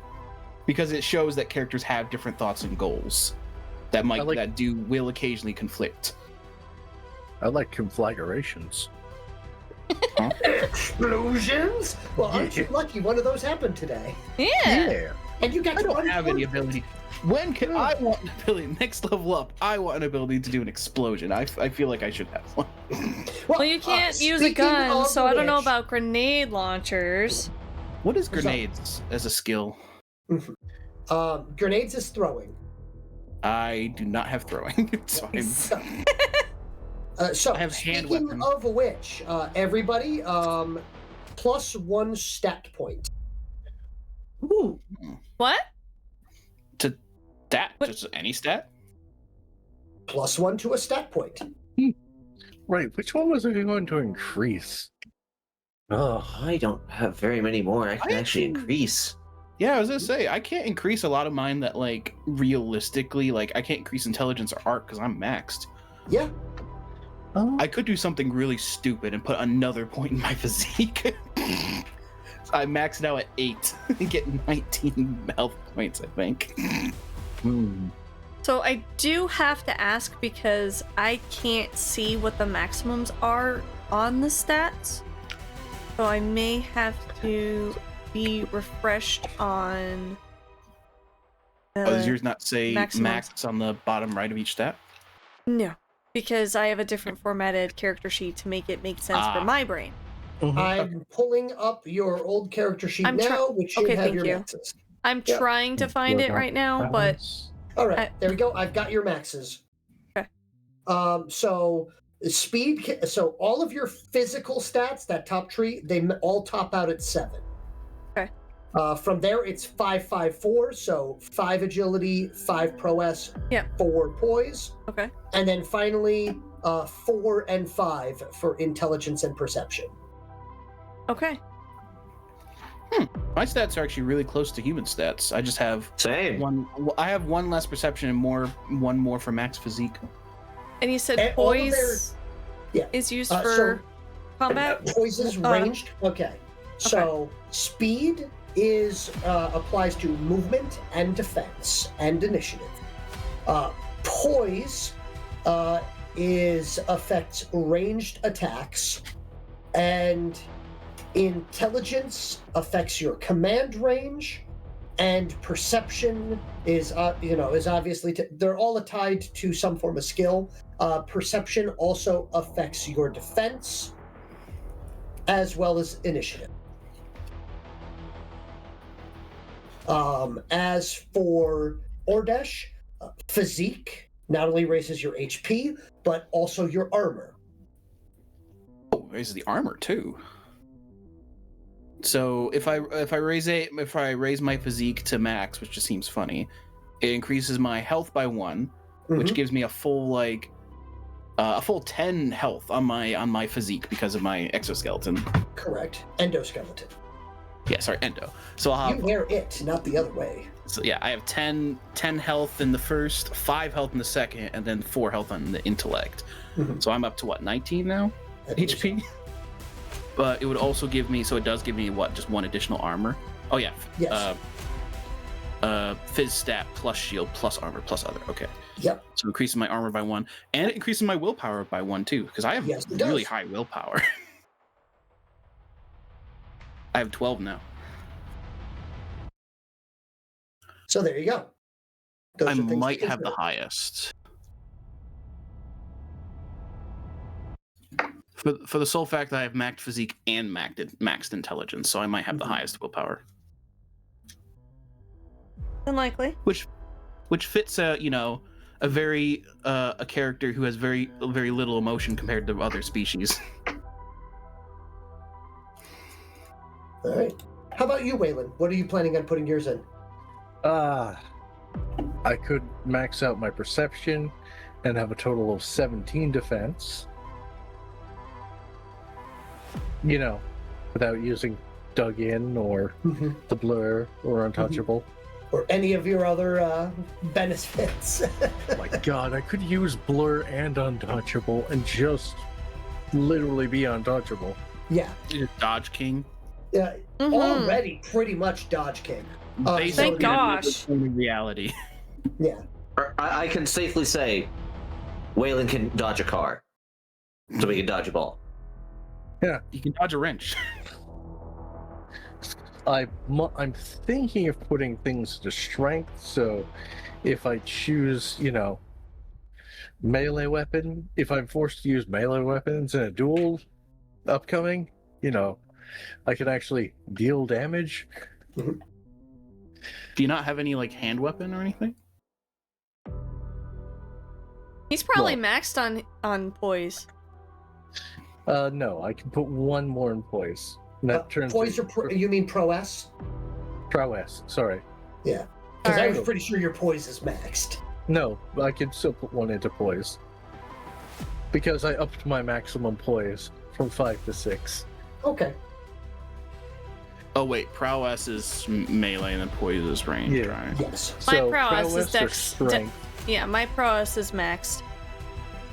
because it shows that characters have different thoughts and goals that will occasionally conflict. I like conflagrations. Huh? Explosions? Well, aren't you lucky one of those happened today? Yeah. And you got I to don't run have any ability. When can I want an ability? Next level up, I want an ability to do an explosion. I feel like I should have one. Well, you can't use a speaking gun, of so I don't know which- about grenade launchers. What is grenades as a skill? Grenades is throwing. I do not have throwing. So So I have hand speaking weapons. of which, everybody, +1 stat point. Ooh. What? To that, What? just any stat? +1 to a stat point. Right, which one was it going to increase? Oh, I don't have very many more. I can actually increase. Yeah, I was gonna say I can't increase a lot of mine that like realistically, like I can't increase intelligence or art because I'm maxed. Yeah. I could do something really stupid and put another point in my physique. So I maxed out at 8 and get 19 health points, I think. So I do have to ask because I can't see what the maximums are on the stats. So I may have to be refreshed on. Does yours not say maximums. max on the bottom right of each stat? No, because I have a different formatted character sheet to make it make sense for my brain. I'm pulling up your old character sheet I'm now, which should okay, have thank your you. maxes. I'm Yeah. trying to find it right now, but All right, there we go. I've got your maxes. Okay. So speed. So all of your physical stats, that top tree, they all top out at 7. Okay. From there, it's 5, 5, 4. So 5 agility, 5 prowess, Yep. 4 poise, okay. and then finally 4 and 5 for intelligence and perception. Okay. My stats are actually really close to human stats. I just have Same. one. I have one less perception and one more for max physique. And you said And all of poise Yeah. is used So- for combat? Poise is ranged. Okay. So speed is applies to movement and defense and initiative. Poise affects ranged attacks, and intelligence affects your command range, and perception is obviously they're all tied to some form of skill. Perception also affects your defense as well as initiative. As for Ordesh, physique not only raises your HP but also your armor. Oh, raises the armor too. So if I raise my physique to max, which just seems funny, it increases my health by 1, which gives me a full 10 health on my physique because of my exoskeleton. Correct. Endoskeleton. Yeah, sorry, endo. So I'll You have, wear it, not the other way. so yeah, I have 10 health in the first, 5 health in the second, and then 4 health on the intellect. So I'm up to what, 19 now? HP? But it would also give me, so it does give me what, just 1 additional armor? Oh yeah. Yes. Phys stat plus shield plus armor plus other. Okay. Yep. So it increases my armor by 1, and it increases my willpower by 1 too, because I have Yes, it really does. high willpower. I have 12 now. So there you go. Those I are things to might have the consider. highest. For the sole fact that I have maxed physique and maxed intelligence, so I might have the highest willpower. Unlikely. Which fits a character who has very little emotion compared to other species. All right. How about you, Whalen? What are you planning on putting yours in? I could max out my perception and have a total of 17 defense. You know, without using dug in or the blur or untouchable. Or any of your other benefits? Oh my god, I could use blur and untouchable and just literally be untouchable. Yeah. Dodge King. Yeah. Already pretty much Dodge King. Thank gosh. Reality. Yeah. I can safely say, Whalen can dodge a car, so we can dodge a ball. Yeah. You can dodge a wrench. I'm thinking of putting things to strength, so if I choose, you know, melee weapon, if I'm forced to use melee weapons in a duel upcoming, you know, I can actually deal damage. Do you not have any like hand weapon or anything? He's probably maxed on poise. No, I can put one more in poise. And that turns Poise you mean prowess? prowess. Sorry. Yeah. Because I was Alright. pretty sure your poise is maxed. No, I can still put one into poise because I upped my maximum poise from 5 to 6. Okay. Oh wait, prowess is melee and then poise is range, Yeah. right? Yes. My So prowess is or dex. strength. Yeah, my prowess is maxed.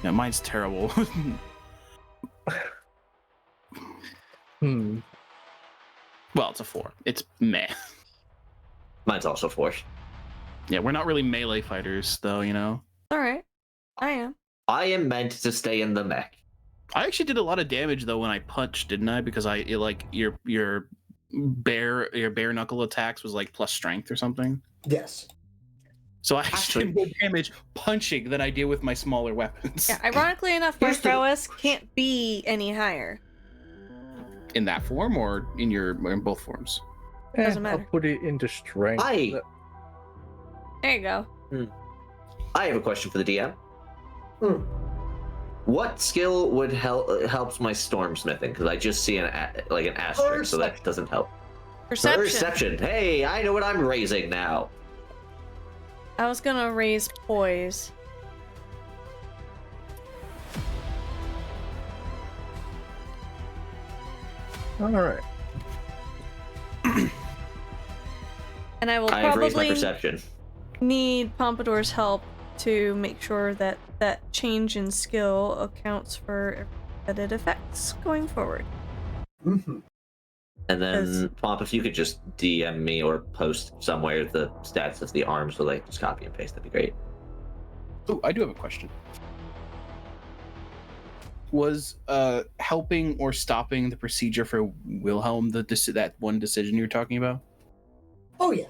Yeah, mine's terrible. Well, it's a 4. It's meh. Mine's also 4. Yeah, we're not really melee fighters, though, you know? All right, I am. I am meant to stay in the mech. I actually did a lot of damage, though, when I punched, didn't I? Because your bare knuckle attacks was like plus strength or something. Yes. So I actually did more damage punching than I did with my smaller weapons. Yeah, ironically enough, my Here's the- prowess can't be any higher. In that form or in both forms? Doesn't matter. I'll put it into strength. There you go. I have a question for the DM. Hmm. What skill would helps my stormsmithing? Because I just see an asterisk, so that doesn't help. Perception. Perception. Hey, I know what I'm raising now. I was gonna raise poise. All right. And I will I have raised my probably perception. need Pompador's help to make sure that that change in skill accounts for that it affects going forward. Mm-hmm. And then, Pomp, if you could just DM me or post somewhere the stats of the arms, so like just copy and paste, that'd be great. Oh, I do have a question. Was helping or stopping the procedure for Wilhelm that one decision you were talking about? Oh yeah.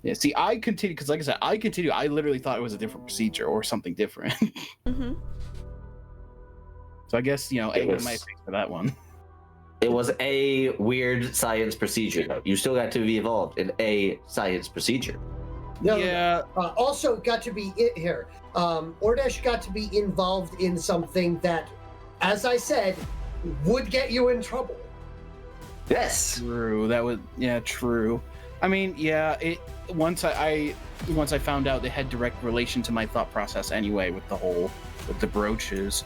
Yeah, see, I continue, because like I said, I literally thought it was a different procedure or something different. Mm-hmm. So I guess, you know, It A was- might fix for that one. It was a weird science procedure, though. You still got to be involved in a science procedure. No, Yeah. Also, got to be it here. Ordesh got to be involved in something that, as I said, would get you in trouble. Yes. True. That was true. I mean, yeah, once I found out they had direct relation to my thought process anyway with the brooches.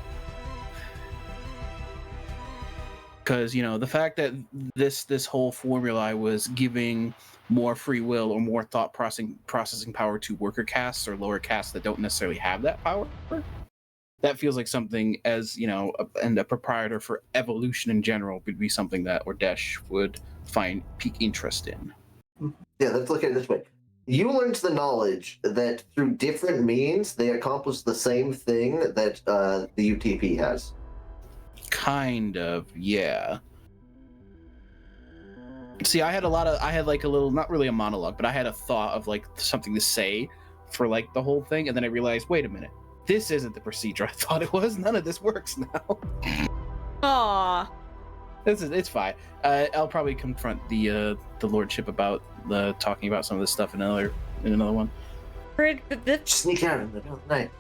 Because, you know, the fact that this whole formula was giving more free will or more thought processing power to worker castes or lower castes that don't necessarily have that power, that feels like something, as, you know, and a proprietor for evolution in general would be something that Ordesh would find peak interest in. Yeah, let's look at it this way. You learned the knowledge that through different means they accomplish the same thing that the UTP has. Kind of, yeah. See, I had like a little, not really a monologue, but I had a thought of like something to say for like the whole thing, and then I realized, wait a minute, this isn't the procedure I thought it was. None of this works now. Aww. It's fine. I'll probably confront the lordship about talking about some of this stuff in another one. Sneak out in the middle of the night.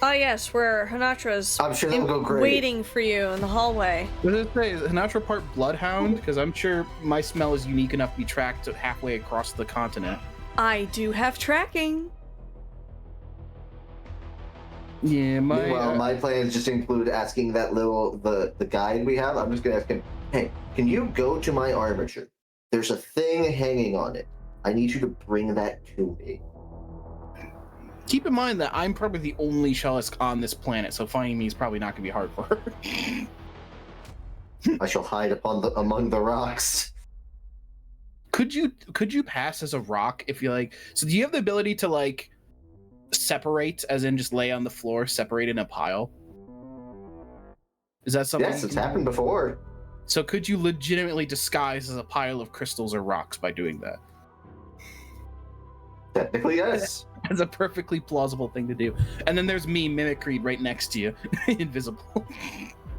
Ah, yes, where Honatra's I'm sure that'll go great. waiting for you in the hallway. What did it say? Is Honatra part bloodhound? Because I'm sure my smell is unique enough to be tracked halfway across the continent. I do have tracking. Yeah, my plans just include asking that the guide we have. I'm just gonna ask him, hey, can you go to my armature? There's a thing hanging on it. I need you to bring that to me. Keep in mind that I'm probably the only Shellisk on this planet, so finding me is probably not going to be hard for her. I shall hide among the rocks. Could you pass as a rock if you like? So do you have the ability to like separate, as in just lay on the floor, separate in a pile? Is that something? Yes, it's happened before. So could you legitimately disguise as a pile of crystals or rocks by doing that? Technically, yes. That's a perfectly plausible thing to do. And then there's me, mimicry, right next to you, invisible.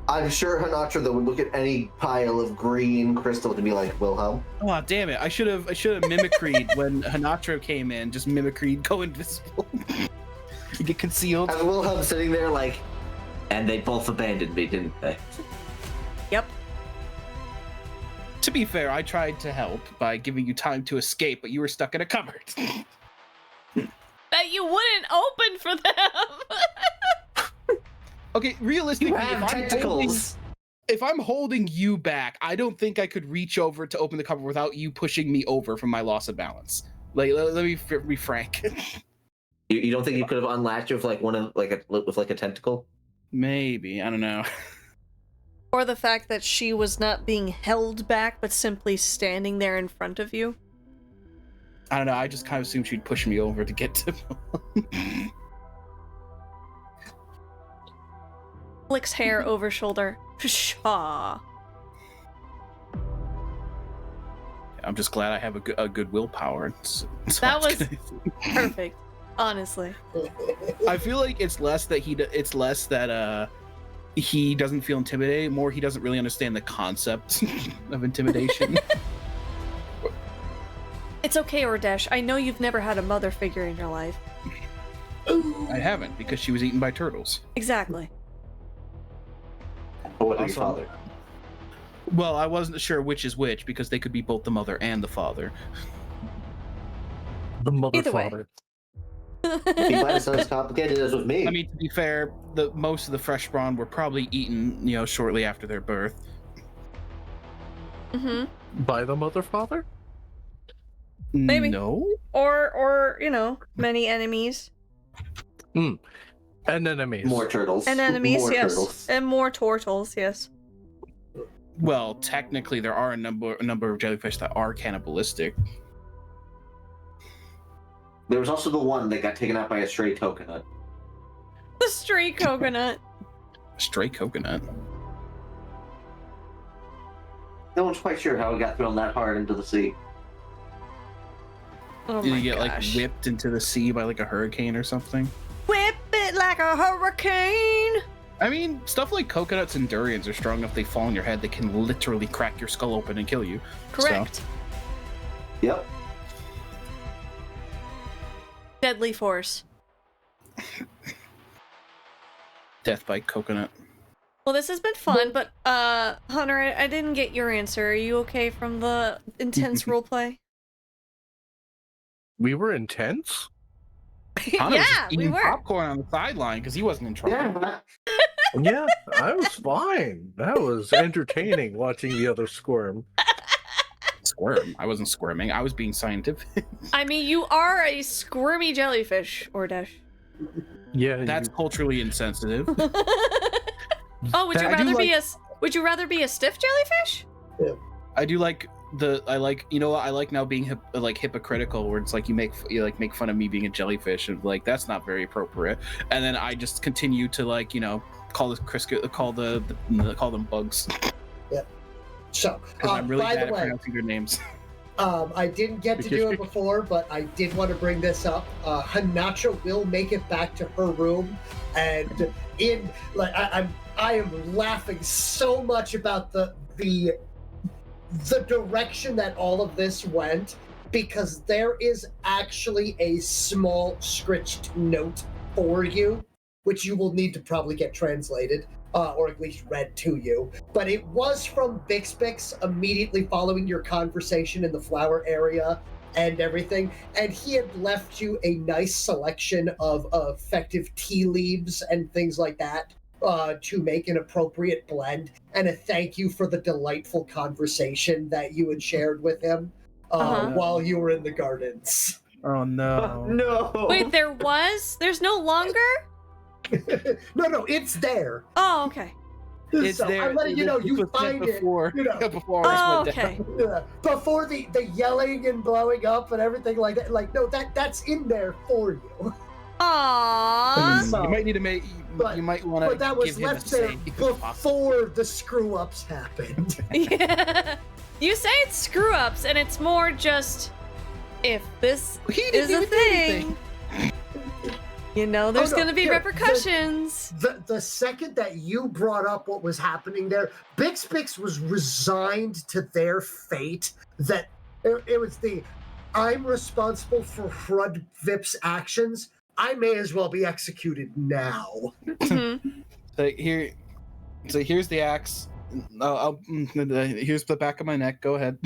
I'm sure Honatra though would look at any pile of green crystal to be like, Wilhelm. Oh damn it! I should have mimicry'd when Honatra came in. Just mimicry'd, go invisible. You get concealed. And Wilhelm sitting there like, and they both abandoned me, didn't they? Yep. To be fair, I tried to help by giving you time to escape, but you were stuck in a cupboard. That you wouldn't open for them. Okay, realistically, You have tentacles. If I'm holding you back, I don't think I could reach over to open the cupboard without you pushing me over from my loss of balance. Like, let me be frank. You don't think you could have unlatched it with like with a tentacle? Maybe, I don't know. Or the fact that she was not being held back, but simply standing there in front of you. I don't know, I just kind of assumed she'd push me over to get to Flicks hair over shoulder. Pshaw. I'm just glad I have a good willpower. That was perfect, honestly. I feel like it's less that he doesn't feel intimidated, more he doesn't really understand the concept of intimidation. It's okay, Ordesh. I know you've never had a mother figure in your life. I haven't, because she was eaten by turtles. Exactly. Or what Also- your father? Well, I wasn't sure which is which, because they could be both the mother and the father. The mother Either way. father. Be glad it's not as complicated as with me. I mean, to be fair, most of the fresh spawn were probably eaten, shortly after their birth. Mm-hmm. By the mother father? Maybe. No? Or many enemies. And enemies. More turtles. And enemies, More yes. turtles. And more turtles, yes. Well, technically, there are a number of jellyfish that are cannibalistic. There was also the one that got taken out by a stray coconut. The stray coconut. Stray coconut. No one's quite sure how it got thrown that hard into the sea. Oh Did my you get gosh. whipped into the sea by a hurricane or something? Whip it like a hurricane! I mean, stuff like coconuts and durians are strong enough they fall on your head. They can literally crack your skull open and kill you. Correct. Yep. Deadly force. Death by coconut. Well, this has been fun, but Hunter, I didn't get your answer. Are you okay from the intense roleplay? We were intense? Connor was Yeah, just we eating were. popcorn on the sideline because he wasn't in trouble. Yeah. Yeah, I was fine. That was entertaining watching the other squirm. Squirm. I wasn't squirming. I was being scientific. I mean, you are a squirmy jellyfish, Ordesh. Yeah, That's culturally insensitive. Oh, would you I do rather be like- would you rather be a stiff jellyfish? I do like I like now being hypocritical, where it's like you make fun of me being a jellyfish, and that's not very appropriate. And then I just continue to call them bugs. So, Because I'm really by bad the at way, pronouncing their names. I didn't get to do it before, but I did want to bring this up. Hanatra will make it back to her room, and I am laughing so much about the direction that all of this went, because there is actually a small scritched note for you which you will need to probably get translated, or at least read to you. But it was from Bix immediately following your conversation in the flower area and everything. And he had left you a nice selection of effective tea leaves and things like that to make an appropriate blend, and a thank you for the delightful conversation that you had shared with him while you were in the gardens. Oh no. No. Wait, there's no longer? No, it's there. Oh, okay. It's So there. I'm letting you know This you was find it. before, You know, before all Oh, this went okay. down. before the yelling and blowing up and everything like that. Like, no, that's in there for you. Aww. So- You might need to make. But- you might want to But that was give him left a there save if possible. before the screw-ups happened. Yeah. You say it's screw ups, and it's more just if this He is didn't a even do anything. thing. You know, there's no, gonna be here, repercussions. The second that you brought up what was happening there, Bix was resigned to their fate. That it was I'm responsible for Hrud Vip's actions. I may as well be executed now. Mhm. So here's the axe. Here's the back of my neck. Go ahead,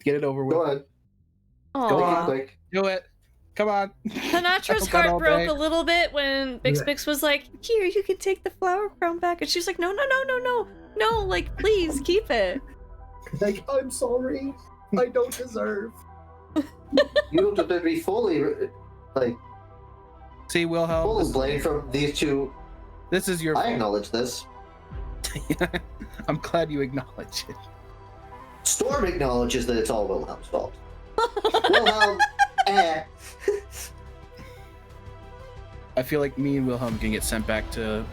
get it over with. Go ahead. Aw. Quick. Do it. Come on. Hanatra's I've got all heart broke day. a little bit when Bix was like, "Here, you can take the flower crown back," and she was like, "No, like please keep it." Like, I'm sorry. I don't deserve. You have to be fully See, Wilhelm. full blade from these two. This is your. I fault. acknowledge this. I'm glad you acknowledge it. Storm acknowledges that it's all Wilhelm's fault. Wilhelm, I feel like me and Wilhelm can get sent back to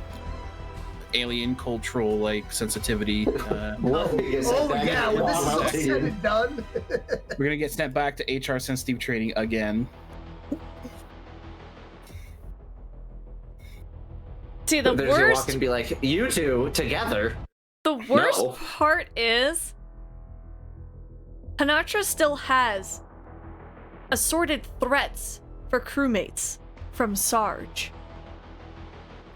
alien cultural sensitivity. Oh yeah, when this is all said and done. We're gonna get sent back to HR sensitive training again. See, the There's your walk worst and be like, you two together. No. part is Honatra still has assorted threats for crewmates from Sarge.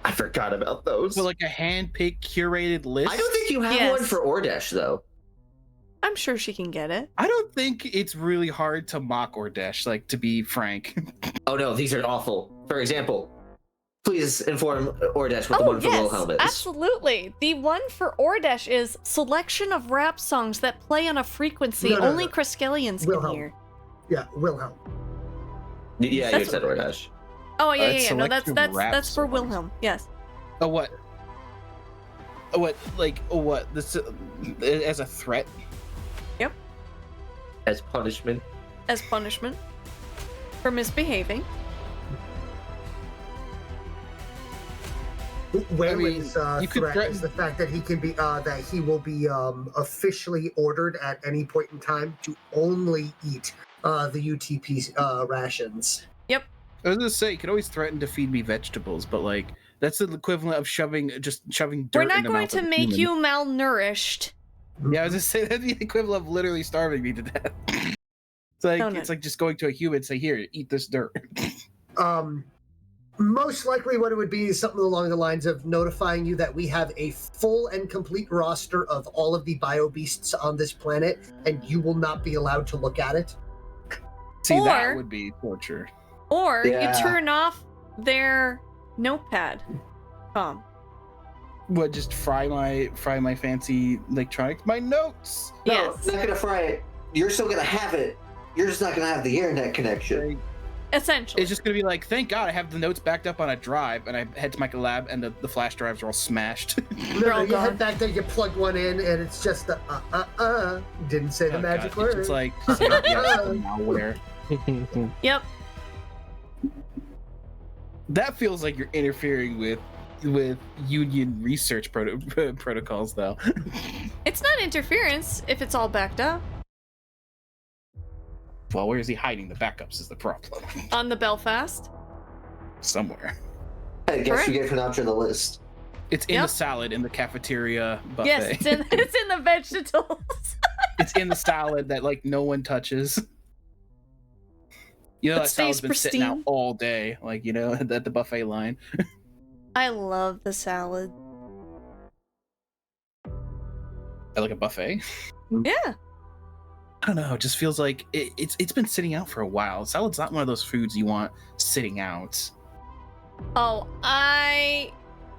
I forgot about those. So like a hand-picked curated list. I don't think you have Yes. one for Ordesh though. I'm sure she can get it. I don't think it's really hard to mock Ordesh, to be frank. Oh no, these are awful. For example, please inform Ordesh what the Oh, one for yes, Wilhelm is. absolutely. The one for Ordesh is selection of rap songs that play on a frequency No, only no. Kriskelians can Wilhelm. hear. Yeah, Wilhelm. Yeah, you That's said Ordesh. Oh yeah, It's No, selection that's of rap that's for songs. Wilhelm. Yes. Oh what? Oh what? What? This as a threat? As punishment. As punishment for misbehaving. Whalen's you could threat threaten- is the fact that he can be that he will be officially ordered at any point in time to only eat the UTP rations. Yep. I was gonna say you could always threaten to feed me vegetables, but that's the equivalent of shoving dirt. We're in not the going mouth to of a make human. you malnourished. Yeah, I was just saying that's the equivalent of literally starving me to death. It's like No, no. it's like just going to a human and say, "Here, eat this dirt." Most likely what it would be is something along the lines of notifying you that we have a full and complete roster of all of the biobeasts on this planet, and you will not be allowed to look at it. See, that Or- would be torture. Or Yeah. you turn off their notepad. What? Just fry my fancy electronics, my notes. No, Yes. not gonna fry it. You're still gonna have it. You're just not gonna have the internet connection. Essentially. It's just gonna be like, thank God I have the notes backed up on a drive, and I head to my lab, and the flash drives are all smashed. They're all You gone. head back there, you plug one in, and it's just the didn't say the Oh, magic God, word. it's like say, yes, the malware. Yep. That feels like you're interfering with union research protocols, though. It's not interference if it's all backed up. Well, where is he hiding the backups is the problem. On the Belfast. Somewhere. I guess Correct. you gave Honatra the list. It's in Yep. the salad in the cafeteria buffet. Yes, it's in the vegetables. It's in the salad that no one touches. You know It that salad's stays been sitting out pristine. all day, at the buffet line. I love the salad. Like a buffet. Yeah. I don't know. It just feels like it's been sitting out for a while. Salad's not one of those foods you want sitting out. Oh, I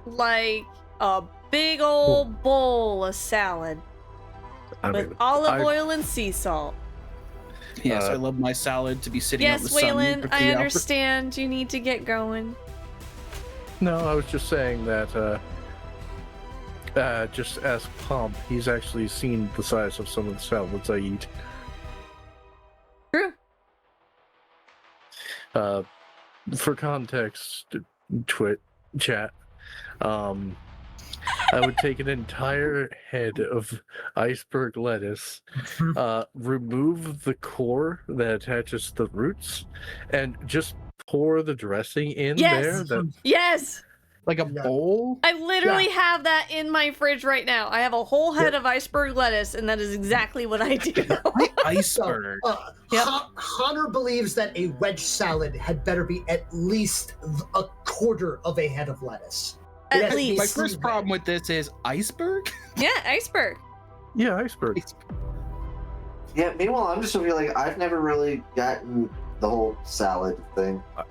like a big old bowl of salad with olive oil and sea salt. Yes, I love my salad to be sitting out in the Yes, sun. Whalen, for I 3 hours. understand. You need to get going. No, I was just saying that. Just ask Pomp. He's actually seen the size of some of the salads I eat. True. For context, chat. I would take an entire head of iceberg lettuce, remove the core that attaches to the roots, and just pour the dressing in Yes. there. Yes. Like a bowl? I literally have that in my fridge right now. I have a whole head of iceberg lettuce, and that is exactly what I do. Iceberg. Yep. Hunter believes that a wedge salad had better be at least a quarter of a head of lettuce. It At has to be least. My some first problem with this is iceberg? Yeah, iceberg. Yeah, iceberg. Yeah, meanwhile, I'm just feeling like I've never really gotten the whole salad thing. Yeah,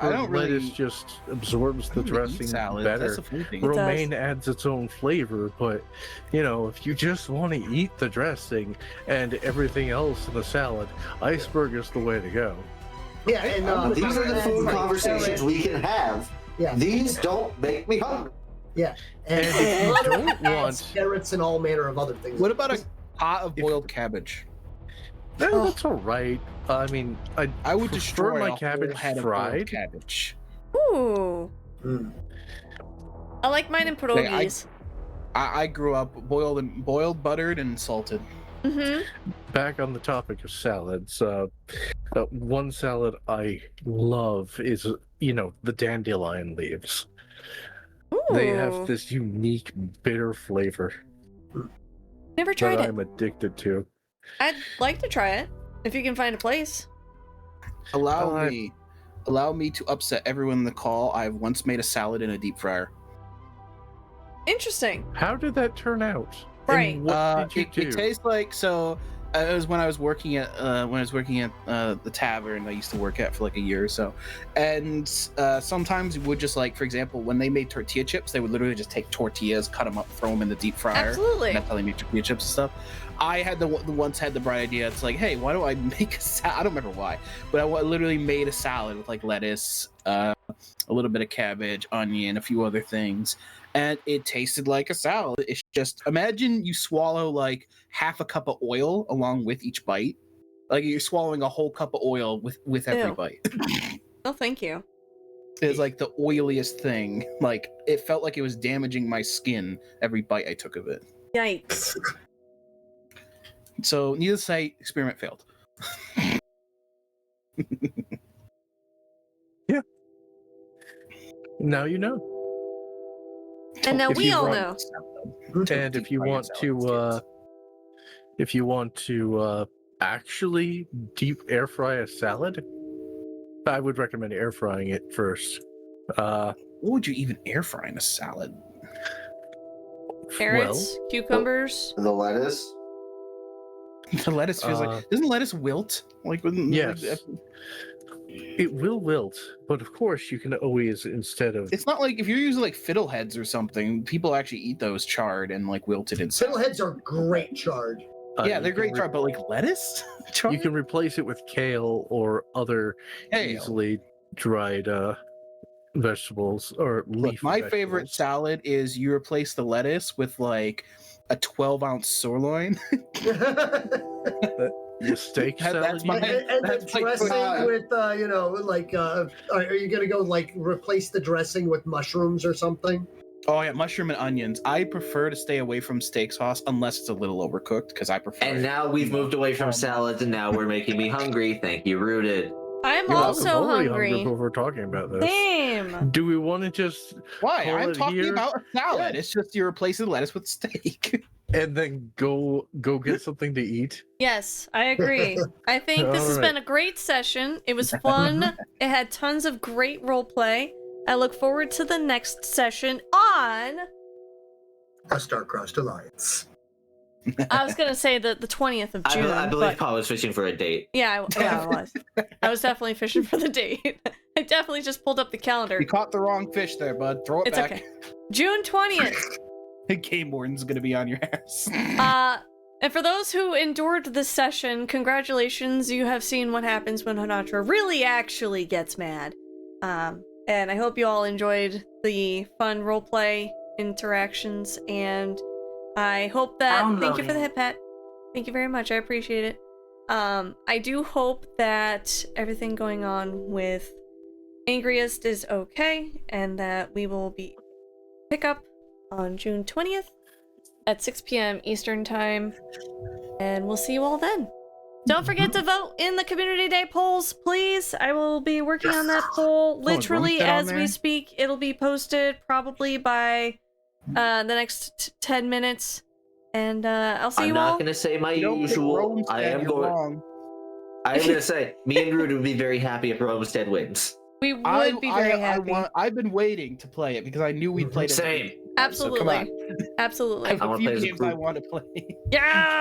I Iceberg don't really- lettuce just absorbs the I don't really eat dressing salad. better. That's the funny thing. It Romaine adds its own flavor, but if you just want to eat the dressing and everything else in the salad, iceberg is the way to go. Yeah, and These are the food like conversations we can have. Yeah. These don't make me hungry. Yeah, And if you Hunter don't adds want- carrots and all manner of other things. What about a pot of boiled cabbage? That's all right. I mean, I would prefer destroy my a cabbage whole head of boiled fried. cabbage. Ooh. Mm. I like mine in pierogies. I grew up boiled, buttered, and salted. Mm-hmm. Back on the topic of salads, one salad I love is the dandelion leaves. Ooh. They have this unique bitter flavor Never tried that it. I'm addicted to. I'd like to try it if you can find a place. Allow me to upset everyone in the call. I've once made a salad in a deep fryer. Interesting. How did that turn out? Right. And what did you It do? tastes like so. It was when I was working at the tavern I used to work at for like a year or so, and sometimes we would just like, for example, when they made tortilla chips, they would literally just take tortillas, cut them up, throw them in the deep fryer. Absolutely. And that's how they made tortilla chips and stuff. I had once had the bright idea. It's like, hey, why don't I make a salad? I don't remember why, but I literally made a salad with like lettuce, a little bit of cabbage, onion, a few other things, and it tasted like a salad. It's just, imagine you swallow like half a cup of oil along with each bite. Like you're swallowing a whole cup of oil with every Ew. bite. Oh, thank you. It's like the oiliest thing. Like it felt like it was damaging my skin every bite I took of it. Yikes. So needless to say, experiment failed. Now you know. And now If we you all want- know. And if you want to actually deep air fry a salad, I would recommend air frying it first. What would you even air fry in a salad? Carrots, cucumbers. The lettuce. The lettuce feels like, doesn't lettuce wilt? Like when Yes. It will wilt, but of course you can always, instead of it's not like if you're using like fiddleheads or something, people actually eat those charred and like wilted in salad. Fiddleheads are great charred. Yeah, you they're can great charred, but like lettuce charred? You can replace it with kale or other Kale. easily dried vegetables or Look, leaf. my favorite vegetables. salad is you replace the lettuce with like a 12-ounce sirloin. The steak salad. That's my- And the That's like- dressing with, are you gonna go like replace the dressing with mushrooms or something? Oh yeah, mushroom and onions. I prefer to stay away from steak sauce unless it's a little overcooked because I prefer. And now we've moved away from salads, and now we're making me hungry. Thank you, Rooted. I'm You're also welcome. I'm already hungry. before we're talking about this. Same. Do we want to just Why? call I'm it talking here about a salad. It's just you're replacing lettuce with steak. and then go get something to eat? Yes, I agree. I think this has Alright. been a great session. It was fun. It had tons of great role play. I look forward to the next session on... A Star-Crossed Alliance. I was gonna say the 20th of June. I believe but... Paul was fishing for a date. Yeah, I was. I was definitely fishing for the date. I definitely just pulled up the calendar. You caught the wrong fish there, bud. Throw it It's back. okay. June 20th. Game Warden's gonna be on your ass. And for those who endured this session, congratulations, you have seen what happens when Honatra really actually gets mad. And I hope you all enjoyed the fun roleplay interactions, and I hope that... Thank you for the hit pat. Thank you very much, I appreciate it. I do hope that everything going on with Angriest is okay, and that we will be pick up on June 20th at 6 p.m. Eastern Time, and we'll see you all then. Don't forget to vote in the Community Day polls, please. I will be working on that poll literally as we speak. It'll be posted probably by the next 10 minutes, and I'll see you all. I'm not going to say my usual. I am going to say, me and Rude would be very happy if Romestead wins. We would be very happy. I've been waiting to play it because I knew we'd play it. Same. Absolutely. So Absolutely. I have a few games I want to play. Yeah!